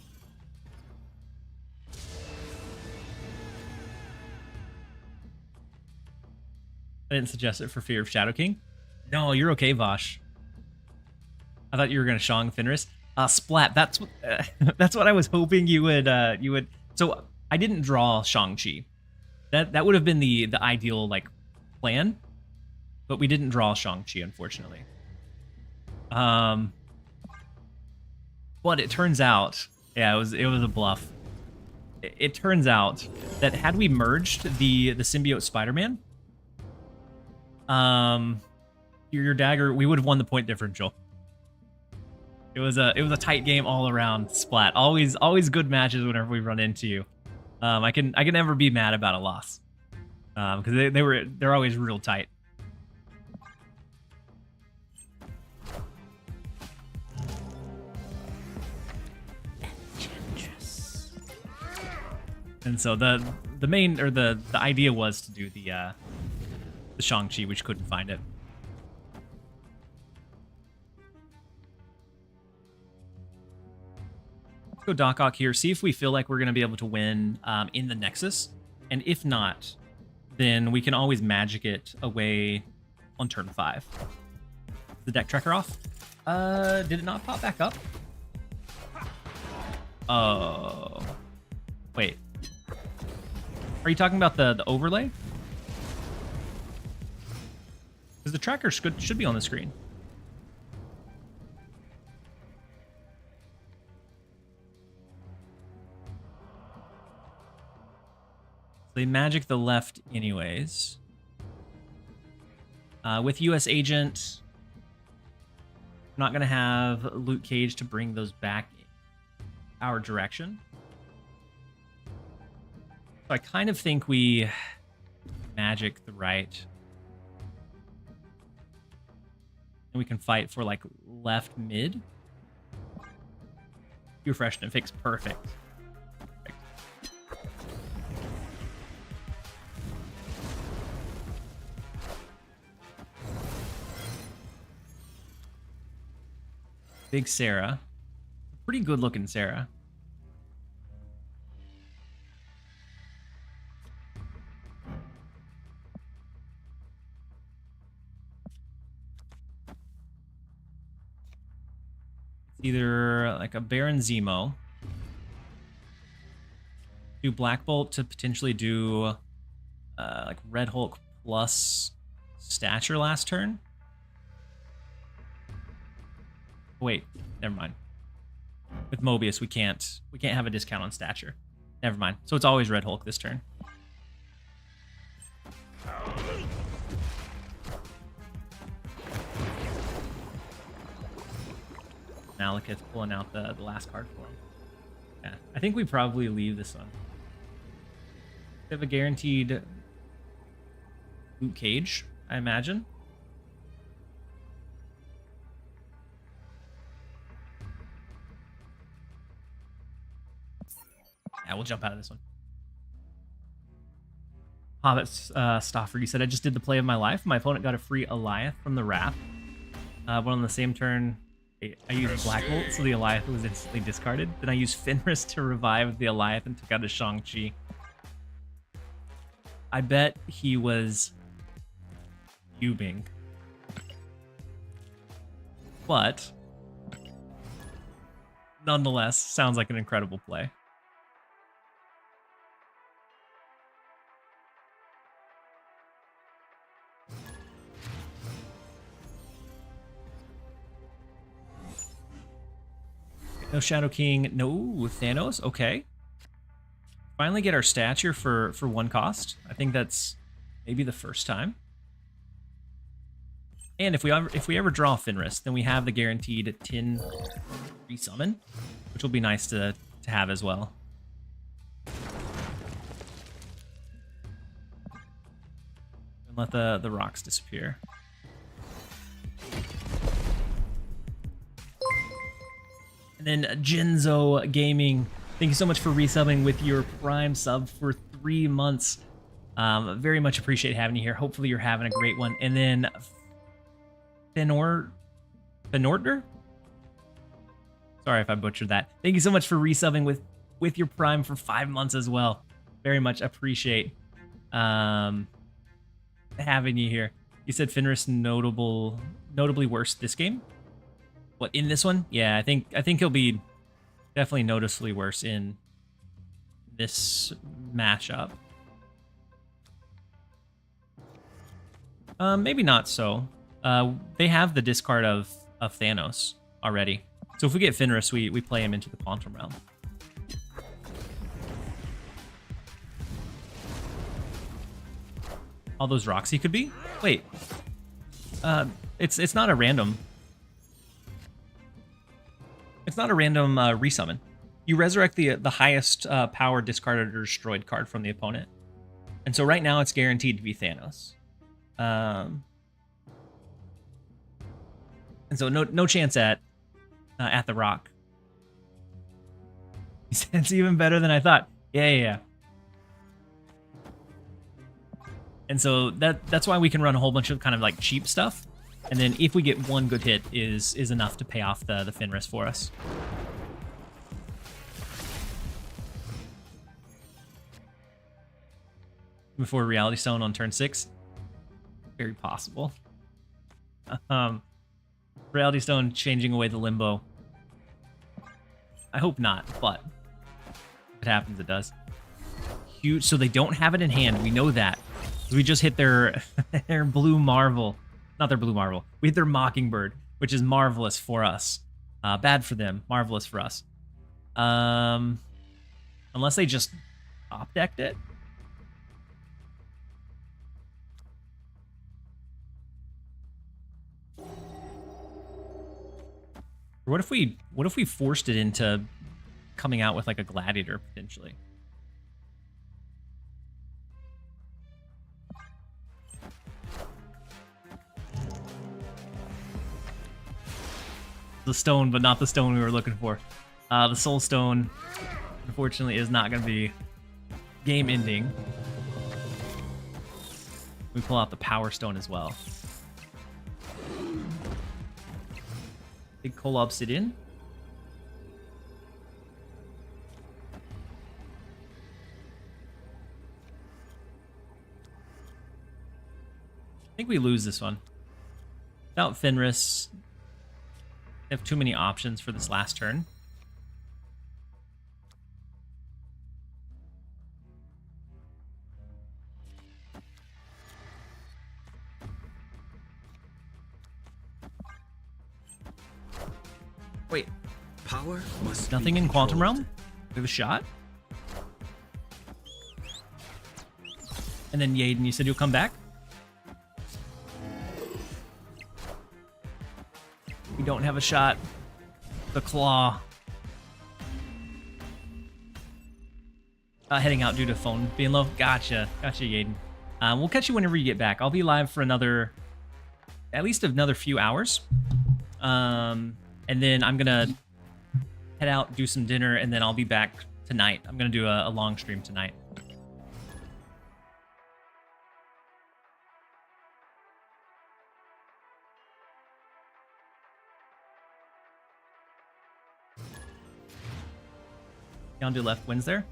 I didn't suggest it for fear of Shadow King. No, you're okay, Vosh. I thought you were gonna Shang Fenris. Splat. That's what I was hoping you would. So I didn't draw Shang-Chi. That would have been the ideal like plan, but we didn't draw Shang-Chi, unfortunately. But it turns out, yeah, it was a bluff. It turns out that had we merged the symbiote Spider-Man, your dagger, we would have won the point differential. It was a tight game all around, Splat. Always good matches whenever we run into you. I can never be mad about a loss, because they're always real tight. And so the main, or the idea was to do the Shang-Chi, which couldn't find it. Let's go Doc Ock here, see if we feel like we're going to be able to win in the Nexus. And if not, then we can always magic it away on turn 5. The deck tracker off? Did it not pop back up? Oh. Wait. Are you talking about the overlay? Because the tracker should be on the screen. They magic the left anyways. With US Agent, I'm not going to have Luke Cage to bring those back our direction. So I kind of think we magic the right. And we can fight for like left mid. Refresh and fix, perfect. Big Sarah. Pretty good looking Sarah. It's either like a Baron Zemo. Do Black Bolt to potentially do like Red Hulk plus stature last turn. Wait, never mind. With Mobius, we can't have a discount on stature. Never mind. So it's always Red Hulk this turn. Malekith pulling out the last card for him. Yeah, I think we probably leave this one. We have a guaranteed Luke Cage, I imagine. Yeah, we'll jump out of this one. Hobbit Stoffer, you said, I just did the play of my life. My opponent got a free Eliath from the Wrath. But on the same turn, I used Black Bolt, so the Eliath was instantly discarded. Then I used Fenris to revive the Eliath and took out a Shang-Chi. I bet he was fuming. But nonetheless, sounds like an incredible play. No Shadow King, no Thanos. Okay. Finally get our stature for one cost. I think that's maybe the first time. And if we ever draw Fenris, then we have the guaranteed 10 resummon, which will be nice to have as well. And let the rocks disappear. And then Jinzo Gaming, thank you so much for resubbing with your Prime sub for 3 months. Very much appreciate having you here. Hopefully you're having a great one. And then Fenorder? Sorry if I butchered that. Thank you so much for resubbing with your Prime for 5 months as well. Very much appreciate having you here. You said Fenris notably worse this game. What, in this one? Yeah, I think he'll be definitely noticeably worse in this matchup. Maybe not so. They have the discard of Thanos already. So if we get Fenris, we play him into the Quantum Realm. All those rocks he could be? Wait. It's not a random. It's not a random resummon. You resurrect the highest power discarded or destroyed card from the opponent. And so right now it's guaranteed to be Thanos. And so no chance at the rock. It's even better than I thought. Yeah. And so that's why we can run a whole bunch of kind of like cheap stuff. And then if we get one good hit is enough to pay off the Fenris for us. Before Reality Stone on turn 6? Very possible. Reality Stone changing away the Limbo. I hope not, but if it happens, it does. Huge. So they don't have it in hand. We know that. We just hit their Blue Marvel. Not their Blue Marvel. We hit their Mockingbird, which is marvelous for us. Bad for them. Marvelous for us. Unless they just top-decked it. Or what if we forced it into coming out with like a Gladiator potentially? The stone, but not the stone we were looking for. The Soul Stone, unfortunately, is not going to be game-ending. We pull out the Power Stone as well. Big Coal Obsidian. I think we lose this one. Without Fenris, we have too many options for this last turn. Wait, Power must nothing be in Quantum controlled. Realm? We have a shot? And then Yaden, you said you'll come back? We don't have a shot. The Claw. Heading out due to phone being low. Gotcha, Yaden. We'll catch you whenever you get back. I'll be live for at least another few hours. And then I'm gonna head out, do some dinner, and then I'll be back tonight. I'm gonna do a long stream tonight. Yondu left wins there.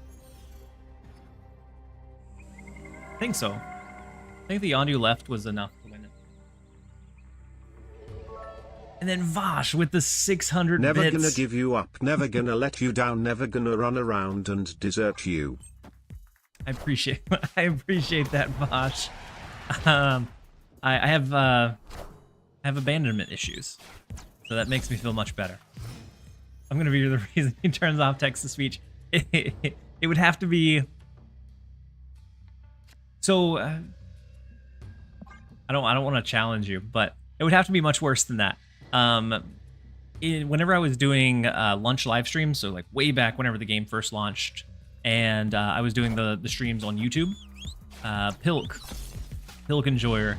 I think so. I think the Yondu left was enough to win it. And then Vosh with the 600 Never bits. gonna give you up, never gonna let you down, never gonna run around and desert you. I appreciate that, Vosh. I have abandonment issues, so that makes me feel much better. I'm gonna be the reason he turns off text to speech. It would have to be. So I don't want to challenge you, but it would have to be much worse than that. Whenever I was doing lunch live streams, so like way back whenever the game first launched, and I was doing the streams on YouTube, Pilk Enjoyer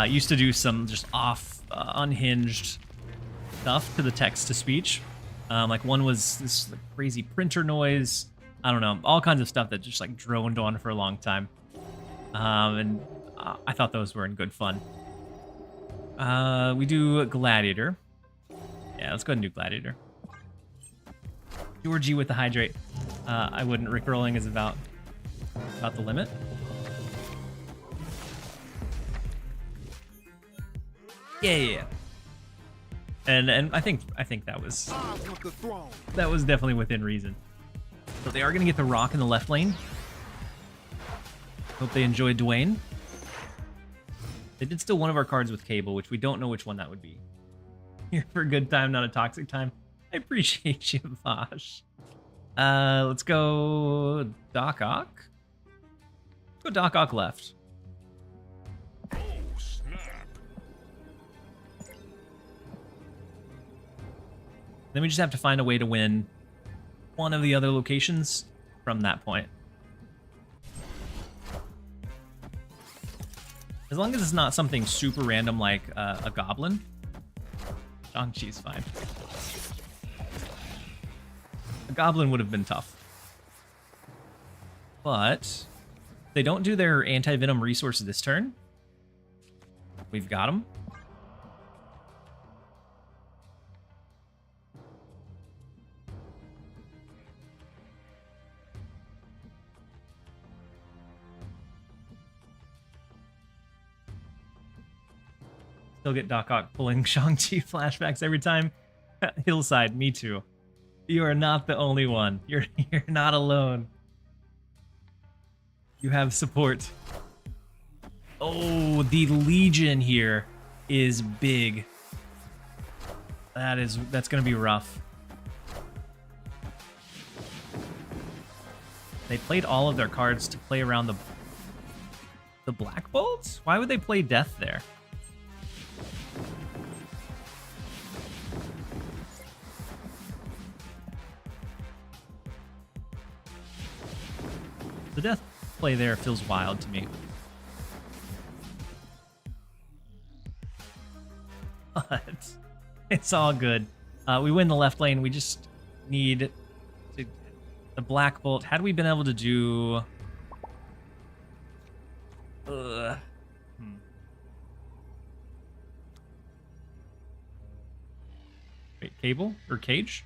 used to do some just off, unhinged stuff to the text to speech. Like one was this like, crazy printer noise. I don't know, all kinds of stuff that just like droned on for a long time. And I thought those were in good fun. We do Gladiator. Yeah, let's go ahead and do Gladiator. Georgie with the Hydrate. I wouldn't. Rickrolling is about the limit. Yeah. And I think that was definitely within reason. So they are gonna get the rock in the left lane. Hope they enjoyed Dwayne. They did steal one of our cards with Cable, which we don't know which one that would be. Here for a good time, not a toxic time. I appreciate you, Vosh. Let's go Doc Ock. Let's go Doc Ock left. Oh, snap. Then we just have to find a way to win one of the other locations from that point. As long as it's not something super random like a goblin, Shang-Chi's fine. A goblin would have been tough. But they don't do their anti-venom resource this turn. We've got them. Still get Doc Ock pulling Shang-Chi flashbacks every time. Hillside, me too. You are not the only one. You're not alone. You have support. Oh, the Legion here is big. That's gonna be rough. They played all of their cards to play around the Black Bolts? Why would they play Death there? The Death play there feels wild to me. But it's all good. We win the left lane. We just need the Black Bolt. Had we been able to do... Wait, Cable? Or Cage?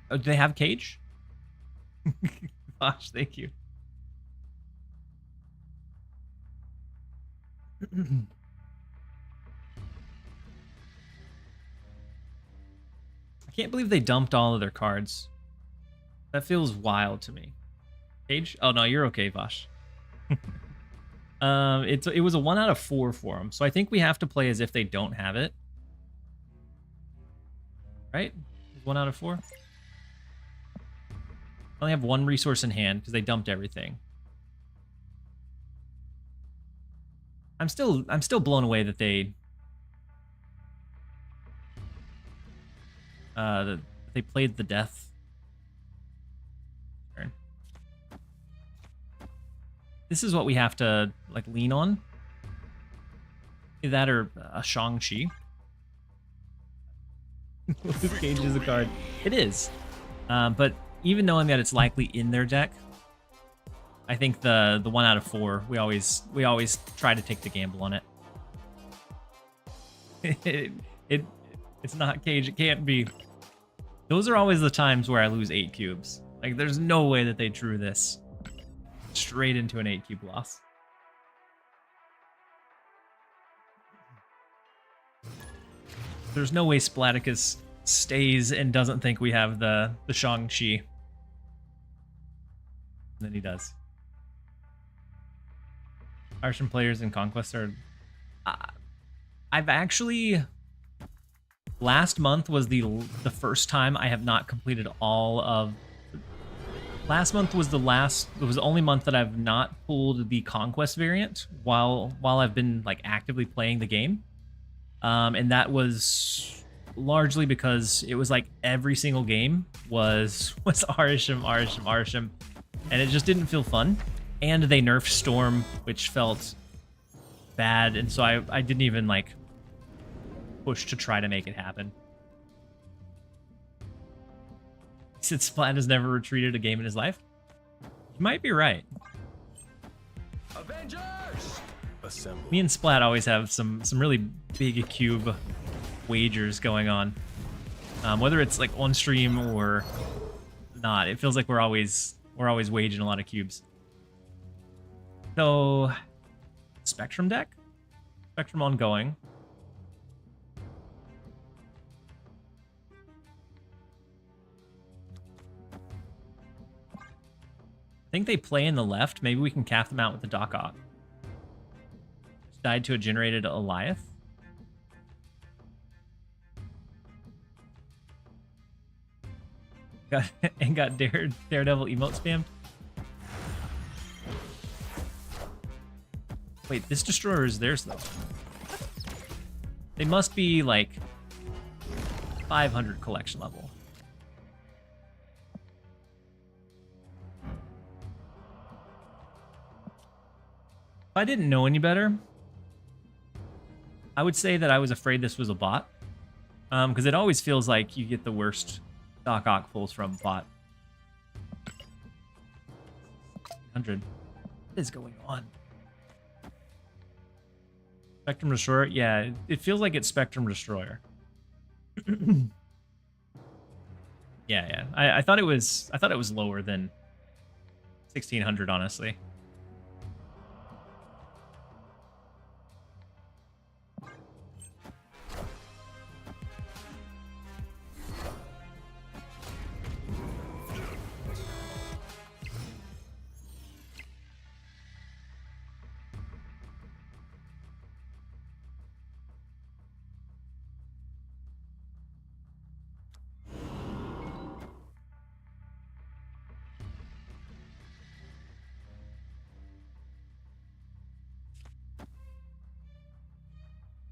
Oh, do they have Cage? Gosh, thank you. I can't believe they dumped all of their cards. That feels wild to me. Cage? Oh no, you're okay, Vosh. It was a 1 out of 4 for them, so I think we have to play as if they don't have it. Right? 1 out of 4. I only have 1 resource in hand because they dumped everything. I'm still blown away that they played the Death turn. This is what we have to like lean on. Either that or a Shang-Chi. Luke Cage is a card. It is. But even knowing that it's likely in their deck, I think the 1 out of 4, we always try to take the gamble on it. It's not Cage. It can't be. Those are always the times where I lose 8 cubes. Like, there's no way that they drew this straight into an 8 cube loss. There's no way Splaticus stays and doesn't think we have the Shang-Chi. And then he does. Artisan players in Conquest are... I've actually... Last month was the first time I have not completed all of... Last month was the only month that I've not pulled the Conquest variant while I've been like actively playing the game. And that was largely because it was like every single game was Arisham, and it just didn't feel fun. And they nerfed Storm, which felt bad, and so I didn't even like push to try to make it happen. Since Splat has never retreated a game in his life, you might be right. Avengers! Assemble. Me and Splat always have some really big cube wagers going on. Whether it's like on stream or not, it feels like we're always waging a lot of cubes. So, Spectrum deck? Spectrum ongoing. I think they play in the left. Maybe we can calf them out with the Doc Ock. Just died to a generated Eliath. Got Daredevil emote spammed. Wait, this destroyer is theirs though. They must be like 500 collection level. If I didn't know any better, I would say that I was afraid this was a bot. Because it always feels like you get the worst Doc Ock pulls from bot. 100. What is going on? Spectrum Destroyer? Yeah, it feels like it's Spectrum Destroyer. yeah. I thought it was lower than 1600, honestly.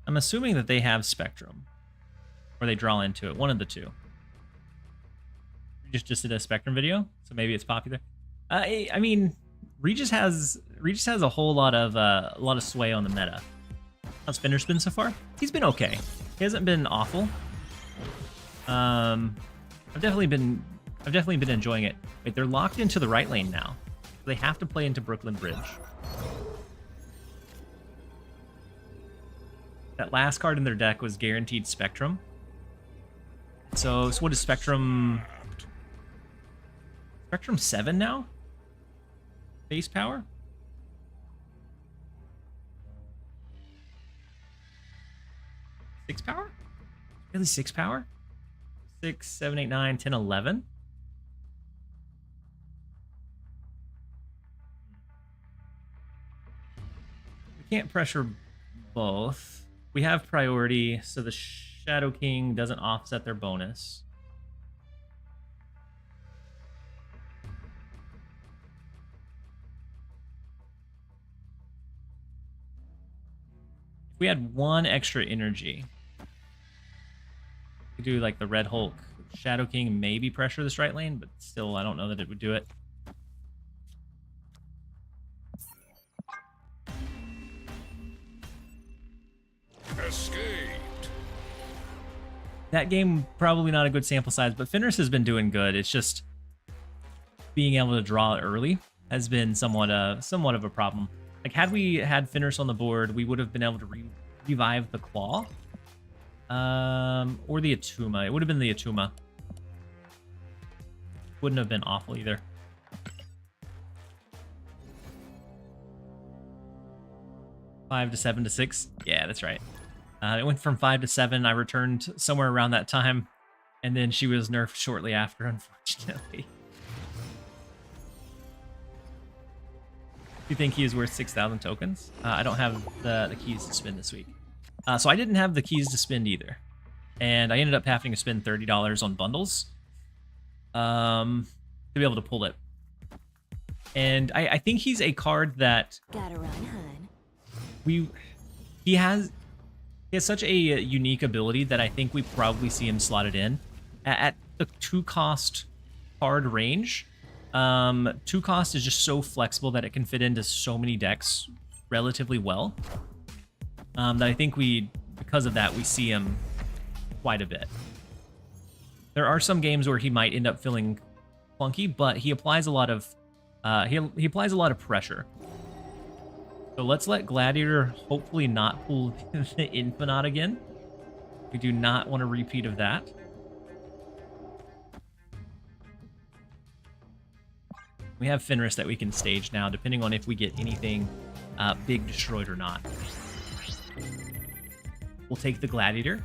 I'm assuming that they have Spectrum, or they draw into it. One of the two. Regis just did a Spectrum video, so maybe it's popular. I mean, Regis has a whole lot of sway on the meta. How's Fenris been so far? He's been okay. He hasn't been awful. I've definitely been enjoying it. Wait, they're locked into the right lane now. They have to play into Brooklyn Bridge. That last card in their deck was guaranteed Spectrum. So what is Spectrum? Spectrum 7 now? Base power? Six power? Really 6 power? 6, 7, 8, 9, 10, 11? We can't pressure both. We have priority, so the Shadow King doesn't offset their bonus. If we had one extra energy, we could do like the Red Hulk. Shadow King maybe pressure this right lane, but still, I don't know that it would do it. Escaped. That game, probably not a good sample size, but Fenris has been doing good. It's just being able to draw early has been somewhat of a problem. Like, had we had Fenris on the board, we would have been able to revive the Claw. Or the Atuma. It would have been the Atuma. Wouldn't have been awful either. Five to 7 to 6. Yeah, that's right. It went from 5 to 7. I returned somewhere around that time, and then she was nerfed shortly after, unfortunately. You think he is worth 6,000 tokens? I don't have the keys to spend this week. So I didn't have the keys to spend either. And I ended up having to spend $30 on bundles to be able to pull it. And I think he's a card that Gotta run, hun. he has such a unique ability that I think we probably see him slotted in at the 2-cost card range. 2-cost is just so flexible that it can fit into so many decks relatively well. That I think because of that, we see him quite a bit. There are some games where he might end up feeling clunky, but he applies a lot of he applies a lot of pressure. So let's let Gladiator hopefully not pull the Infinite again. We do not want a repeat of that. We have Fenris that we can stage now, depending on if we get anything big destroyed or not. We'll take the Gladiator.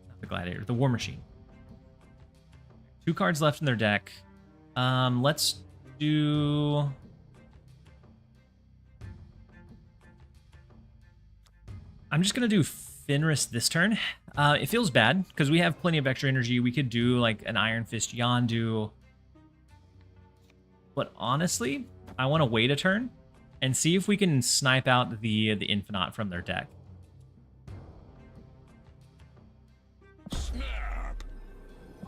Not the Gladiator, the War Machine. 2 cards left in their deck. Let's do... I'm just going to do Fenris this turn. It feels bad because we have plenty of extra energy. We could do like an Iron Fist Yondu. But honestly, I want to wait a turn and see if we can snipe out the Infinite from their deck. Snap. I'm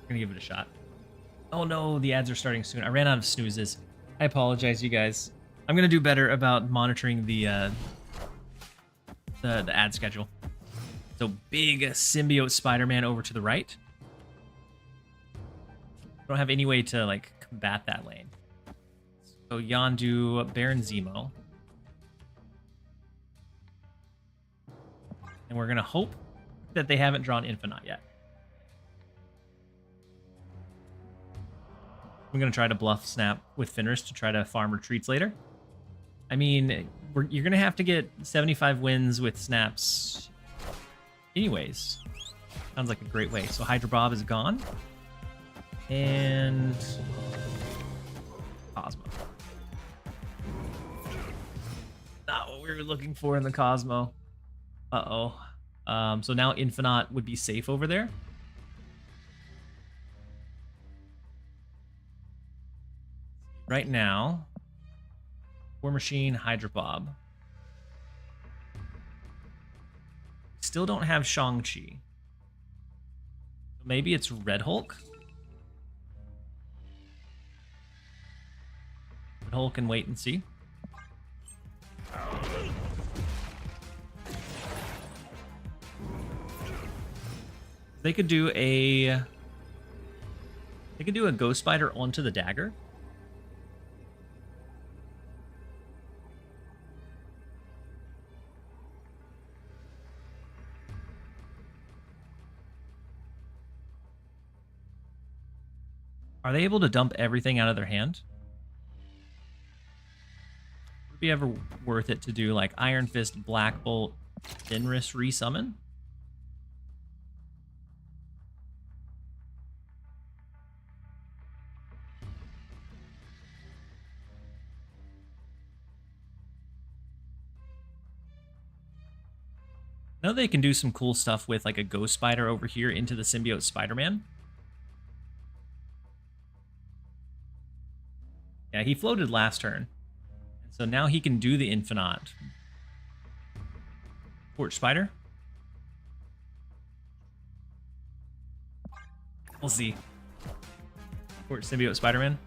going to give it a shot. Oh no, the ads are starting soon. I ran out of snoozes. I apologize, you guys. I'm going to do better about monitoring the ad schedule. So big symbiote Spider-Man over to the right. Don't have any way to like combat that lane. So Yondu, Baron Zemo. And we're gonna hope that they haven't drawn Infinite yet. I'm gonna try to bluff snap with Fenris to try to farm retreats later. I mean, you're gonna have to get 75 wins with snaps anyways. Sounds like a great way. So Hydra Bob is gone. And Cosmo. Not what we were looking for in the Cosmo. Uh-oh. So now Infinite would be safe over there. Right now, War Machine, Hydra Bob. Still don't have Shang-Chi. Maybe it's Red Hulk? Red Hulk and wait and see. They could do a Ghost Spider onto the dagger. Are they able to dump everything out of their hand? Would it be ever worth it to do like Iron Fist, Black Bolt, Fenris resummon? I know they can do some cool stuff with like a Ghost Spider over here into the Symbiote Spider-Man. Yeah, he floated last turn. And so now he can do the Infinite. Torch Spider. We'll see. Torch Symbiote Spider-Man.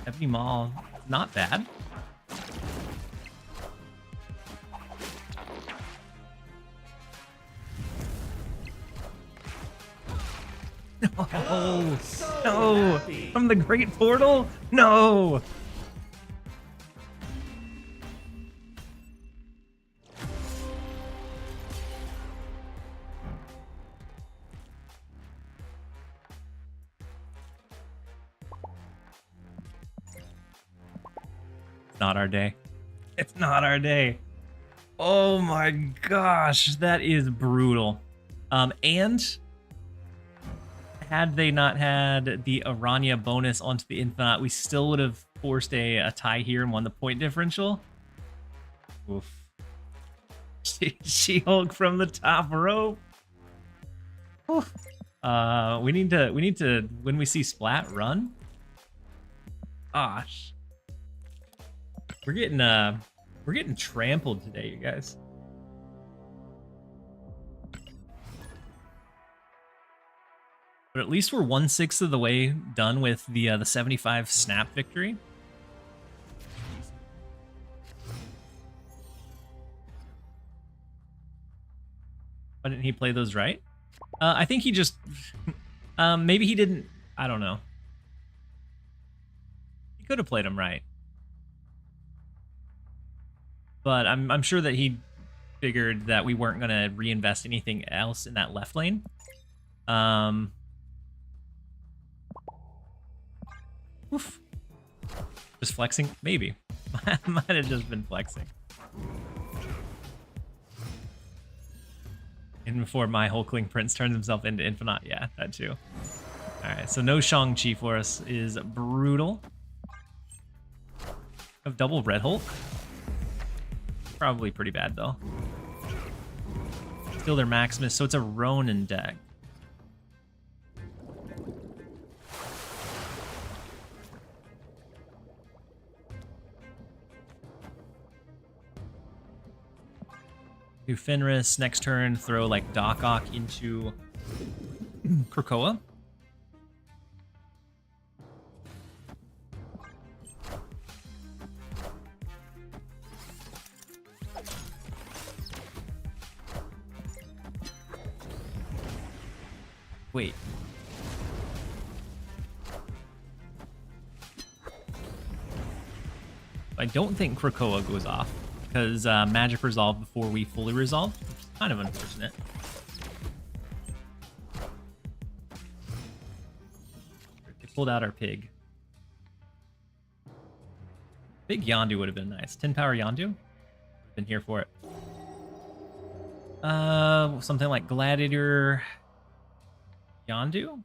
Ebony Maw, not bad. No! From the Great Portal? No! It's not our day. It's not our day. Oh my gosh, that is brutal. And had they not had the Aranya bonus onto the Infinite, we still would have forced a tie here and won the point differential. Oof. She-Hulk from the top rope. Oof. We need to when we see Splat run. Gosh. We're getting trampled today, you guys. But at least we're 1/6 of the way done with the 75 snap victory. Why didn't he play those right? I think he just maybe he didn't. I don't know. He could have played them right. But I'm sure that he figured that we weren't going to reinvest anything else in that left lane. Oof. Just flexing? Maybe. Might have just been flexing. And before my Hulkling Prince turns himself into Infinite. Yeah, that too. Alright, so no Shang-Chi for us is brutal. Have double Red Hulk. Probably pretty bad, though. Still their Maximus, so it's a Ronin deck. Do Fenris, next turn, throw like Doc Ock into Krakoa. Wait. I don't think Krakoa goes off because magic resolved before we fully resolved, which is kind of unfortunate. They pulled out our pig. Big Yondu would have been nice. 10 power Yondu. Been here for it. Something like Gladiator Yondu?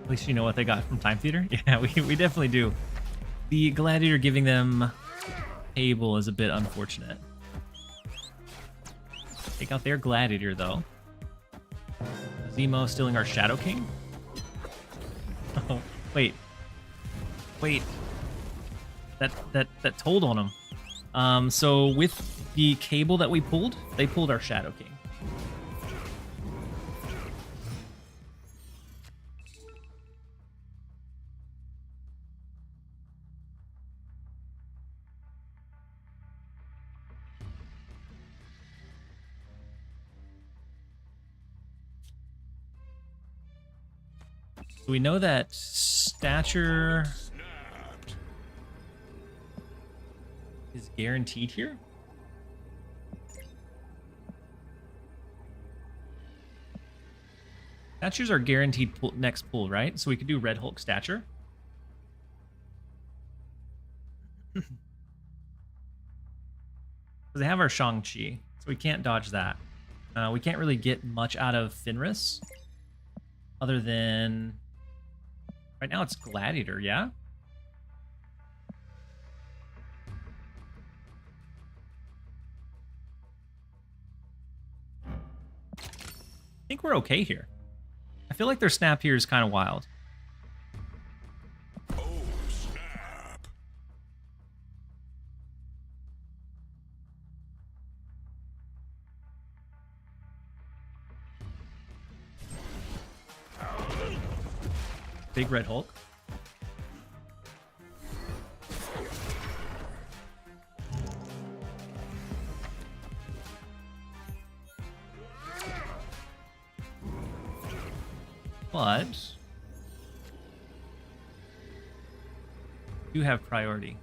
At least you know what they got from Time Theater? Yeah, we definitely do. The Gladiator giving them table is a bit unfortunate. Take out their Gladiator, though. Zemo stealing our Shadow King? Oh, wait. Wait. That told on him. So with the cable that we pulled, they pulled our Shadow King. So we know that stature is guaranteed here. Statures are guaranteed next pull, right? So we could do Red Hulk stature. Because they have our Shang-Chi, so we can't dodge that. We can't really get much out of Fenris, other than... Right now it's Gladiator, yeah? I think we're okay here. I feel like their snap here is kind of wild. Oh, snap. Big Red Hulk. But do have priority.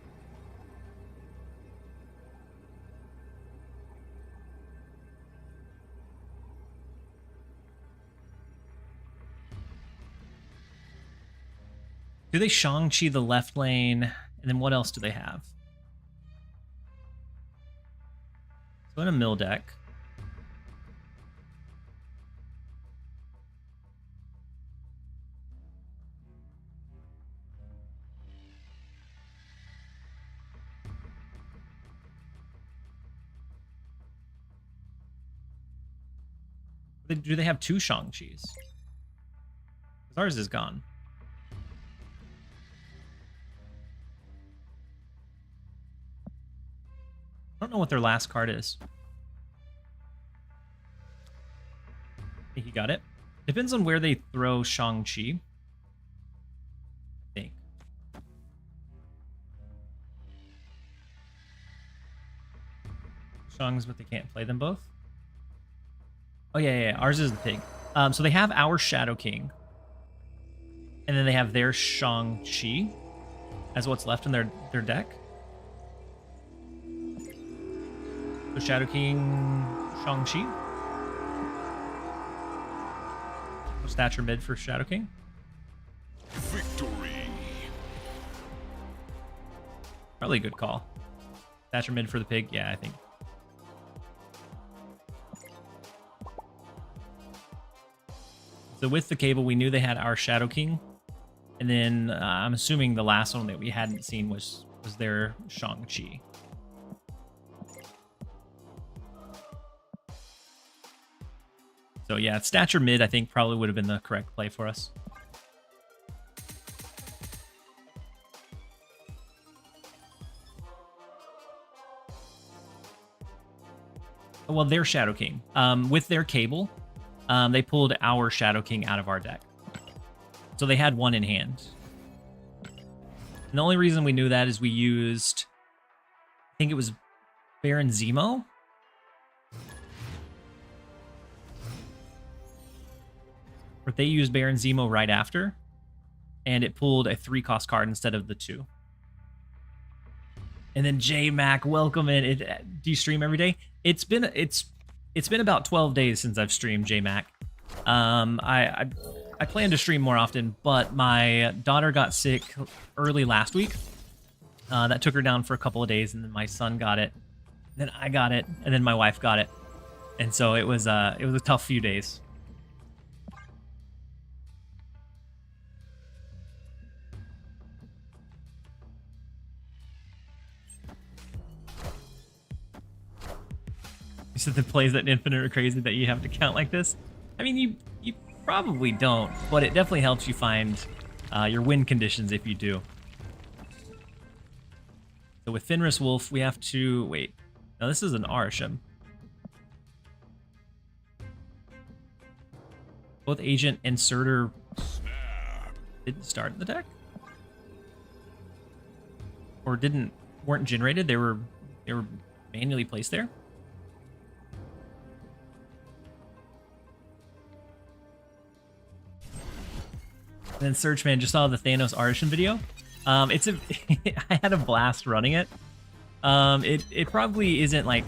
Do they Shang-Chi the left lane? And then what else do they have? So in a mill deck. Do they have two Shang-Chis? Because ours is gone. I don't know what their last card is. I think he got it. Depends on where they throw Shang-Chi. I think. Shang's, but they can't play them both. Oh, yeah. Ours is the pig. So they have our Shadow King. And then they have their Shang-Chi as what's left in their deck. So Shadow King, Shang-Chi. Stature mid for Shadow King. Victory. Probably a good call. Stature mid for the pig. Yeah, I think. So with the cable, we knew they had our Shadow King. And then I'm assuming the last one that we hadn't seen was their Shang-Chi. So yeah, stature mid, I think, probably would have been the correct play for us. Well, their Shadow King. With their cable, they pulled our Shadow King out of our deck. So they had one in hand. And the only reason we knew that is we used, I think it was Baron Zemo. Or they used Baron Zemo right after, and it pulled a 3-cost card instead of the 2. And then J Mac, welcome in. Do you stream every day? It's been about 12 days since I've streamed, J Mac. I plan to stream more often, but my daughter got sick early last week. That took her down for a couple of days, and then my son got it. Then I got it, and then my wife got it. And so it was a tough few days. You said the plays at Infinite are crazy that you have to count like this. I mean, you probably don't, but it definitely helps you find your win conditions if you do. So with Fenris Wolf, we have to wait. Now this is an Arisham. Both Agent and Surtur didn't start in the deck, or weren't generated. They were manually placed there. And then Searchman just saw the Thanos Arisham video. I had a blast running it. It probably isn't like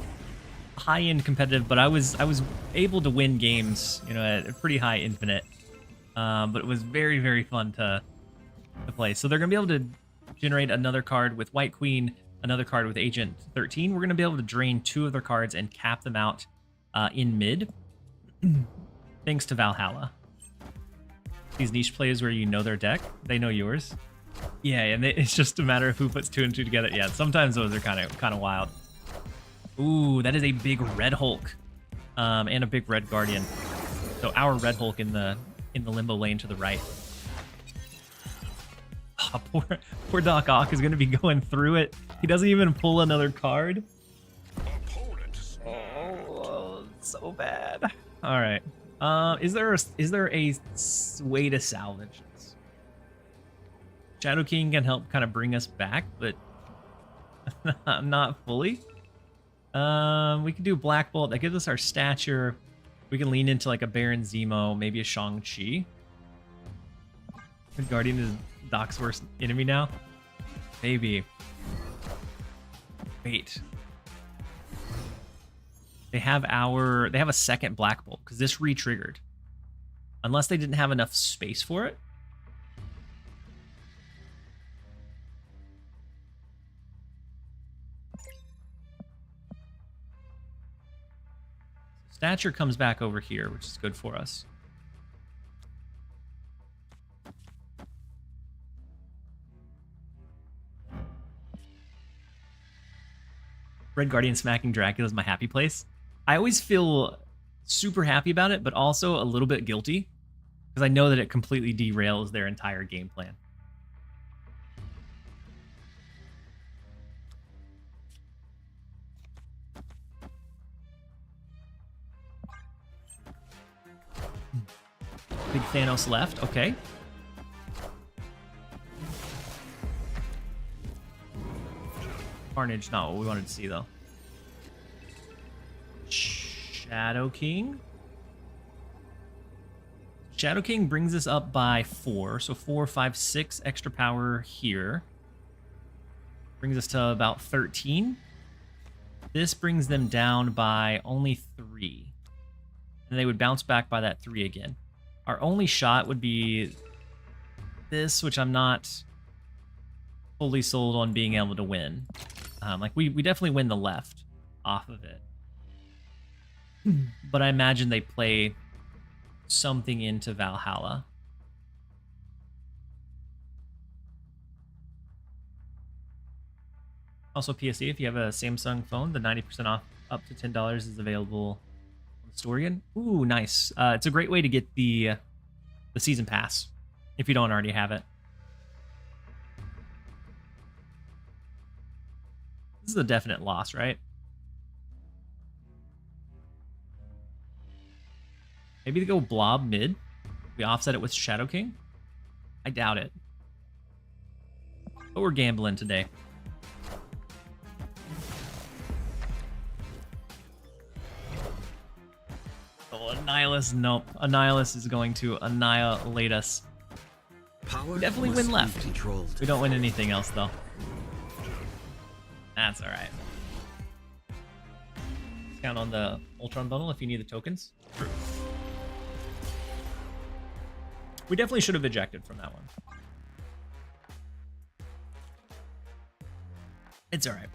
high-end competitive, but I was able to win games, at a pretty high infinite. But it was very, very fun to play. So they're gonna be able to generate another card with White Queen, another card with Agent 13. We're gonna be able to drain 2 of their cards and cap them out in mid, thanks to Valhalla. These niche plays where you know their deck, they know yours. Yeah, and it's just a matter of who puts 2 and 2 together. Yeah, sometimes those are kind of wild. Ooh, that is a big Red Hulk, and a big Red Guardian. So our Red Hulk in the limbo lane to the right. Oh, poor Doc Ock is gonna be going through it. He doesn't even pull another card. Opponent. Oh, so bad. All right. Is there a way to salvage this? Shadow King can help kind of bring us back, but not fully. We can do Black Bolt. That gives us our stature. We can lean into like a Baron Zemo, maybe a Shang-Chi. Guardian is Doc's worst enemy now. Maybe. Wait. They have a second Black Bolt because this re-triggered. Unless they didn't have enough space for it. Stature comes back over here, which is good for us. Red Guardian smacking Dracula is my happy place. I always feel super happy about it, but also a little bit guilty because I know that it completely derails their entire game plan. Big Thanos left, okay. Carnage, not what we wanted to see though. Shadow King. Shadow King brings us up by 4, so 4, 5, 6 extra power here. Brings us to about 13. This brings them down by only 3. And they would bounce back by that 3 again. Our only shot would be this, which I'm not fully sold on being able to win. Like we definitely win the left off of it. But I imagine they play something into Valhalla. Also, PSE, if you have a Samsung phone, the 90% off up to $10 is available on the store again. Ooh, nice. It's a great way to get the season pass if you don't already have it. This is a definite loss, right? Maybe they go Blob mid. We offset it with Shadow King. I doubt it. But we're gambling today. Oh, Annihilus. Nope. Annihilus is going to annihilate us. Power We definitely must win be left. controlled. We don't win anything else, though. That's alright. Count on the Ultron bundle if you need the tokens. True. We definitely should have ejected from that one. It's alright.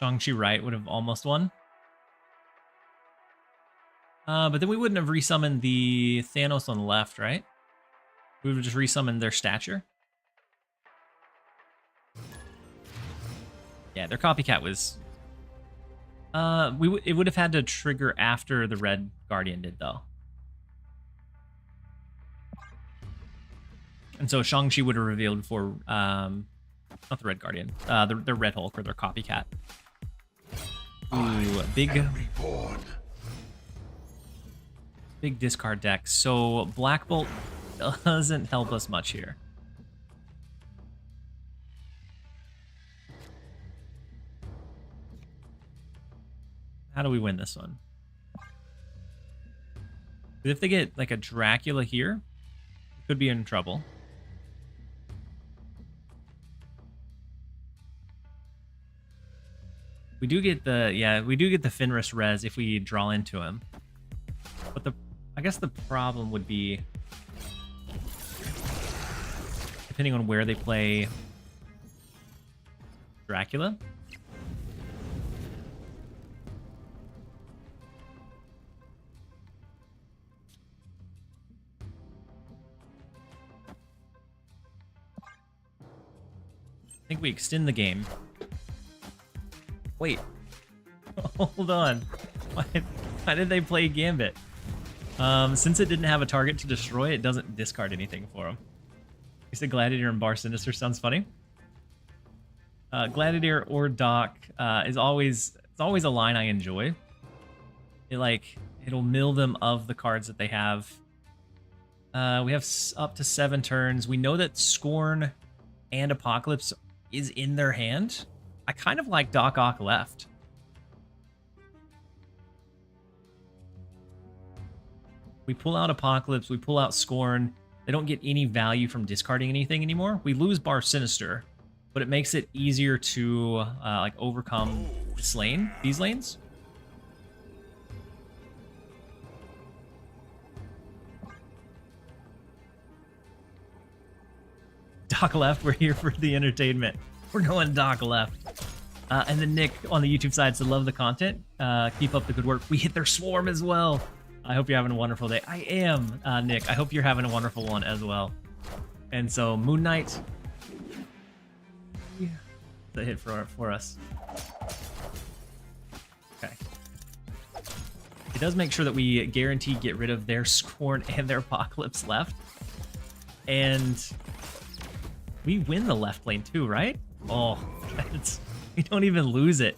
Shang-Chi right would have almost won. But then we wouldn't have resummoned the Thanos on the left, right? We would have just resummoned their stature. Yeah, their copycat was... it would have had to trigger after the Red Guardian did, though. And so Shang-Chi would have revealed before... not the Red Guardian. The Red Hulk or their copycat. Ooh, big discard deck. So Black Bolt doesn't help us much here. How do we win this one? If they get like a Dracula here, we could be in trouble. We do get the Fenris res if we draw into him. But I guess the problem would be, depending on where they play Dracula. I think we extend the game. Wait. Hold on. Why did they play Gambit? Since it didn't have a target to destroy, it doesn't discard anything for them. You said Gladiator and Bar Sinister sounds funny. Gladiator or Doc is always It's always a line I enjoy. It'll mill them of the cards that they have. We have up to 7 turns. We know that Scorn and Apocalypse is in their hand. I kind of like Doc Ock left. We pull out Apocalypse, we pull out Scorn. They don't get any value from discarding anything anymore. We lose Bar Sinister, but it makes it easier to like overcome this lane, these lanes. Doc left, we're here for the entertainment. We're going Doc left. And then Nick on the YouTube side said, love the content. Keep up the good work. We hit their swarm as well. I hope you're having a wonderful day. I am, Nick. I hope you're having a wonderful one as well. And so Moon Knight. Yeah. The hit for us. Okay. It does make sure that we guarantee get rid of their Scorn and their Apocalypse left. And we win the left lane too, right? Oh, we don't even lose it.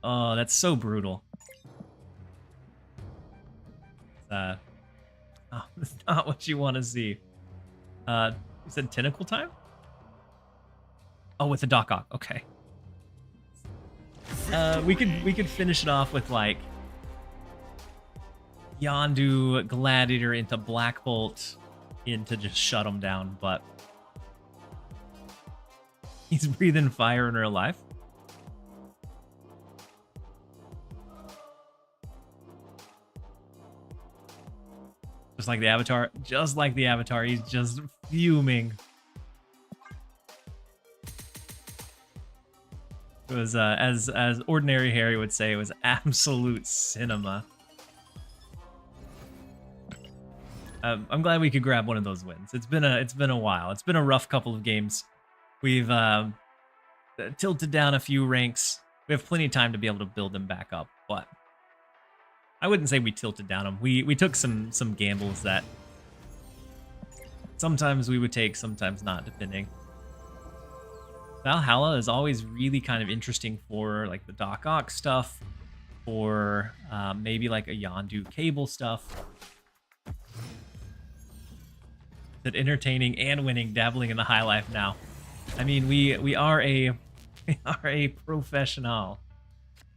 Oh, that's so brutal. Oh, that's not what you want to see. You said tentacle time? Oh, with the Doc Ock. Okay. We could finish it off with like Yondu Gladiator into Black Bolt into just shut him down, but he's breathing fire in real life. Just like the Avatar. Just like the Avatar. He's just fuming. It was, as Ordinary Harry would say, it was absolute cinema. I'm glad we could grab one of those wins. It's been a while. It's been a rough couple of games. We've tilted down a few ranks. We have plenty of time to be able to build them back up, but I wouldn't say we tilted down them. We took some gambles that sometimes we would take, sometimes not, depending. Valhalla is always really kind of interesting for like the Doc Ock stuff, or maybe like a Yondu cable stuff. That entertaining and winning, dabbling in the high life now. I mean, we are a professional.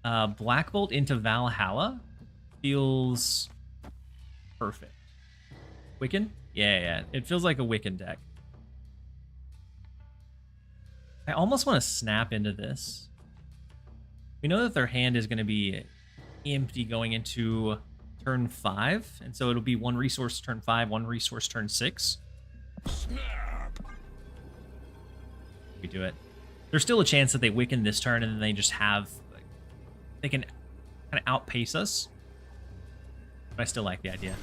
Black Bolt into Valhalla feels perfect. Wiccan? Yeah. It feels like a Wiccan deck. I almost want to snap into this. We know that their hand is going to be empty going into turn 5, and so it'll be 1 resource turn 5, 1 resource turn 6. Snap. We do it. There's still a chance that they Wiccan this turn and then they just have, like, they can kind of outpace us. But I still like the idea.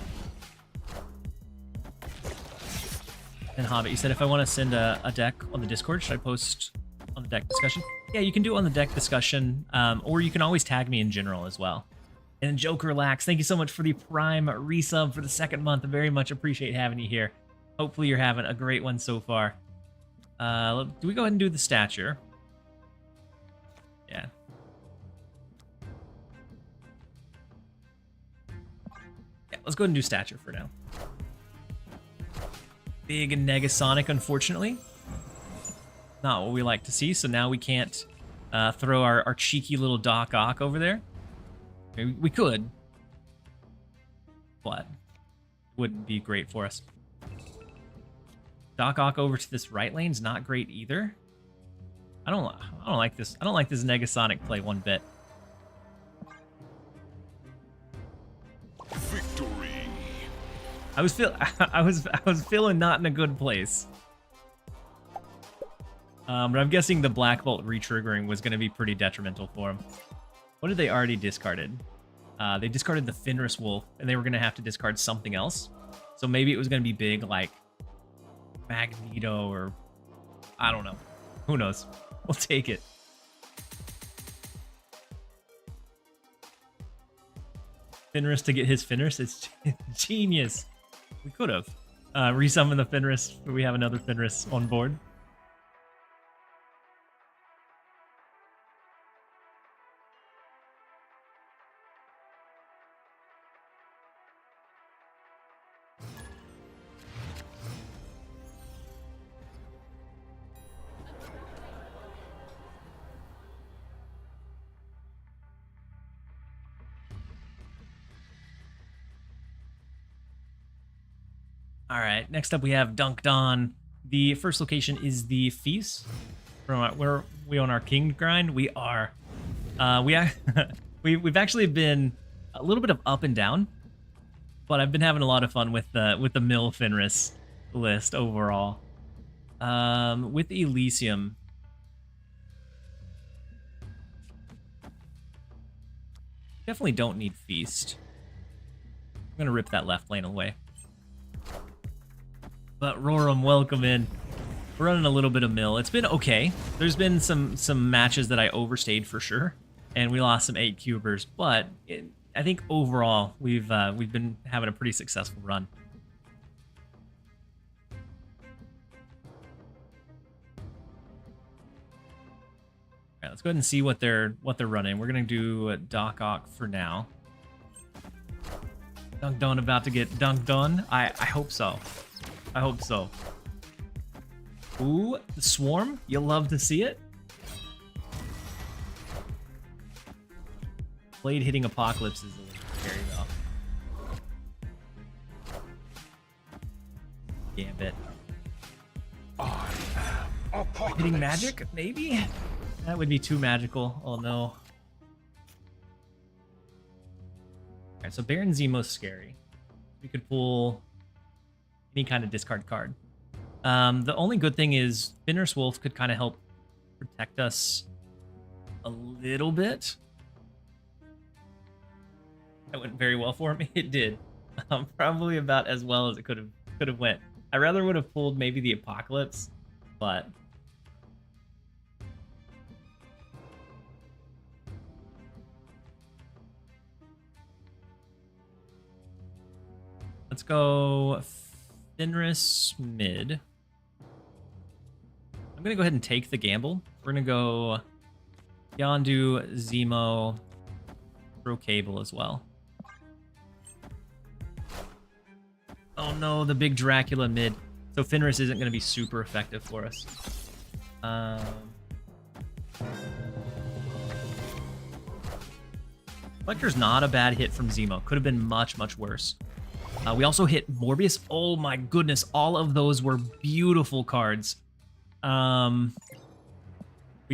And Hobbit, you said if I want to send a deck on the Discord, should I post on the deck discussion? Yeah, you can do it on the deck discussion, or you can always tag me in general as well. And Joker Lax, thank you so much for the Prime resub for the 2nd month. I very much appreciate having you here. Hopefully you're having a great one so far. Do we go ahead and do the stature? Yeah. Yeah, let's go ahead and do stature for now. Big Negasonic, unfortunately. Not what we like to see, so now we can't throw our cheeky little Doc Ock over there. We could, but wouldn't be great for us. Doc Ock over to this right lane's not great either. I don't like this. I don't like this Negasonic play one bit. Victory. I was feeling not in a good place. But I'm guessing the Black Bolt retriggering was going to be pretty detrimental for him. What did they already discarded? They discarded the Fenris Wolf, and they were going to have to discard something else. So maybe it was going to be big, like Magneto, or I don't know. Who knows? We'll take it. Fenris to get his Fenris is genius. We could have resummoned the Fenris, but we have another Fenris on board. All right, next up we have Dunked On. The first location is the Feast. Where we on our king grind. We are. We've actually been a little bit of up and down, but I've been having a lot of fun with the Mill Fenris list overall. With Elysium. Definitely don't need Feast. I'm gonna rip that left lane away. But Roram, welcome in. We're running a little bit of Mill. It's been okay. There's been some matches that I overstayed for sure, and we lost some 8 cubers. But I think overall we've been having a pretty successful run. All right, let's go ahead and see what they're running. We're gonna do Doc Ock for now. Dunked On about to get dunked on. I hope so. I hope so. Ooh, the Swarm. You'll love to see it. Blade hitting Apocalypse is a little scary though. Gambit. Hitting magic, maybe? That would be too magical. Oh no. Alright, so Baron Zemo's scary. We could pull any kind of discard card. The only good thing is Fenris Wolf could kind of help protect us a little bit. That went very well for me. It did. Probably about as well as it could have went. I rather would have pulled maybe the Apocalypse, but let's go Fenris mid. I'm gonna go ahead and take the gamble. We're gonna go Yondu, Zemo, throw Cable as well. Oh no, the big Dracula mid. So Fenris isn't gonna be super effective for us. Collector's not a bad hit from Zemo. Could have been much, much worse. We also hit Morbius. Oh my goodness, all of those were beautiful cards. We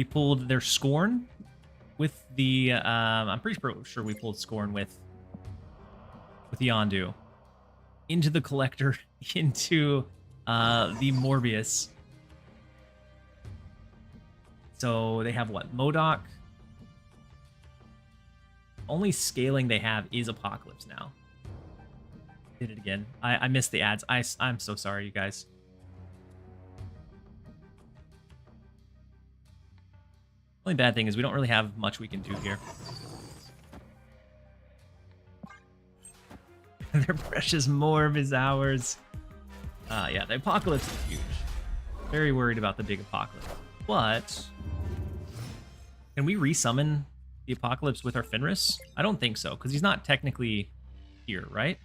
pulled their Scorn with the I'm pretty sure we pulled Scorn with Yondu into the Collector, into the Morbius. So they have what? MODOK. Only scaling they have is Apocalypse now. Did it again. I missed the ads. I'm so sorry, you guys. Only bad thing is we don't really have much we can do here. Their precious Morb is ours. Yeah, the Apocalypse is huge. Very worried about the big Apocalypse. But can we resummon the Apocalypse with our Fenris? I don't think so, because he's not technically here, right?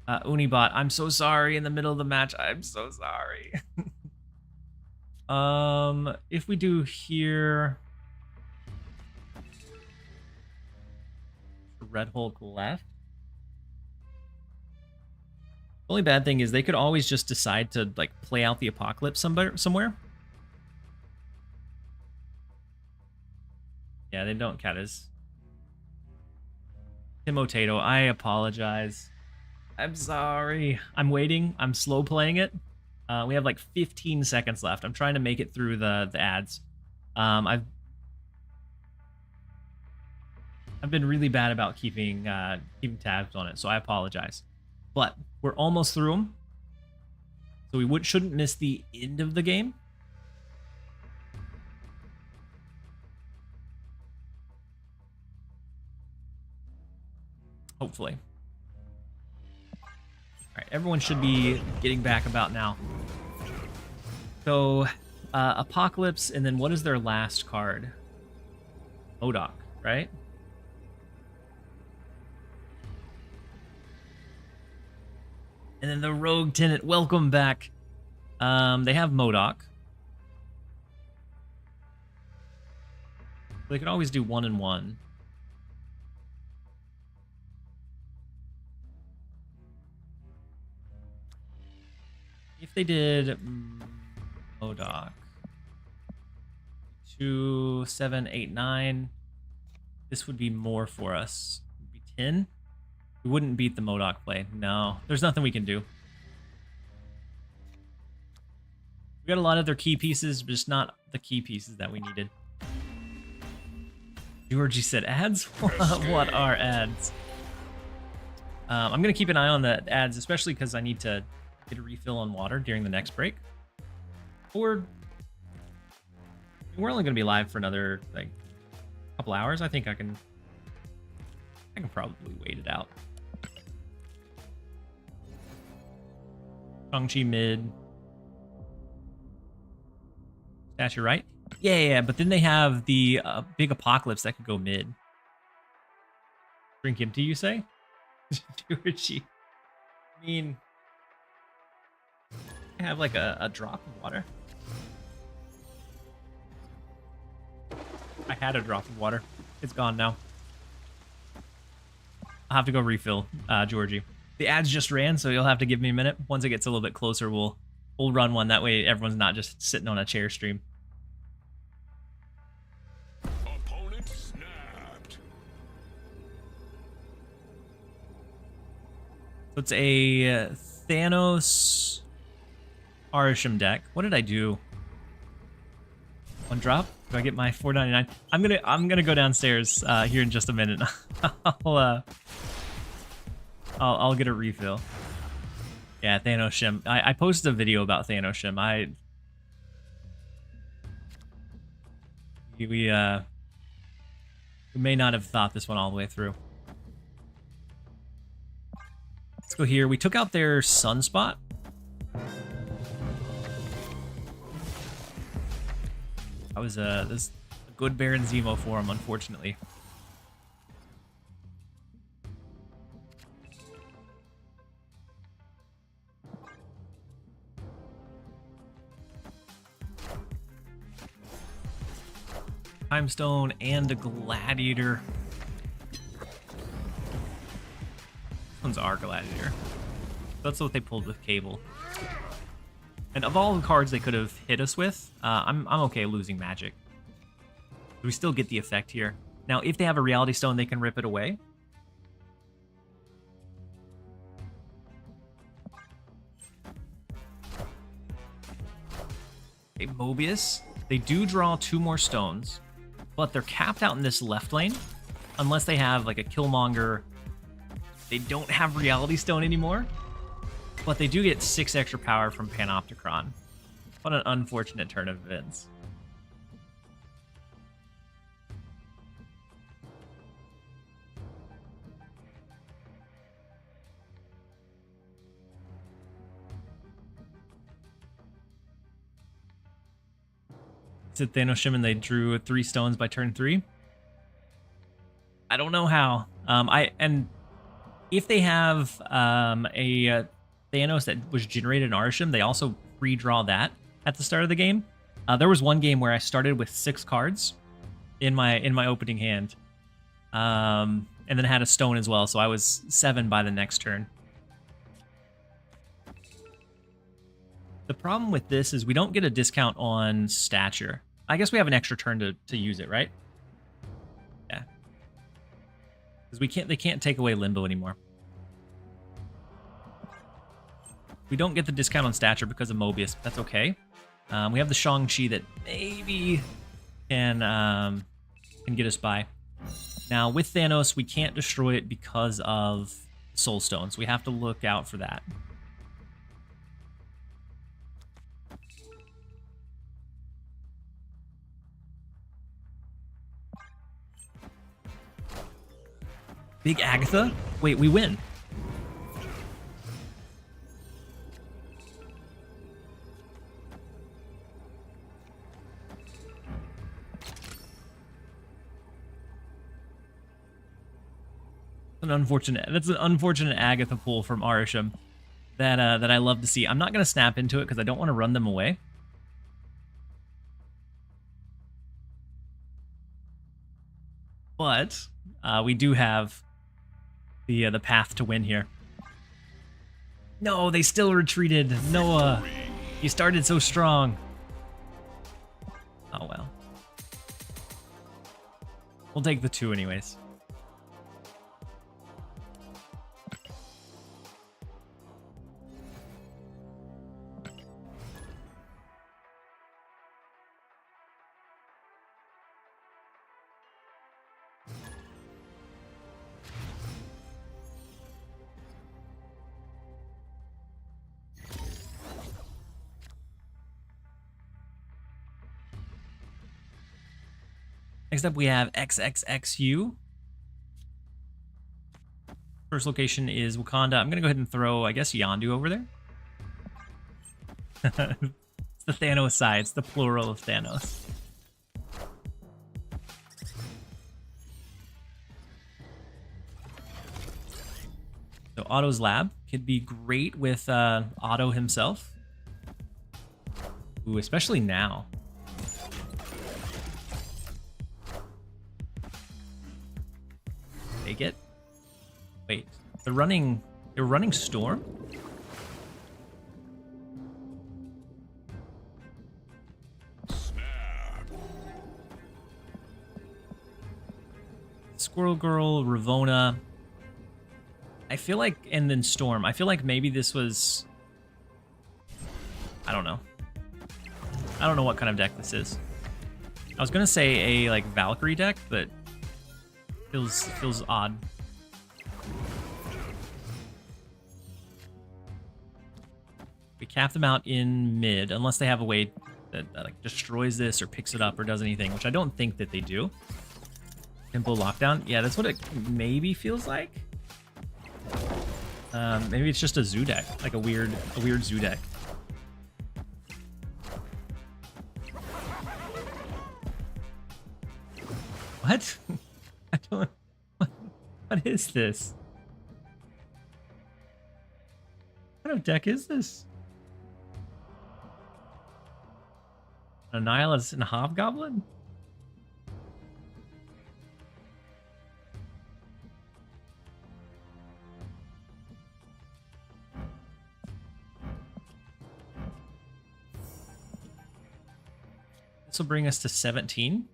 Unibot, I'm so sorry in the middle of the match. I'm so sorry. If we do here, Red Hulk left. The only bad thing is they could always just decide to like play out the Apocalypse somewhere. Yeah, they don't count as Timotato. I apologize. I'm sorry. I'm waiting. I'm slow playing it. We have like 15 seconds left. I'm trying to make it through the ads. I've been really bad about keeping tabs on it, so I apologize. But we're almost through them, so we shouldn't miss the end of the game. Hopefully. All right, everyone should be getting back about now. So, Apocalypse, and then what is their last card? MODOK, right? And then the Rogue Tenant, welcome back. They have MODOK. They could always do 1 and 1. they did Modoc 2, 7, 8, 9. This would be more for us. It would be 10. We wouldn't beat the Modoc play. No, there's nothing we can do. We got a lot of their key pieces, but just not the key pieces that we needed. Georgie said ads? What are ads? I'm going to keep an eye on the ads, especially because I need to get a refill on water during the next break. Or we're only going to be live for another like couple hours. I think I can probably wait it out. Shang-Chi mid. Stash, you're right. Yeah, but then they have the big apocalypse that could go mid. Drink empty, you say? Georgie. I mean, I have like a drop of water. I had a drop of water. It's gone now. I'll have to go refill, Georgie. The ads just ran, so you'll have to give me a minute. Once it gets a little bit closer, we'll run one. That way everyone's not just sitting on a chair stream. Opponent snapped. So it's a Thanos Arisham deck. What did I do? One drop? Do I get my $4.99? I'm gonna go downstairs here in just a minute. I'll get a refill. Yeah, Thanos Shim. I posted a video about Thanos Shim. We may not have thought this one all the way through. Let's go here. We took out their Sunspot. That was this a good Baron Zemo for him, unfortunately. Time Stone and a Gladiator. This one's our Gladiator. That's what they pulled with Cable. And of all the cards they could have hit us with, I'm okay losing Magic. We still get the effect here. Now, if they have a Reality Stone, they can rip it away. Okay, Mobius. They do draw 2 more stones, but they're capped out in this left lane. Unless they have like a Killmonger. They don't have Reality Stone anymore. But they do get 6 extra power from Panopticon. What an unfortunate turn of events. Is it Thanos Shim and they drew 3 stones by turn 3? I don't know how. And if they have a Thanos that was generated in Arisham, they also redraw that at the start of the game. There was one game where I started with 6 cards in my opening hand, and then had a stone as well, so I was 7 by the next turn. The problem with this is we don't get a discount on stature. I guess we have an extra turn to use it, right? Yeah, because they can't take away Limbo anymore. We don't get the discount on stature because of Mobius, but that's okay. We have the Shang-Chi that maybe can get us by. Now, with Thanos, we can't destroy it because of Soul Stones. We have to look out for that. Big Agatha? Wait, we win. That's an unfortunate Agatha pull from Arisham that I love to see. I'm not gonna snap into it because I don't want to run them away. But we do have the path to win here. No, they still retreated. Noah. He started so strong. Oh well. We'll take the 2 anyways. Next up, we have XXXU. First location is Wakanda. I'm going to go ahead and throw, I guess, Yondu over there. It's the Thanos side. It's the plural of Thanos. So Otto's lab could be great with Otto himself. Ooh, especially now. Take it. Wait, they're running Storm? Squirrel Girl, Ravonna. I feel like, and then Storm. I feel like maybe this was, I don't know. I don't know what kind of deck this is. I was gonna say a like Valkyrie deck, but feels odd. We cap them out in mid, unless they have a way that like destroys this or picks it up or does anything, which I don't think that they do. Tempo lockdown. Yeah, that's what it maybe feels like. Maybe it's just a zoo deck, like a weird zoo deck. What? I don't. What is this? What kind of deck is this? A Nihilist and a Hobgoblin? This will bring us to 17.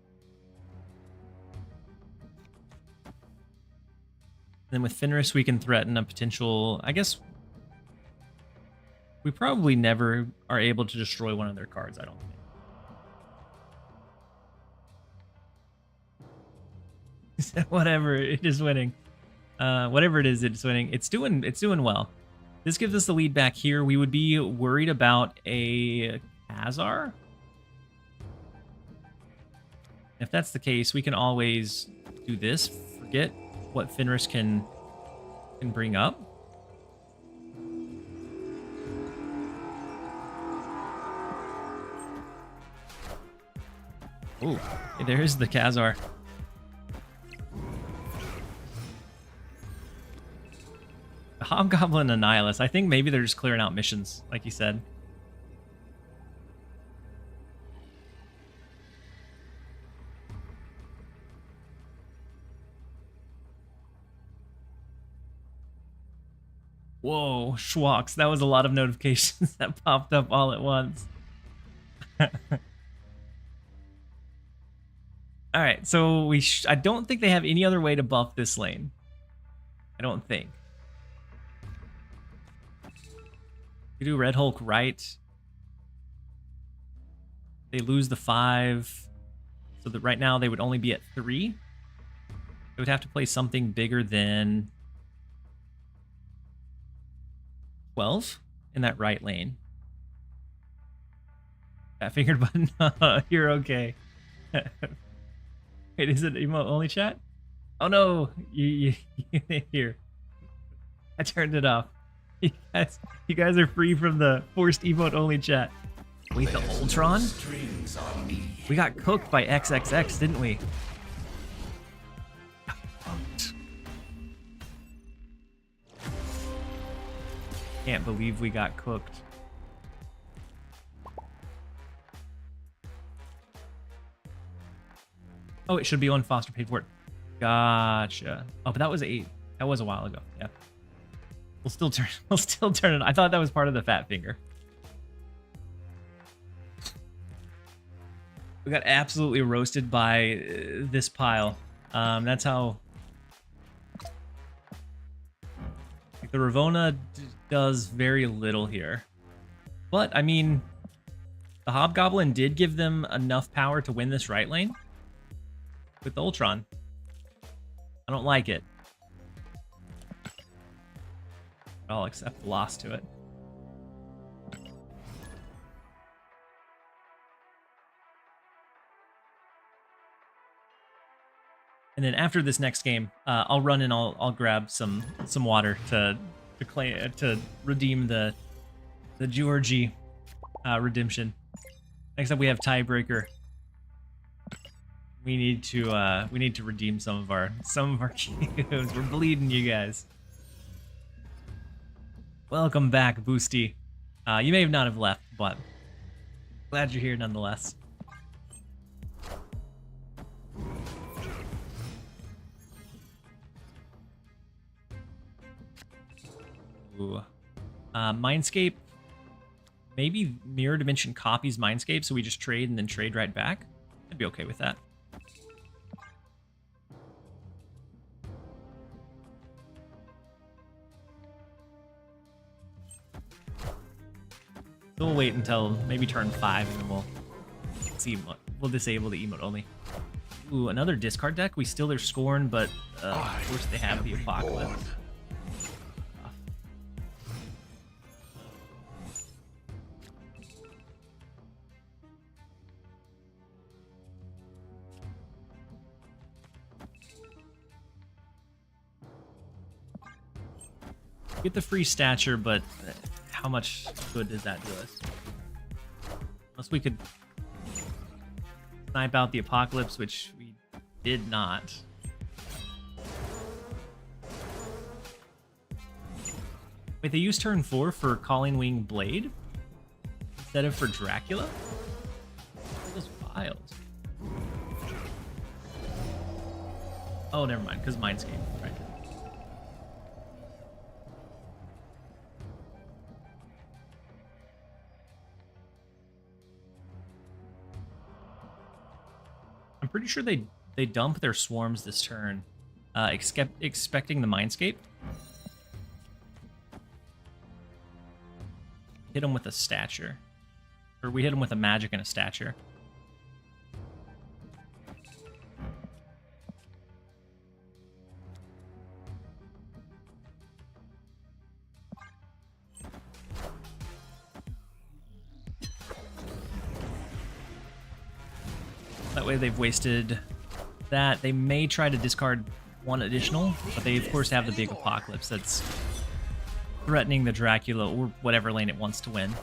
Then with Fenris, we can threaten a potential, I guess, we probably never are able to destroy one of their cards, I don't think. Whatever, it is winning. Whatever it is, it's winning. It's doing well. This gives us the lead back here. We would be worried about a Khazar. If that's the case, we can always do this. Forget what Fenris can bring up. Ooh, there's the Khazar. The Hobgoblin and Nihilist. I think maybe they're just clearing out missions, like you said. Whoa, Schwaks. That was a lot of notifications that popped up all at once. All right, so I don't think they have any other way to buff this lane. I don't think. We do Red Hulk right. They lose the 5. So that right now they would only be at 3. They would have to play something bigger than 12 in that right lane. Fat fingered button. You're okay. Wait, is it emote only chat? Oh no, you here. I turned it off. You guys are free from the forced emote only chat. Wait, the Ultron? We got cooked by XXX, didn't we? Can't believe we got cooked. Oh, it should be on Foster paid for it. Gotcha. Oh, but that was that was a while ago. Yeah. We'll still turn it. I thought that was part of the fat finger. We got absolutely roasted by this pile. That's how... Like, the Ravona does very little here. But, I mean, the Hobgoblin did give them enough power to win this right lane with the Ultron. I don't like it. I'll accept the loss to it. And then after this next game, I'll run and I'll grab some water to redeem the Georgie redemption. Next up, we have Tiebreaker. We need to redeem some of our Qs. We're bleeding, you guys. Welcome back, Boosty. You may not have left, but glad you're here nonetheless. Ooh. Mindscape. Maybe Mirror Dimension copies Mindscape, so we just trade and then trade right back. I'd be okay with that. So we'll wait until maybe turn 5 and then we'll see. We'll disable the emote only. Ooh, another discard deck. We steal their Scorn, but of course they have the Apocalypse. Get the free stature, but how much good does that do us? Unless we could snipe out the Apocalypse, which we did not. Wait, they used turn 4 for Calling Wing Blade instead of for Dracula? That was wild. Oh, never mind, because Mindscape, right? I'm pretty sure they dump their swarms this turn, expecting the Mindscape. Hit them with a stature. Or we hit them with a magic and a stature. That way they've wasted that. They may try to discard one additional, but they of course have the big Apocalypse that's threatening the Dracula or whatever lane it wants to win.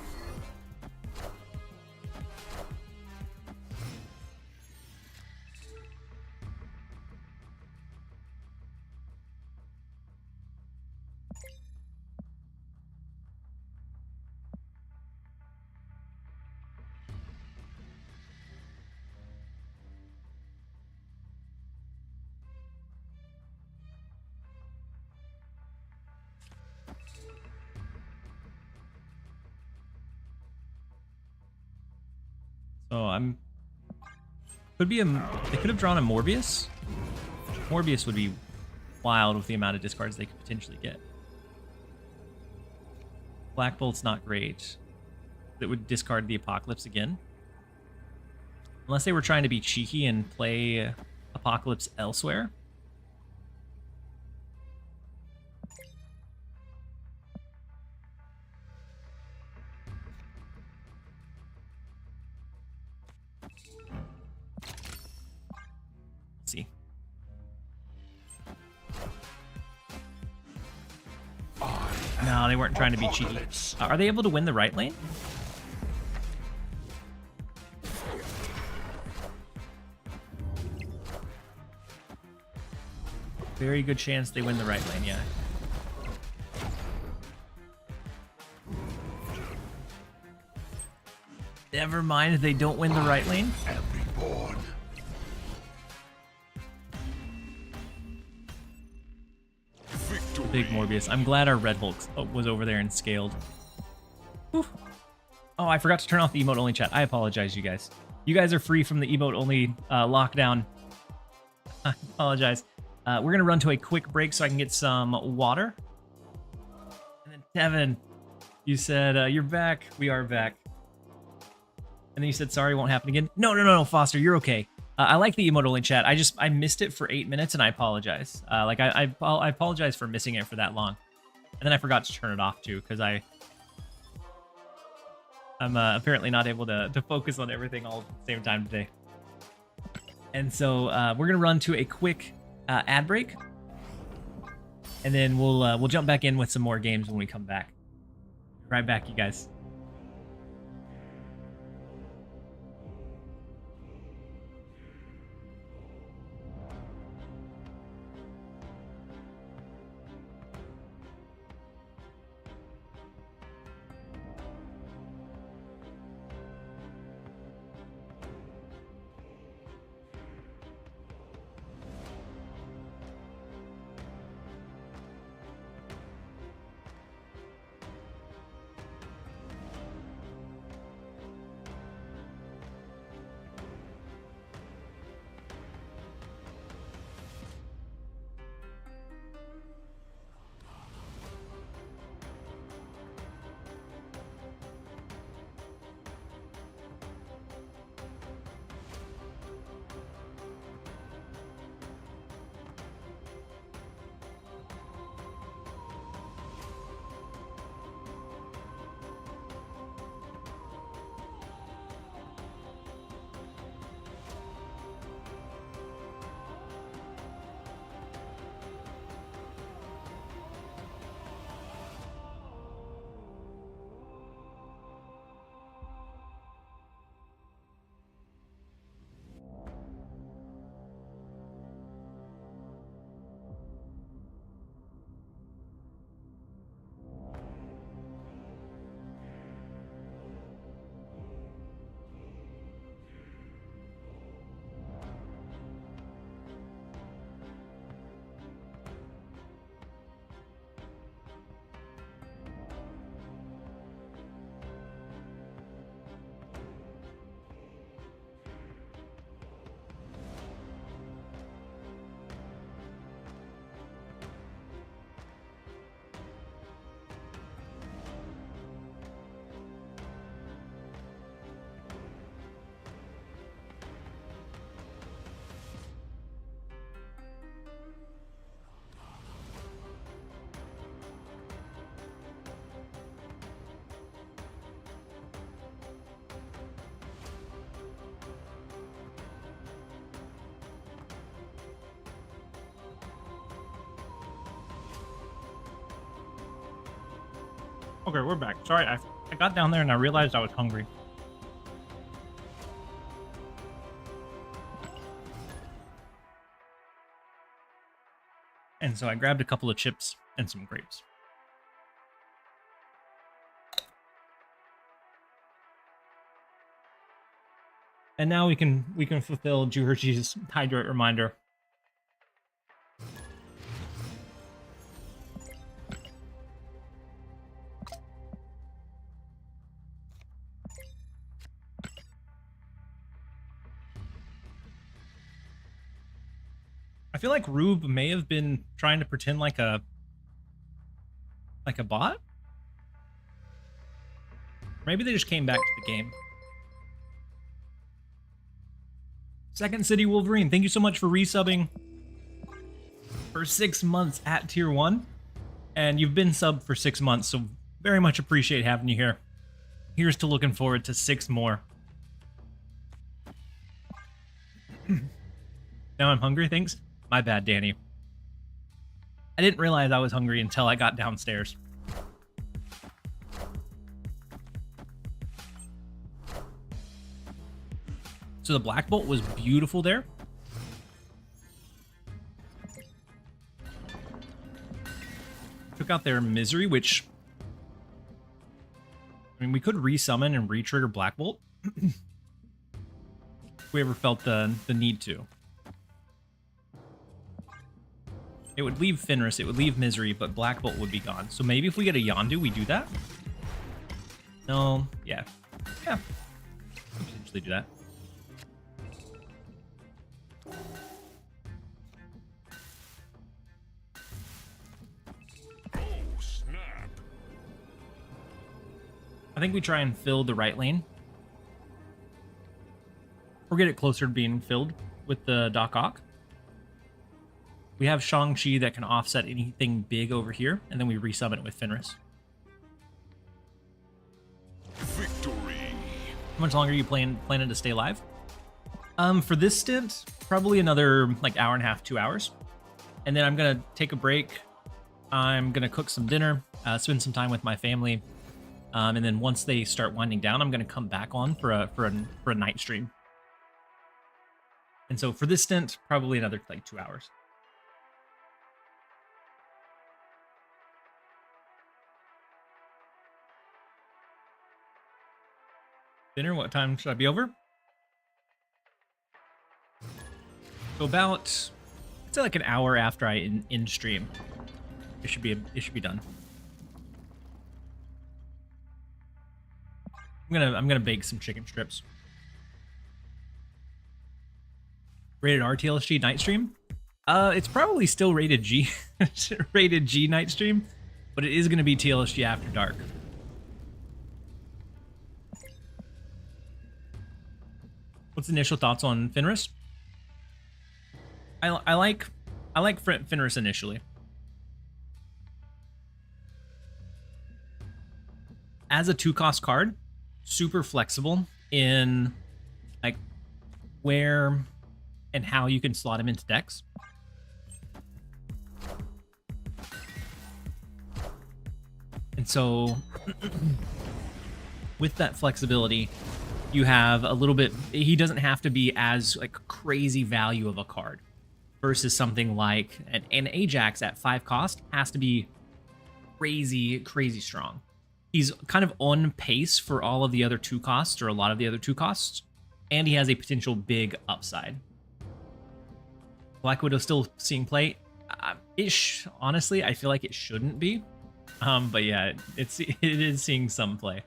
So they could have drawn a Morbius. Morbius would be wild with the amount of discards they could potentially get. Black Bolt's not great. That would discard the Apocalypse again. Unless they were trying to be cheeky and play Apocalypse elsewhere. See. No, they weren't trying to be cheeky. Are they able to win the right lane? Very good chance they win the right lane, yeah. Never mind if they don't win the right lane. Big Morbius. I'm glad our Red Hulk was over there and scaled. Whew. Oh, I forgot to turn off the emote only chat. I apologize, you guys. You guys are free from the emote only lockdown. I apologize. We're going to run to a quick break so I can get some water. And then Devin, you said, you're back. We are back. And then you said, sorry, won't happen again. No, Foster, you're okay. I like the emote only chat. I missed it for 8 minutes and I apologize. I apologize for missing it for that long. And then I forgot to turn it off too because I'm apparently not able to focus on everything all at the same time today. And so we're gonna run to a quick ad break, and then we'll jump back in with some more games when we come back. Right back, you guys. Okay, we're back. Sorry, I got down there and I realized I was hungry. And so I grabbed a couple of chips and some grapes. And now we can fulfill Juherji's hydrate reminder. I feel like Rube may have been trying to pretend like a bot. Maybe they just came back to the game. Second City Wolverine, thank you so much for resubbing for 6 months at tier 1. And you've been subbed for 6 months, so very much appreciate having you here. Here's to looking forward to 6 more. Now I'm hungry, thanks. My bad, Danny. I didn't realize I was hungry until I got downstairs. So the Black Bolt was beautiful there. Took out their Misery, which... I mean, we could resummon and re-trigger Black Bolt. If we ever felt the need to. It would leave Fenris, it would leave Misery, but Black Bolt would be gone. So maybe if we get a Yondu, we do that? No, yeah. Yeah. We'll potentially do that. I think we try and fill the right lane. Or get it closer to being filled with the Doc Ock. We have Shang-Chi that can offset anything big over here, and then we resummon it with Fenris. Victory. How much longer are you planning to stay live? For this stint, probably another like hour and a half, 2 hours. And then I'm gonna take a break. I'm gonna cook some dinner, spend some time with my family. And then once they start winding down, I'm gonna come back on for a night stream. And so for this stint, probably another like 2 hours. Dinner, what time should I be over? So about, I'd say like an hour after I in stream, it should be done. I'm gonna bake some chicken strips. Rated R TLSG night stream? It's probably still rated G, rated G night stream, but it is gonna be TLSG after dark. What's the initial thoughts on Fenris? I like Fenris initially. As a 2-cost card, super flexible in like where and how you can slot him into decks. And so with that flexibility, you have a little bit, he doesn't have to be as like crazy value of a card versus something like an Ajax at 5 cost has to be crazy strong. He's kind of on pace for all of the other 2 costs or a lot of the other 2 costs, and he has a potential big upside. Black Widow still seeing play? Honestly, I feel like it shouldn't be. But yeah, it is seeing some play.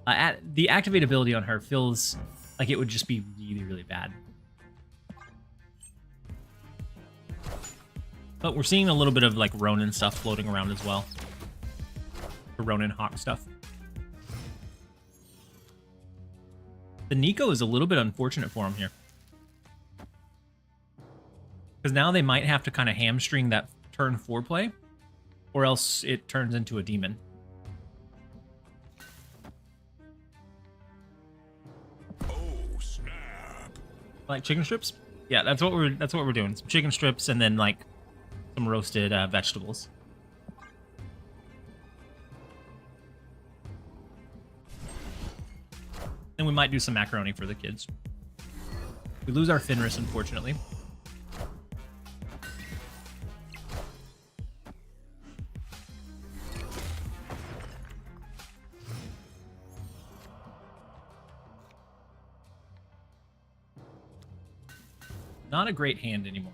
The activate ability on her feels like it would just be really bad. But we're seeing a little bit of like Ronin stuff floating around as well. The Ronin Hawk stuff. The Nico is a little bit unfortunate for him here. Because now they might have to kind of hamstring that turn 4 play, or else it turns into a demon. Like chicken strips? Yeah, that's what we're doing. Some chicken strips and then like some roasted vegetables. And we might do some macaroni for the kids. We lose our Fenris, unfortunately. Not a great hand anymore.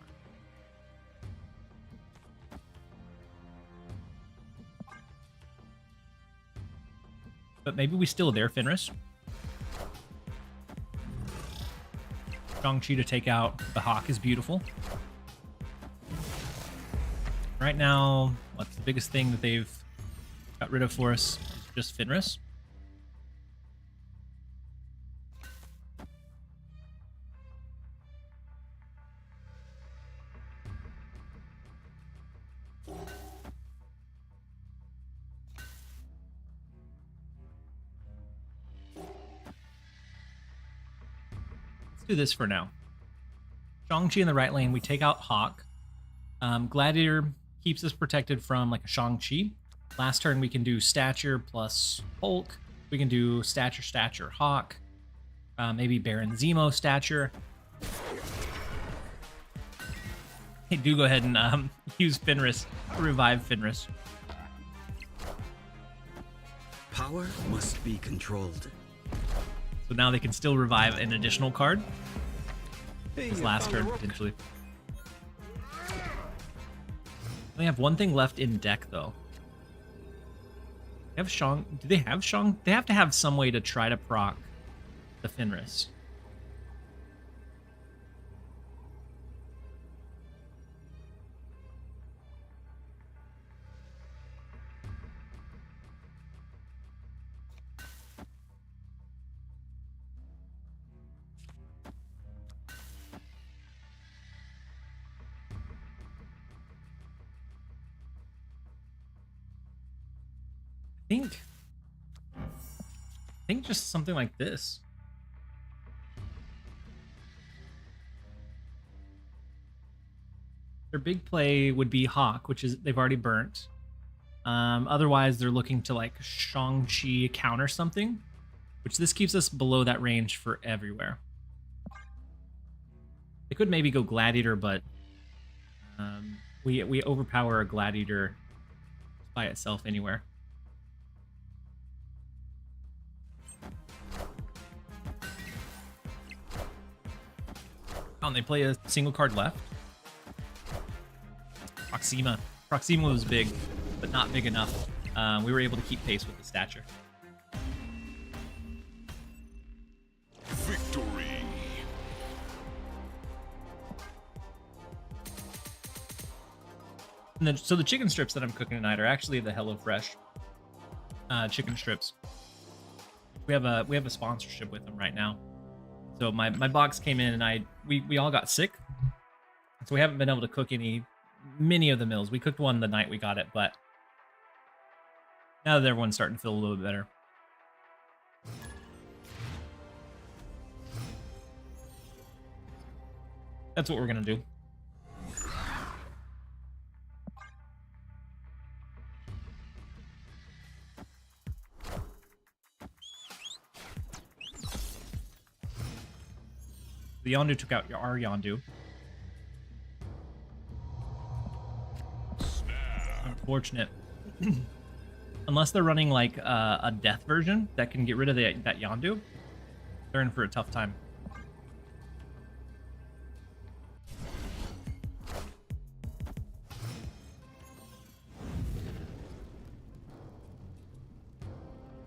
But maybe we still there, Fenris. Shang-Chi to take out the Hawk is beautiful. Right now, what's the biggest thing that they've got rid of for us is just Fenris. Do this for now. Shang-Chi in the right lane, we take out Hawk. Gladiator keeps us protected from like a Shang-Chi. Last turn we can do Stature plus Hulk. We can do Stature, Hawk. Maybe Baron Zemo Stature. Hey, do go ahead and use Fenris, revive Fenris. Power must be controlled. So now they can still revive an additional card. Hey, This you last found a turn, rook. potentially. They have one thing left in deck, though. They have Shang. Do they have Shang? They have to have some way to try to proc the Fenris. think just something like this. Their big play would be Hawk, which is they've already burnt. Otherwise, they're looking to like Shang-Chi counter something, which this keeps us below that range for everywhere. They could maybe go Gladiator, but we overpower a Gladiator by itself anywhere. Oh, and they play a single card left. Proxima. Proxima was big, but not big enough. We were able to keep pace with the stature. Victory. And then, so the chicken strips that I'm cooking tonight are actually the HelloFresh chicken strips. We have a sponsorship with them right now. So my box came in and we all got sick, so we haven't been able to cook many of the meals. We cooked one the night we got it, but now that everyone's starting to feel a little bit better. That's what we're gonna do. The Yondu took out our Yondu. Unfortunate. Unless they're running like a death version that can get rid of that Yondu, they're in for a tough time.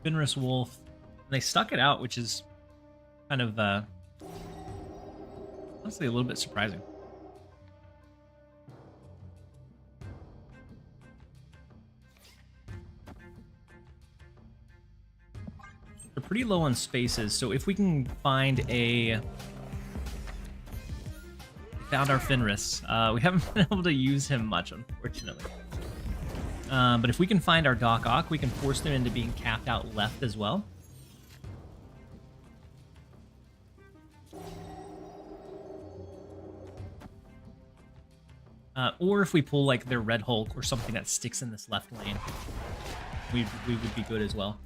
Fenris Wolf. They stuck it out, which is kind of honestly a little bit surprising. They're pretty low on spaces, so if we can find found our Fenris. We haven't been able to use him much, unfortunately. But if we can find our Doc Ock, we can force them into being capped out left as well. Or if we pull like their Red Hulk or something that sticks in this left lane, we would be good as well.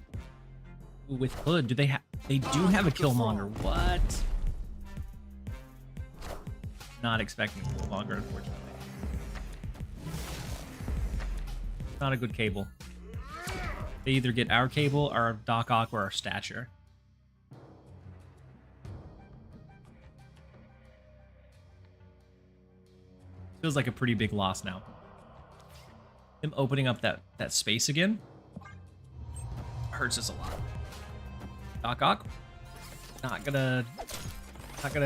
Ooh, with Hood, do they have? They do have a Killmonger. What? Not expecting Killmonger, unfortunately. Not a good cable. They either get our cable, our Doc Ock, or our stature. Feels like a pretty big loss now. Him opening up that space again hurts us a lot. Doc Ock, not gonna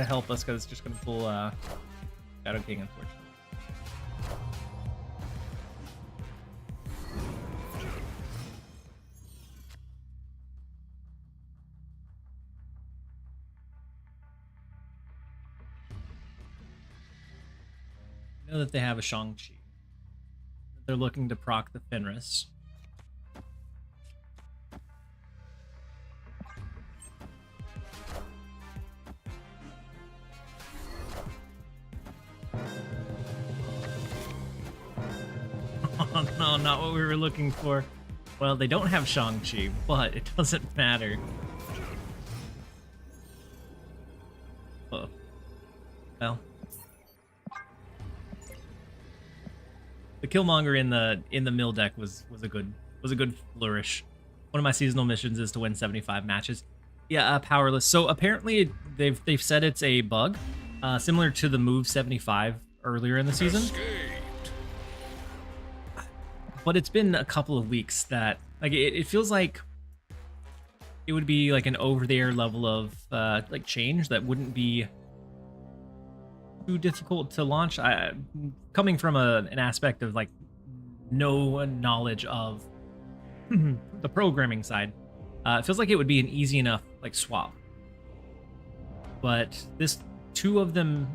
help us because it's just gonna pull Shadow King, unfortunately. I know that they have a Shang-Chi. They're looking to proc the Fenris. Oh no, not what we were looking for. Well, they don't have Shang-Chi, but it doesn't matter. Oh. Well. The Killmonger in the mill deck was a good flourish. One of my seasonal missions is to win 75 matches. Yeah, powerless. So apparently they've said it's a bug, similar to the move 75 earlier in the season. But it's been a couple of weeks that like it feels like it would be like an over the air level of like change that wouldn't be too difficult to launch. Coming from an aspect of like no knowledge of the programming side, it feels like it would be an easy enough like swap. But two of them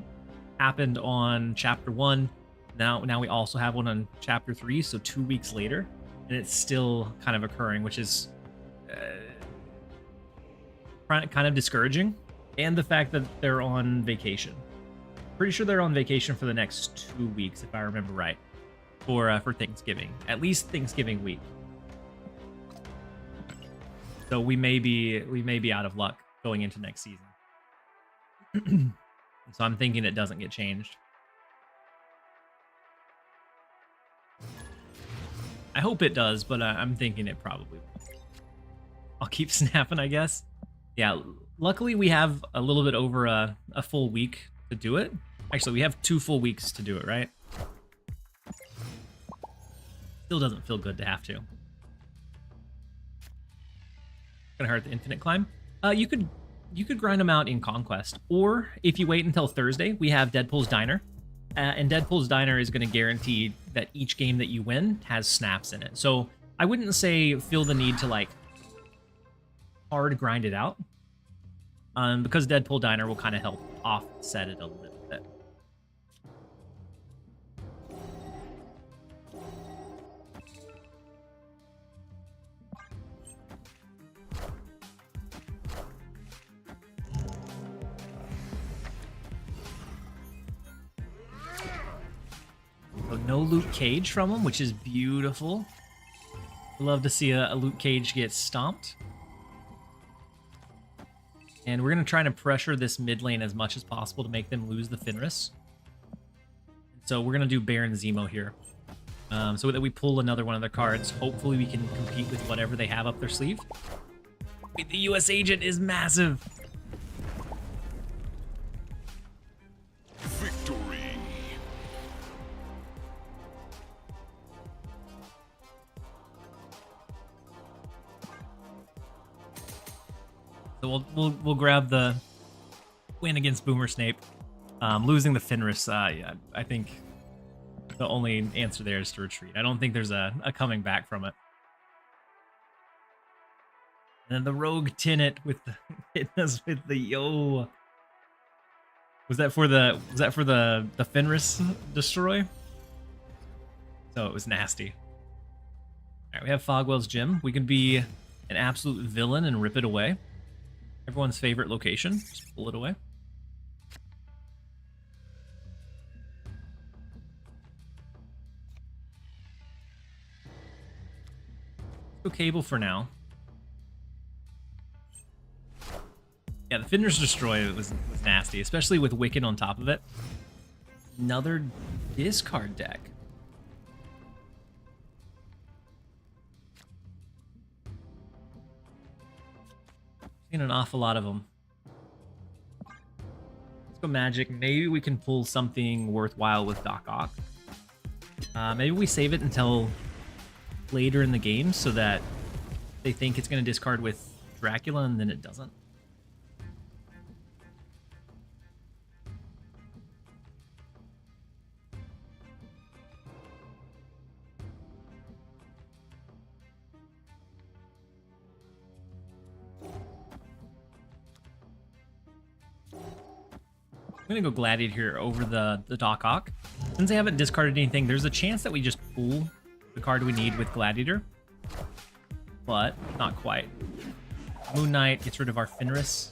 happened on chapter 1. Now we also have one on chapter 3, so 2 weeks later. and it's still kind of occurring, which is kind of discouraging. And the fact that they're on vacation. Pretty sure they're on vacation for the next 2 weeks, if I remember right, for Thanksgiving, at least Thanksgiving week. So we may be out of luck going into next season. So I'm thinking it doesn't get changed. I hope it does, but I'm thinking it probably won't. I'll keep snapping, I guess. Yeah, luckily we have a little bit over a full week to do it. Actually, we have 2 full weeks to do it, right? Still doesn't feel good to have to. Gonna hurt the infinite climb. You could grind them out in Conquest, or if you wait until Thursday, we have Deadpool's Diner. And Deadpool's Diner is going to guarantee that each game that you win has snaps in it. So I wouldn't say feel the need to like hard grind it out, because Deadpool Diner will kind of help offset it a little bit. So no Luke Cage from him, which is beautiful. Love to see a Luke Cage get stomped. And we're going to try to pressure this mid lane as much as possible to make them lose the Fenris. So we're going to do Baron Zemo here. So that we pull another one of their cards. Hopefully we can compete with whatever they have up their sleeve. Wait, the US agent is massive. Victory. So we'll grab the win against Boomer Snape. Losing the Fenris, yeah, I think the only answer there is to retreat. I don't think there's a coming back from it. And then the Rogue Tenant with the hitting us with the yo. Was that for the Fenris destroy? So it was nasty. All right, we have Fogwell's Gym. We can be an absolute villain and rip it away. Everyone's favorite location. Just pull it away. Let's go Cable for now. Yeah, the Fenris Destroy was nasty, especially with Wicked on top of it. Another discard deck. Seen an awful lot of them. Let's go Magic. Maybe we can pull something worthwhile with Doc Ock. Maybe we save it until later in the game so that they think it's going to discard with Dracula and then it doesn't. I'm gonna go Gladiator here over the Doc Ock. Since they haven't discarded anything, there's a chance that we just pull the card we need with Gladiator. But not quite. Moon Knight gets rid of our Fenris,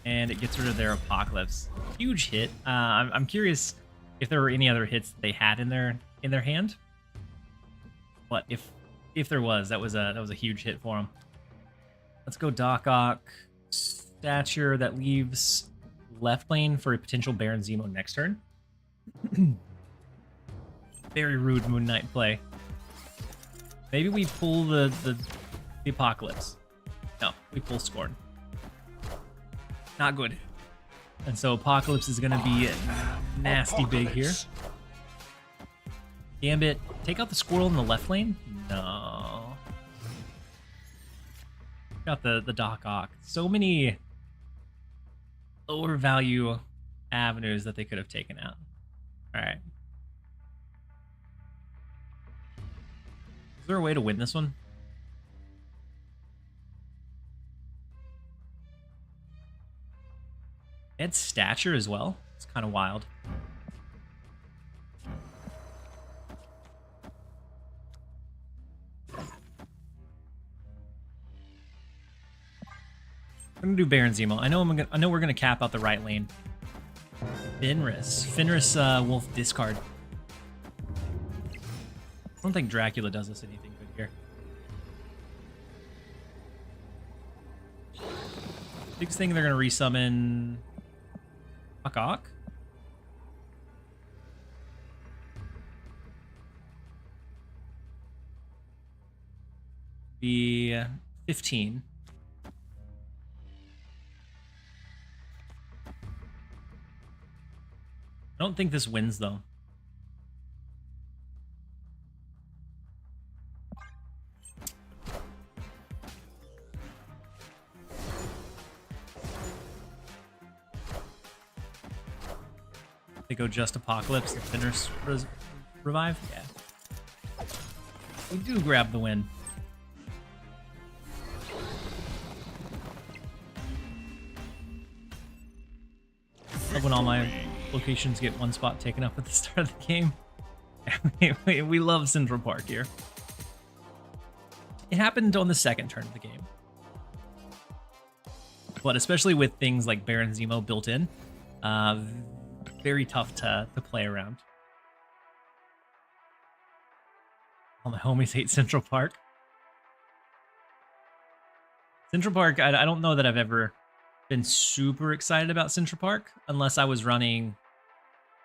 and it gets rid of their Apocalypse. Huge hit. I'm curious if there were any other hits that they had in their hand. But if there was, that was a huge hit for them. Let's go Doc Ock. Stature that leaves left lane for a potential Baron Zemo next turn. Very rude Moon Knight play. Maybe we pull the Apocalypse. No, we pull Scorn. Not good. And so Apocalypse is going to be nasty big here. Gambit, take out the Squirrel in the left lane? No. Got the Doc Ock. So many lower value avenues that they could have taken out. All right. Is there a way to win this one? It had Stature as well. It's kind of wild. I'm gonna do Baron Zemo. I know we're gonna cap out the right lane. Fenris, Wolf discard. I don't think Dracula does us anything good here. Biggest thing, they're gonna resummon Akak. Be 15. I don't think this wins though. They go just Apocalypse, the Fenris revive? Yeah. We do grab the win. Love when all my locations get one spot taken up at the start of the game. We love Central Park here. It happened on the second turn of the game. But especially with things like Baron Zemo built in, very tough to play around. All my homies hate Central Park. Central Park, I don't know that I've ever been super excited about Central Park unless I was running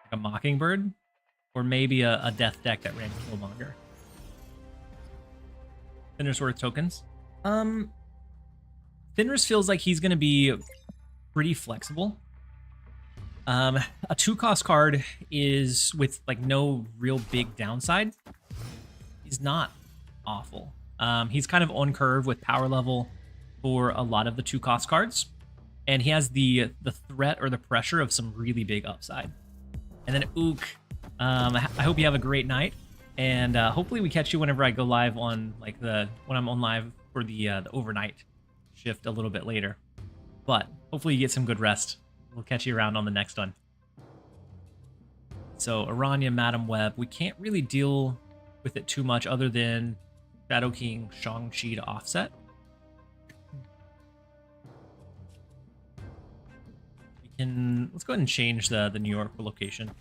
like a Mockingbird or maybe a death deck that ran Killmonger. Fenris worth tokens. Fenris feels like he's going to be pretty flexible. A 2-cost card is with like no real big downside. He's not awful. He's kind of on curve with power level for a lot of the 2-cost cards, and he has the threat or the pressure of some really big upside. And then Ook, I hope you have a great night, and hopefully we catch you whenever I go live on like when I'm on live for the overnight shift a little bit later. But hopefully you get some good rest. We'll catch you around on the next one. So Aranya, Madam Web, we can't really deal with it too much other than Shadow King, Shang-Chi to offset. Let's go ahead and change the New York location.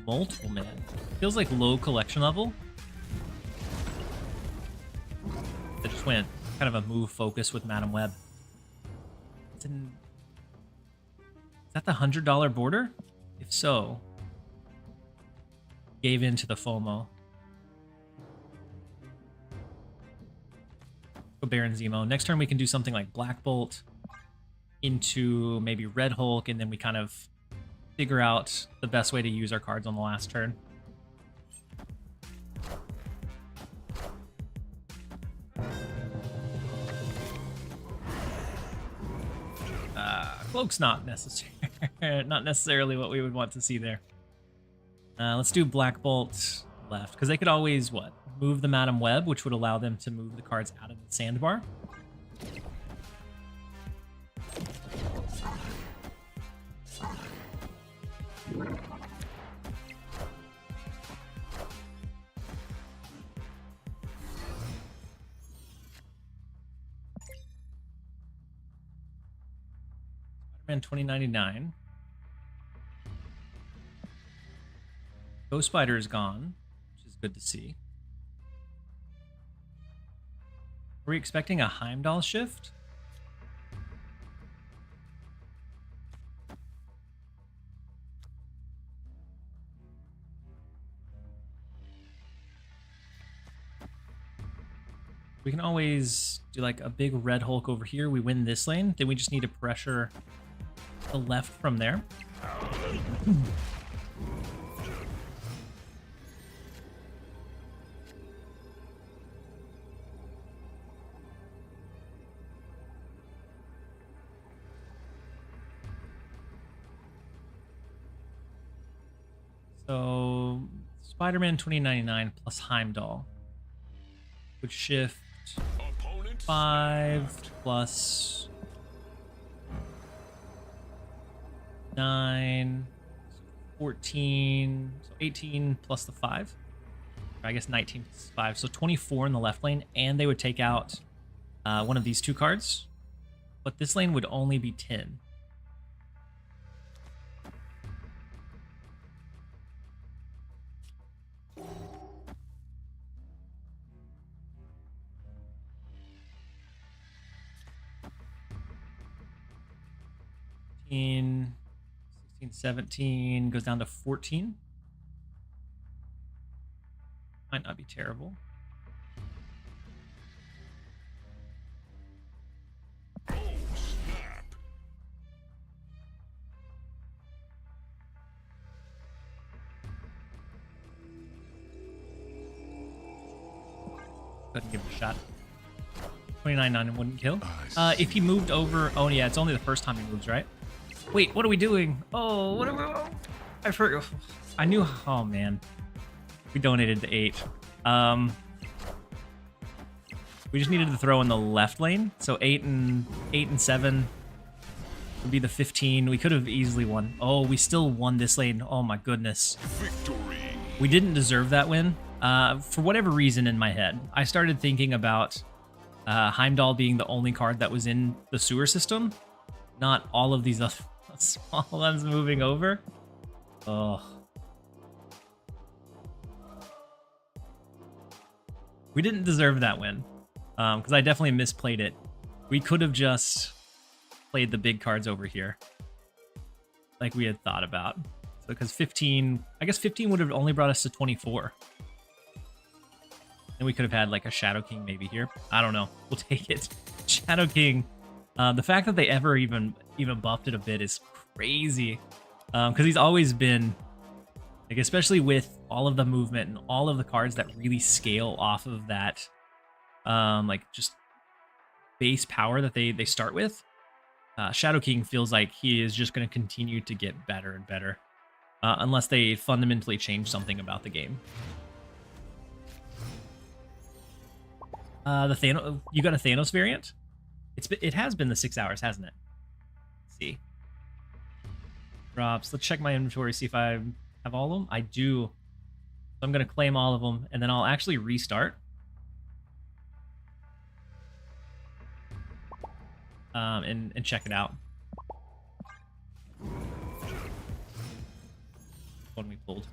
Multiple man. Feels like low collection level. I just went kind of a move focus with Madam Web. Is that the $100 border? If so, gave in to the FOMO. Go Baron Zemo. Next turn we can do something like Black Bolt into maybe Red Hulk, and then we kind of figure out the best way to use our cards on the last turn. Cloak's not necessarily what we would want to see there. Let's do Black Bolt left, because they could always, move the Madam Web, which would allow them to move the cards out of the sandbar. Spider-Man 2099. Ghost Spider is gone, which is good to see. Are we expecting a Heimdall shift? We can always do like a big Red Hulk over here. We win this lane. Then we just need to pressure the left from there. So Spider-Man 2099 plus Heimdall would shift 5 plus 9, 14, so 18 plus the 5. Or I guess 19 plus 5, so 24 in the left lane, and they would take out one of these 2 cards. But this lane would only be 10. In 16, 17 goes down to 14. Might not be terrible. Oh, snap. Go ahead and give it a shot. 29-9 wouldn't kill. If he moved over... Oh, yeah, it's only the first time he moves, right? Wait, what are we doing? Oh, what are we... I've heard... I knew... Oh, man. We donated to 8. We just needed to throw in the left lane. So 8 and 7 would be the 15. We could have easily won. Oh, we still won this lane. Oh, my goodness. Victory. We didn't deserve that win. For whatever reason in my head, I started thinking about Heimdall being the only card that was in the sewer system, not all of these other small ones moving over. Oh. We didn't deserve that win, because I definitely misplayed it. We could have just played the big cards over here, like we had thought about. So, because 15, I guess 15 would have only brought us to 24. And we could have had like a Shadow King maybe here. I don't know. We'll take it. Shadow King. The fact that they ever even buffed it a bit is crazy. Because he's always been, like, especially with all of the movement and all of the cards that really scale off of that, like, just base power that they start with. Shadow King feels like he is just going to continue to get better and better. Unless they fundamentally change something about the game. The Thanos, you got a Thanos variant? It has been the 6 hours, hasn't it? Let's see. Drops. Let's check my inventory, see if I have all of them. I do. So I'm gonna claim all of them, and then I'll actually restart. And check it out. One we pulled.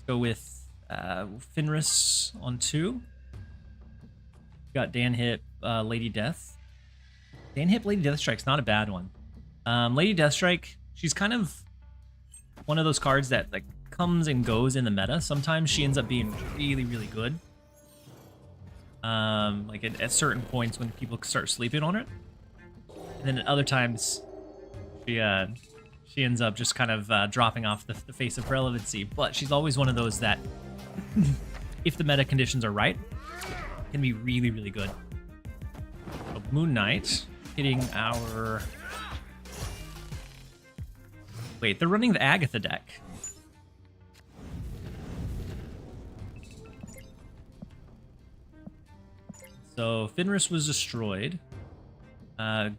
Go with Fenris on 2. Got Dan Hip, Lady Death. Dan Hip, Lady Deathstrike's not a bad one. Lady Deathstrike, she's kind of one of those cards that like comes and goes in the meta. Sometimes she ends up being really, really good. Like at certain points when people start sleeping on it. And then at other times, she ends up just kind of dropping off the face of relevancy. But she's always one of those that, if the meta conditions are right, can be really, really good. So Moon Knight hitting our... Wait, they're running the Agatha deck. So Fenris was destroyed.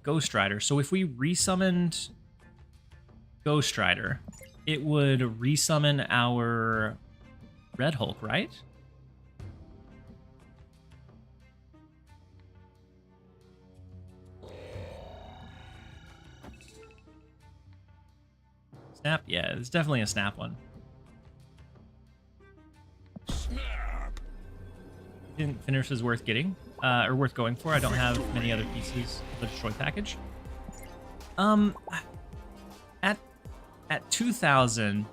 Ghost Rider. So if we resummoned Ghost Rider, it would resummon our Red Hulk, right? Snap? Yeah, it's definitely a snap one. Snap. I think Fenris is worth getting, or worth going for. I don't have many other pieces of the Destroy package. At 2,000,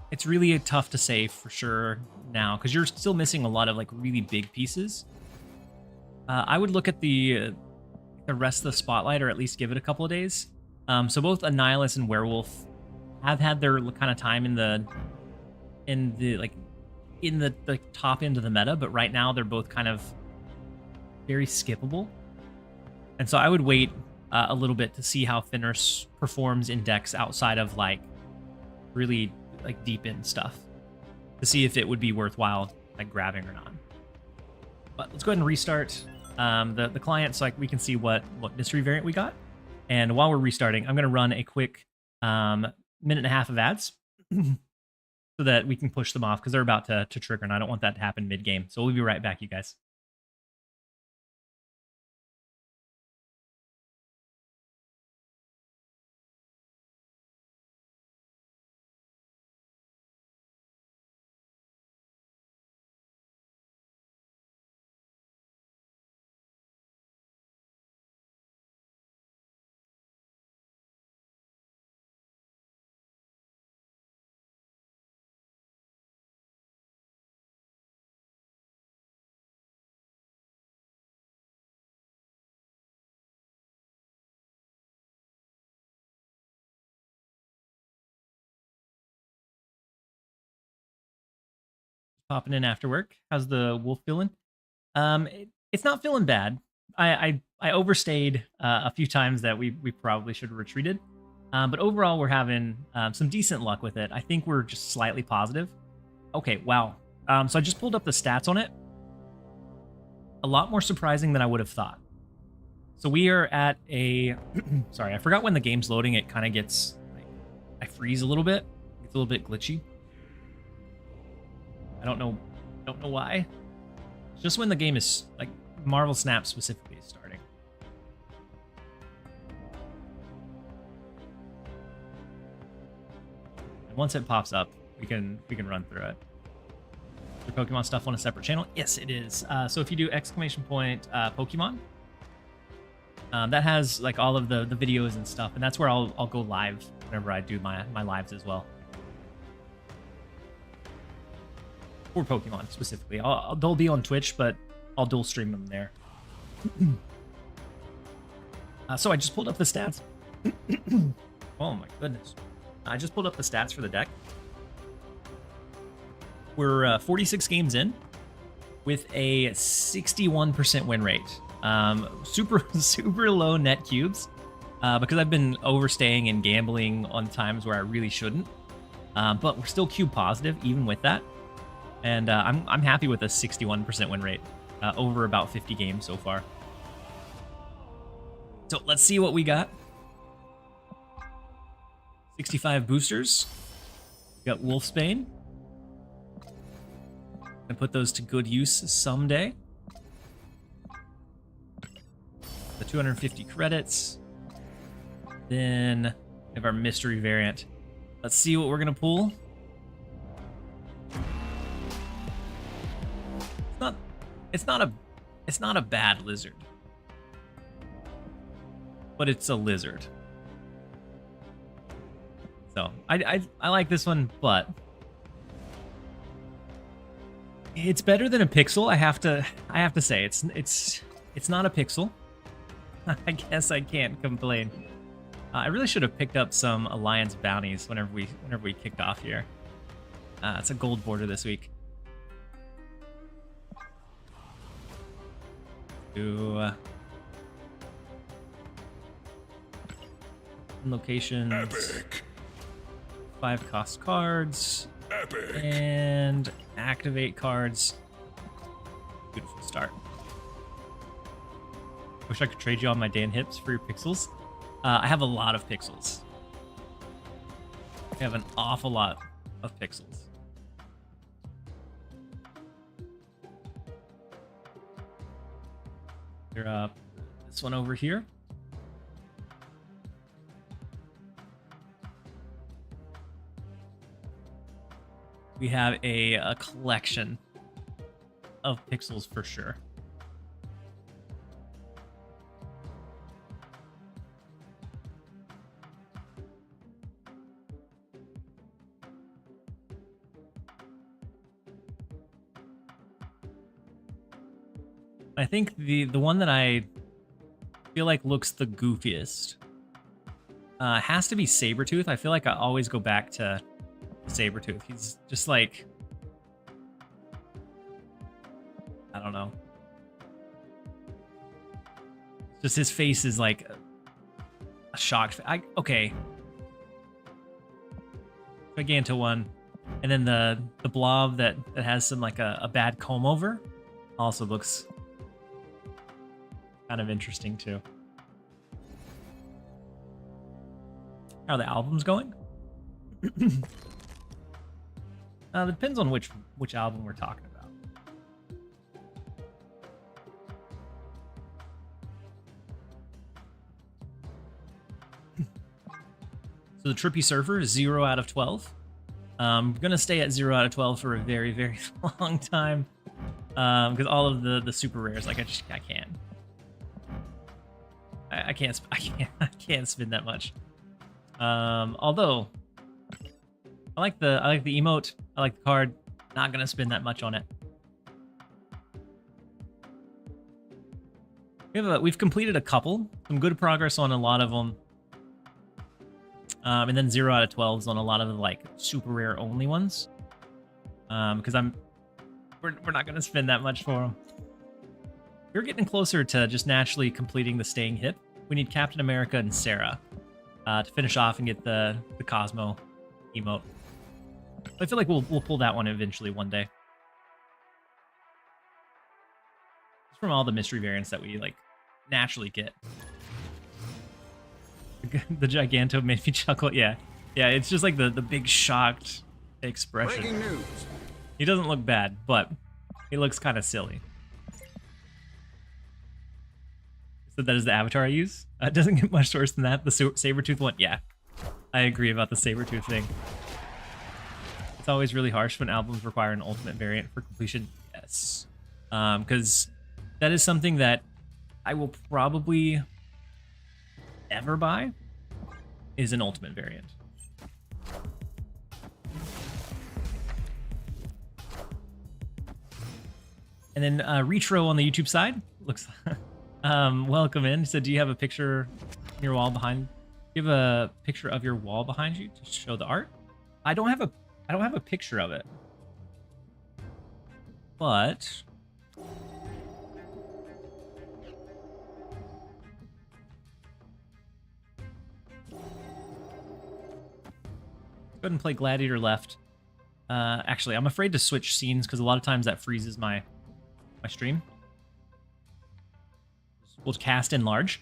it's really tough to say for sure now, because you're still missing a lot of like really big pieces. I would look at the rest of the spotlight, or at least give it a couple of days. So both Annihilus and Werewolf have had their kind of time in the top end of the meta, but right now they're both kind of very skippable. And so I would wait a little bit to see how Fenris performs in decks outside of like really like deep in stuff, to see if it would be worthwhile like grabbing or not. But let's go ahead and restart. the client so like we can see what mystery variant we got. And while we're restarting, I'm gonna run a quick minute and a half of ads so that we can push them off because they're about to trigger, and I don't want that to happen mid game. So we'll be right back, you guys. Popping in after work. How's the wolf feeling? It's not feeling bad. I overstayed a few times that we probably should have retreated. But overall, we're having some decent luck with it. I think we're just slightly positive. Okay, wow. So I just pulled up the stats on it. A lot more surprising than I would have thought. So we are at a... Sorry, I forgot when the game's loading. It kind of gets... Like, I freeze a little bit. It's a little bit glitchy. I don't know why. It's just when the game is... Like, Marvel Snap specifically is starting. And once it pops up, we can run through it. Is there Pokemon stuff on a separate channel? Yes, it is. So if you do ! Pokemon, that has like all of the videos and stuff, and that's where I'll go live whenever I do my lives as well. For Pokemon specifically, they'll be on Twitch, but I'll dual stream them there. So I just pulled up the stats. Oh my goodness. I just pulled up the stats for the deck. We're 46 games in with a 61% win rate. Super low net cubes because I've been overstaying and gambling on times where I really shouldn't. But we're still cube positive even with that. And I'm happy with a 61% win rate over about 50 games so far. So let's see what we got. 65 boosters. We got Wolfsbane. Gonna put those to good use someday. The 250 credits. Then we have our mystery variant. Let's see what we're gonna pull. It's not a bad lizard. But it's a lizard. So I like this one, but it's better than a pixel. I have to say it's not a pixel. I guess I can't complain. I really should have picked up some Alliance bounties whenever we kicked off here. It's a gold border this week. To locations. Epic. 5 cost cards. Epic. And activate cards. Beautiful start. Wish I could trade you on my Dan hips for your pixels. I have a lot of pixels. I have an awful lot of pixels. Here, this one over here. We have a collection of pixels for sure. I think the one that I feel like looks the goofiest has to be Sabretooth. I feel like I always go back to Sabretooth. He's just like, I don't know. Just his face is like a shocked. Okay. Giganto one. And then the blob that has some like a bad comb over also looks kind of interesting too. How are the albums going? It depends on which album we're talking about. So the Trippy Surfer is 0 out of 12. I'm gonna stay at 0 out of 12 for a very, very long time, because all of the super rares, like I can't spin that much. Although I like the emote, I like the card. Not gonna spend that much on it. We've completed a couple, some good progress on a lot of them, and then 0 out of 12s on a lot of the like super rare only ones. Because we're not gonna spend that much for them. We're getting closer to just naturally completing the staying hip. We need Captain America and Sarah to finish off and get the Cosmo emote. I feel like we'll pull that one eventually one day. It's from all the mystery variants that we like naturally get. The Giganto made me chuckle. Yeah, it's just like the big shocked expression. Breaking news. He doesn't look bad, but he looks kind of silly. So that is the avatar I use. It doesn't get much worse than that. The Sabretooth one, yeah. I agree about the Sabretooth thing. It's always really harsh when albums require an ultimate variant for completion. Yes. Because that is something that I will probably ever buy, is an ultimate variant. And then Retro on the YouTube side looks welcome in. So do you have a picture on your wall behind? Do you have a picture of your wall behind you to show the art? I don't have a picture of it. But go ahead and play Gladiator left. Actually, I'm afraid to switch scenes because a lot of times that freezes my stream. We'll cast in large.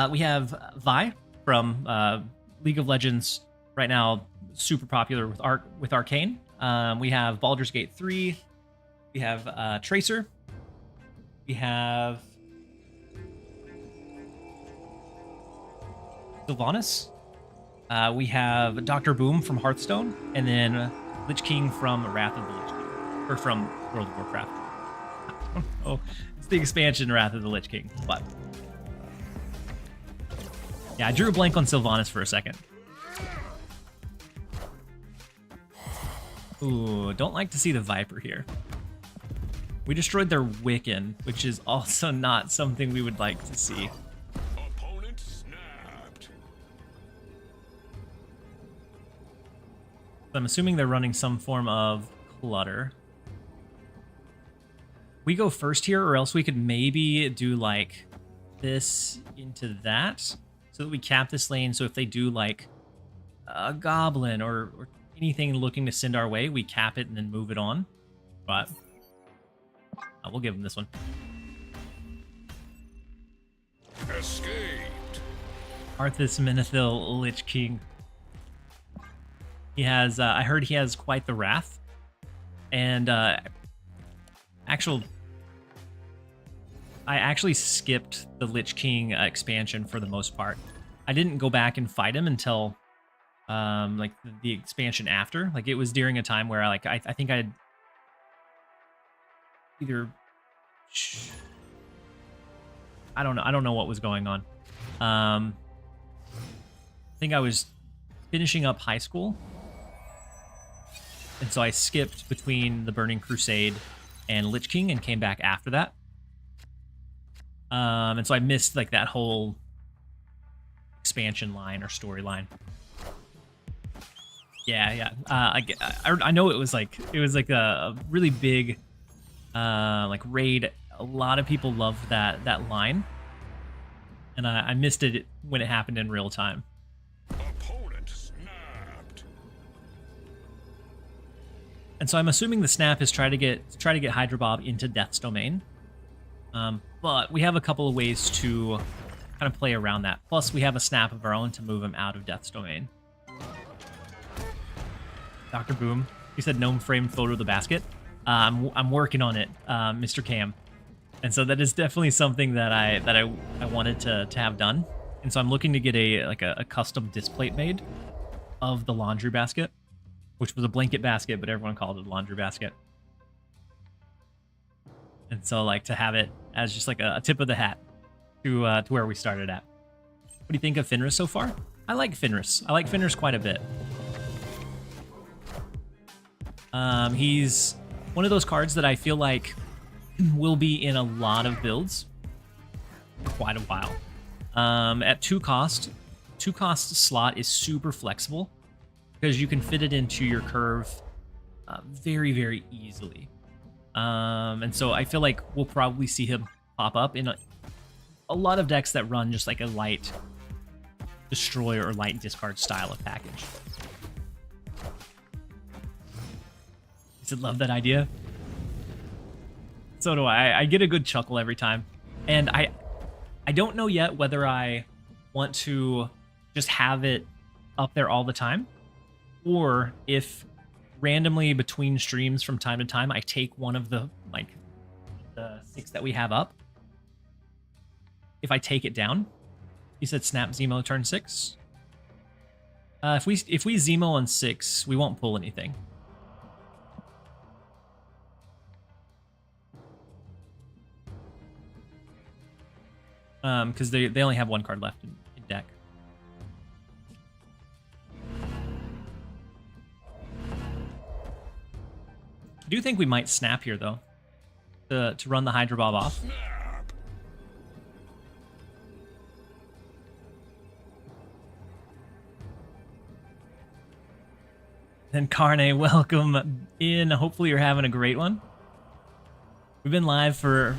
We have Vi from League of Legends right now, super popular with Arcane. We have Baldur's Gate 3. We have Tracer. We have Sylvanas. We have Dr. Boom from Hearthstone, and then Lich King from Wrath of the Lich King, or from World of Warcraft. Oh, it's the expansion Wrath of the Lich King, but yeah, I drew a blank on Sylvanas for a second. Ooh, don't like to see the Viper here. We destroyed their Wiccan, which is also not something we would like to see. Opponent snapped. I'm assuming they're running some form of clutter. We go first here, or else we could maybe do like this into that so that we cap this lane. So if they do like a goblin or anything looking to send our way, we cap it and then move it on. But we'll give them this one. Escaped. Arthas Menethil Lich King. He has, I heard he has quite the wrath. And I actually skipped the Lich King expansion for the most part. I didn't go back and fight him until like the expansion after. Like it was during a time where I think I had either I don't know what was going on. I think I was finishing up high school, and so I skipped between the Burning Crusade and Lich King and came back after that. And so I missed like that whole expansion line or storyline. Yeah. I know it was like a really big like raid. A lot of people loved that line, and I missed it when it happened in real time. Opponent snapped. And so I'm assuming the snap is try to get Hydra Bob into Death's domain. But we have a couple of ways to kind of play around that. Plus, we have a snap of our own to move him out of Death's Domain. Dr. Boom, he said gnome frame photo of the basket. I'm working on it, Mr. Cam. And so that is definitely something that I wanted to have done. And so I'm looking to get a custom displate made of the laundry basket, which was a blanket basket, but everyone called it a laundry basket. And so like to have it as just like a tip of the hat to where we started at. What do you think of Fenris so far? I like Fenris. I like Fenris quite a bit. He's one of those cards that I feel like will be in a lot of builds for quite a while. At 2 cost slot is super flexible because you can fit it into your curve very, very easily. And so I feel like we'll probably see him pop up in a lot of decks that run just like a light destroy or light discard style of package. He said, love that idea. So do I. I get a good chuckle every time. And I don't know yet whether I want to just have it up there all the time, or if randomly between streams from time to time I take one of the the 6 that we have up. If I take it down, he said snap Zemo turn 6. If we Zemo on 6, we won't pull anything. Because they only have 1 card left in deck. I do think we might snap here though, to run the Hydra Bob off. Snap. Then Carne, welcome in. Hopefully you're having a great one. We've been live for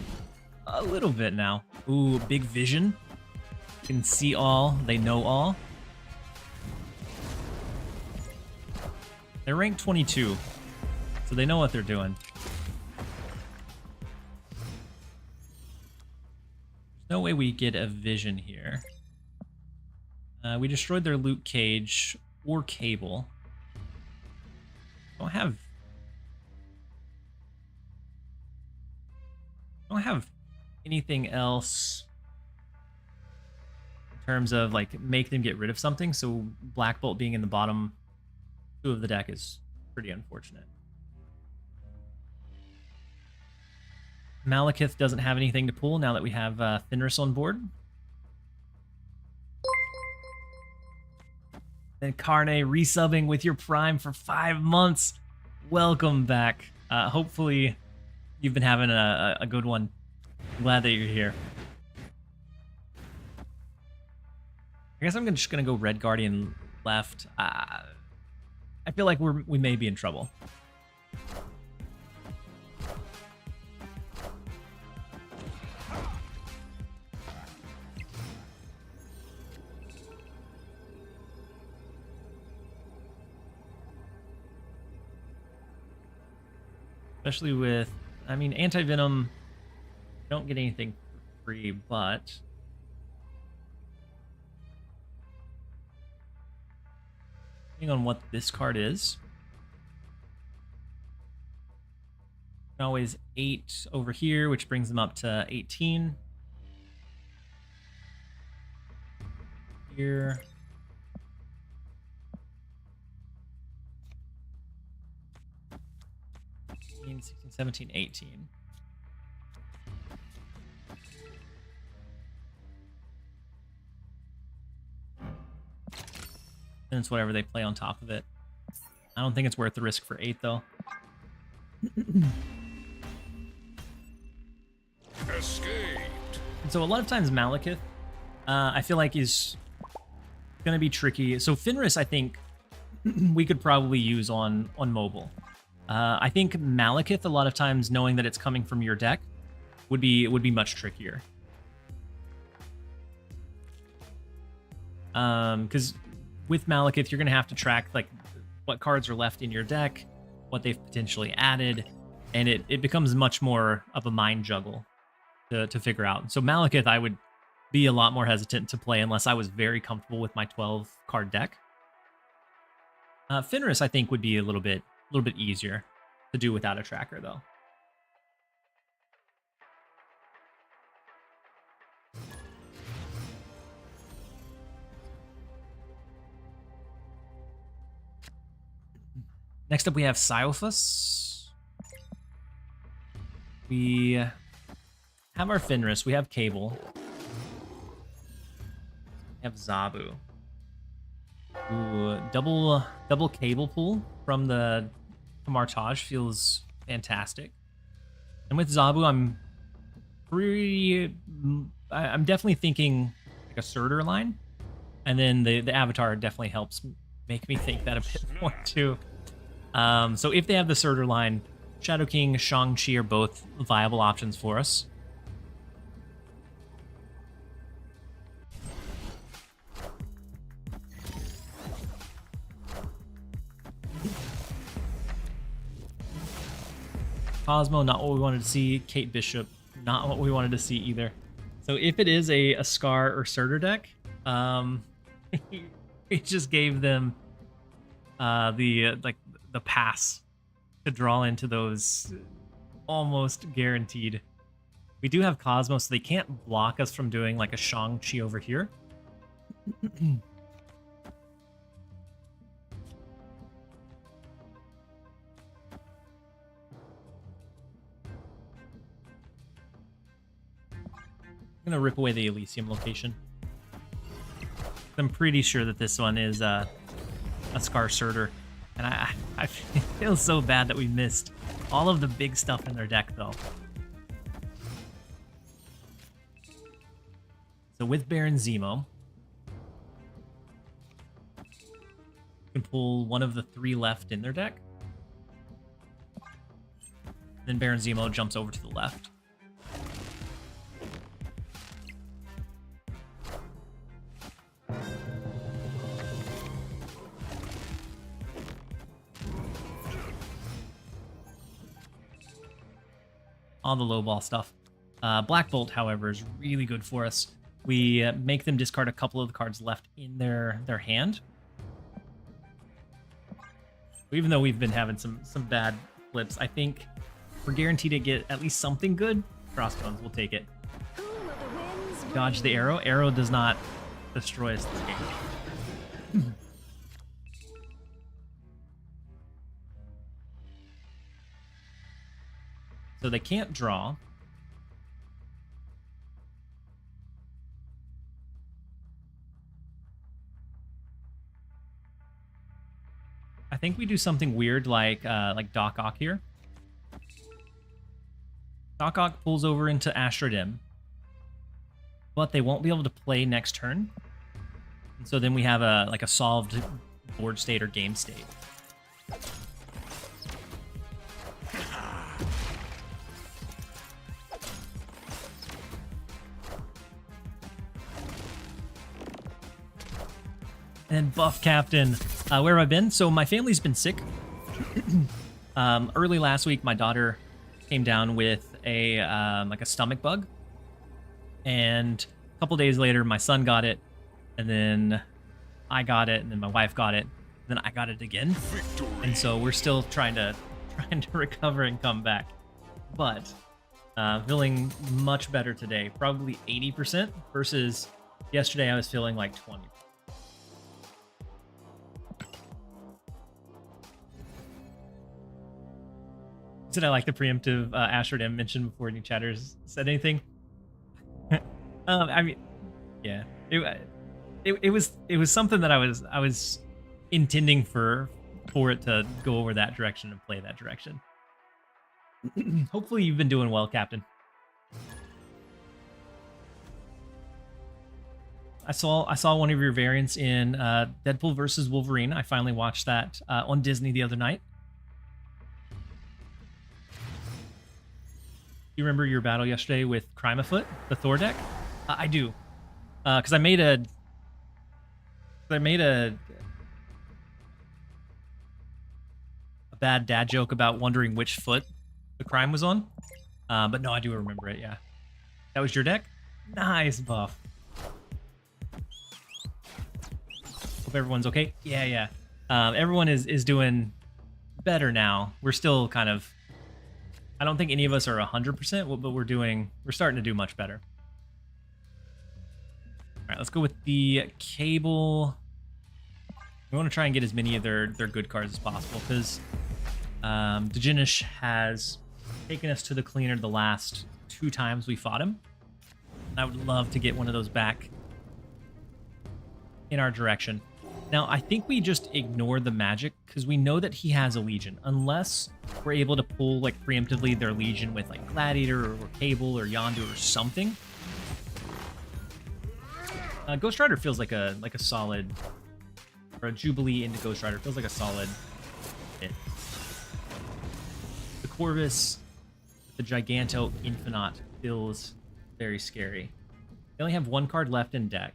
a little bit now. Ooh, big vision. Can see all, they know all. They're ranked 22, so they know what they're doing. There's no way we get a vision here. We destroyed their Luke Cage or Cable. Don't have anything else in terms of like make them get rid of something, so Black Bolt being in the bottom 2 of the deck is pretty unfortunate. Malekith doesn't have anything to pull now that we have Fenris on board. Then Carne resubbing with your Prime for 5 months. Welcome back. Hopefully you've been having a good one. Glad that you're here. I guess I'm just gonna go Red Guardian left. I feel like we may be in trouble. Especially with, I mean, Anti-Venom, don't get anything for free, but depending on what this card is, always 8 over here, which brings them up to 18. Here. 16, 17, 18. And it's whatever they play on top of it. I don't think it's worth the risk for 8 though. Escaped. And so a lot of times Malekith, I feel like is gonna be tricky. So Fenris, I think we could probably use on mobile. I think Malekith, a lot of times knowing that it's coming from your deck, would be much trickier. Because with Malekith, you're gonna have to track like what cards are left in your deck, what they've potentially added, and it becomes much more of a mind juggle to figure out. So Malekith, I would be a lot more hesitant to play unless I was very comfortable with my 12 card deck. Fenris, I think, would be a little bit easier to do without a tracker, though. Next up, we have Syophus. We have our Fenris. We have Cable. We have Zabu. Ooh, double Cable pull from the Martage feels fantastic. And with Zabu, I'm definitely thinking like a Surtur line. And then the Avatar definitely helps make me think that a bit more too. So if they have the Surtur line, Shadow King, Shang-Chi are both viable options for us. Cosmo, not what we wanted to see. Kate Bishop, not what we wanted to see either. So if it is a Scar or Surtur deck, it just gave them the pass to draw into those almost guaranteed. We do have Cosmo, so they can't block us from doing like a Shang-Chi over here. I'm gonna rip away the Elysium location. I'm pretty sure that this one is a Scar Surtur. And I feel so bad that we missed all of the big stuff in their deck, though. So with Baron Zemo, you can pull one of the 3 left in their deck. Then Baron Zemo jumps over to the left. All the low ball stuff. Black Bolt, however, is really good for us. We make them discard a couple of the cards left in their hand. Even though we've been having some bad flips, I think we're guaranteed to get at least something good. Crossbones, we'll take it. Dodge the arrow. Arrow does not destroy us this game. So they can't draw. I think we do something weird like Doc Ock here. Doc Ock pulls over into Astrodim, but they won't be able to play next turn. And so then we have a solved board state or game state. And Buff Captain, where have I been? So my family's been sick. Early last week, my daughter came down with a stomach bug, and a couple days later, my son got it, and then I got it, and then my wife got it, and then I got it again. Victory. And so we're still trying to recover and come back, but feeling much better today. Probably 80% versus yesterday. I was feeling like 20%. Did I like the preemptive Astrodem mentioned before any chatters said anything? I mean, yeah, it was something that I was intending for it to go over that direction and play that direction. Hopefully you've been doing well, Captain. I saw one of your variants in Deadpool versus Wolverine. I finally watched that on Disney the other night. You remember your battle yesterday with Crime Afoot, the Thor deck? I do, because I made a bad dad joke about wondering which foot the crime was on, but no, I do remember it. Yeah. That was your deck? Nice buff. Hope everyone's okay. Yeah. Everyone is doing better now. We're still kind of... I don't think any of us are 100%, but we're starting to do much better. All right, let's go with the Cable. We want to try and get as many of their good cards as possible, because Djinnish has taken us to the cleaner the last 2 times we fought him. I would love to get one of those back in our direction. Now, I think we just ignore the magic because we know that he has a Legion. Unless we're able to pull, like, preemptively their Legion with, like, Gladiator or Cable or Yondu or something. Ghost Rider feels like a solid... Or a Jubilee into Ghost Rider feels like a solid hit. The Corvus, the Giganto Infinite feels very scary. They only have 1 card left in deck.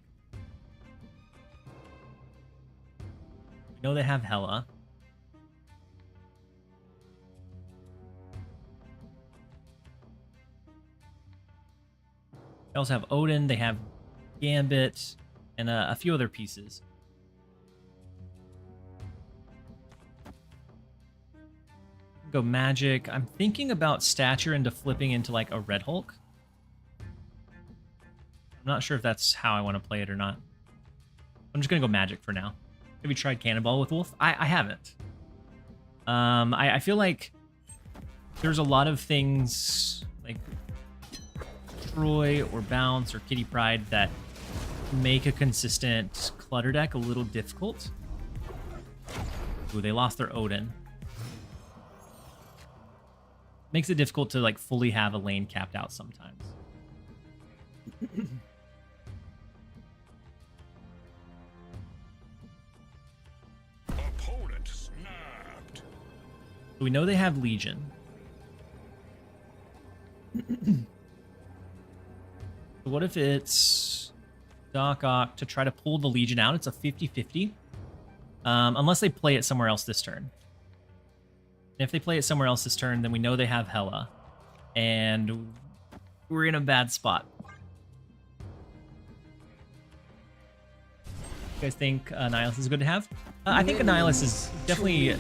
We know they have Hela. They also have Odin, they have Gambit, and a few other pieces. Go Magic. I'm thinking about Stature into flipping into like a Red Hulk. I'm not sure if that's how I want to play it or not. I'm just going to go Magic for now. Have you tried Cannonball with Wolf? I haven't. I feel like there's a lot of things like Troy or Bounce or Kitty Pryde that make a consistent clutter deck a little difficult. Ooh, they lost their Odin. Makes it difficult to like fully have a lane capped out sometimes. Opponent snapped. So we know they have Legion. So what if it's Doc Ock to try to pull the Legion out? It's a 50-50. Unless they play it somewhere else this turn. And if they play it somewhere else this turn, then we know they have Hela. And we're in a bad spot. You guys think Nihilus is good to have? I think Nihilus is definitely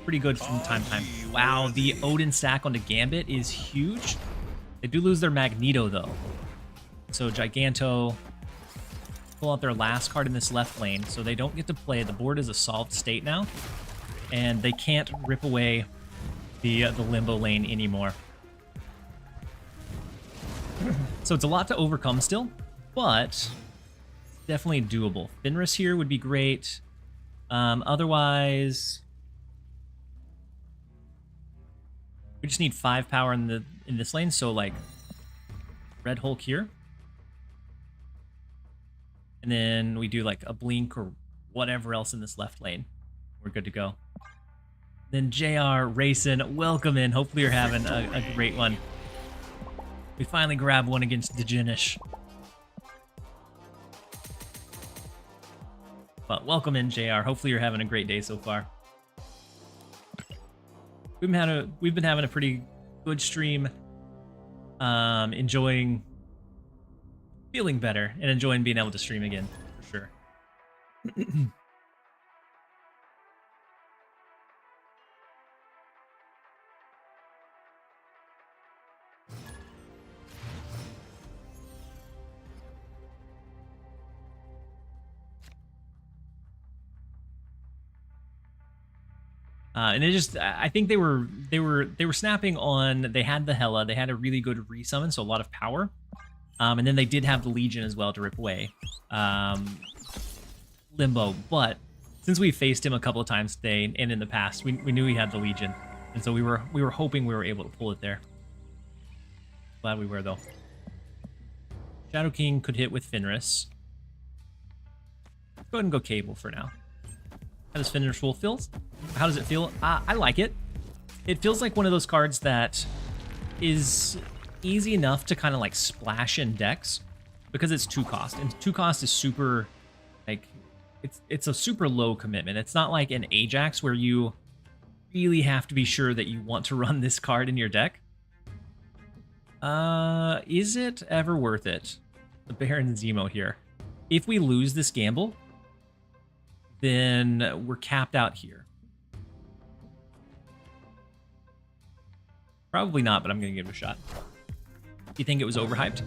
pretty good from time to time. Wow, the Odin stack onto Gambit is huge. They do lose their Magneto, though. So Giganto pull out their last card in this left lane, so they don't get to play. The board is a solved state now, and they can't rip away the Limbo lane anymore. So it's a lot to overcome still, but definitely doable. Fenris here would be great. Otherwise, we just need 5 power in this lane, so like Red Hulk here. And then we do like a Blink or whatever else in this left lane. We're good to go. Then JR Racing, welcome in. Hopefully you're having a great one. We finally grabbed one against Djinnish. But welcome in, JR. Hopefully you're having a great day so far. We've been having a pretty good stream. Feeling better and enjoying being able to stream again, for sure. And it just, I think they were snapping on, they had the Hela, they had a really good resummon, so a lot of power. And then they did have the Legion as well to rip away Limbo. But since we faced him a couple of times today and in the past, we knew he had the Legion. And so we were hoping we were able to pull it there. Glad we were, though. Shadow King could hit with Fenris. Go ahead and go Cable for now. How does Fenris Wolf feel? How does it feel? I like it. It feels like one of those cards that is easy enough to kind of like splash in decks because it's 2 cost, and 2 cost is super, like, it's a super low commitment. It's not like an Ajax where you really have to be sure that you want to run this card in your deck. Is it ever worth it? The Baron Zemo here. If we lose this gamble, then we're capped out here. Probably not, but I'm going to give it a shot. Do you think it was overhyped?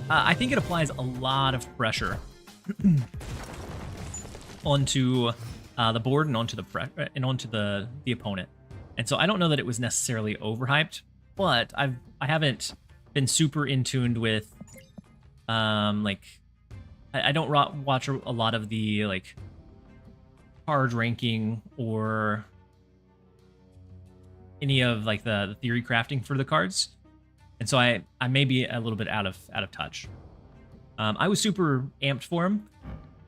I think it applies a lot of pressure onto the board and onto the opponent. And so I don't know that it was necessarily overhyped, but I haven't been super in tuned with like I don't watch a lot of the like card ranking or any of like the theory crafting for the cards, and so I may be a little bit out of touch. I was super amped for him.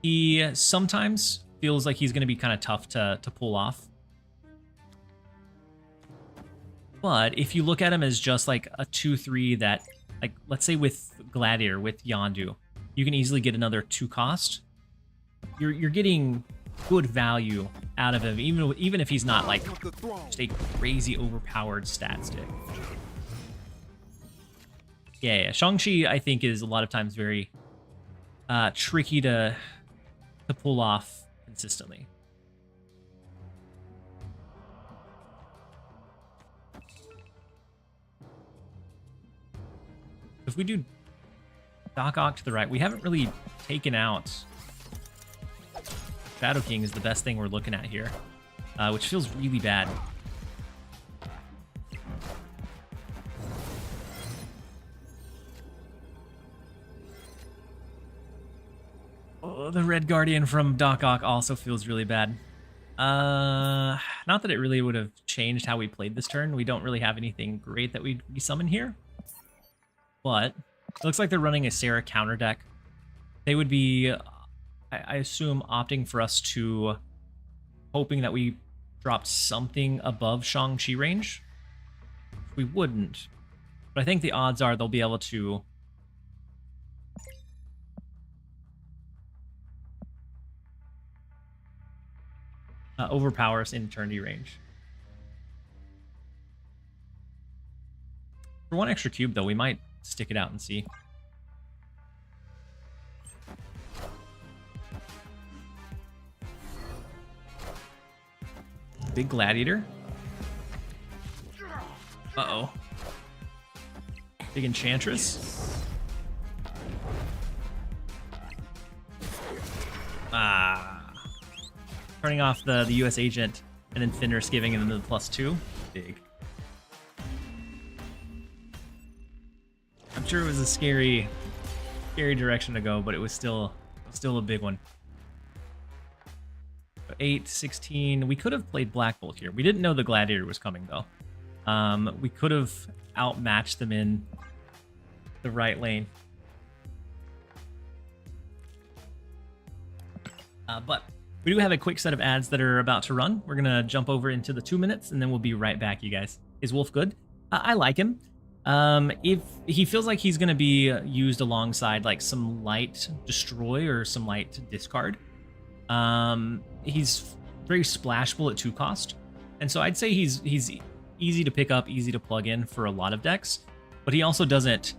He sometimes feels like he's going to be kind of tough to pull off, but if you look at him as just like a 2/3 that, like, let's say with Gladiator, with Yondu, you can easily get another 2 cost. You're getting good value out of him, even if he's not like just a crazy overpowered stat stick. Yeah. Shang-Chi, I think, is a lot of times very tricky to pull off consistently. If we do Doc Ock to the right, we haven't really taken out Shadow King is the best thing we're looking at here, which feels really bad. Oh, the Red Guardian from Doc Ock also feels really bad. Not that it really would have changed how we played this turn. We don't really have anything great that we summon here. But it looks like they're running a Sarah counter deck. They would be, I assume, opting for us to, hoping that we dropped something above Shang-Chi range. We wouldn't. But I think the odds are they'll be able to overpower us in eternity range. For 1 extra cube, though, we might stick it out and see. Big Gladiator. Uh-oh. Big Enchantress. Turning off the US agent and then Fenris giving him the +2. Big. I'm sure it was a scary direction to go, but it was still a big one. 8, 16. We could have played Black Bolt here. We didn't know the Gladiator was coming, though. We could have outmatched them in the right lane. But we do have a quick set of ads that are about to run. We're going to jump over into the 2 minutes, and then we'll be right back, you guys. Is Wolf good? I like him. If he feels like he's going to be used alongside like some light destroy or some light discard. He's very splashable at 2 cost, and so I'd say he's easy to pick up, easy to plug in for a lot of decks, but he also doesn't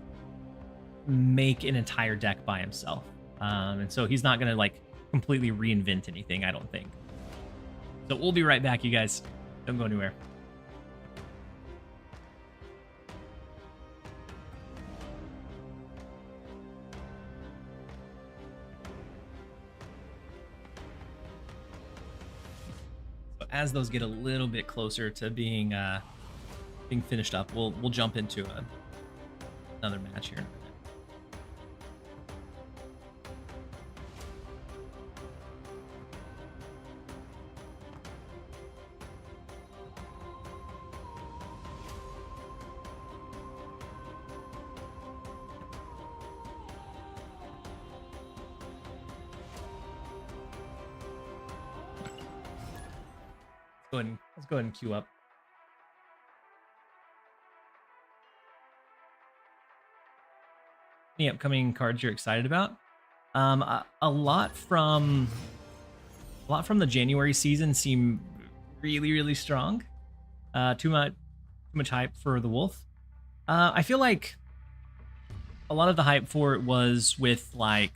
make an entire deck by himself, and so he's not gonna like completely reinvent anything, I don't think. So we'll be right back, you guys. Don't go anywhere. As those get a little bit closer to being finished up, we'll jump into another match here in a minute. Let's go ahead and queue up. Any upcoming cards you're excited about? A lot from the January season seem really strong. Too much hype for the Wolf. I feel like a lot of the hype for it was with like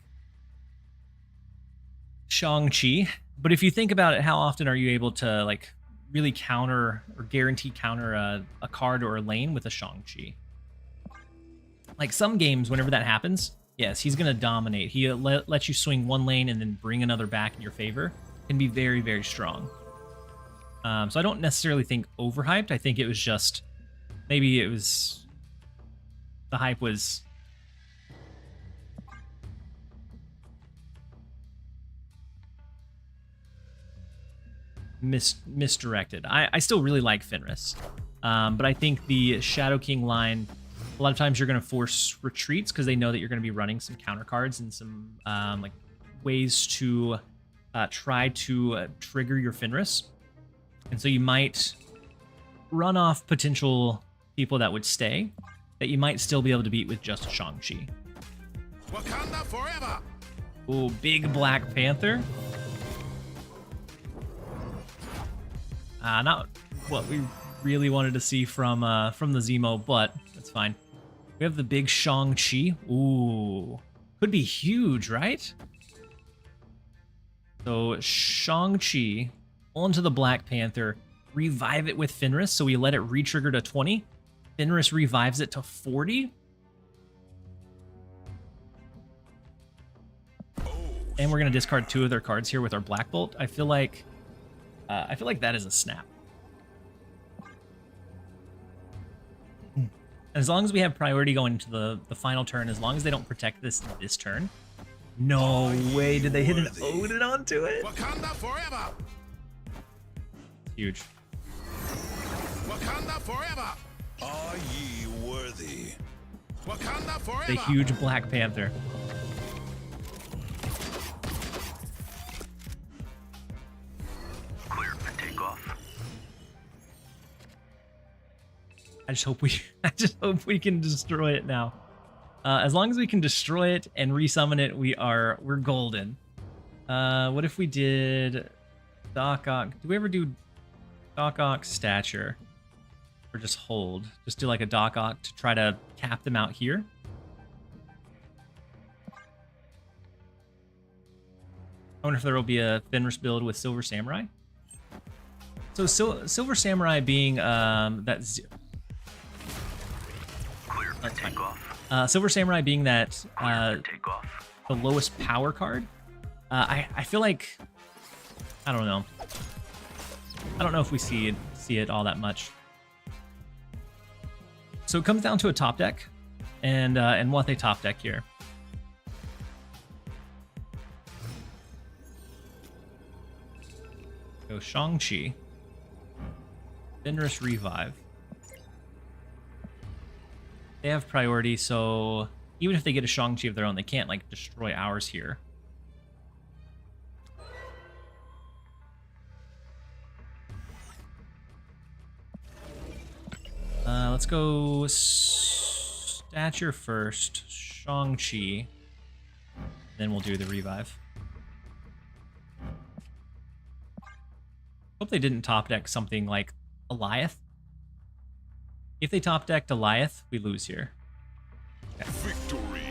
Shang-Chi. But if you think about it, how often are you able to like really counter or guarantee counter a card or a lane with a Shang-Chi? Like some games, whenever that happens, yes, he's going to dominate. He lets you swing one lane and then bring another back in your favor. Can be very, very strong. So I don't necessarily think overhyped. I think it was just, maybe it was, the hype was misdirected. I still really like Fenris. But I think the Shadow King line, a lot of times you're going to force retreats because they know that you're going to be running some counter cards and some like ways to try to trigger your Fenris. And so you might run off potential people that would stay that you might still be able to beat with just Shang-Chi. Wakanda forever. Ooh, big Black Panther. Not what we really wanted to see from the Zemo, but that's fine. We have the big Shang-Chi. Ooh, could be huge, right? So Shang-Chi onto the Black Panther, revive it with Fenris, so we let it re-trigger to 20. Fenris revives it to 40. And we're gonna discard 2 of their cards here with our Black Bolt. I feel like that is a snap. And as long as we have priority going into the final turn, as long as they don't protect this turn. No way did they hit an Odin onto it. Wakanda forever. Huge. Wakanda forever. Are ye worthy? Wakanda forever. The huge Black Panther. Clear for takeoff. I just hope we can destroy it now. As long as we can destroy it and resummon it, we're golden. What if we did Doc Ock? Do we ever do Doc Ock stature? Or just hold? Just do like a Doc Ock to try to cap them out here? I wonder if there will be a Fenris build with Silver Samurai. So Silver Samurai being that. Clear for takeoff. Silver Samurai being that Clear for takeoff. the lowest power card. I feel like, I don't know. I don't know if we see it all that much. So it comes down to a top deck, and what they top deck here. Go Shang-Chi. Fenris Revive. They have priority, so even if they get a Shang-Chi of their own, they can't like destroy ours here. Let's go stature first, Shang-Chi, then we'll do the revive. Hope they didn't top deck something like Eliath. If they top decked Eliath, we lose here. Okay. Victory.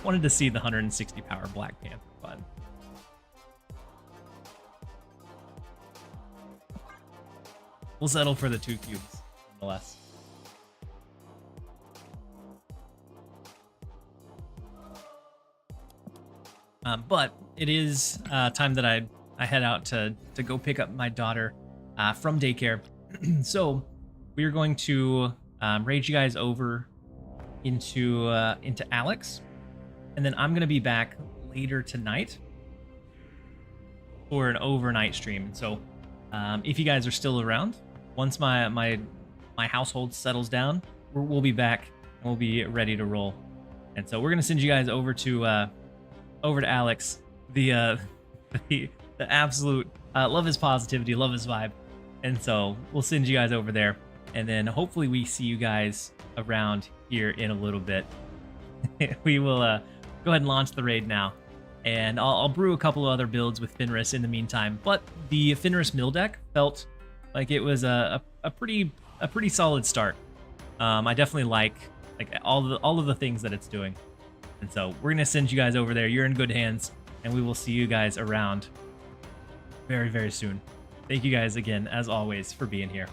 Wanted to see the 160 power Black Panther, but we'll settle for the 2 cubes, nonetheless. But it is time that I head out to go pick up my daughter from daycare. So we are going to raid you guys over into Alex, and then I'm gonna be back later tonight for an overnight stream. And so if you guys are still around, once my household settles down, we'll be back and we'll be ready to roll. And so we're gonna send you guys over to Alex, the absolute love his positivity, love his vibe. And so we'll send you guys over there, and then hopefully we see you guys around here in a little bit. We will go ahead and launch the raid now, and I'll brew a couple of other builds with Fenris in the meantime. But the Fenris mill deck felt like it was a pretty solid start. I definitely like like all of the things that it's doing. And so we're gonna send you guys over there. You're in good hands, and we will see you guys around very, very soon. Thank you guys again, as always, for being here.